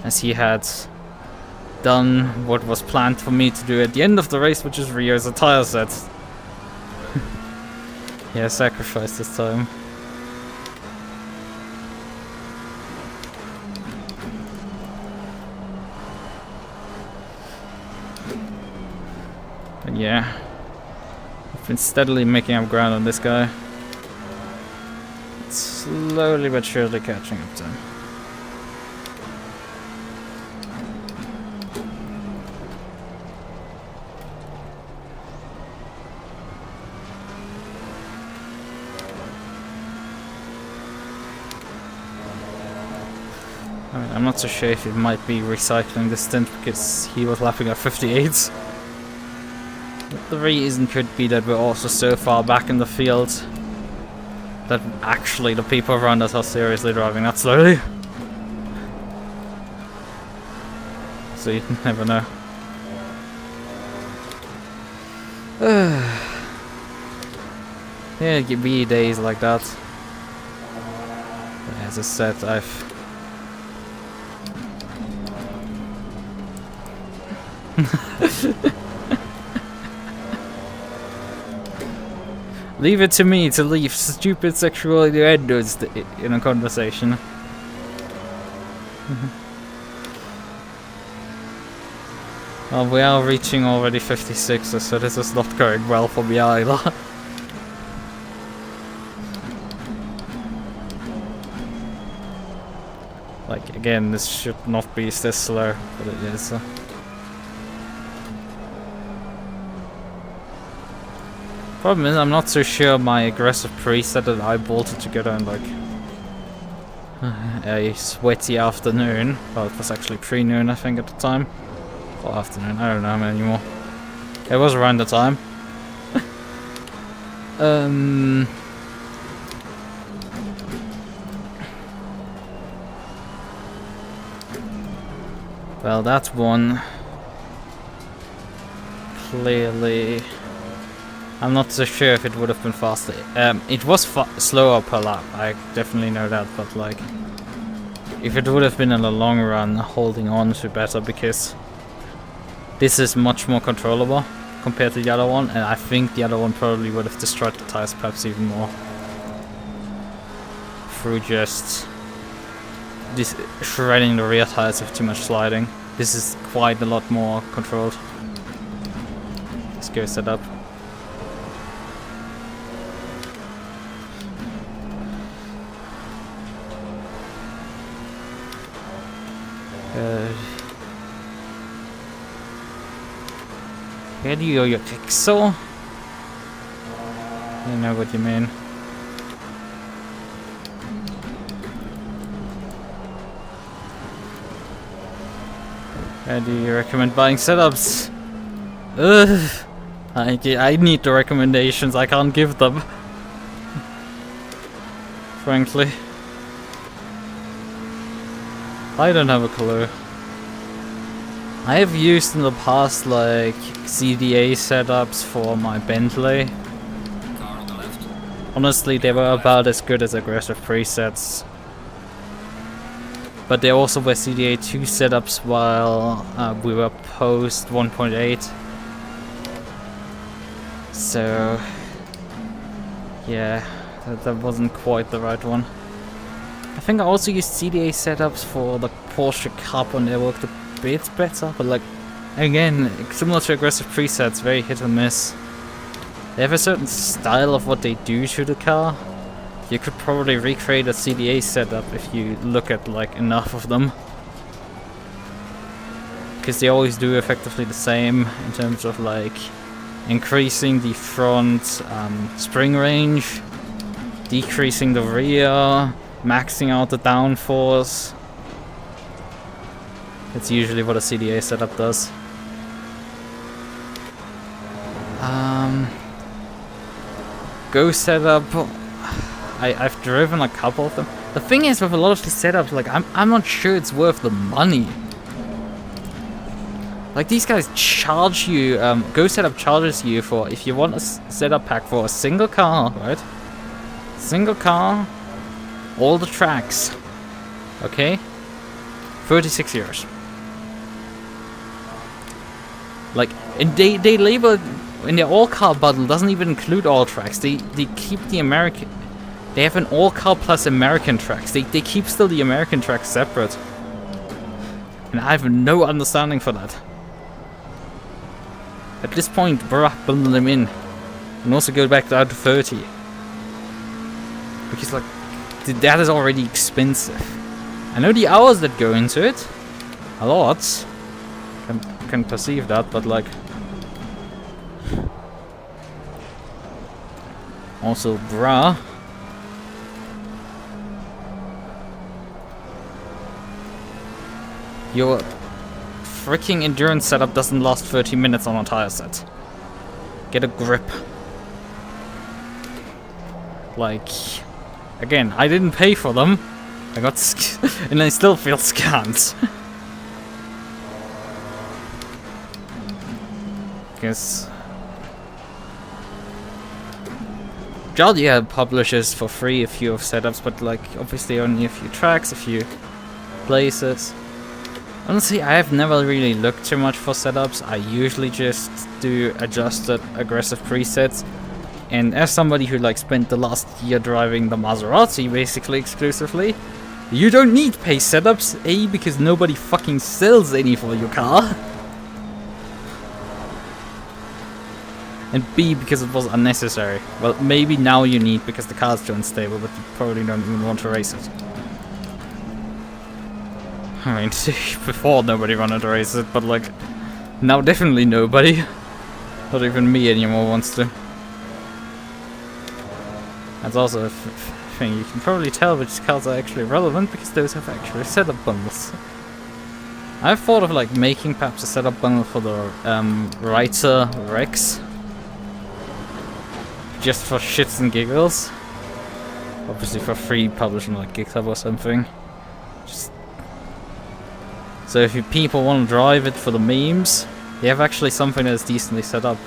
as he had done what was planned for me to do at the end of the race, which is reuse a tire set. Yeah, sacrifice this time. But yeah, I've been steadily making up ground on this guy. It's slowly but surely catching up to him. I mean, I'm not so sure if it might be recycling the Stint because he was lapping at 58s. But the reason could be that we're also so far back in the field that actually the people around us are seriously driving that slowly. So you never know. Yeah, it could be days like that. But as I said, I've leave it to me to leave stupid sexual innuendos in a conversation. Well, we are reaching already 56, so this is not going well for me either. Like, again, this should not be this slow, but it is. Problem is, I'm not so sure my aggressive preset that I bolted together in like a sweaty afternoon. Well, it was actually pre-noon, I think, at the time. Or afternoon, I don't know anymore. It was around the time. Well, that one clearly, I'm not so sure if it would have been faster. It was slower per lap, I definitely know that, but like, if it would have been in the long run, holding on to better, because this is much more controllable compared to the other one, and I think the other one probably would have destroyed the tires perhaps even more through just this shredding the rear tires with too much sliding. This is quite a lot more controlled. Let's go set up. Where do you go, your pixel? I know what you mean. Where do you recommend buying setups? Ugh. I need the recommendations, I can't give them. Frankly. I don't have a clue. I have used in the past like CDA setups for my Bentley. Car on the left. Honestly, they were about as good as aggressive presets. But there also were CDA 2 setups while we were post 1.8. So yeah, that wasn't quite the right one. I think I also used CDA setups for the Porsche Cup and they worked a bit better, but like, again, similar to aggressive presets, very hit or miss. They have a certain style of what they do to the car. You could probably recreate a CDA setup if you look at like enough of them, because they always do effectively the same in terms of like increasing the front spring range, decreasing the rear, maxing out the downforce. It's usually what a CDA setup does. Go setup. I've driven a couple of them. The thing is with a lot of these setups, like I'm not sure it's worth the money. Like these guys charge you. Go setup charges you for if you want a setup pack for a single car, right? Single car, all the tracks. Okay? 36 years. Like, and they label it in their all-car bundle, doesn't even include all tracks. They keep the American... They have an all-car plus American tracks. They keep still the American tracks separate. And I have no understanding for that. At this point, bruh, bundle them in. And also go back down to 30. Because, like, that is already expensive. I know the hours that go into it. A lot. Can perceive that, but, like... Also, bruh. Your freaking endurance setup doesn't last 30 minutes on a tire set. Get a grip. Like, again, I didn't pay for them. I got and I still feel scammed. Guess. Jardia publishes for free a few of setups, but like obviously only a few tracks, a few places. Honestly, I have never really looked too much for setups. I usually just do adjusted aggressive presets. And as somebody who like spent the last year driving the Maserati basically exclusively, you don't need pace setups. A, because nobody fucking sells any for your car. And B, because it was unnecessary. Well, maybe now you need because the car's too unstable, but you probably don't even want to race it. I mean, before nobody wanted to race it, but like, now definitely nobody. Not even me anymore wants to. That's also a thing, you can probably tell which cars are actually relevant because those have actually setup bundles. I've thought of like making perhaps a setup bundle for the Writer Rex. Just for shits and giggles. Obviously for free publishing like GitHub or something. Just so if you people want to drive it for the memes, you have actually something that is decently set up.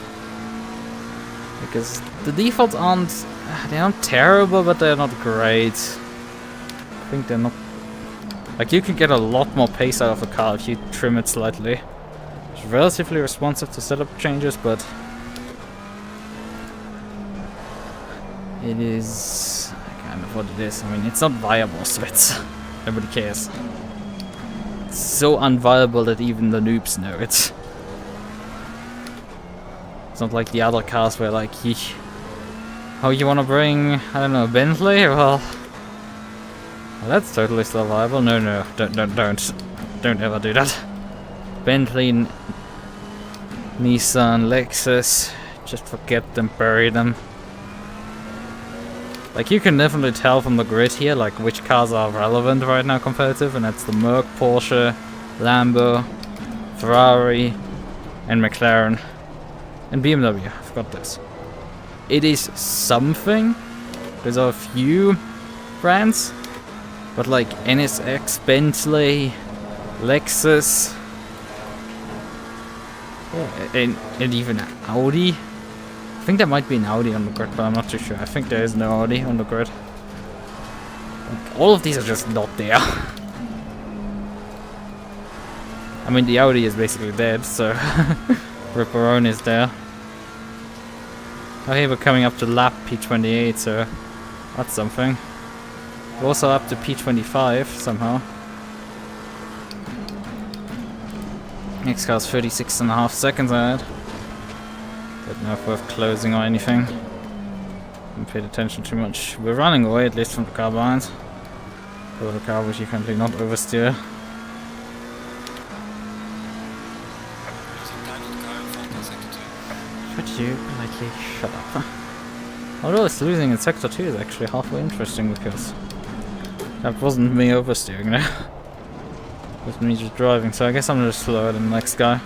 Because the defaults aren't... They're not terrible, but they're not great. I think they're not... Like, you can get a lot more pace out of a car if you trim it slightly. It's relatively responsive to setup changes, but... It is... kind of what it is. I mean, it's not viable, so it's... Nobody cares. It's so unviable that even the noobs know it. It's not like the other cars where, like, oh, you wanna bring, I don't know, Bentley? Well, that's totally still viable. No, don't ever do that. Bentley, Nissan, Lexus, just forget them, bury them. Like, you can definitely tell from the grid here, like, which cars are relevant right now competitive, and that's the MUQU, Porsche, Lambo, Ferrari, and McLaren. And BMW, I forgot this. It is something. There's a few brands, but like NSX, Bentley, Lexus, and even Audi. I think there might be an Audi on the grid, but I'm not too sure. I think there is no Audi on the grid. Like, all of these are just not there. I mean, the Audi is basically dead, so Ripperone is there. Okay, we're coming up to lap P28, so that's something. We're also up to P25 somehow. Next car's 36.5 seconds ahead. Don't know if worth closing or anything. Haven't paid attention too much. We're running away, at least from the car behind. Or the car which you currently not oversteer. Could you politely shut up? Although it's losing in sector 2 is actually halfway interesting because that wasn't me oversteering there. It was me just driving, so I guess I'm just slower than the next guy.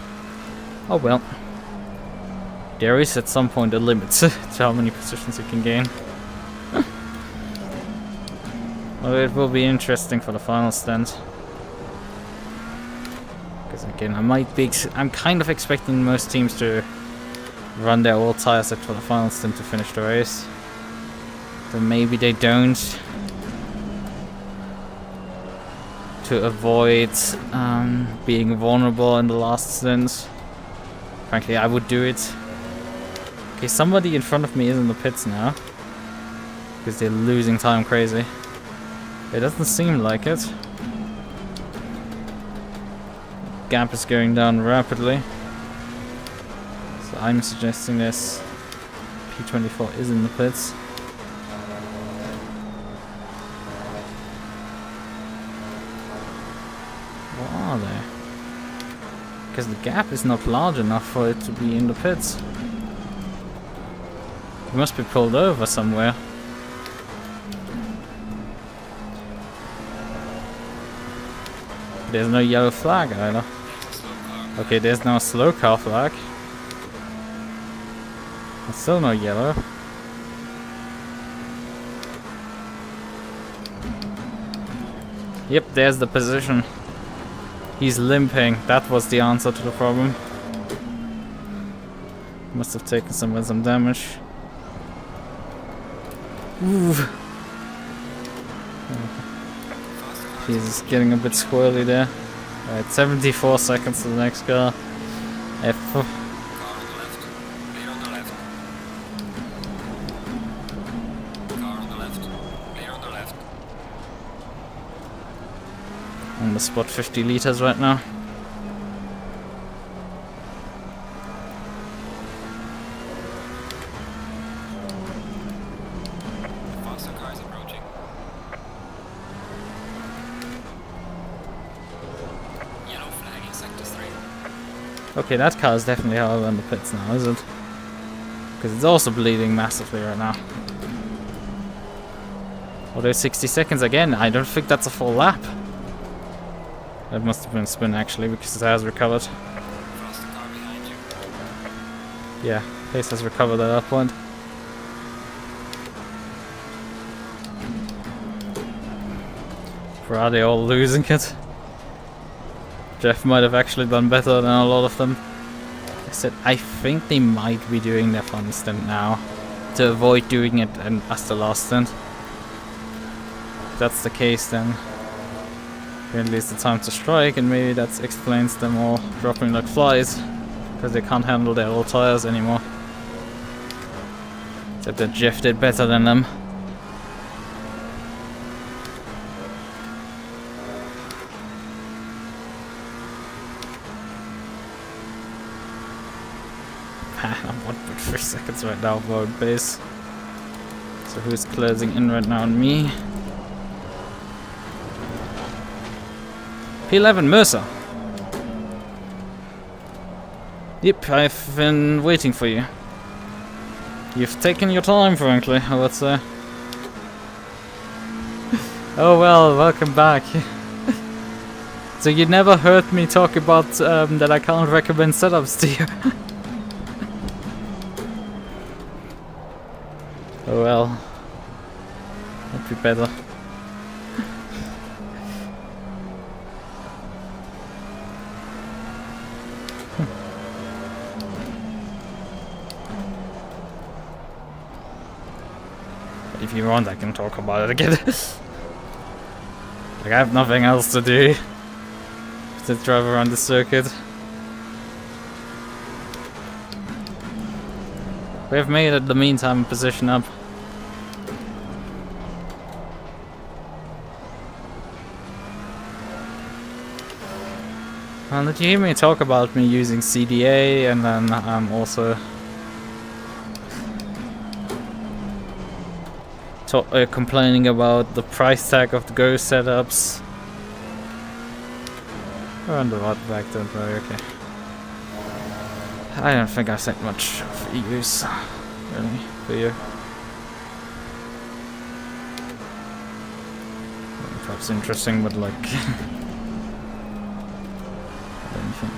Oh well. There is at some point a limit to how many positions you can gain. Well, it will be interesting for the final stint. Because again, I'm kind of expecting most teams to run their old tire set for the final stint to finish the race. So maybe they don't. To avoid being vulnerable in the last stint. Frankly, I would do it. Okay, somebody in front of me is in the pits now. Because they're losing time crazy. It doesn't seem like it. Gap is going down rapidly. So I'm suggesting this P24 is in the pits. What are they? Because the gap is not large enough for it to be in the pits. It must be pulled over somewhere. There's no yellow flag either. Okay, there's no slow car flag. There's still no yellow. Yep, there's the position. He's limping. That was the answer to the problem. Must have taken some damage. Ooh. He's getting a bit squirrely there. Alright, 74 seconds to the next car. F. Car on the left. Clear on the left. Car on the left. Clear on the left. On the spot 50 liters right now. Faster car is approaching. Yellow flag in sector 3. Okay, that car is definitely out on the pits now, is it? Because it's also bleeding massively right now. Although 60 seconds again, I don't think that's a full lap. That must have been a spin actually, because it has recovered. Faster car behind you. Yeah, Pace has recovered at that point. Ferrari all losing it. Jeff might have actually done better than a lot of them. I said I think they might be doing their fun stint now to avoid doing it as the last stint. If that's the case, then apparently it's the time to strike, and maybe that explains them all dropping like flies because they can't handle their old tires anymore. Except that Jeff did better than them. I'm 1.3 seconds right now, road base. So who's closing in right now on me? P11 Mercer. Yep, I've been waiting for you. You've taken your time, frankly, I would say. Oh well, welcome back. So you never heard me talk about that I can't recommend setups to you. Oh well. That'd be better. But if you want, I can talk about it again. Like, I have nothing else to do. Just drive around the circuit. We have made it, the meantime, position up. And did you hear me talk about me using CDA and then also complaining about the price tag of the Go setups? We're on the right back, don't worry, okay. I don't think I said much of use, really, for you. Perhaps interesting, but like... anything.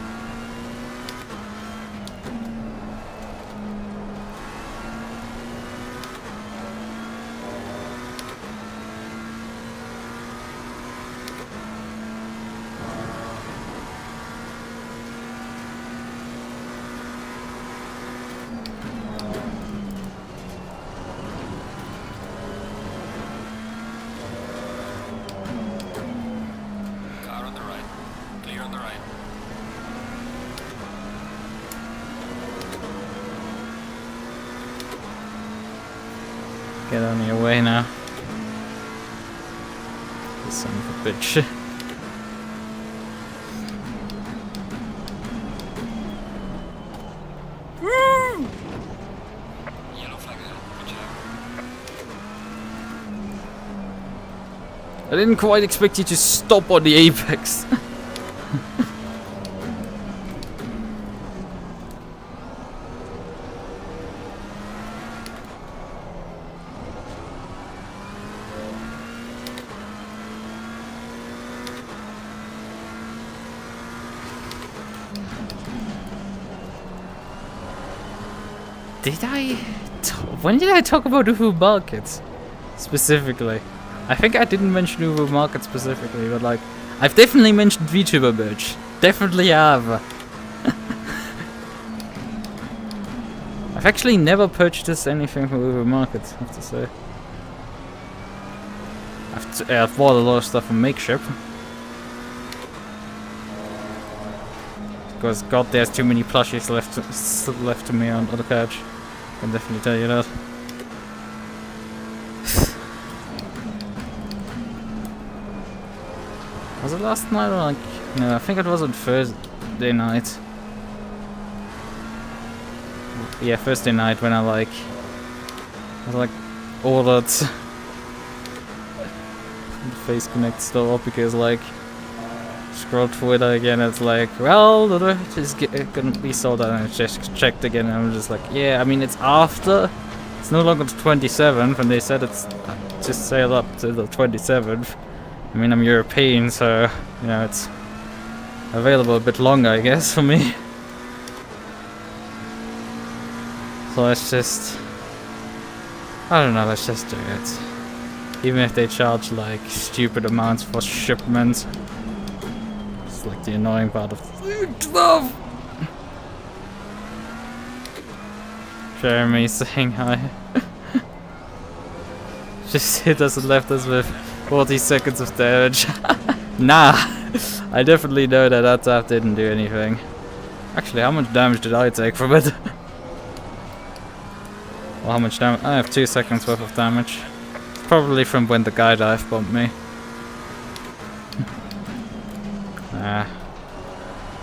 Get on your way now. You son of a bitch. Yellow flag there. Good job. I didn't quite expect you to stop on the apex. When did I talk about Uvu markets specifically? I think I didn't mention Uvu market specifically, but like, I've definitely mentioned VTuber merch. Definitely have. I've actually never purchased anything from Uvu market, I have to say. I've bought a lot of stuff from Makeship. Because god, there's too many plushies left to me on the couch. I can definitely tell you that. Was it last night or like... No, I think it was on Thursday night. Yeah, Thursday night when I ordered the Face Connect store because like scroll Twitter again, it's like, well, it's gonna be sold out, and I just checked again and I'm just like, yeah, I mean it's after, it's no longer the 27th, and they said it's just sale up to the 27th. I mean, I'm European, so, you know, it's available a bit longer, I guess, for me. So let's just, I don't know, let's just do it. Even if they charge like stupid amounts for shipment. It's like the annoying part of stuff. Jeremy saying hi. Just hit us and left us with 40 seconds of damage. Nah, I definitely know that that tap didn't do anything. Actually, how much damage did I take from it? Well, how much damage? I have 2 seconds worth of damage. Probably from when the guy dive bombed me.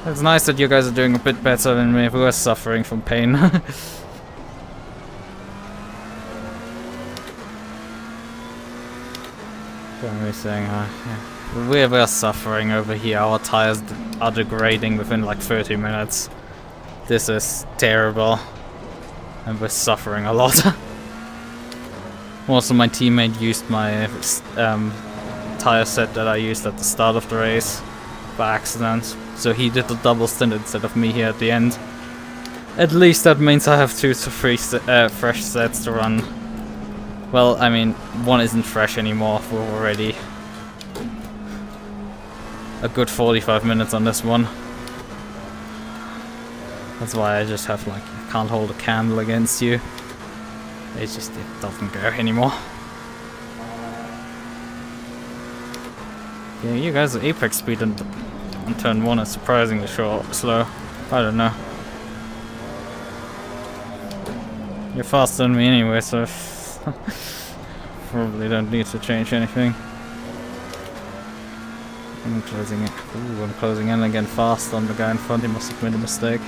It's nice that you guys are doing a bit better than me. We were suffering from pain. Jeremy saying hi. Yeah. We're suffering over here. Our tires are degrading within like 30 minutes. This is terrible. And we're suffering a lot. Also, my teammate used my tire set that I used at the start of the race by accident. So he did the double stint instead of me here at the end. At least that means I have 2 to 3 fresh sets to run. Well, I mean, one isn't fresh anymore. We're already a good 45 minutes on this one. That's why I just have like, I can't hold a candle against you. It doesn't go anymore. Yeah, you guys' apex speed on turn 1 is surprisingly slow. I don't know. You're faster than me anyway, so probably don't need to change anything. I'm closing it. Ooh, I'm closing in again fast on the guy in front. He must have made a mistake.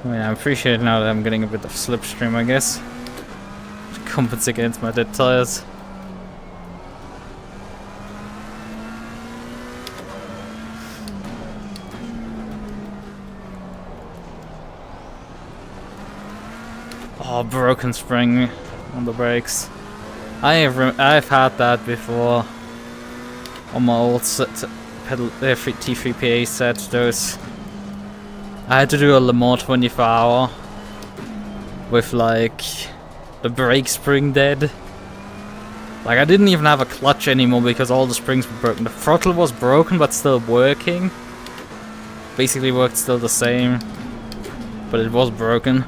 I mean, I appreciate now that I'm getting a bit of slipstream, I guess. To compensate against my dead tires. Oh, broken spring on the brakes. I've had that before on my old T3PA set. Those I had to do a Le Mans 24-hour with like the brake spring dead. Like I didn't even have a clutch anymore because all the springs were broken. The throttle was broken but still working. Basically worked still the same, but it was broken.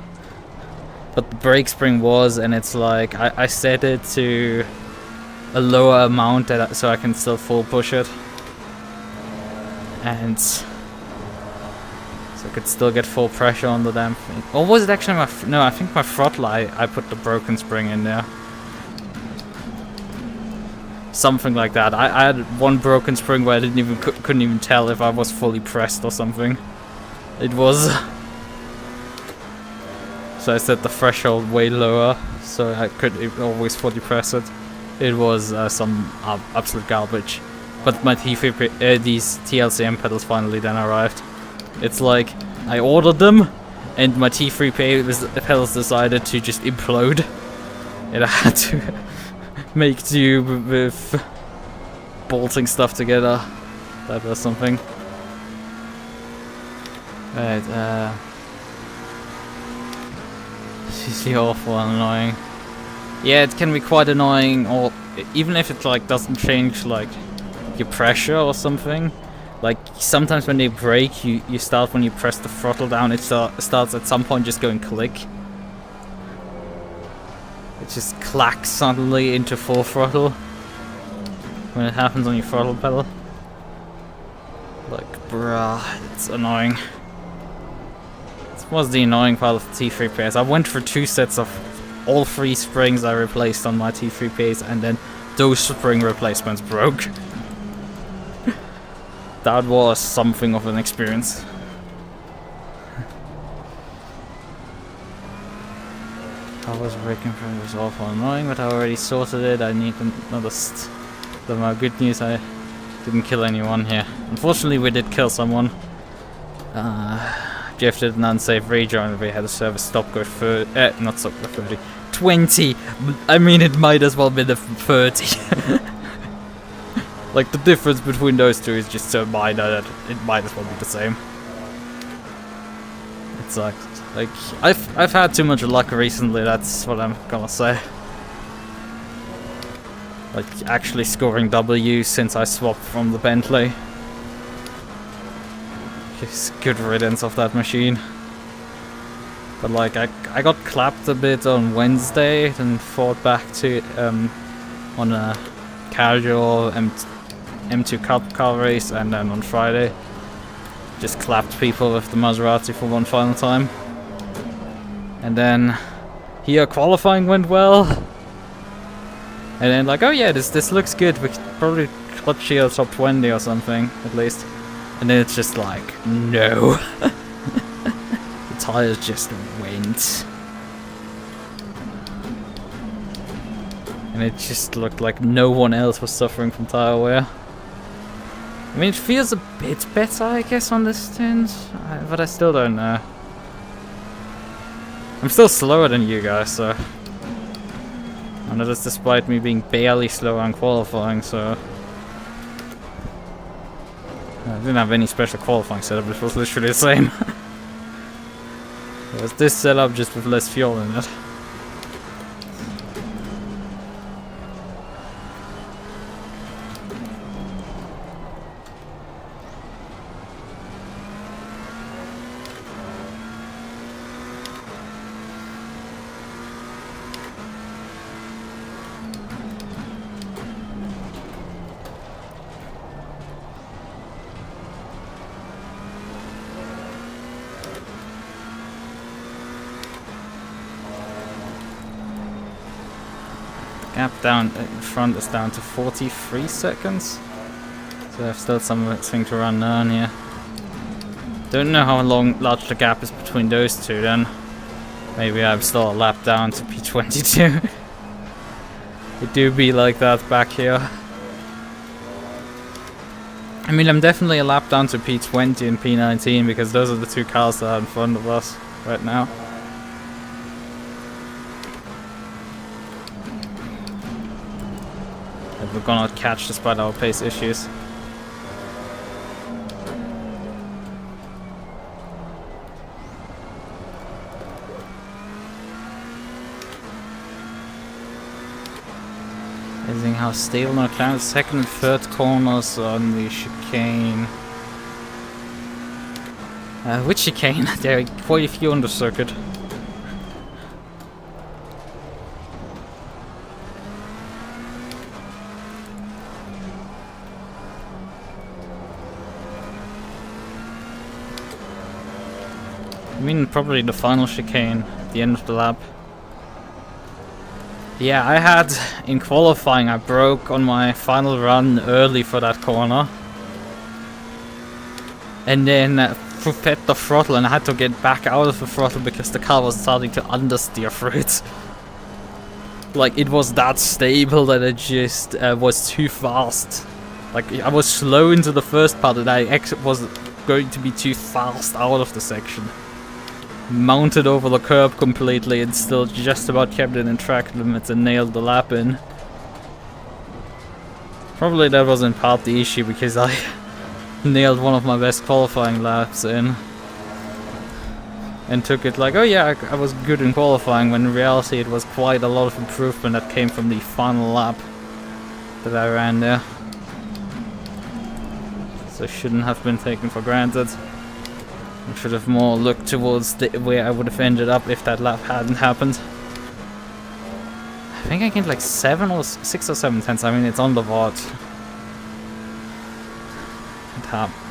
But the brake spring was, and it's like I set it to a lower amount so I can still full push it. and so I could still get full pressure on the damn thing. Or was it actually my... no, I think my throttle, I put the broken spring in there. Something like that. I had one broken spring where I couldn't even tell if I was fully pressed or something. It was... so I set the threshold way lower, so I could always fully press it. It was some absolute garbage. But my T3 these TLCM pedals finally then arrived. It's like, I ordered them, and my T3 pedals decided to just implode. And I had to make do with bolting stuff together. That was something. Right, it's really awful and annoying. Yeah, it can be quite annoying, or even if it like doesn't change like your pressure or something. Like sometimes when they brake, you start when you press the throttle down, it starts at some point just going click. It just clacks suddenly into full throttle when it happens on your throttle pedal. Like, bruh, it's annoying. This was the annoying part of the T3 PS. I went for 2 sets of all 3 springs I replaced on my T3 PS, and then those spring replacements broke. That was something of an experience. I was breaking through, it was awful annoying, but I already sorted it. I need another my good news, I didn't kill anyone here. Unfortunately, we did kill someone. Jeff did an unsafe rejoin. We had a service stop go for not stop go 30. 20! I mean, it might as well be the 30. Like, the difference between those two is just so minor that it might as well be the same. It sucks. Like, I've had too much luck recently, that's what I'm gonna say. Like, actually scoring W since I swapped from the Bentley. Just good riddance of that machine. But like, I got clapped a bit on Wednesday, then fought back to on a casual M2 Cup car race, and then on Friday just clapped people with the Maserati for one final time. And then here qualifying went well. And then like, oh yeah, this looks good, we could probably clutch here top 20 or something, at least. And then it's just like, no. The tires just went. And it just looked like no one else was suffering from tire wear. I mean, it feels a bit better, I guess, on this stint, but I still don't know. I'm still slower than you guys, so... I know that's despite me being barely slower on qualifying, so... I didn't have any special qualifying setup, it was literally the same. It was this setup just with less fuel in it. Gap down in front is down to 43 seconds. So I have still something to run down here. Don't know how large the gap is between those two then. Maybe I'm still a lap down to P22. It do be like that back here. I mean, I'm definitely a lap down to P20 and P19 because those are the two cars that are in front of us right now. That we're gonna catch despite our pace issues. Amazing how stable now climbs second and third corners on the chicane. Which chicane? There are quite a few on the circuit. mean probably the final chicane at the end of the lap. Yeah, I had, in qualifying, I broke on my final run early for that corner. And then fed the throttle and I had to get back out of the throttle because the car was starting to understeer for it. Like, it was that stable that it just was too fast. Like, I was slow into the first part and I was going to be too fast out of the section. Mounted over the curb completely and still just about kept it in track limits and nailed the lap in. Probably that was in part the issue because I nailed one of my best qualifying laps in. And took it like, oh yeah, I was good in qualifying, when in reality it was quite a lot of improvement that came from the final lap that I ran there. So shouldn't have been taken for granted. I should have more looked towards where I would have ended up if that lap hadn't happened. I think I gained like 6 or 7 tenths. I mean, it's on the VOD.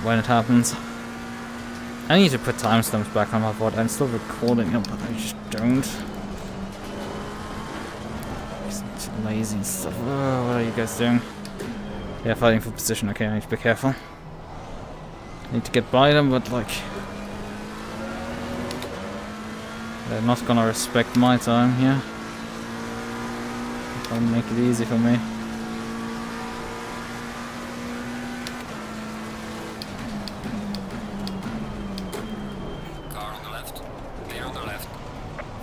When it happens. I need to put timestamps back on my VOD. I'm still recording them, but I just don't. Just too lazy and stuff. Oh, what are you guys doing? Yeah, fighting for position. Okay, I need to be careful. I need to get by them, but like... they're not gonna respect my time here. Don't make it easy for me. Car on the left. Clear on the left.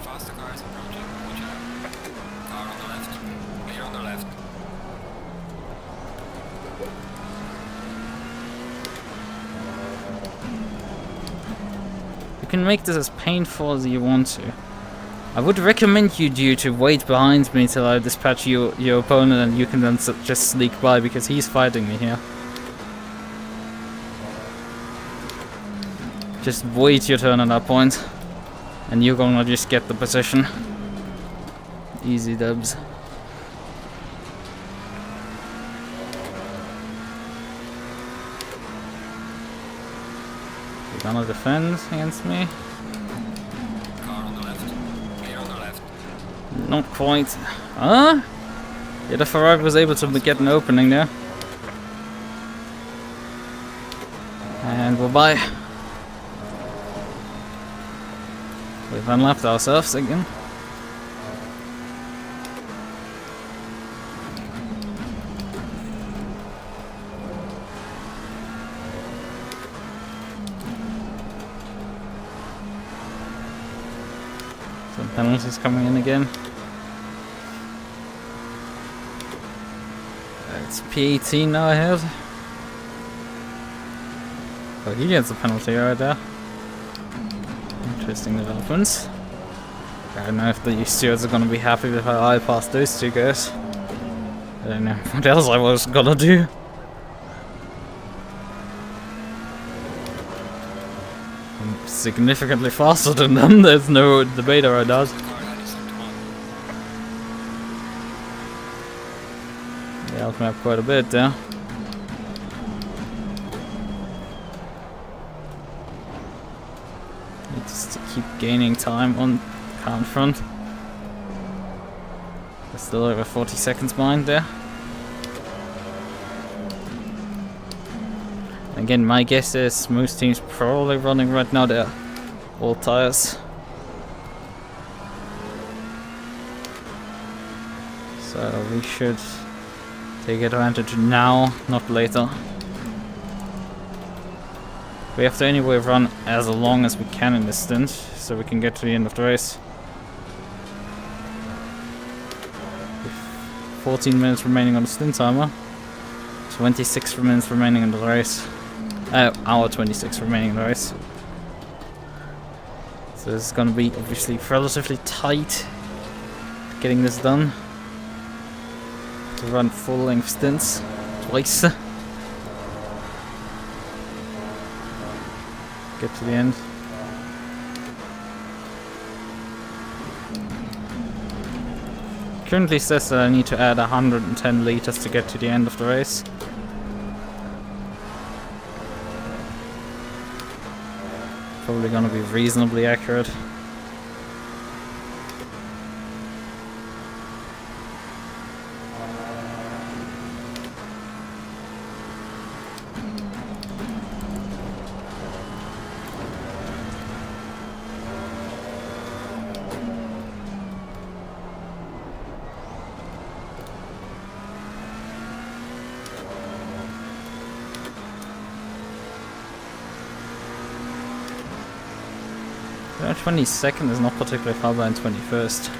Faster cars approaching. Watch out. Car on the left. Clear on the left. You can make this as painful as you want to. I would recommend you do to wait behind me till I dispatch your opponent and you can then just sneak by because he's fighting me here. Just wait your turn at that point and you're gonna just get the position. Easy dubs. You're gonna defend against me? Car on the left. Clear on the left. Not quite. Huh? Yeah, the Ferrari was able to get an opening there. And we're by. We've unlapped ourselves again. Some penalties coming in again. It's P18 now I have. Oh, he gets a penalty right there. Interesting developments. I don't know if the stewards are gonna be happy with how I passed those two guys. I don't know what else I was gonna do. I'm significantly faster than them, there's no debate around that. They helped me up quite a bit there. Just to keep gaining time on the car front. We're still over 40 seconds behind there. Again, my guess is most teams probably running right now they're all tires. So we should take advantage now, not later. We have to anyway run as long as we can in this stint, so we can get to the end of the race. With 14 minutes remaining on the stint timer, 26 minutes remaining in the race. Hour 26 remaining in the race. So this is going to be obviously relatively tight getting this done. To run full length stints twice. Get to the end. Currently says that I need to add 110 liters to get to the end of the race. probably gonna be reasonably accurate. Yeah, 22nd is not particularly far behind 21st.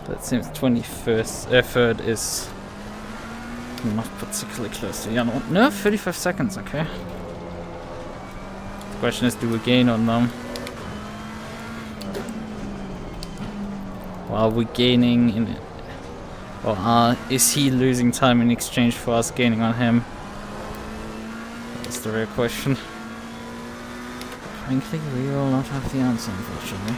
That seems 21st, third is not particularly close to the other one. No, 35 seconds, okay. The question is, do we gain on them? Or are we gaining in it? Or is he losing time in exchange for us gaining on him? That's the real question. Frankly, we will not have the answer, unfortunately.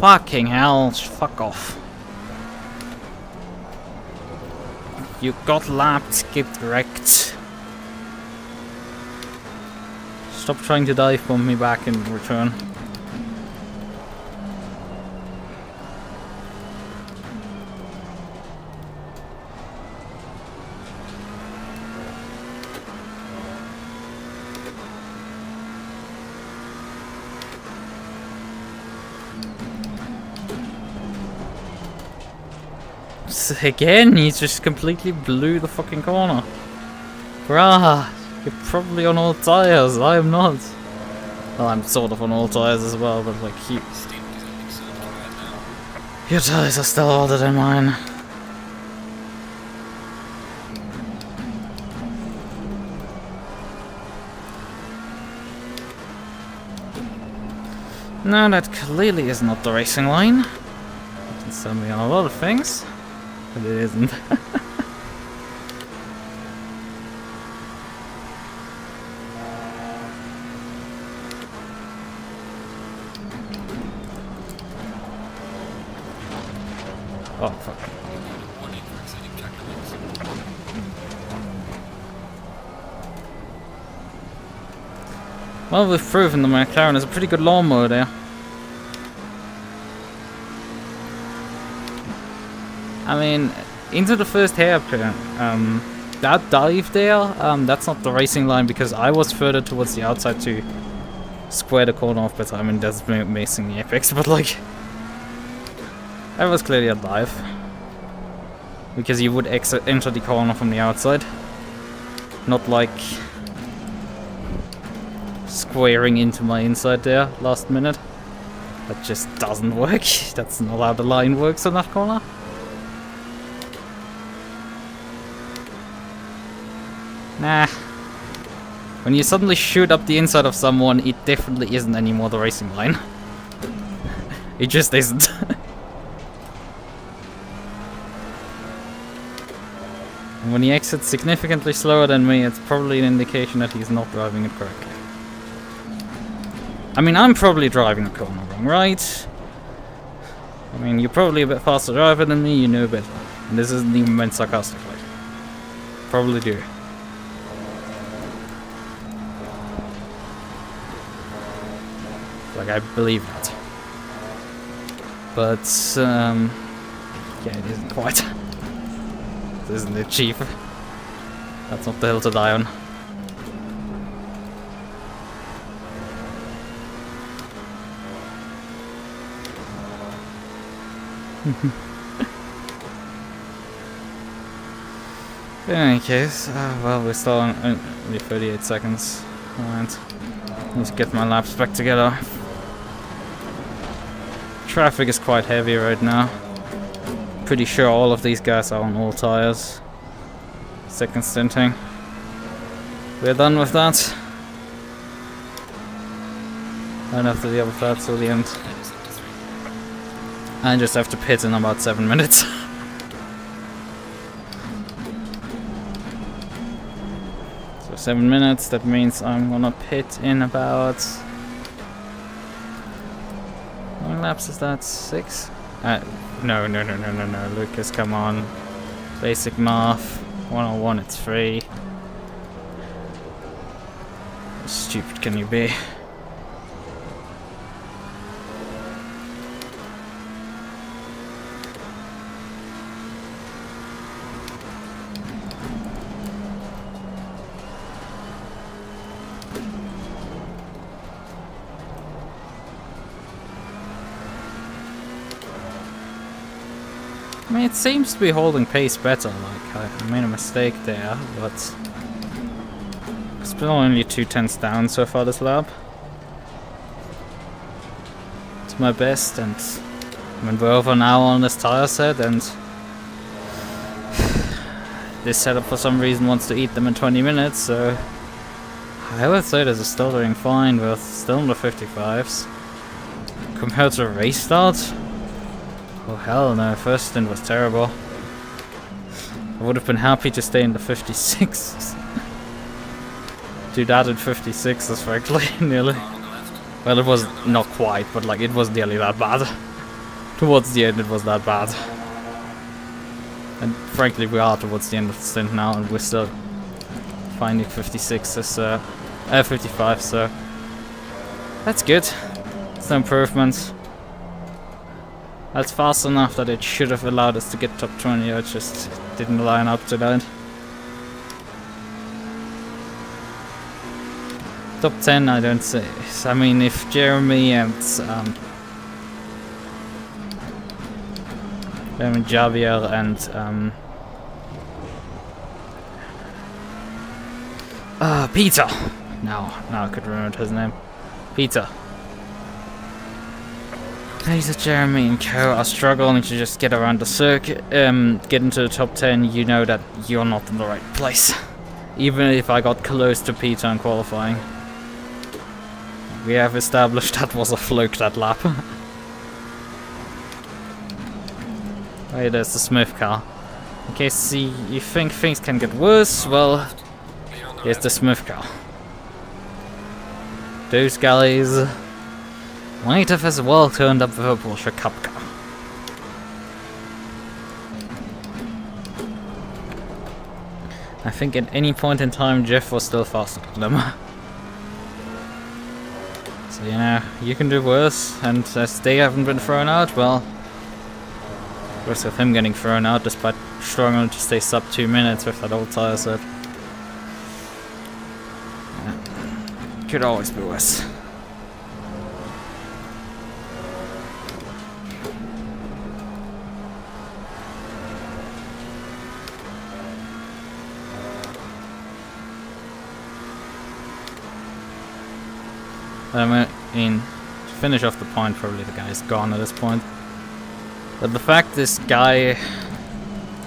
Fucking hell, fuck off. You got lapped, get wrecked. Stop trying to dive bomb me back in return. Again, he just completely blew the fucking corner. Bruh, you're probably on all tires, I am not. Well, I'm sort of on all tires as well, but like your tires are still older than mine. No, that clearly is not the racing line. You can sell me on a lot of things. But it isn't. Oh, fuck. Well, we've proven the McLaren is a pretty good lawnmower there. I mean, into the first hairpin, that dive there, that's not the racing line because I was further towards the outside to square the corner off better. I mean, that's amazing the apex, but like, that was clearly a dive. Because you would enter the corner from the outside. Not like squaring into my inside there last minute. That just doesn't work. That's not how the line works on that corner. Nah. When you suddenly shoot up the inside of someone, it definitely isn't anymore the racing line. It just isn't. And when he exits significantly slower than me, it's probably an indication that he's not driving it correctly. I mean, I'm probably driving the corner wrong, right? I mean, you're probably a bit faster driver than me, you know better. And this isn't even meant sarcastically. Probably do. Like, I believe that. But, yeah, it isn't quite. Isn't it, Chief? That's not the hill to die on. In any case, well, we're still on only 38 seconds. Alright. Need to get my laps back together. Traffic is quite heavy right now. Pretty sure all of these guys are on all tires. Second stinting. We're done with that. And after the other flat till the end. I just have to pit in about 7 minutes. So 7 minutes, that means I'm gonna pit in about... How many laps is that? 6? No, Lucas, come on. Basic math. 101, it's 3. How stupid can you be? I mean, it seems to be holding pace better, like, I made a mistake there, but... It's been only 2/10 down so far this lap. It's my best, and... I mean, we're over now on this tire set, and... This setup for some reason wants to eat them in 20 minutes, so... I would say this is still doing fine, we're still in the 55s. Compared to a race start? Oh hell no, first stint was terrible. I would have been happy to stay in the 56s. Do that in 56s, frankly, nearly. Well, it was not quite, but like, it was nearly that bad. Towards the end it was that bad. And frankly, we are towards the end of the stint now, and we're still finding 56s, 55, so... That's good. It's an improvement. That's fast enough that it should have allowed us to get top 20, it just didn't line up to that. Top 10, I don't say. I mean, if Jeremy and Javier and Peter. Now I could remember his name. Peter. Peter, Jeremy and Co are struggling to just get around the circuit, get into the top 10, you know that you're not in the right place. Even if I got close to Peter in qualifying. We have established that was a fluke, that lap. Hey, there's the Smith car. In case you think things can get worse, well, here's the Smith car. Those guys might have as well turned up with a Porsche Cup car. I think at any point in time Jeff was still faster than them. So you know, you can do worse, and as they haven't been thrown out, well, risk of him getting thrown out despite struggling to stay sub 2 minutes with that old tire set. Yeah. Could always be worse. I mean, to finish off the point, probably the guy's gone at this point. But the fact this guy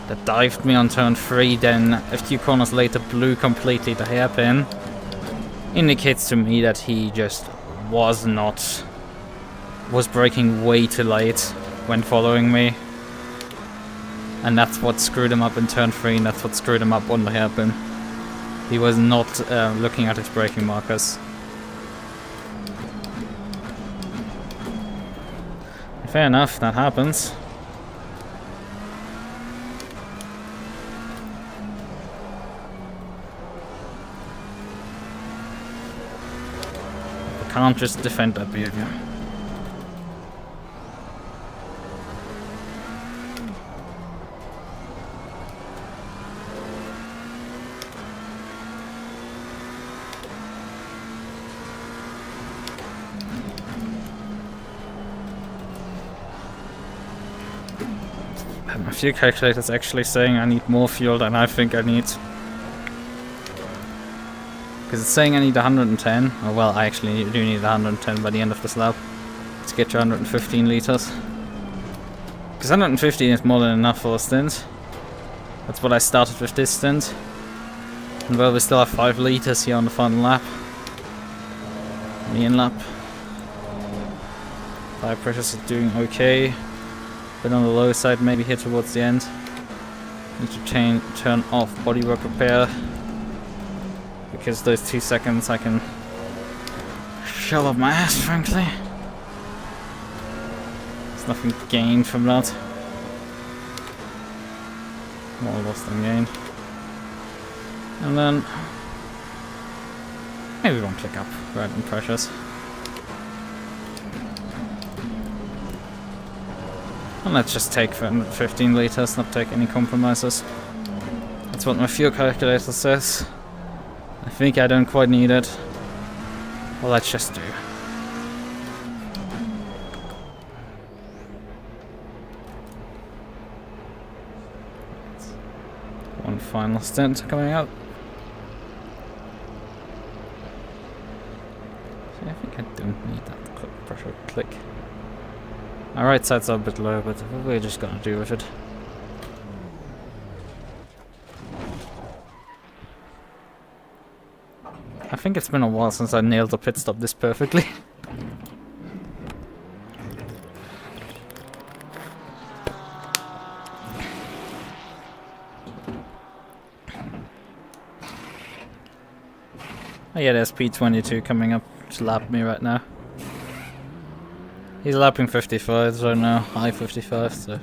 that dived me on turn 3, then a few corners later blew completely the hairpin, indicates to me that he just was braking way too late when following me. And that's what screwed him up in turn 3, and that's what screwed him up on the hairpin. He was not looking at his braking markers. Fair enough, that happens. We can't just defend that behavior. My fuel calculator is actually saying I need more fuel than I think I need. Because it's saying I need 110. Oh well, I actually do need 110 by the end of this lap to get to 115 liters. Because 115 is more than enough for a stint. That's what I started with this stint. And well, we still have 5 liters here on the final lap. The in lap. Tire pressures are doing okay. Bit on the low side maybe here towards the end. Need to turn off bodywork repair. Because those 2 seconds I can shove up my ass, frankly. There's nothing gained from that. More lost than gained. And then maybe 1 click up, Radeon pressures. And let's just take 15 liters, not take any compromises. That's what my fuel calculator says. I think I don't quite need it. Well, let's just do. One final stint coming up. See, I think I don't need that pressure click. My right sides are a bit low, but we're just gonna do with it. I think it's been a while since I nailed the pit stop this perfectly. Oh yeah, there's P22 coming up to lap me right now. He's lapping 55 right now, high 55, so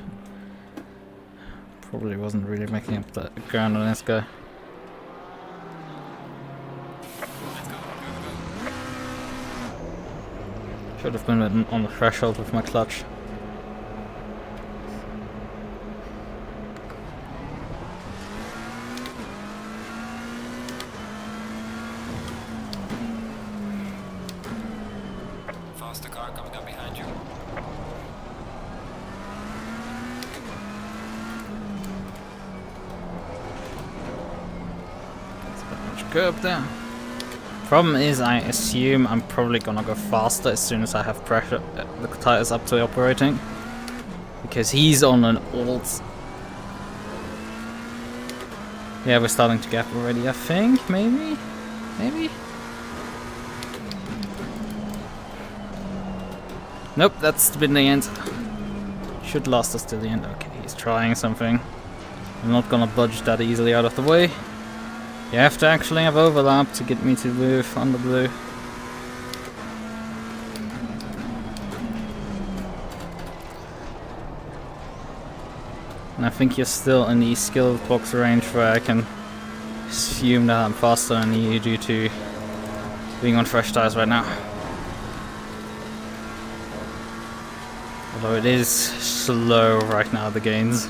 probably wasn't really making up that ground on this guy. Should have been on the threshold with my clutch. Faster car coming up behind you. That's a bit much curb there. Problem is, I assume I'm probably gonna go faster as soon as I have pressure, the tires up to operating. Because he's on an alt. Yeah, we're starting to gap already, I think, maybe? Maybe? Nope, that's been the end. Should last us till the end. Okay, he's trying something. I'm not gonna budge that easily out of the way. You have to actually have overlap to get me to move on the blue. And I think you're still in the skill box range where I can assume that I'm faster than you due to being on fresh tires right now. Although it is slow right now, the gains.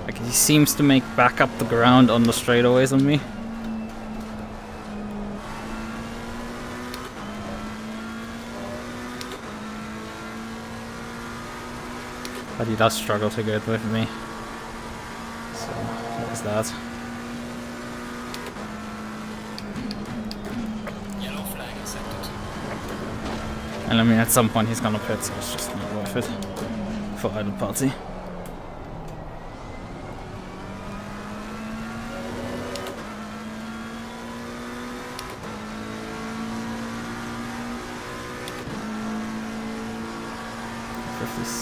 Like, he seems to make back up the ground on the straightaways on me. But he does struggle to get with me. So, there's that. Yellow flag accepted. And I mean, at some point he's gonna pit, so it's just not worth it for either party.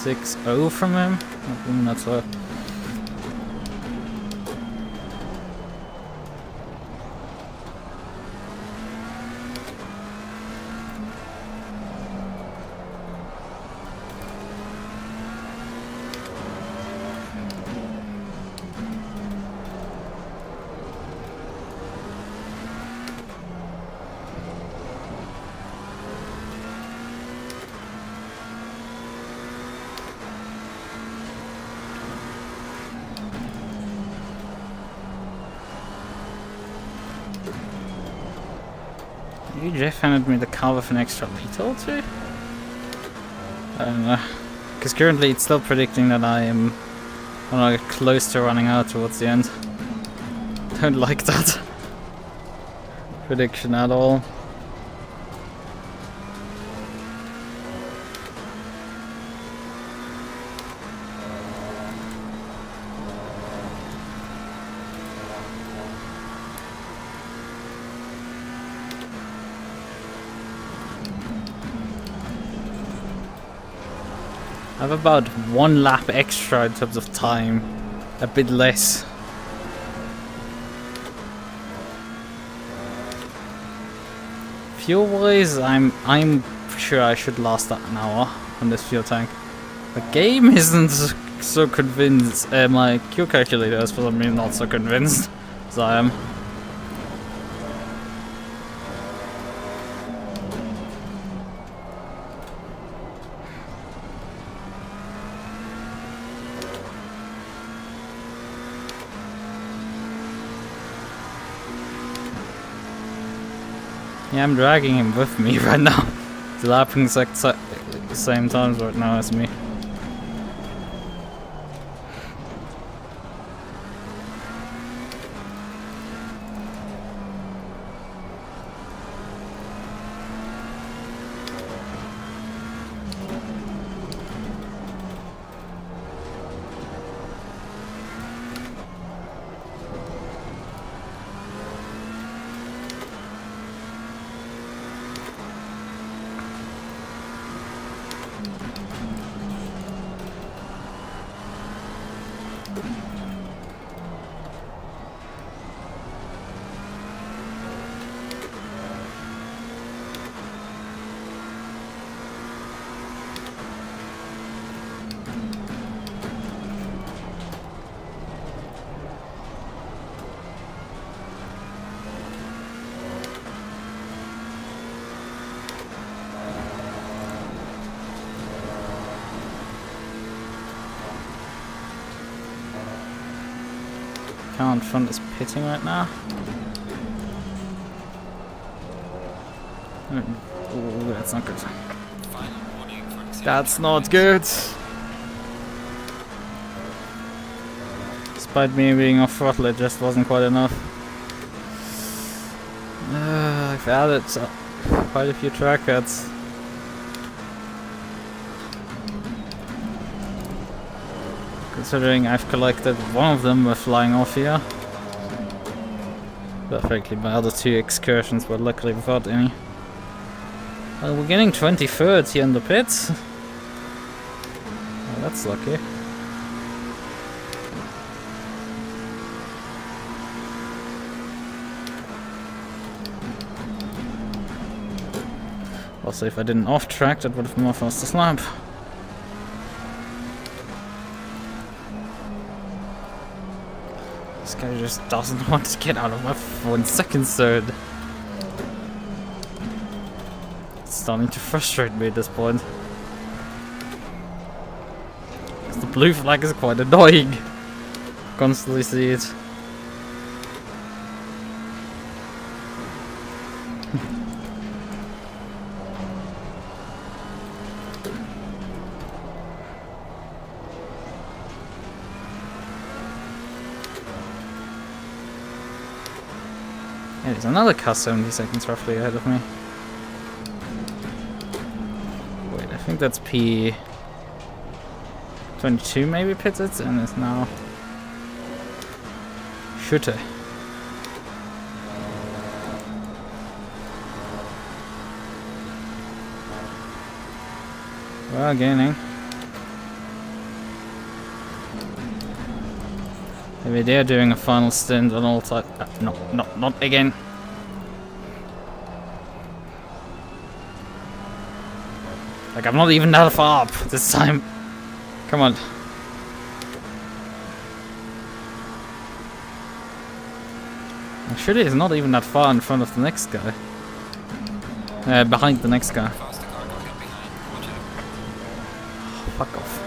6-0 from him. Not so. Maybe Jeff handed me the car with an extra liter or two? I don't know. Because currently it's still predicting that I am close to running out towards the end. Don't like that prediction at all. I have about 1 lap extra in terms of time, a bit less. Fuel wise, I'm sure I should last an hour on this fuel tank. The game isn't so convinced. My Q calculator is for some reason not so convinced as I am. Yeah, I'm dragging him with me right now. He's lapping the same times right now as me. Can't front is pitting right now. Oh, that's not good. That's not good. Despite me being off throttle, it just wasn't quite enough. I've added quite a few track pads. Considering I've collected one of them with flying off here. Perfectly, my other 2 excursions were luckily without any. Well, we're getting 23rd here in the pits. Oh, that's lucky. Also, if I didn't off track, that would have been my fastest lap. This guy just doesn't want to get out of my 1 second third. It's starting to frustrate me at this point. Because the blue flag is quite annoying. Constantly see it. Yeah, there's another car 70 seconds roughly ahead of me. Wait, I think that's P22 maybe pitted and is now shooter. Well, gaining. Maybe they're doing a final stint on all time. No, not again. Like, I'm not even that far up this time. Come on. Actually, it's not even that far in front of the next guy. Behind the next guy. Faster car going up behind. Watch out. Fuck off.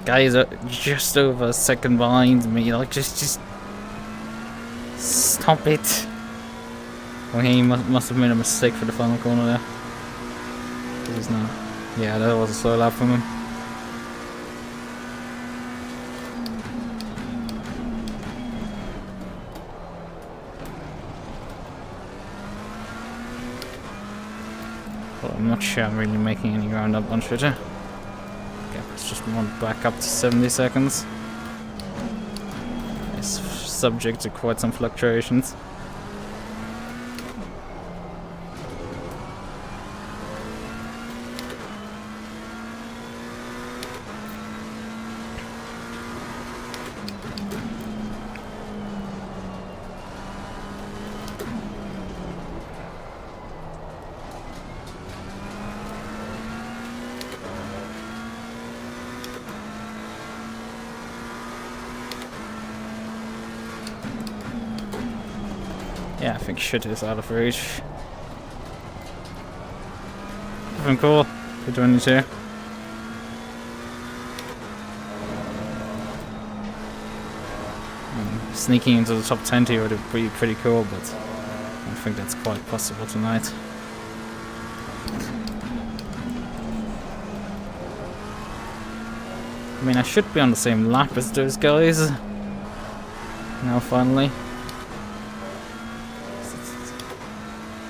Guys are just over a second behind me. Like, just stop it. Okay, he must have made a mistake for the final corner there. It was not. Yeah, that was a slow lap from him. Well, I'm not sure I'm really making any ground up on Twitter. Okay, let's just run back up to 70 seconds. It's subject to quite some fluctuations. Yeah, I think shit is out of reach. Looking cool. 222. Sneaking into the top 20 would be pretty cool, but I don't think that's quite possible tonight. I mean, I should be on the same lap as those guys. Now, finally.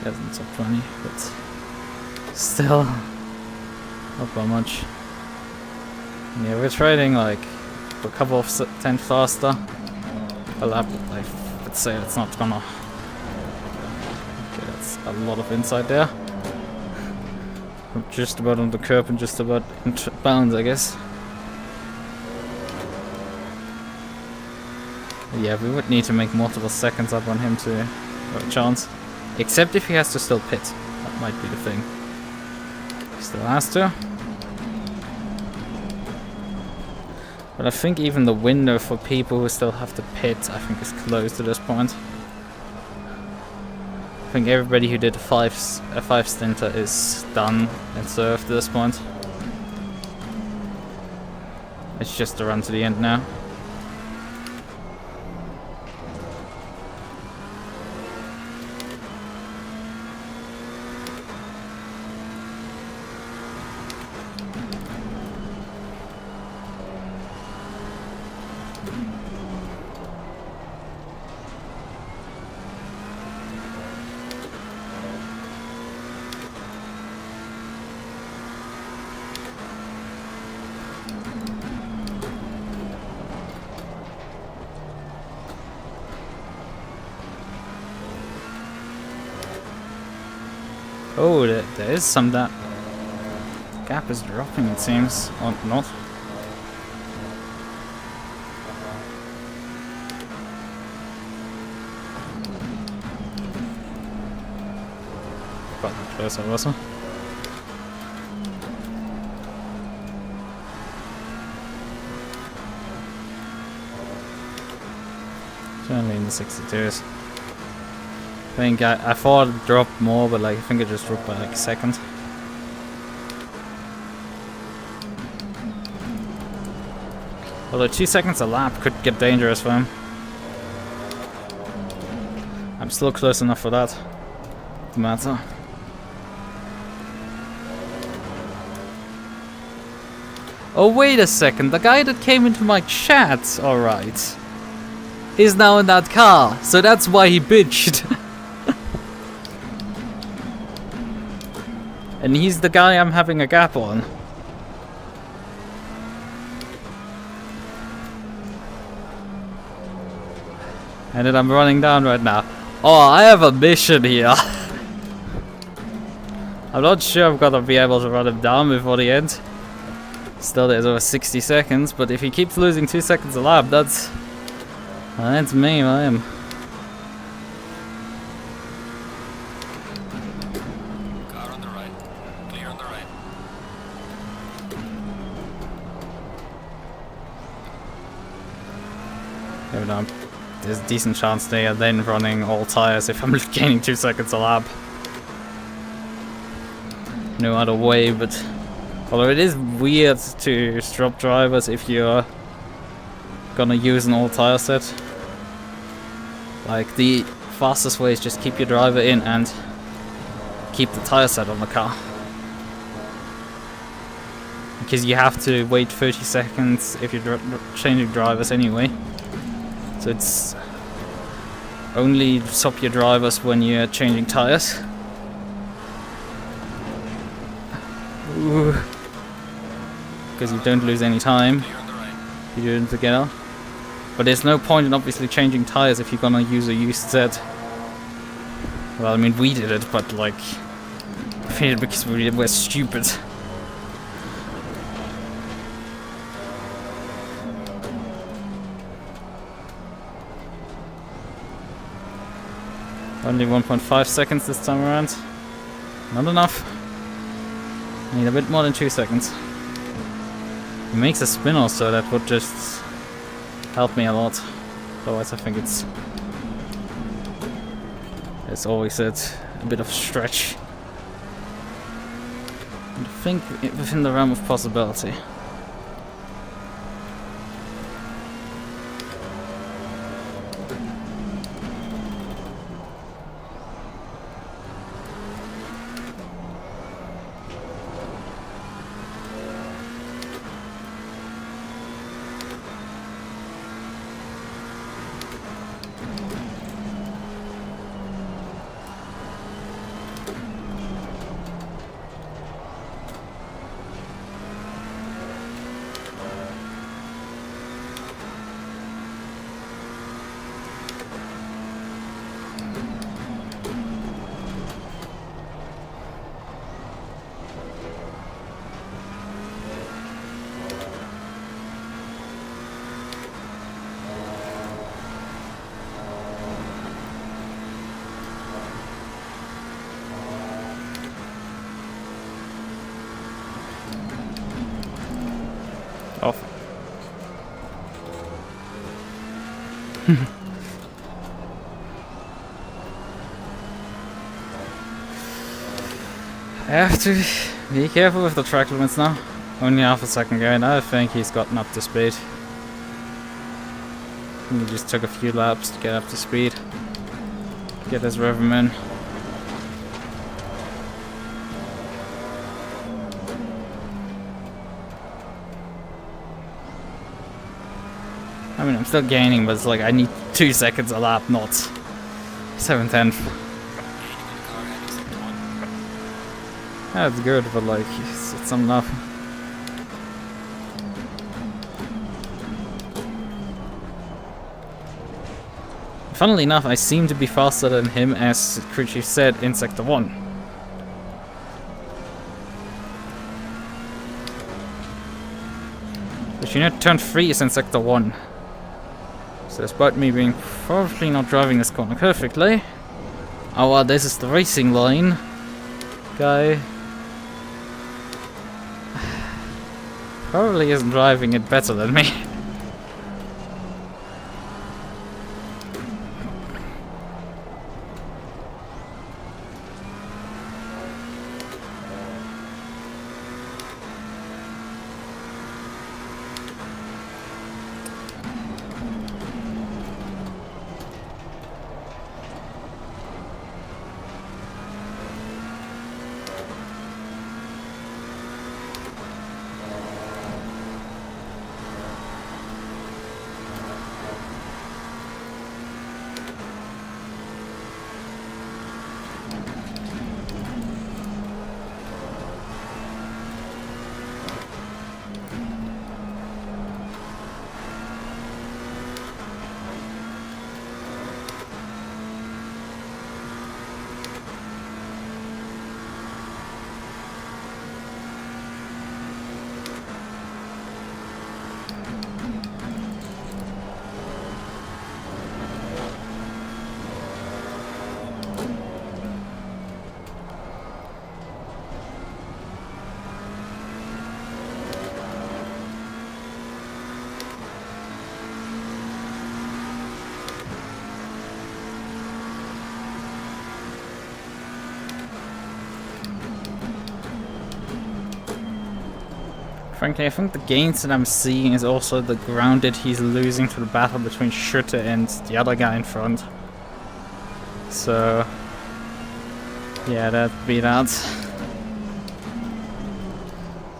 Yes, in the top 20, but still not by much. Yeah, we're trading like a couple of tenths faster. A lap, I would say it's not gonna. Okay, that's a lot of inside there. I'm just about on the curb and just about in bounds, I guess. Yeah, we would need to make multiple seconds up on him to have a chance. Except if he has to still pit. That might be the thing. He still has to. But I think even the window for people who still have to pit, I think, is closed at this point. I think everybody who did a 5 stinter is done and served at this point. It's just a run to the end now. Oh, there is some that gap is dropping, it seems, or not. Quite close, I wasn't. Certainly in the 62s. I think I thought it dropped more, but like I think it just dropped by like a second. Although 2 seconds a lap could get dangerous for him. I'm still close enough for that to matter. Oh wait a second, the guy that came into my chat, alright, is now in that car, so that's why he bitched. And he's the guy I'm having a gap on. And then I'm running down right now. Oh, I have a mission here. I'm not sure I'm gonna be able to run him down before the end. Still there's over 60 seconds, but if he keeps losing 2 seconds a lap, that's me, I am. Car on the right. Clear on the right. Yeah, but, there's a decent chance they are then running all tires if I'm gaining 2 seconds a lap. No other way, but although it is weird to drop drivers if you're gonna use an all tire set. Like, the fastest way is just keep your driver in and keep the tire set on the car. Because you have to wait 30 seconds if you're changing drivers anyway. So it's only stop your drivers when you're changing tires. Because you don't lose any time. You do it together. But there's no point in obviously changing tires if you're gonna use a used set. Well, I mean, we did it, but like, I did it because we're stupid. Only 1.5 seconds this time around. Not enough. I need a bit more than 2 seconds. He makes a spin also, that would just help me a lot. Otherwise I think it's always a bit of stretch. I think within the realm of possibility. Off. I have to be careful with the track limits now. Only half a second going. I think he's gotten up to speed. He just took a few laps to get up to speed. Get his rhythm in. I mean, I'm still gaining, but it's like I need 2 seconds a lap, not 7/10. That's good, but like, it's not enough. Funnily enough, I seem to be faster than him, as crew chief said in Sector 1. But you know, turn 3 is in Sector 1. So despite me being probably not driving this corner perfectly. Oh well, this is the racing line. Guy probably isn't driving it better than me. Frankly, I think the gains that I'm seeing is also the ground that he's losing to the battle between Schutte and the other guy in front. So, yeah, that'd be that. So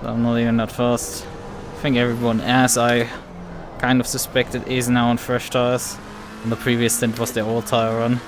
I'm not even that fast. I think everyone, as I kind of suspected, is now on fresh tires. And the previous stint was the old tire run.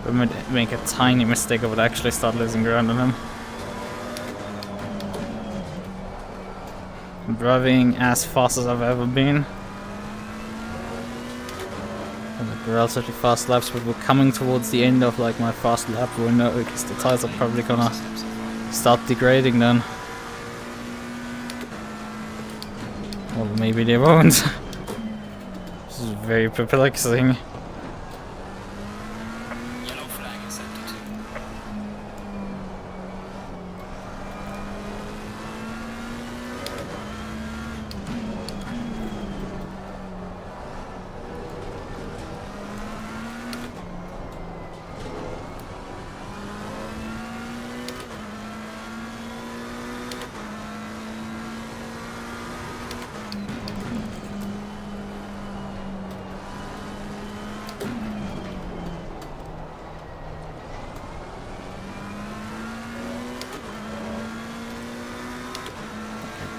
If I make a tiny mistake, I would actually start losing ground on him. I'm driving as fast as I've ever been. And like relatively fast laps, but we're coming towards the end of like my fast lap window because the tires are probably gonna start degrading then. Or maybe they won't. This is very perplexing.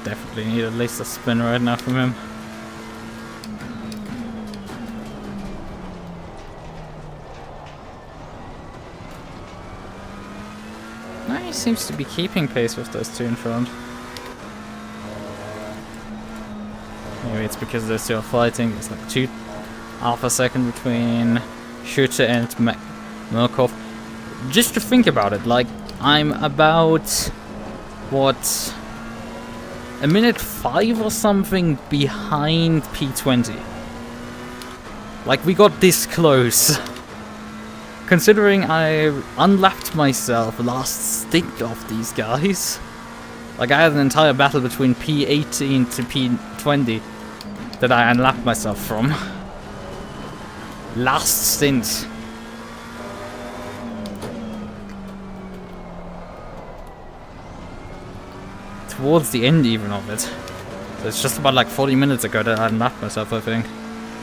Definitely need at least a spin right now from him. No, he seems to be keeping pace with those two in front. Maybe it's because those two are fighting. It's like 2.5 seconds between Schutte and MUQU. Just to think about it, like I'm about what? A minute 5 or something behind P20. Like, we got this close. Considering I unlapped myself last stint of these guys. Like, I had an entire battle between P18 to P20 that I unlapped myself from. Last stint. Towards the end even of it. So it's just about like 40 minutes ago that I unlocked myself, I think,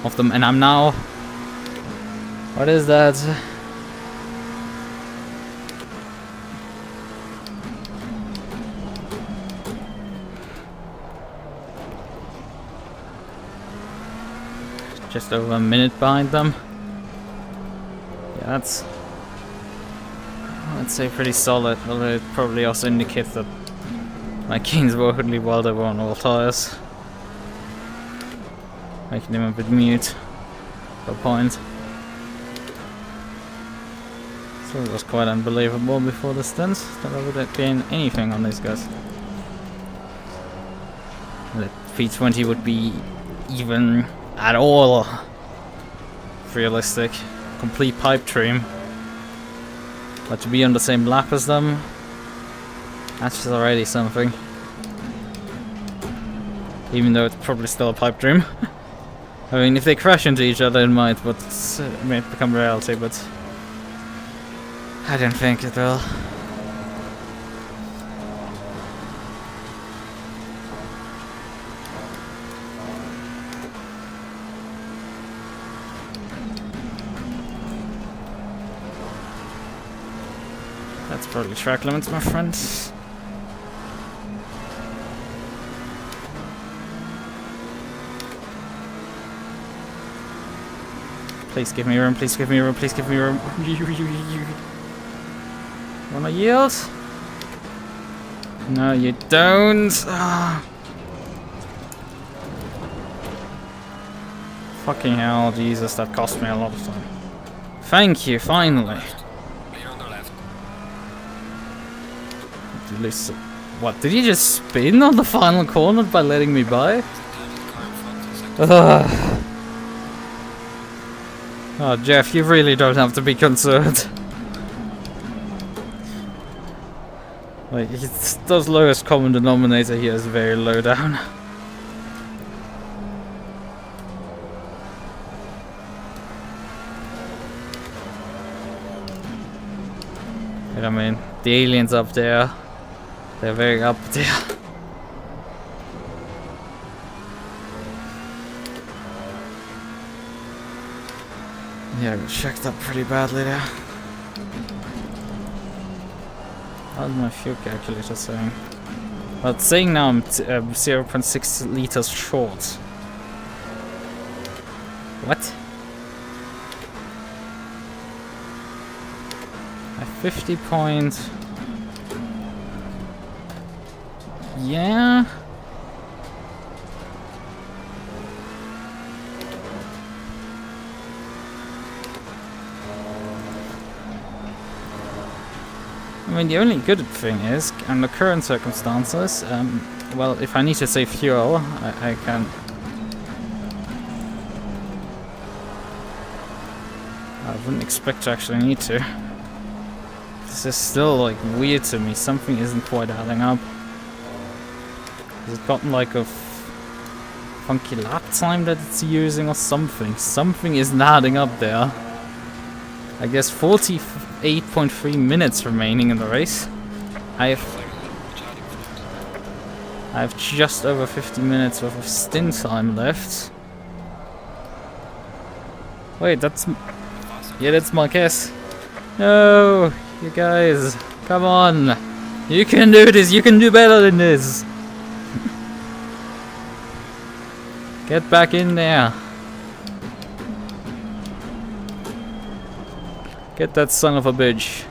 of them, and I'm now... What is that? Just over a minute behind them. Yeah, that's... I'd say pretty solid, although it probably also indicates that my gains were really well, they were on all tires. Making them a bit mute. For a point. So it was quite unbelievable before the stint that I would gain anything on these guys. The P20 would be even at all realistic. Complete pipe dream. But to be on the same lap as them, that's just already something. Even though it's probably still a pipe dream. I mean, if they crash into each other, it might become reality, but I don't think it will. That's probably track limits, my friend. Please give me room, please give me room, please give me room. Wanna yield? No, you don't. Ah. Fucking hell, Jesus, that cost me a lot of time. Thank you, finally. Clear on the left. Listen, what, did he just spin on the final corner by letting me by? Ugh. Oh, Jeff, you really don't have to be concerned. Like, the lowest common denominator here is very low down. And I mean, the aliens up there, they're very up there. Yeah, I got checked up pretty badly there. How's my fuel calculator saying? Well, it's saying now I'm 0.6 liters short. What? A 50 point... Yeah? I mean, the only good thing is, under current circumstances, well, if I need to save fuel, I can... I wouldn't expect to actually need to. This is still, like, weird to me. Something isn't quite adding up. Has it gotten, like, a funky lap time that it's using or something? Something isn't adding up there. I guess 48.3 minutes remaining in the race. I have just over 50 minutes worth of stint time left. Wait, that's... Yeah, that's my guess. No, you guys, come on. You can do this, you can do better than this. Get back in there. Get that son of a bitch.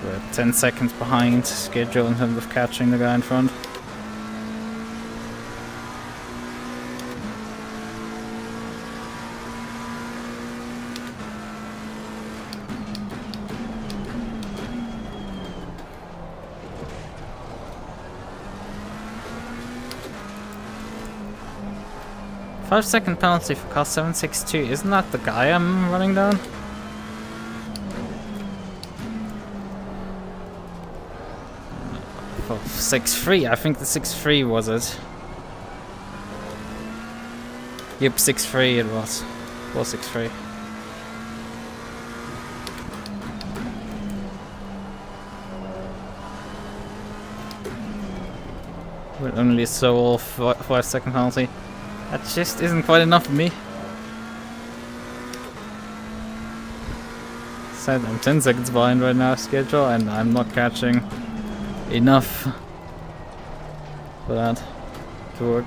We're 10 seconds behind schedule in terms of catching the guy in front. Five-second penalty for car 762. Isn't that the guy I'm running down? Oh, 6-3. I think the 6-3 was it. Yep, 6-3 it was. 4-6-3. With only a sole 5-second penalty. That just isn't quite enough for me. Said I'm 10 seconds behind right now schedule, and I'm not catching enough for that to work.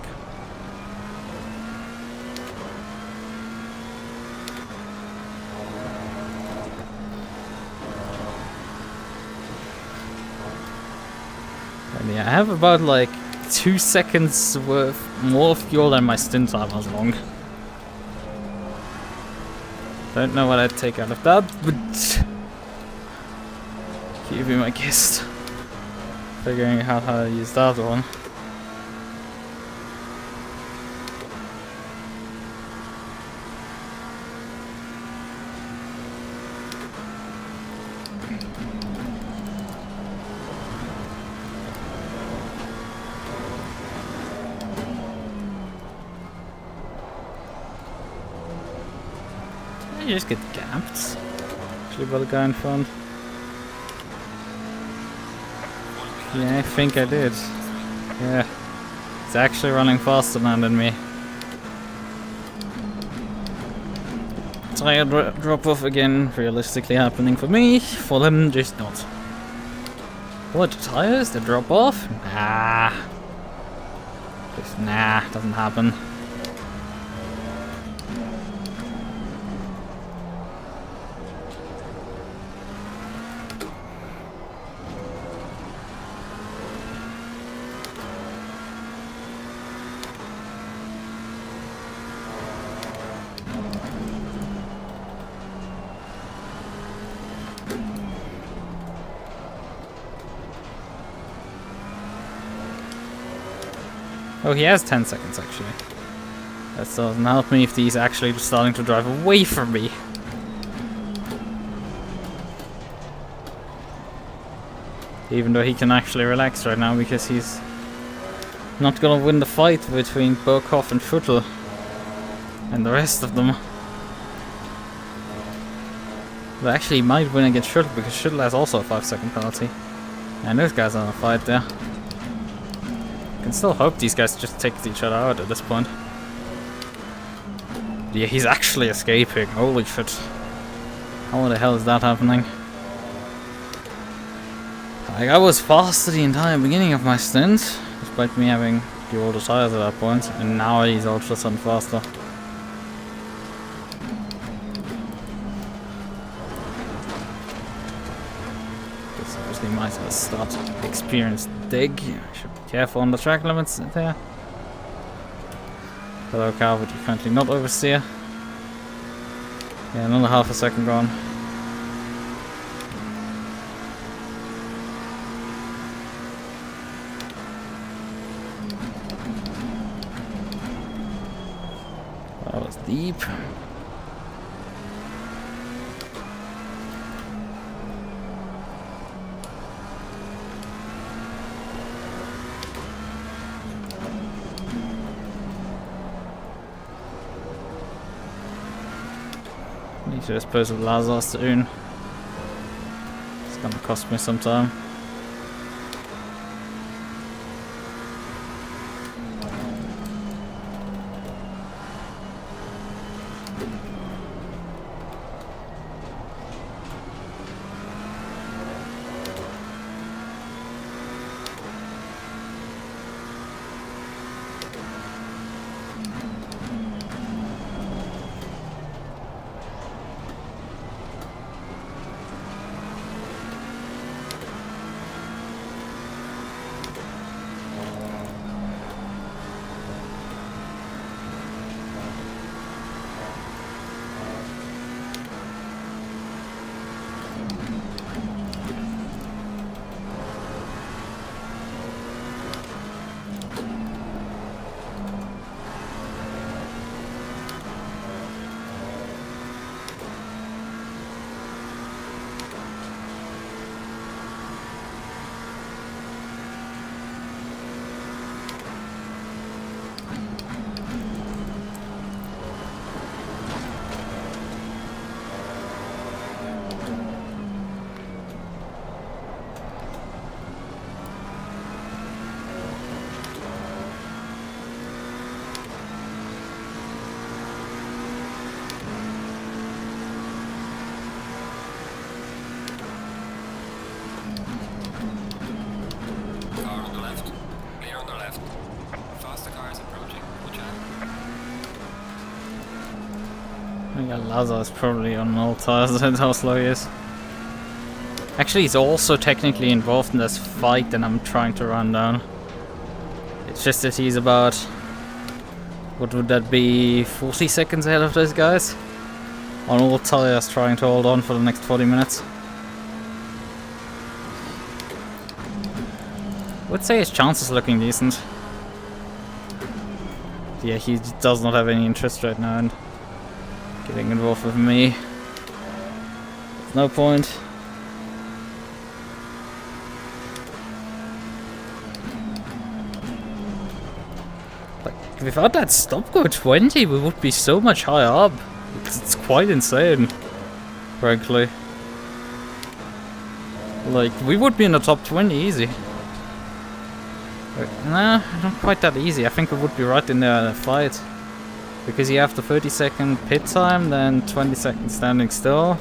And yeah, I have about like 2 seconds worth more fuel than my stint time was long. Don't know what I'd take out of that, but you be my guest. Figuring out how to use that one. You just get gapped. Actually, by the guy in front. Yeah, I think I did. Yeah. It's actually running faster now than me. Tire drop off again, realistically happening for me. For them, just not. What, tires? The drop off? Nah. Just nah, doesn't happen. Oh, he has 10 seconds actually. That still doesn't help me if he's actually starting to drive away from me. Even though he can actually relax right now because he's not gonna win the fight between Burkhoff and Schuttel and the rest of them. But actually he might win against Schuttel because Schuttel has also a 5-second penalty. And those guys are in a fight there. Can still hope these guys just take each other out at this point. Yeah, he's actually escaping. Holy shit. How the hell is that happening? Like, I was faster the entire beginning of my stint, despite me having the older tires at that point, and now he's all of a sudden faster. This obviously might start experienced dig. I should be careful on the track limits there. Hello car, but you currently not oversteer. Yeah, another half a second gone. That was deep. Need to dispose of Lazar soon. It's gonna cost me some time. Yeah, Lazar's probably on all tires, that's how slow he is. Actually, he's also technically involved in this fight that I'm trying to run down. It's just that he's about... what would that be? 40 seconds ahead of those guys? On all tires, trying to hold on for the next 40 minutes. I would say his chances looking decent. Yeah, he does not have any interest right now in getting involved with me. There's no point. Like, without that stop go 20, we would be so much higher up. It's quite insane, frankly. Like, we would be in the top 20 easy. Nah, not quite that easy. I think we would be right in there in a fight. Because you have the 30-second pit time, then 20 seconds standing still.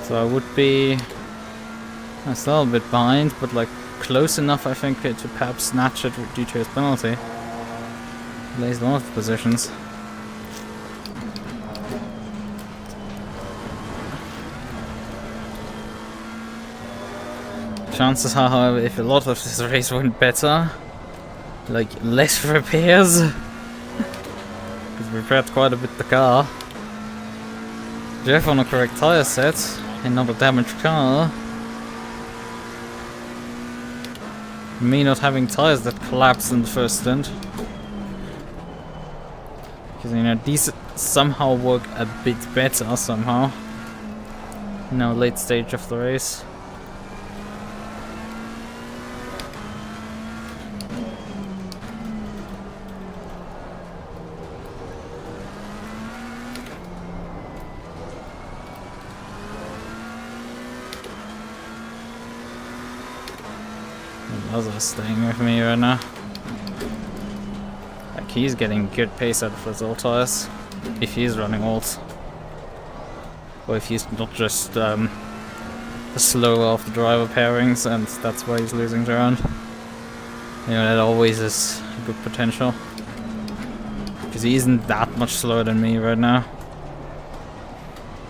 So I would be... I'm still a bit behind, but like close enough I think to perhaps snatch it due to his penalty. At least one of the positions. Chances are, however, if a lot of this race went better, like less repairs, because we repaired quite a bit the car. Jeff on a correct tire set, and not a damaged car. Me not having tires that collapsed in the first stint. Because, you know, these somehow work a bit better somehow. Now, late stage of the race. Lazar's staying with me right now. Like, he's getting good pace out of his alt tires. If he's running alt. Or if he's not just slower off the driver pairings and that's why he's losing ground. You know, that always is a good potential. Because he isn't that much slower than me right now.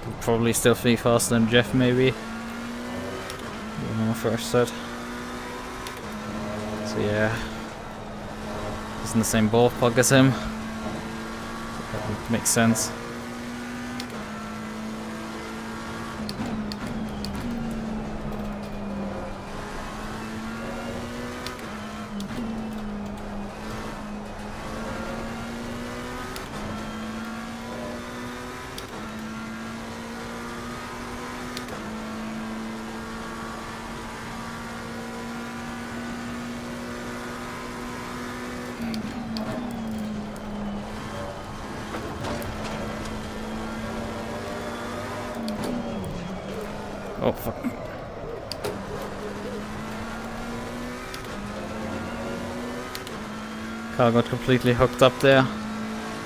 He'll probably still be faster than Jeff maybe. On the first set. So yeah, he's in the same ballpark as him. That would make sense. Oh fuck. Car got completely hooked up there.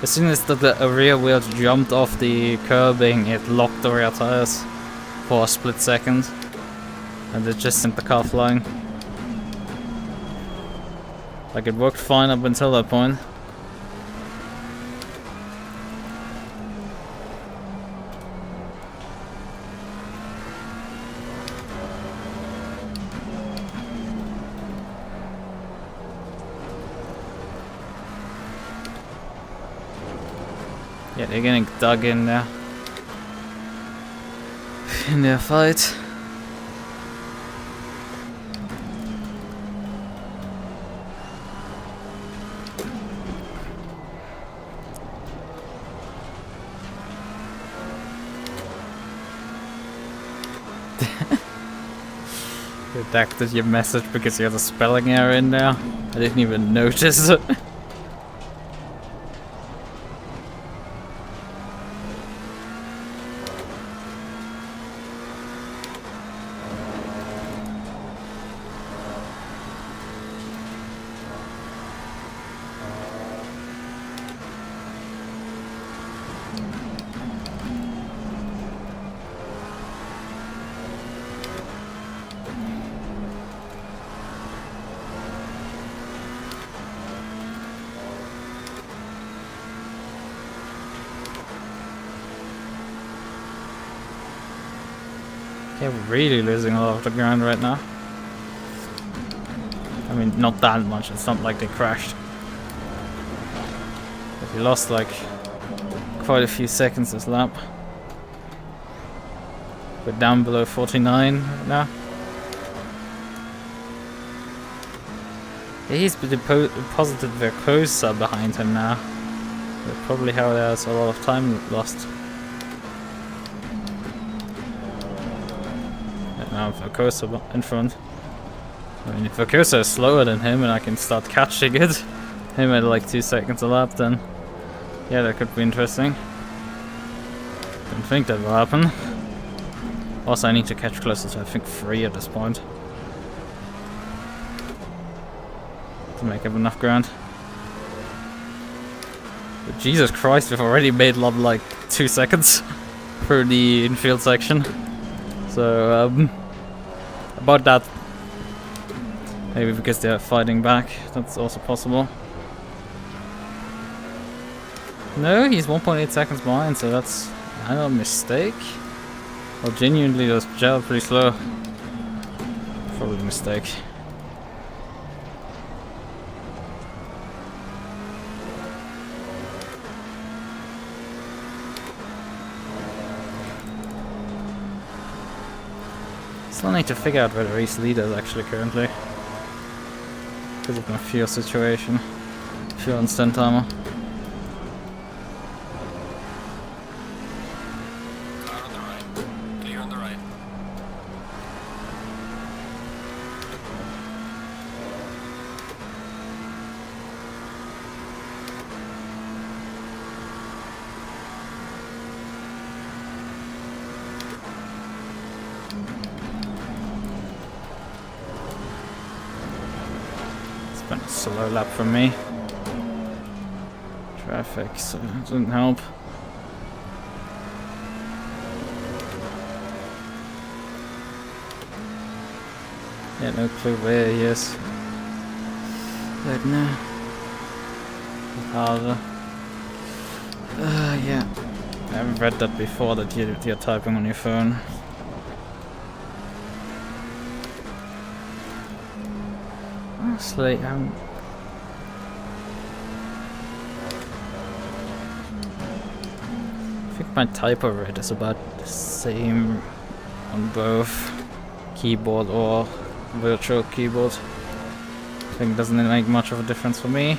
As soon as the rear wheel jumped off the curbing, it locked the rear tires for a split second. And it just sent the car flying. Like, it worked fine up until that point. Yeah, they're getting dug in there. In their fight. You redacted your message because you had a spelling error in there. I didn't even notice it. They're really losing a lot of the ground right now. I mean, not that much. It's not like they crashed. But we lost like quite a few seconds this lap. We're down below 49 right now. Yeah, he's deposited their closer behind him now. That's probably how there's a lot of time lost. And now Verkosa in front. I mean, if Verkosa is slower than him and I can start catching it, him at like 2 seconds a lap, then yeah, that could be interesting. Don't think that will happen. Also, I need to catch closer to I think 3 at this point to make up enough ground. But Jesus Christ, we've already made love like 2 seconds through the infield section. So about that. Maybe because they're fighting back, that's also possible. No, he's 1.8 seconds behind, so that's kind of a mistake. Well, genuinely, those gel pretty slow. Probably a mistake. Still need to figure out where the race leader is actually currently. Because of my fuel situation. Fuel and stint timer. Car on the right. Clear on the right. Been a slow lap for me. Traffic, so it didn't help. Yeah, no clue where he is. Right now. Harder. Yeah. I haven't read that before, that you're typing on your phone. Honestly, I think my typo rate is about the same on both keyboard or virtual keyboard. I think it doesn't make much of a difference for me.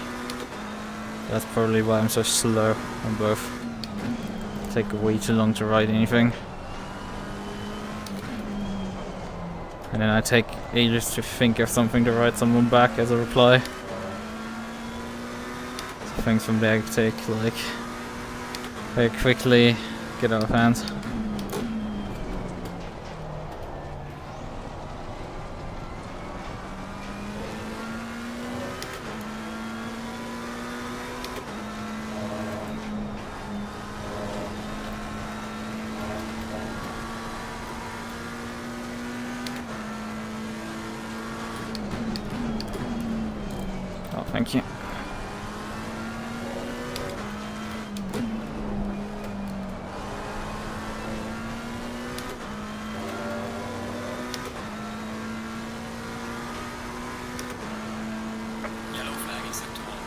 That's probably why I'm so slow on both. Take way too long to write anything. And then I take ages to think of something to write someone back as a reply. So things from there take like very quickly get out of hand. Thank you. Yellow flag is set to 1.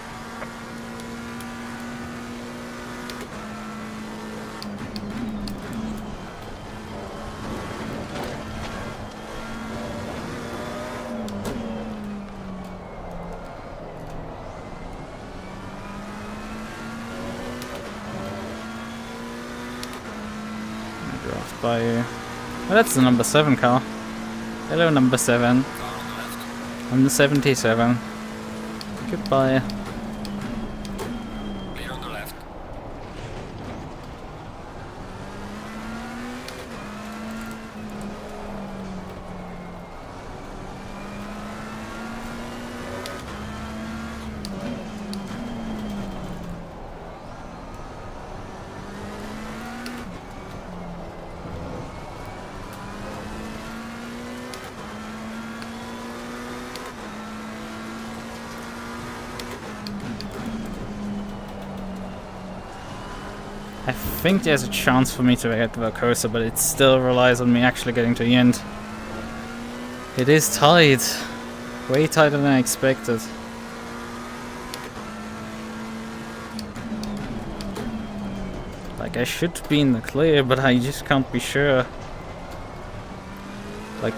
By you. Oh, that's the number 7 car. Hello, number 7. Car on the left. I'm the 77. Goodbye. Clear on the left. I think there's a chance for me to get the cursor, but it still relies on me actually getting to the end. It is tight. Way tighter than I expected. Like, I should be in the clear, but I just can't be sure. Like,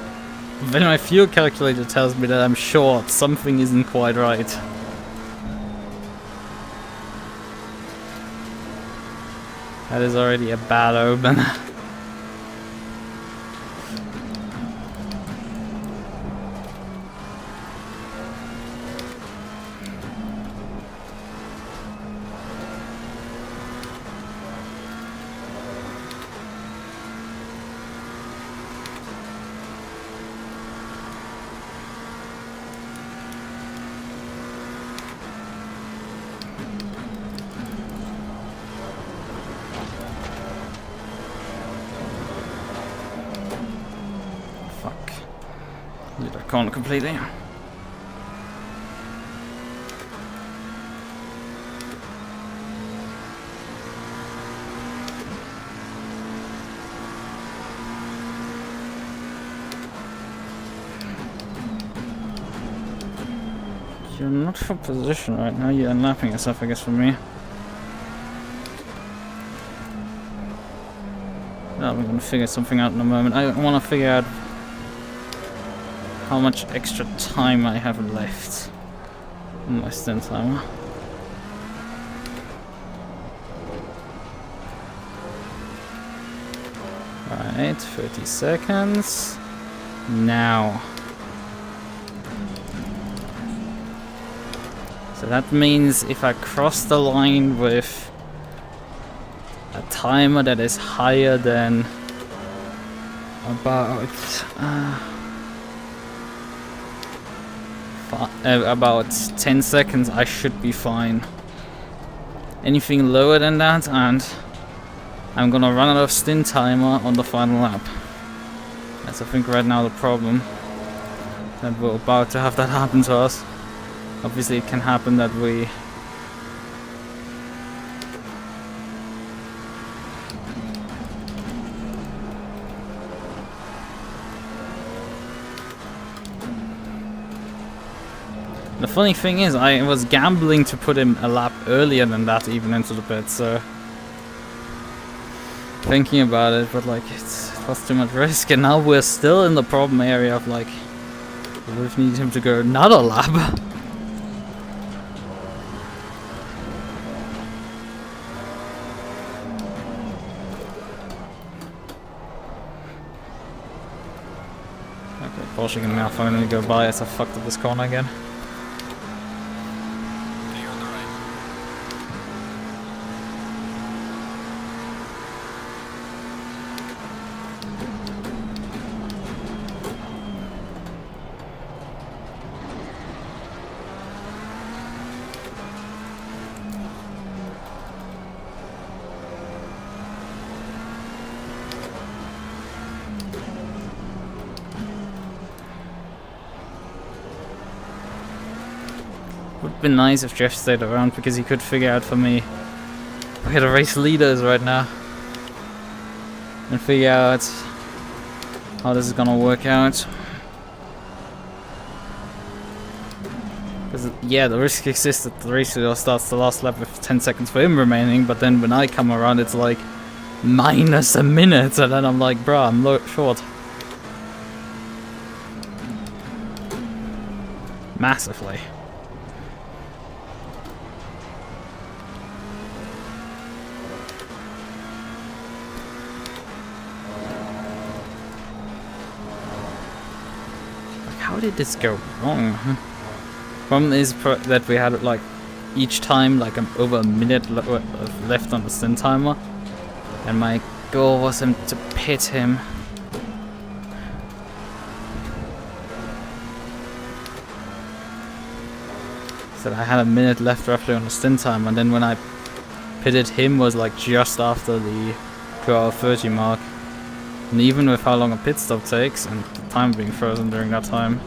when my fuel calculator tells me that I'm short, something isn't quite right. That is already a bad omen. Corner completely. You're not for position right now, you're unlapping yourself, I guess, for me. No, we're gonna figure something out in a moment. I want to figure out how much extra time I have left in my stint timer. Right, 30 seconds. Now. So that means if I cross the line with a timer that is higher than about 10 seconds, I should be fine. Anything lower than that and I'm gonna run out of stint timer on the final lap. That's, I think, right now the problem. That we're about to have that happen to us. Obviously it can happen that we The funny thing is, I was gambling to put him a lap earlier than that even into the pit, so thinking about it, but like it was too much risk, and now we're still in the problem area of like, we need him to go another lap. Okay, Porsche can now finally go by as I fucked up this corner again. Would be nice if Jeff stayed around because he could figure out for me where the race leader is right now and figure out how this is gonna work out. Because yeah, the risk exists that the race leader starts the last lap with 10 seconds for him remaining, but then when I come around it's like minus a minute, and then I'm like, bruh, I'm short. Massively. How did this go wrong? Problem is that we had like each time like over a minute left on the stint timer, and my goal was to pit him. So I had a minute left roughly on the stint time, and then when I pitted him was like just after the 2:30 mark. And even with how long a pit stop takes and the time being frozen during that time,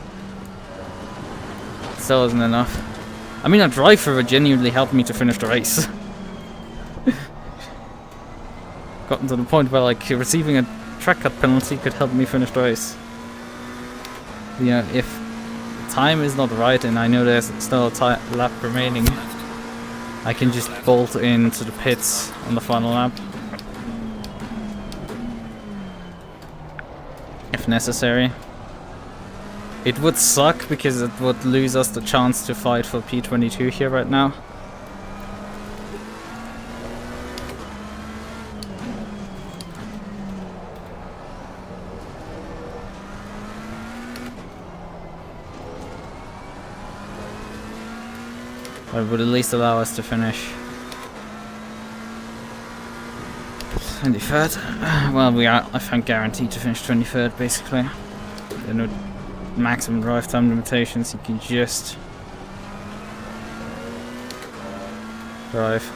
it still isn't enough. I mean, a drive-through genuinely helped me to finish the race. gotten to the point where like receiving a track cut penalty could help me finish the race. Yeah, if time is not right and I know there's still a lap remaining, I can just bolt into the pits on the final lap. If necessary. It would suck because it would lose us the chance to fight for P22 here right now. But it would at least allow us to finish 23rd. Well, we are, I think, guaranteed to finish 23rd, basically. There are no maximum drive time limitations, you can just drive.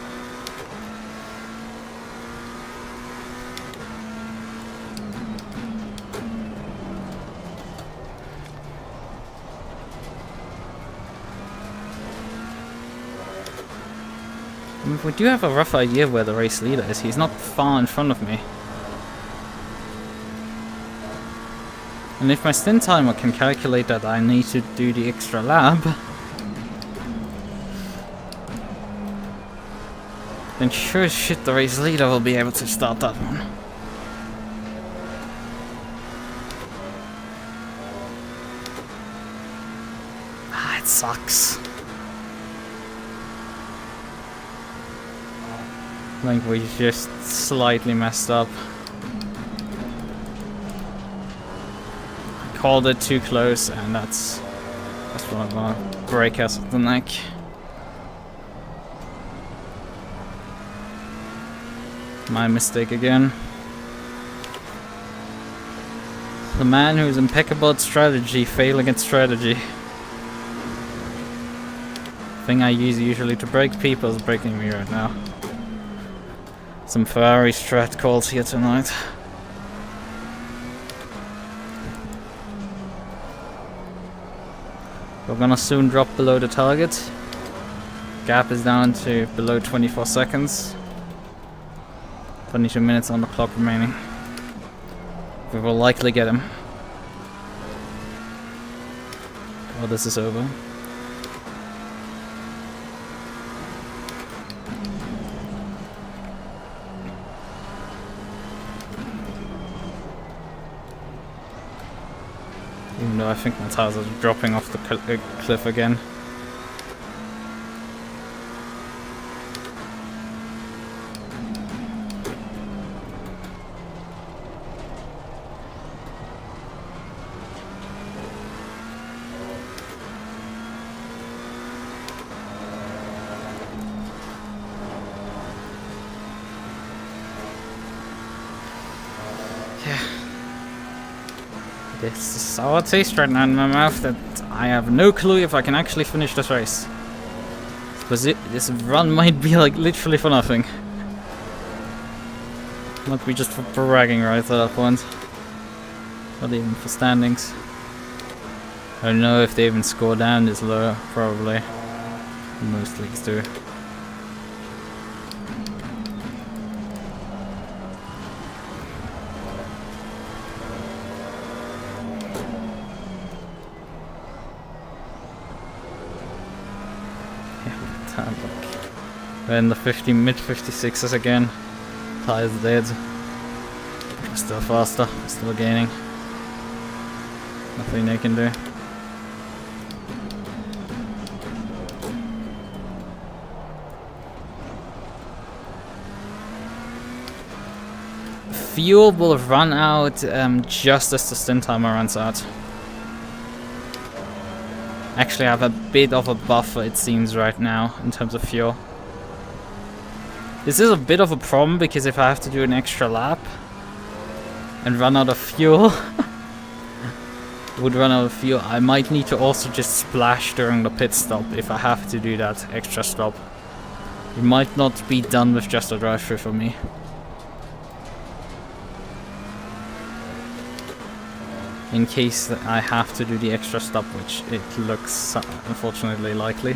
I mean, we do have a rough idea where the race leader is. He's not far in front of me. And if my stint timer can calculate that I need to do the extra lap, then sure as shit the race leader will be able to start that one. Ah, it sucks. I think we just slightly messed up. I called it too close, and that's what I'm gonna break us at the neck. My mistake again. The man who's impeccable at strategy, failing at strategy. Thing I use usually to break people is breaking me right now. Some Ferrari strat calls here tonight. We're gonna soon drop below the target. Gap is down to below 24 seconds. 22 minutes on the clock remaining. We will likely get him. Oh, this is over. Even though I think my tires are dropping off the cliff again. It's a sour taste right now in my mouth that I have no clue if I can actually finish this race. Because this run might be like literally for nothing. Might be just for bragging right at that point. Not even for standings. I don't know if they even score down this low, probably. Most leagues do. We're in the mid 56s again. Tires dead. We're still faster, still gaining. Nothing they can do. Fuel will run out just as the stint timer runs out. Actually, I have a bit of a buffer, it seems, right now in terms of fuel. This is a bit of a problem because if I have to do an extra lap and run out of fuel, I might need to also just splash during the pit stop if I have to do that extra stop. It might not be done with just a drive-through for me. In case that I have to do the extra stop, which it looks unfortunately likely.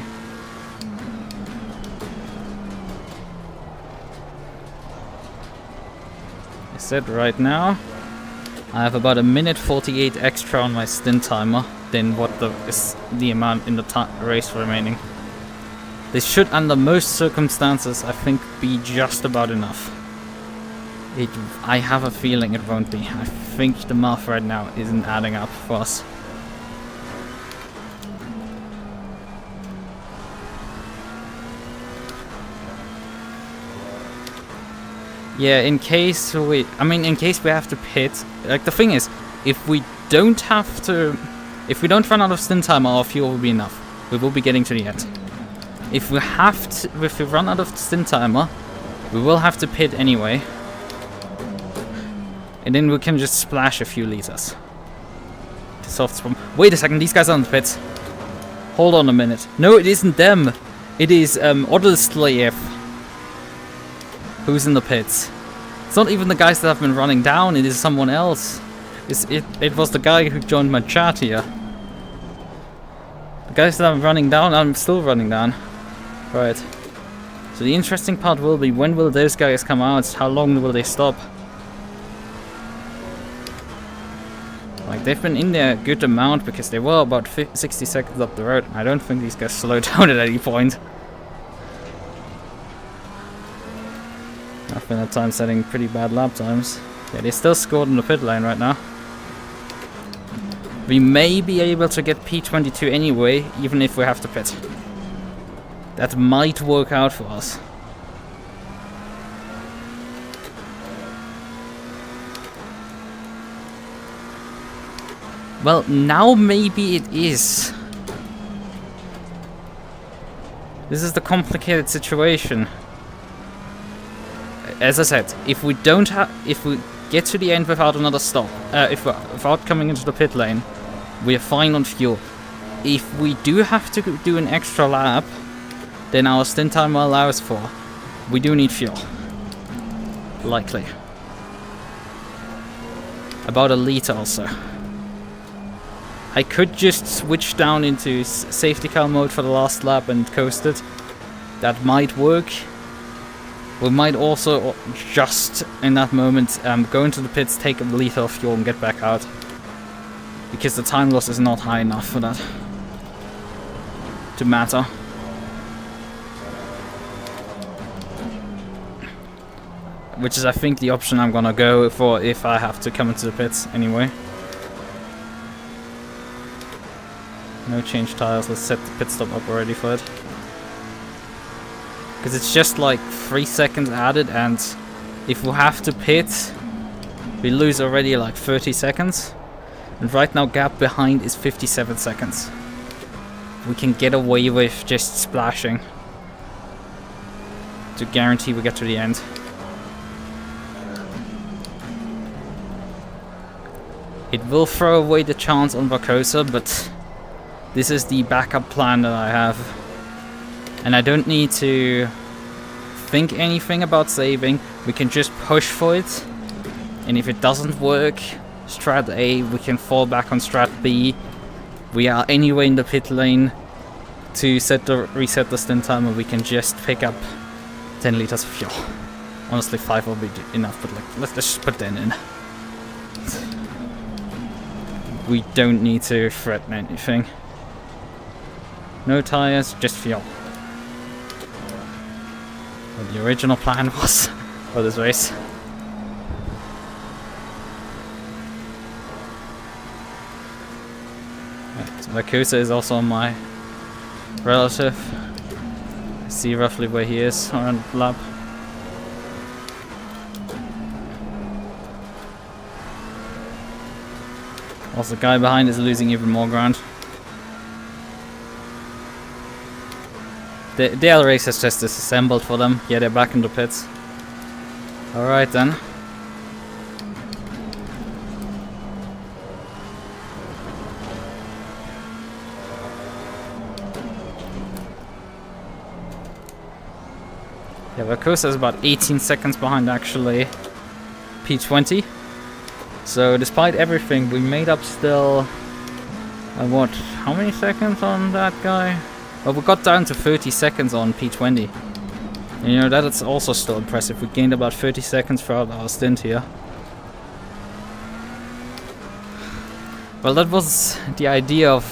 said, right now I have about 1:48 extra on my stint timer than what is the amount in the race remaining. This should, under most circumstances, I think, be just about enough. I have a feeling it won't be. I think the math right now isn't adding up for us. Yeah, in case we have to pit, like, the thing is, if we don't run out of stint time, our fuel will be enough. We will be getting to the end. If we run out of stint timer, we will have to pit anyway. And then we can just splash a few liters. To solve this problem. Wait a second, these guys are in the pits. Hold on a minute. No, it isn't them. It is Slave who's in the pits. It's not even the guys that have been running down, it is someone else. It was the guy who joined my chat here. The guys that I'm running down, I'm still running down. Right. So the interesting part will be, when will those guys come out? How long will they stop? Like, they've been in there a good amount because they were about 60 seconds up the road. I don't think these guys slow down at any point. I've been at times setting pretty bad lap times. Yeah, they still scored in the pit lane right now. We may be able to get P22 anyway, even if we have to pit. That might work out for us. Well, now maybe it is. This is the complicated situation. As I said, if we get to the end without another stop, without coming into the pit lane, we are fine on fuel. If we do have to do an extra lap, then our stint timer allows for, we do need fuel. Likely. About a liter or so. I could just switch down into safety car mode for the last lap and coast it. That might work. We might also just, in that moment, go into the pits, take a liter of fuel and get back out. Because the time loss is not high enough for that to matter. Which is, I think, the option I'm gonna go for if I have to come into the pits anyway. No change tires, let's set the pit stop up already for it. Because it's just like 3 seconds added, and if we have to pit, we lose already like 30 seconds. And right now gap behind is 57 seconds. We can get away with just splashing to guarantee we get to the end. It will throw away the chance on Varcosa, but this is the backup plan that I have. And I don't need to think anything about saving. We can just push for it. And if it doesn't work, strat A, we can fall back on strat B. We are anyway in the pit lane to reset the stint timer. We can just pick up 10 liters of fuel. Honestly, 5 will be enough, but like, let's just put 10 in. We don't need to threaten anything. No tires, just fuel. What the original plan was for this race. Right, so Varcosa is also my relative. I see roughly where he is around the lap. Also, the guy behind is losing even more ground. The other race has just disassembled for them. Yeah, they're back in the pits. Alright then. Yeah, Varcosa is about 18 seconds behind actually P20. So despite everything, we made up still, what, how many seconds on that guy? Well, we got down to 30 seconds on P20. And, you know, that is also still impressive. We gained about 30 seconds throughout our stint here. Well, that was the idea of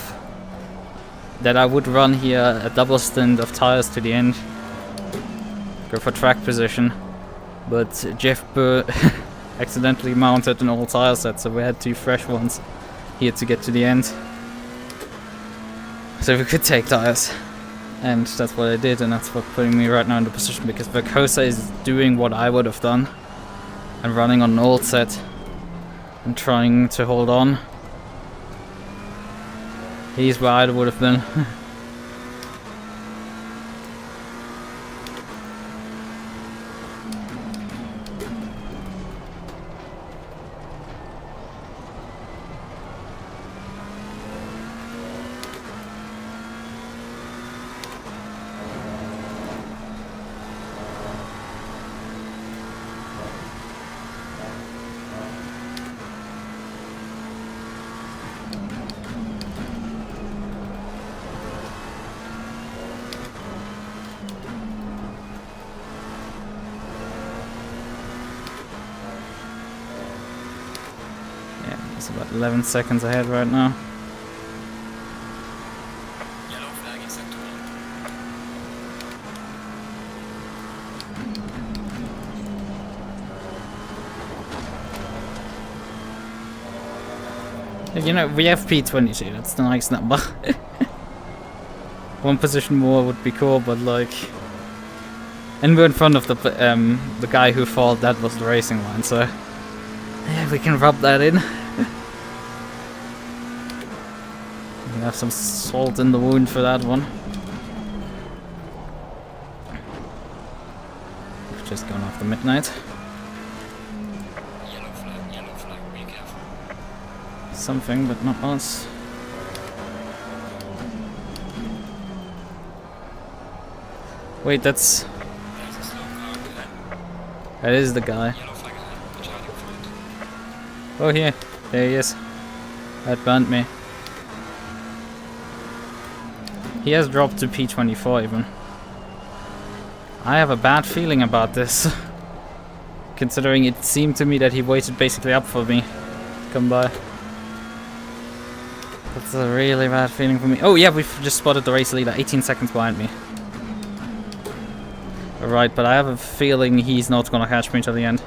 that I would run here a double stint of tires to the end. Go for track position. But Jeff Burr accidentally mounted an old tire set, so we had 2 fresh ones here to get to the end. So we could take tires. And that's what I did, and that's what putting me right now in the position, because Verkosa is doing what I would have done. And running on an old set. And trying to hold on. He's where I would have been. It's about 11 seconds ahead right now. Yellow flag in sector 1. You know, we have P22, that's the nice number. One position more would be cool, but like... And we're in front of the guy who thought that was the racing line, so... Yeah, we can rub that in. We have some salt in the wound for that one. We've just gone after midnight. Yellow flag, be careful. Something, but not us. Wait, that's... There's a slow car ahead. That is the guy. Yellow flag ahead, watch out in front. Oh, here. There he is. That burned me. He has dropped to P24 even. I have a bad feeling about this. Considering it seemed to me that he waited basically up for me to come by. That's a really bad feeling for me. Oh yeah, we've just spotted the race leader, 18 seconds behind me. Alright, but I have a feeling he's not gonna catch me till the end.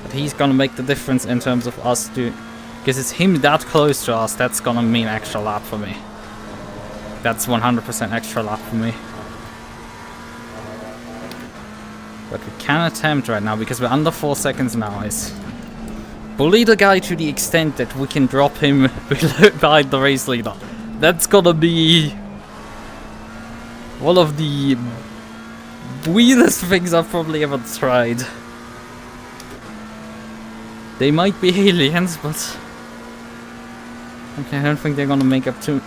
But he's gonna make the difference in terms of us doing... Because it's him that close to us, that's gonna mean extra lap for me. That's 100% extra lap for me. But we can attempt right now, because we're under 4 seconds now, is bully the guy to the extent that we can drop him behind the race leader. That's gonna be one of the weirdest things I've probably ever tried. They might be aliens, but... Okay, I don't think they're gonna make up to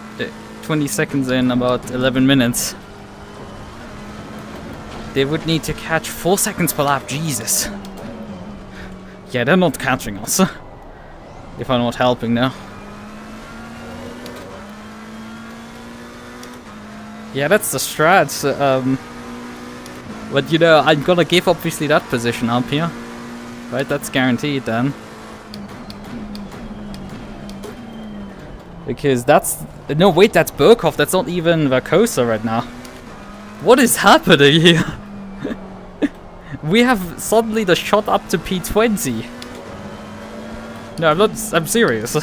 20 seconds in about 11 minutes. They would need to catch 4 seconds per lap, Jesus. Yeah, they're not catching us. If I'm not helping now. Yeah, that's the strat. But you know, I'm gonna give obviously that position up here. Right, that's guaranteed then. Because that's... No, wait, that's Burkhoff. That's not even Verkosa right now. What is happening here? We have suddenly the shot up to P20. No, I'm serious.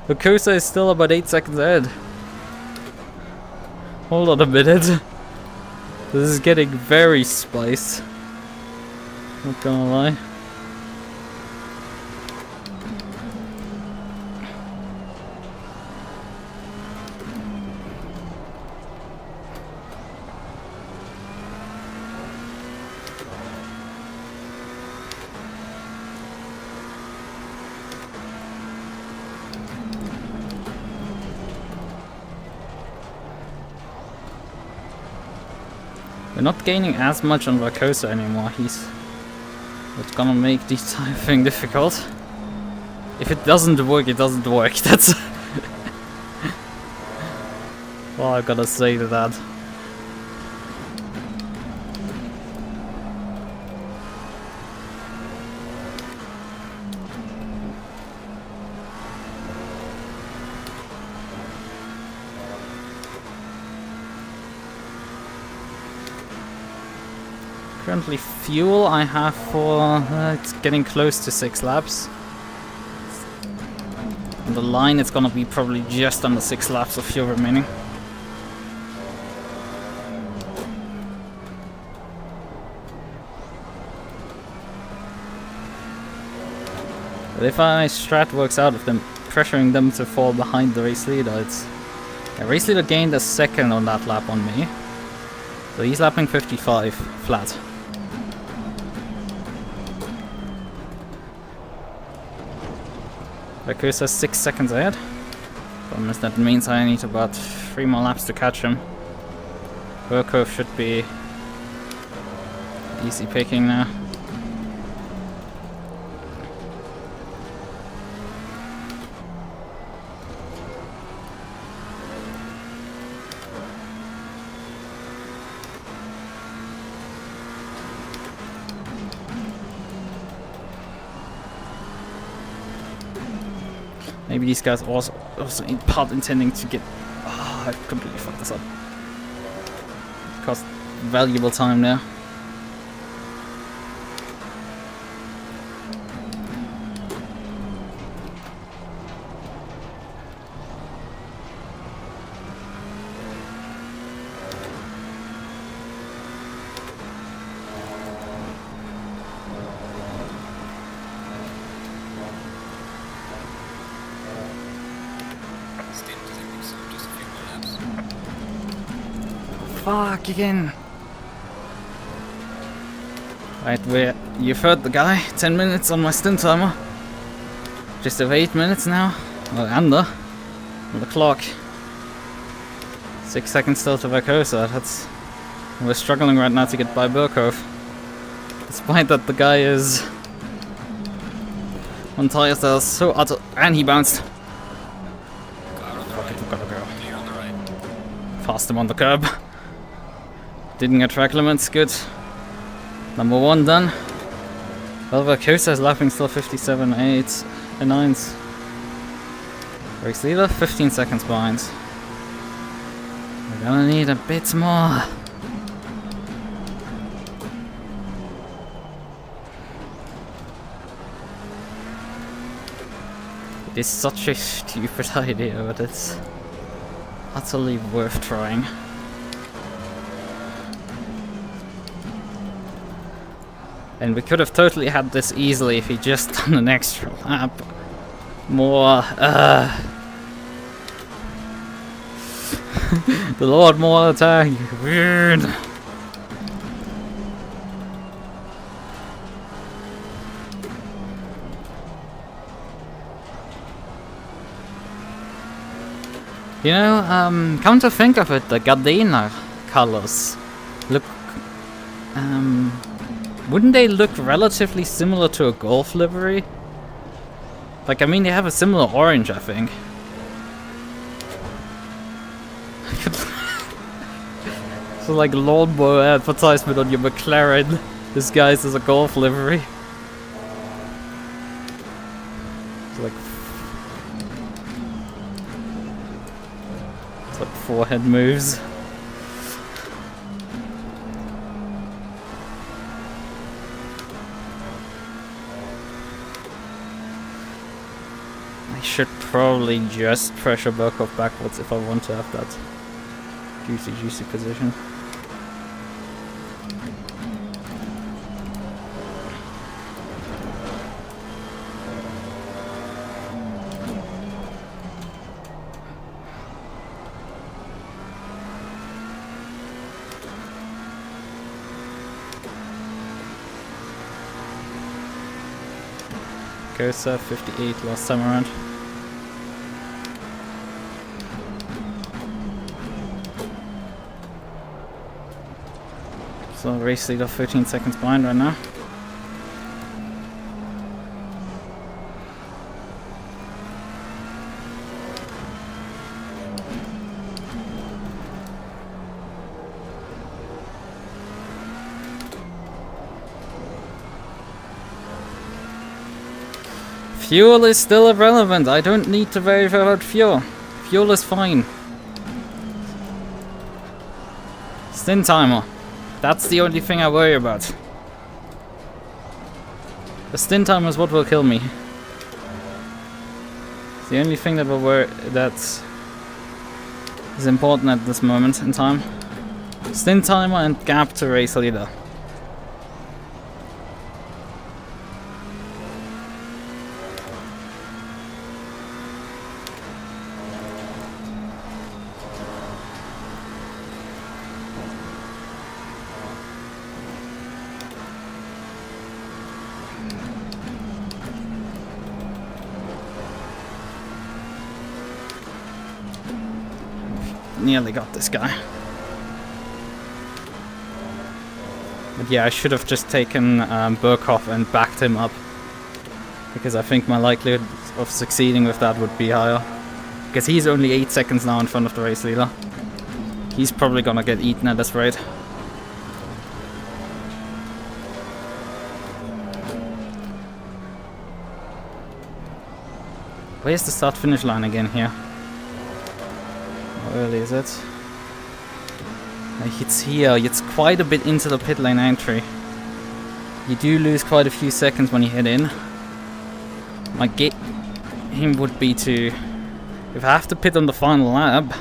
Verkosa is still about 8 seconds ahead. Hold on a minute. This is getting very spiced. Not gonna lie. We're not gaining as much on Verkosa anymore. He's gonna make this type of thing difficult. If it doesn't work, it doesn't work. That's all I've gotta say to that. Currently fuel I have for, it's getting close to 6 laps. On the line it's gonna be probably just under 6 laps of fuel remaining. But if my strat works out, if them pressuring them to fall behind the race leader, it's... Yeah, race leader gained a second on that lap on me. So he's lapping 55 flat. Lukas 6 seconds ahead. Problem is that means I need about 3 more laps to catch him. Burkov should be easy picking now. Maybe these guys also in part intending to get... Oh, I completely fucked this up. Cost valuable time now. Stint, I think so. Just a few more laps. Fuck again. Right, you've heard the guy. 10 minutes on my stint timer. Just over 8 minutes now. Or under. On the clock. 6 seconds still to Verkosa. That's... We're struggling right now to get by Burkov. Despite that the guy is... on tires that are so utter... And he bounced. Car on the Fuck it, right. we've gotta go. Clear on the right. Passed him on the curb. Didn't get track limits, good. Number 1 done. Well, Verkosa is lapping still 57, 8, and 9s. Race leader, 15 seconds behind. We're gonna need a bit more. It is such a stupid idea, but it's utterly worth trying. And we could have totally had this easily if he just done an extra lap. More, the Lord more attack. Weird. You know, come to think of it, the Gardena colors look, wouldn't they look relatively similar to a Golf livery? Like, I mean, they have a similar orange, I think. So like lawnmower advertisement on your McLaren disguised as a Golf livery. It's like... It's like forehead moves. I should probably just pressure Burkov backwards if I want to have that juicy position. Goes 58 last time around. So race leader 13 seconds behind right now. Fuel is still irrelevant. I don't need to worry about fuel. Fuel is fine. Stint timer. That's the only thing I worry about. The stint time is what will kill me. It's the only thing that that is important at this moment in time. Stint timer and gap to race leader. Nearly got this guy. But yeah, I should have just taken Burkhoff and backed him up, because I think my likelihood of succeeding with that would be higher. Because he's only 8 seconds now in front of the race leader. He's probably gonna get eaten at this rate. Where's the start-finish line again here? How early is it? It's here. It's quite a bit into the pit lane entry. You do lose quite a few seconds when you hit in. My game would be to, if I have to pit on the final lap,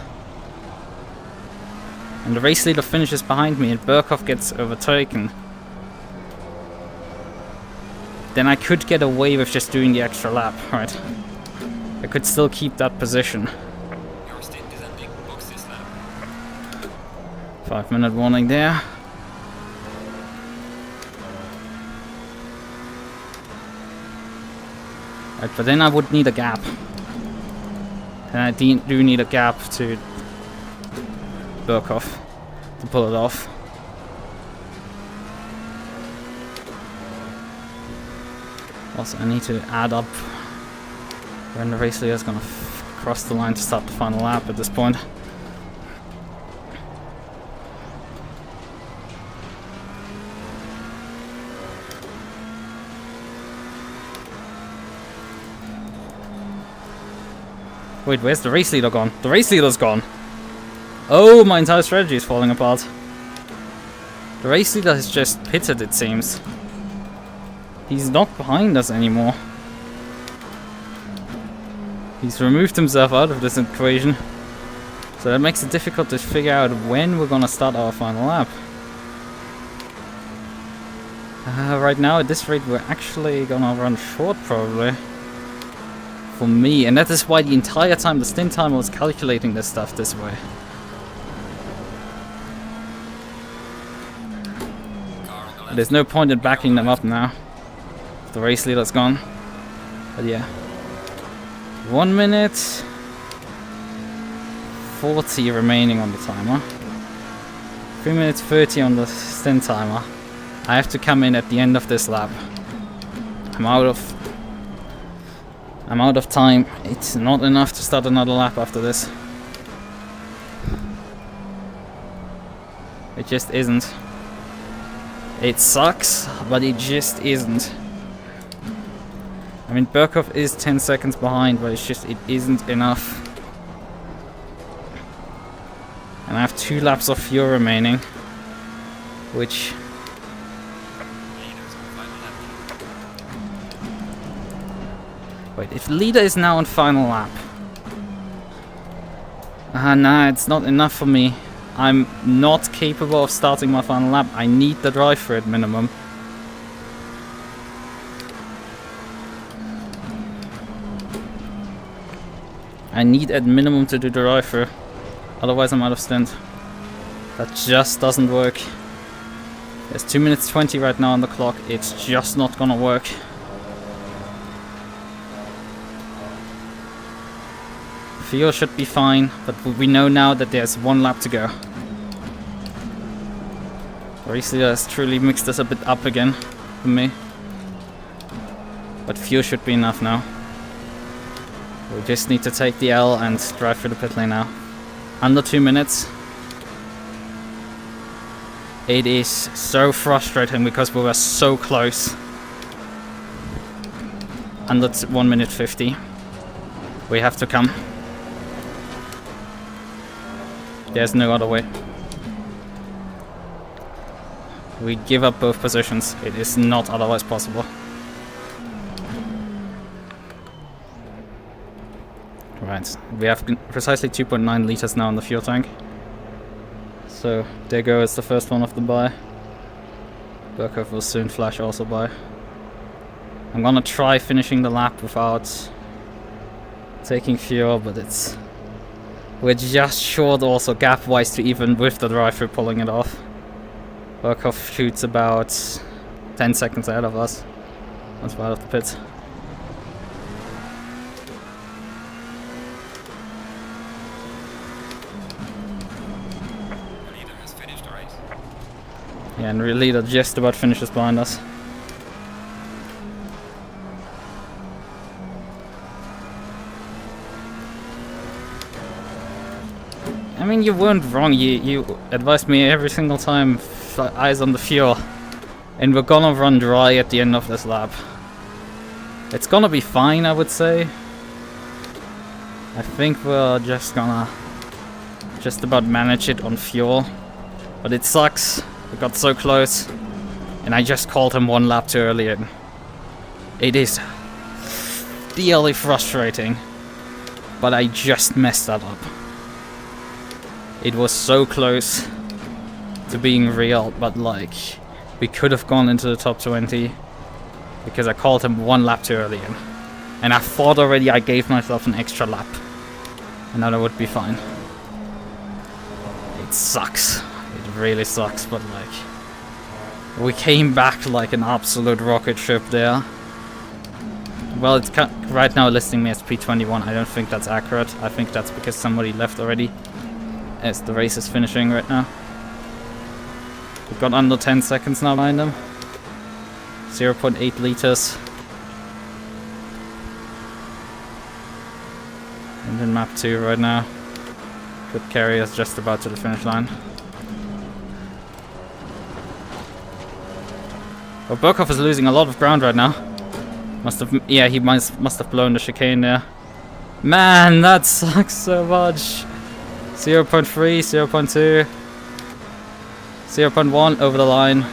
and the race leader finishes behind me and Burkhoff gets overtaken, then I could get away with just doing the extra lap, right? I could still keep that position. 5-minute warning there. Right, but then I would need a gap. And I do need a gap to Burkhoff to pull it off. Also, I need to add up when the race leader is going to cross the line to start the final lap at this point. Wait, where's the race leader gone? The race leader's gone! Oh, my entire strategy is falling apart. The race leader has just pitted, it seems. He's not behind us anymore. He's removed himself out of this equation. So that makes it difficult to figure out when we're gonna start our final lap. Right now, at this rate, we're actually gonna run short, probably. For me, and that is why the entire time the stint timer was calculating this stuff this way. There's no point in backing them up now. The race leader's gone. But yeah. 1 minute 40 remaining on the timer. 3 minutes 30 on the stint timer. I have to come in at the end of this lap. I'm out of time. It's not enough to start another lap after this. It just isn't. It sucks, but it just isn't. I mean, Burkhoff is 10 seconds behind, but it's just, it isn't enough. And I have 2 laps of fuel remaining, which... Wait, if leader is now on final lap. Nah, it's not enough for me. I'm not capable of starting my final lap. I need the drive for it minimum. I need at minimum to do the drive through. Otherwise I'm out of stint. That just doesn't work. There's 2 minutes 20 right now on the clock. It's just not gonna work. Fuel should be fine, but we know now that there's 1 lap to go. Race leader has truly mixed us a bit up again for me. But fuel should be enough now. We just need to take the L and drive through the pit lane now. Under 2 minutes. It is so frustrating because we were so close. Under 1 minute 50. We have to come. There's no other way. We give up both positions. It is not otherwise possible. Right, we have precisely 2.9 liters now in the fuel tank. So there goes the first one of the buy. Burkhoff will soon flash also by. I'm gonna try finishing the lap without taking fuel, but we're just short also gap-wise to even with the drive-through pulling it off. Burkhoff shoots about 10 seconds ahead of us once we're out of the pits. Leader has finished the race. Yeah, and leader just about finishes behind us. I mean, you weren't wrong. You advised me every single time, eyes on the fuel. And we're gonna run dry at the end of this lap. It's gonna be fine, I would say. I think we're just gonna about manage it on fuel. But it sucks. We got so close. And I just called him one lap too early. And it is dearly frustrating. But I just messed that up. It was so close to being real, but like, we could have gone into the top 20 because I called him one lap too early in. And I thought already I gave myself an extra lap. And then I would be fine. It sucks. It really sucks, but like, we came back like an absolute rocket ship there. Well, it's right now listing me as P21. I don't think that's accurate. I think that's because somebody left already. As the race is finishing right now. We've got under 10 seconds now behind them. 0.8 liters. And in map 2 right now. Could carry us just about to the finish line. Well, Burkhoff is losing a lot of ground right now. Yeah, he must have blown the chicane there. Man, that sucks so much. 0.3, 0.2, 0.1 over the line.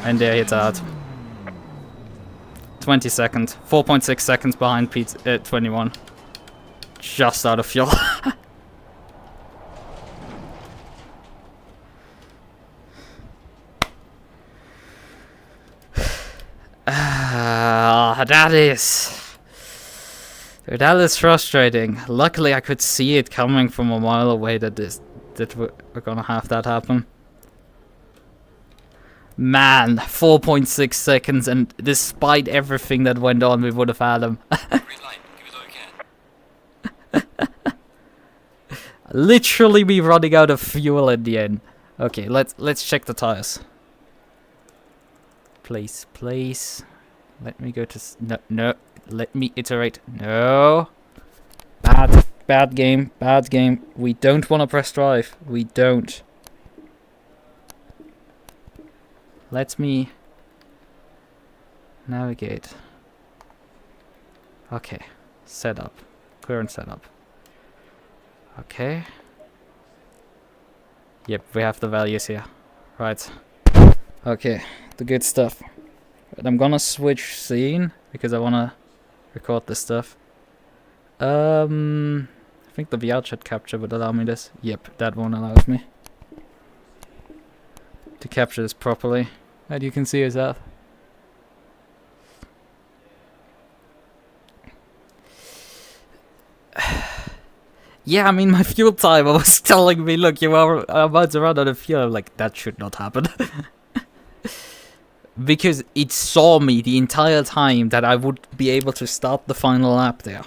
And there it's out. 20 seconds. 4.6 seconds behind P21. Just out of fuel. That is frustrating. Luckily I could see it coming from a mile away that we're gonna have that happen. Man, 4.6 seconds, and despite everything that went on, we would have had him. Literally me running out of fuel at the end. Okay, let's check the tires. Please. Let me go to no. Let me iterate. No. Bad game. We don't want to press drive. We don't. Let me navigate. Okay. Setup. Current setup. Okay. Yep, we have the values here. Right. Okay, the good stuff. But I'm gonna switch scene because I wanna record this stuff. I think the VR chat capture would allow me this. Yep, that one allows me to capture this properly. And you can see yourself. Yeah, I mean, my fuel timer was telling me, look, you are about to run out of fuel. I'm like, that should not happen. Because it saw me the entire time that I would be able to start the final lap there.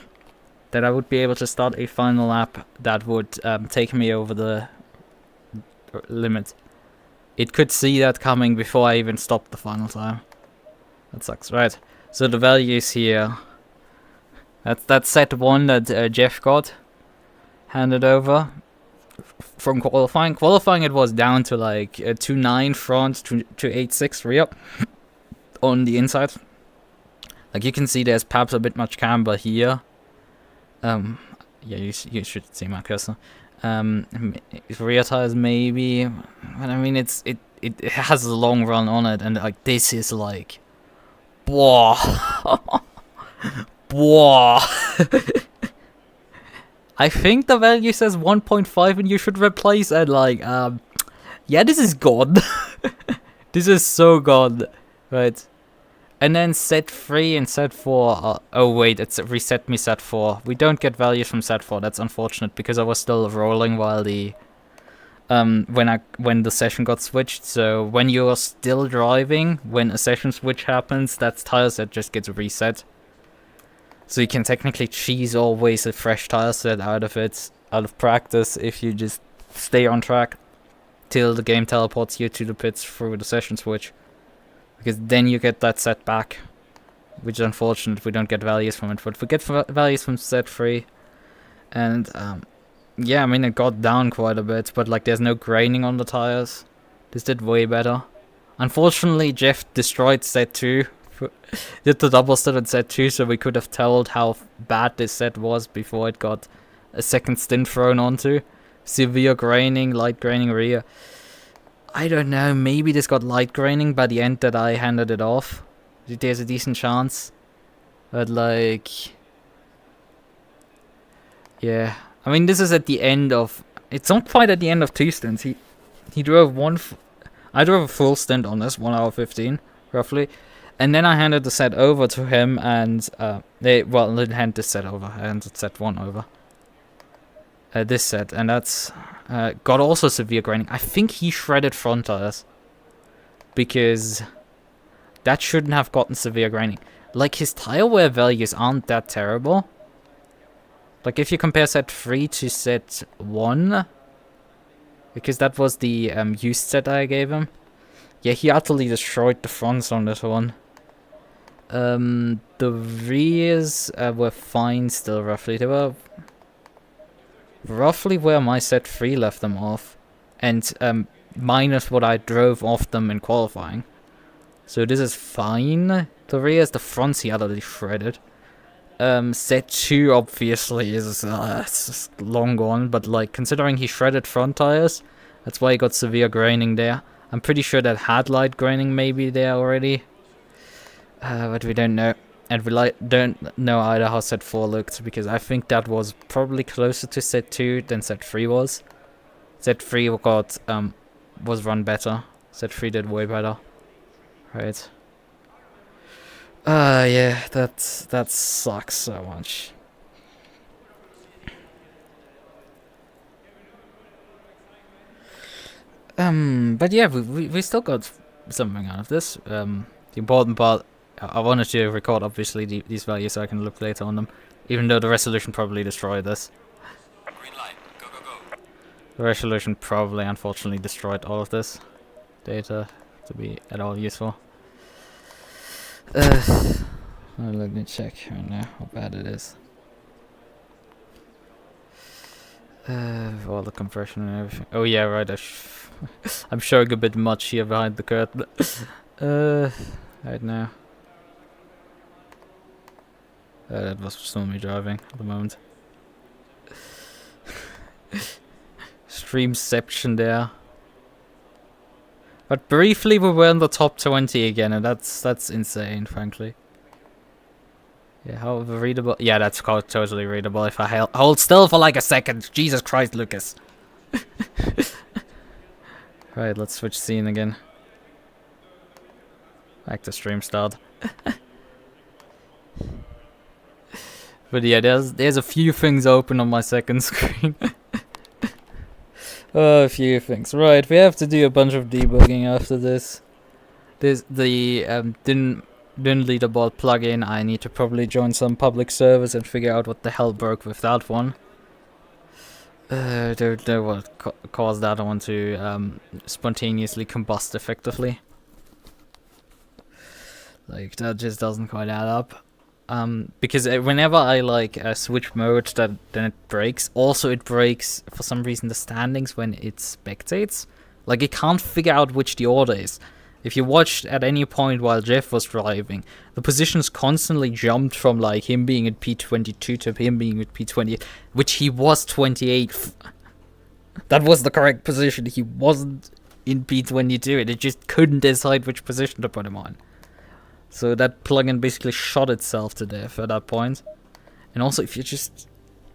That I would be able to start a final lap that would take me over the limit. It could see that coming before I even stopped the final time. That sucks, right? So the values here. That's set 1 that Jeff got handed over from qualifying. Qualifying it was down to like 2.9 front, 2.86 rear on the inside. Like you can see there's perhaps a bit much camber here. Yeah, you should see my cursor. Rear tires maybe, but I mean it has a long run on it, and like this is like, whoa, whoa. I think the value says 1.5, and you should replace it. Like, yeah, this is god. This is so god, right? And then set 3 and set 4. Oh wait, it's reset me set 4. We don't get values from set 4. That's unfortunate because I was still rolling while the when the session got switched. So when you're still driving, when a session switch happens, that's tire set just gets reset. So you can technically cheese always a fresh tire set out of practice if you just stay on track till the game teleports you to the pits through the session switch. Because then you get that set back, which is unfortunate. We don't get values from it, but we get values from set 3. And yeah, I mean it got down quite a bit, but like there's no graining on the tires. This did way better. Unfortunately, Jeff destroyed set 2. Did the double stud at set 2, so we could have told how bad this set was before it got a second stint thrown onto. Severe graining, light graining rear. I don't know, maybe this got light graining by the end that I handed it off. There's a decent chance. But like, yeah. I mean, this is at the end of, it's not quite at the end of 2 stints. He drove I drove a full stint on this, 1 hour 15, roughly. And then I handed the set over to him, and I didn't hand this set over, I handed set 1 over. This set, and that's got also severe graining. I think he shredded front tires, because that shouldn't have gotten severe graining. Like, his tire wear values aren't that terrible. Like, if you compare set 3 to set 1, because that was the used set I gave him. Yeah, he utterly destroyed the fronts on this one. The rears were fine still, roughly. They were roughly where my set 3 left them off, and minus what I drove off them in qualifying. So this is fine. The rears, the fronts he utterly shredded. Set 2 obviously is it's just long gone, but like considering he shredded front tires, that's why he got severe graining there. I'm pretty sure that had light graining maybe there already, but we don't know. And we don't know either how set 4 looked, because I think that was probably closer to set 2 than set 3 was. Set 3 got was run better. Set 3 did way better. Right. Yeah, that sucks so much. But yeah, we still got something out of this. The important part, I wanted to record obviously these values so I can look later on them, even though the resolution probably destroyed this. Green light, go, go, go. The resolution probably unfortunately destroyed all of this data to be at all useful. Let me check right now how bad it is. All the compression and everything. Oh yeah, right. I'm showing a bit much here behind the curtain. Right now. That was still me driving at the moment. Streamception there. But briefly we were in the top 20 again, and that's insane, frankly. Yeah, however readable. Yeah, that's totally readable if I hold still for like a second. Jesus Christ, Lucas. Right, let's switch scene again. Back to stream start. But yeah, there's a few things open on my second screen. Oh, a few things. Right, we have to do a bunch of debugging after this. There's the didn't leaderboard plugin. I need to probably join some public servers and figure out what the hell broke with that one. Don't know what caused that one to spontaneously combust effectively. Like, that just doesn't quite add up. Because whenever I like switch mode, then it breaks. Also, it breaks for some reason the standings when it spectates. Like, it can't figure out which the order is. If you watched at any point while Jeff was driving, the positions constantly jumped from like him being at P22 to him being at P28, which he was 28th. That was the correct position. He wasn't in P22. It just couldn't decide which position to put him on. So that plugin basically shot itself to death at that point. And also, if you just...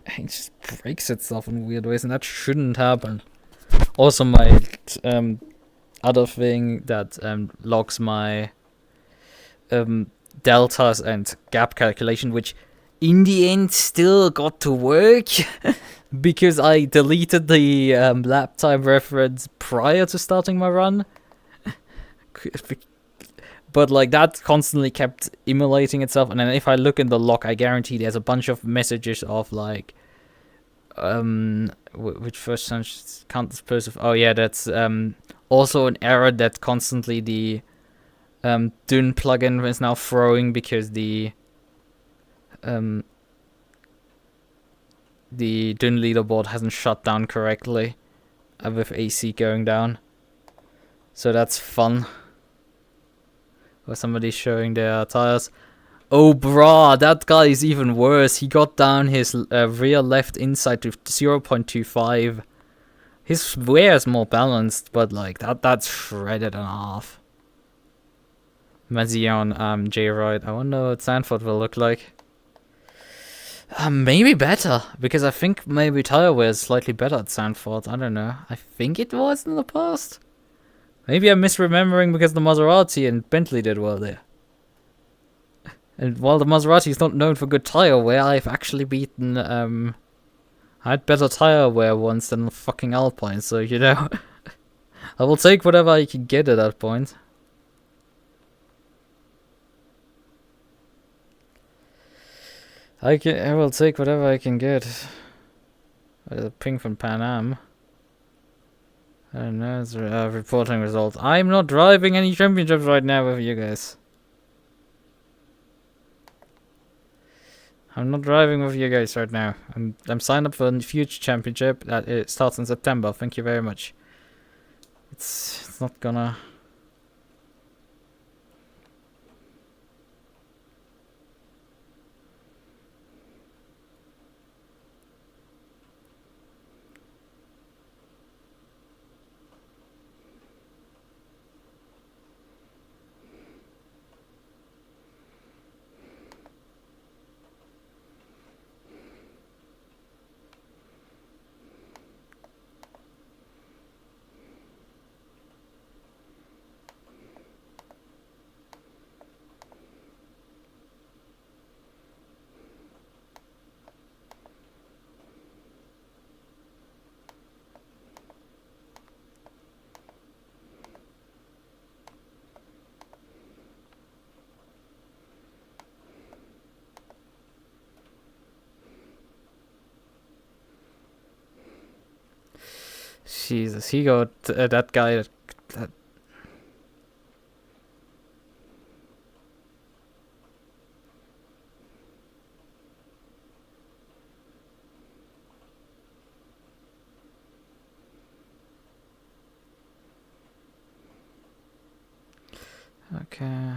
It just breaks itself in weird ways, and that shouldn't happen. Also, my other thing that logs my deltas and gap calculation, which in the end still got to work because I deleted the lap time reference prior to starting my run. But like that constantly kept emulating itself, and then if I look in the log, I guarantee there's a bunch of messages of like, which first sentence can't disperse of. Oh yeah, that's also an error that constantly the Dyn plugin is now throwing because the Dyn leaderboard hasn't shut down correctly with AC going down. So that's fun. Or somebody showing their tires. Oh, brah, that guy is even worse. He got down his rear left inside to 0.25. His wear is more balanced, but like that's shredded in half. Mazion, J-Ride. I wonder what Sanford will look like. Maybe better, because I think maybe tire wear is slightly better at Sanford. I don't know. I think it was in the past. Maybe I'm misremembering because the Maserati and Bentley did well there. And while the Maserati is not known for good tire wear, I've actually beaten, I had better tire wear once than the fucking Alpine, so you know. I will take whatever I can get at that point. I will take whatever I can get. The ping from Pan Am. I don't know, it's reporting results. I'm not driving any championships right now with you guys. I'm not driving with you guys right now. I'm signed up for a future championship that it starts in September. Thank you very much. It's not gonna... Jesus, he got that guy. That okay.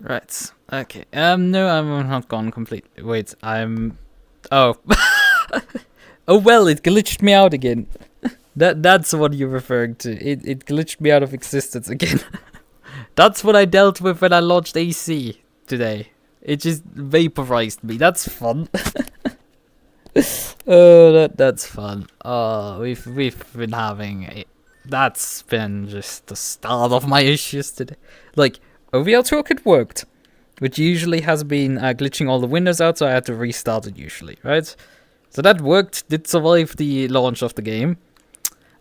Right. Okay. No, I'm not gone completely. Wait, I'm... Oh. Oh well, it glitched me out again. That's what you're referring to. It glitched me out of existence again. That's what I dealt with when I launched AC today. It just vaporized me. That's fun. Oh, that's fun. Oh, we've been having that's been just the start of my issues today. Like, OVL Toolkit worked, which usually has been glitching all the windows out, so I had to restart it usually, right? So that worked, did survive the launch of the game.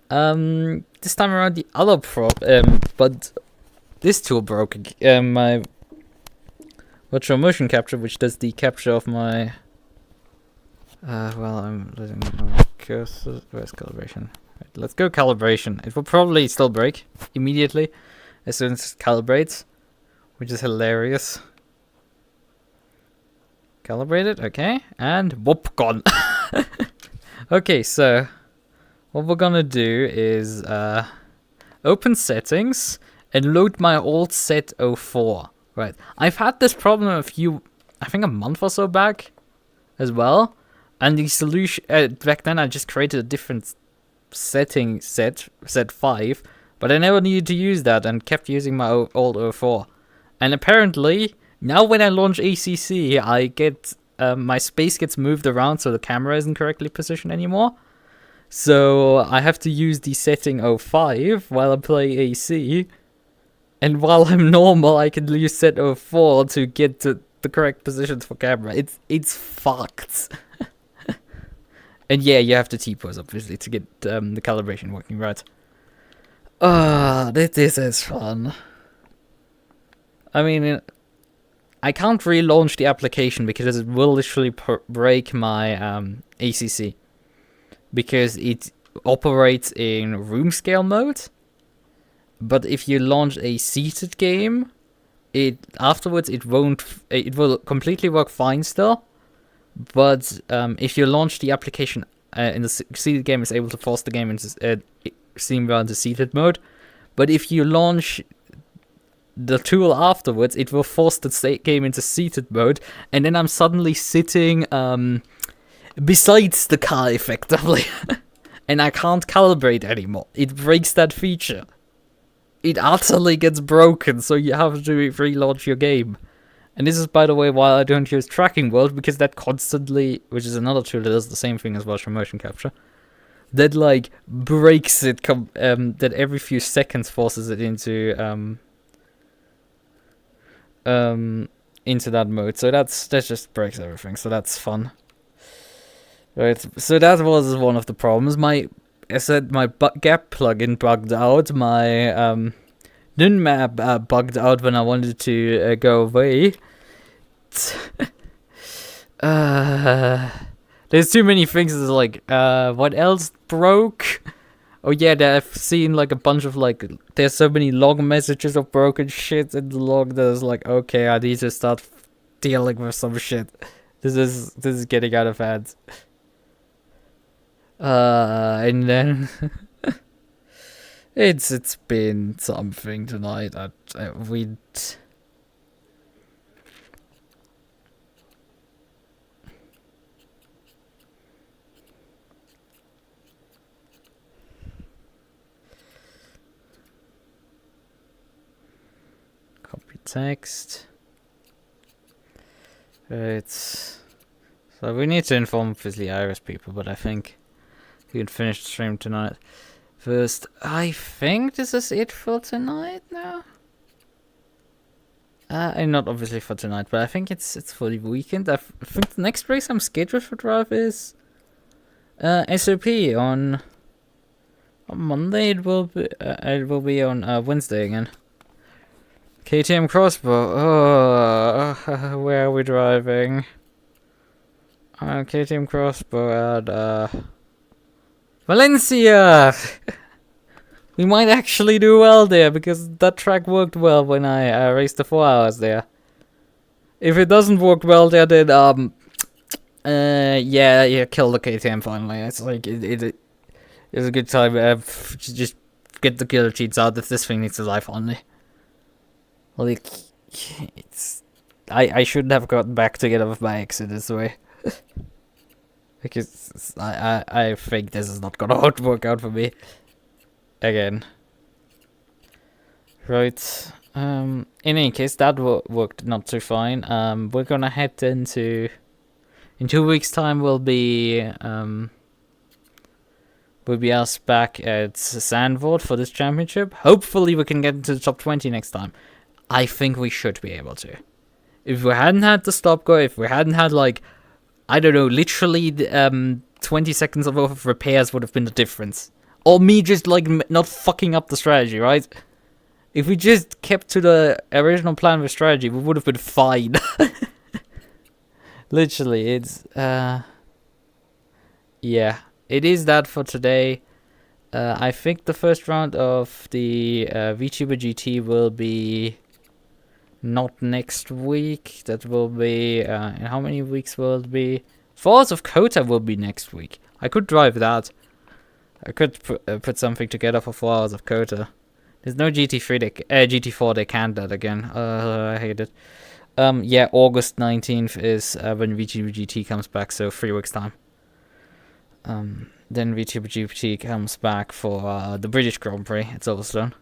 This time around the other but this tool broke. My virtual motion capture, which does the capture of my... well, I'm losing my cursor. Where's calibration? Right, let's go calibration. It will probably still break immediately as soon as it calibrates, which is hilarious. Calibrated, okay, and whoop, gone. Okay, so what we're gonna do is open settings and load my old set 04. Right, I've had this problem I think a month or so back as well, and the solution back then I just created a different setting set 5, but I never needed to use that and kept using my old 04. And apparently now when I launch ACC, I get my space gets moved around so the camera isn't correctly positioned anymore. So I have to use the setting 05 while I'm playing AC. And while I'm normal, I can use set 04 to get to the correct positions for camera. It's fucked. And yeah, you have to T-pose, obviously, to get the calibration working right. This is fun. I mean, I can't relaunch the application because it will literally break my ACC. Because it operates in room scale mode. But if you launch a seated game, afterwards it will completely work fine still. But if you launch the application in the seated game, it's able to force the game into into seated mode. But if you launch the tool afterwards, it will force the game into seated mode, and then I'm suddenly sitting besides the car effectively, and I can't calibrate anymore. It breaks that feature. It utterly gets broken, so you have to relaunch your game. And this is, by the way, why I don't use Tracking World, because that constantly, which is another tool that does the same thing as virtual motion capture, that like breaks it, that every few seconds forces it into that mode. So that just breaks everything. So that's fun. Right. So that was one of the problems. My gap plugin bugged out. My Nürburgring bugged out when I wanted to go away. There's too many things. It's like, what else broke? Oh yeah, I've seen like a bunch of like, there's so many log messages of broken shit in the log that is like, okay, I need to start dealing with some shit. This is getting out of hand. And then it's been something tonight. We'd. Copy text. So we need to inform obviously Iris people, but I think we can finish the stream tonight. First, I think this is it for tonight now. And not obviously for tonight, but I think it's for the weekend. I think the next race I'm scheduled for drive is SOP on Monday. It will be on Wednesday again. KTM Crossbow. Oh, where are we driving? KTM Crossbow at Valencia. We might actually do well there because that track worked well when I raced the 4 hours there. If it doesn't work well there, then yeah, kill the KTM finally. It's like it's a good time. Just get the killer cheats out if this thing needs to die finally. Like, it's I shouldn't have gotten back together with my ex in this way. Because I think this is not gonna work out for me again. Right. In any case, that worked not too fine. We're gonna head into... In 2 weeks' time, we'll be us back at Sandvoort for this championship. Hopefully, we can get into the top 20 next time. I think we should be able to. If we hadn't had the stop go, if we hadn't had, like, I don't know, literally 20 seconds of repairs would have been the difference. Or me just, like, not fucking up the strategy, right? If we just kept to the original plan with strategy, we would have been fine. Literally, it's, yeah. It is that for today. I think the first round of the VTuber GT will be not next week. That will be, in how many weeks will it be? 4 Hours of Kota will be next week. I could drive that. I could put something together for 4 Hours of Kota. There's no GT4, they can't that again. I hate it. Yeah, August 19th is when VTuber GT comes back, so 3 weeks time. Then VTuber GT comes back for the British Grand Prix. It's almost done.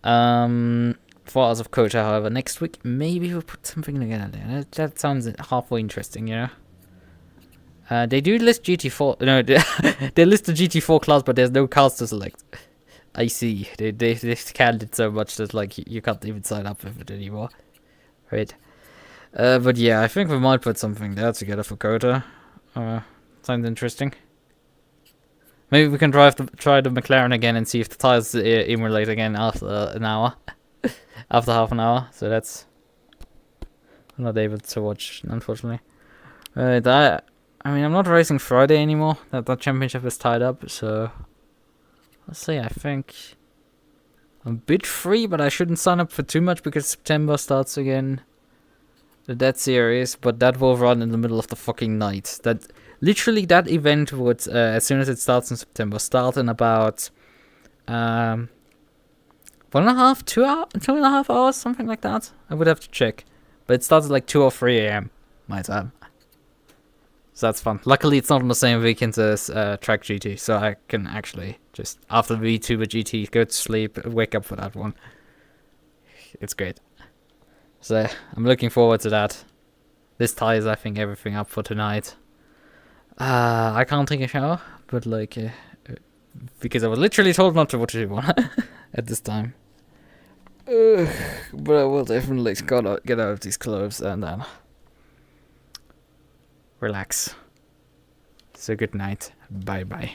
4 Hours of Kota, however, next week maybe we'll put something together there. That sounds halfway interesting, you know. They do list GT4. No, they list the GT4 class, but there's no cars to select. I see. They scanned it so much that like you can't even sign up with it anymore. Right. But yeah, I think we might put something there together for Kota. Sounds interesting. Maybe we can try the McLaren again and see if the tires emulate again after an hour. After half an hour. So that's... I'm not able to watch, unfortunately. I mean, I'm not racing Friday anymore. That championship is tied up, so... Let's see, I think... I'm a bit free, but I shouldn't sign up for too much because September starts again. That series, but that will run in the middle of the fucking night. Literally, that event would, as soon as it starts in September, start in about 1.5, 2.5 hours, something like that. I would have to check, but it starts at like 2 or 3 a.m. my time. So that's fun. Luckily, it's not on the same weekend as Track GT, so I can actually just after VTuber GT go to sleep, wake up for that one. It's great. So I'm looking forward to that. This ties, I think, everything up for tonight. I can't take a shower, but like, because I was literally told not to do one at this time. But I will definitely get out of these clothes and then relax. So good night. Bye bye.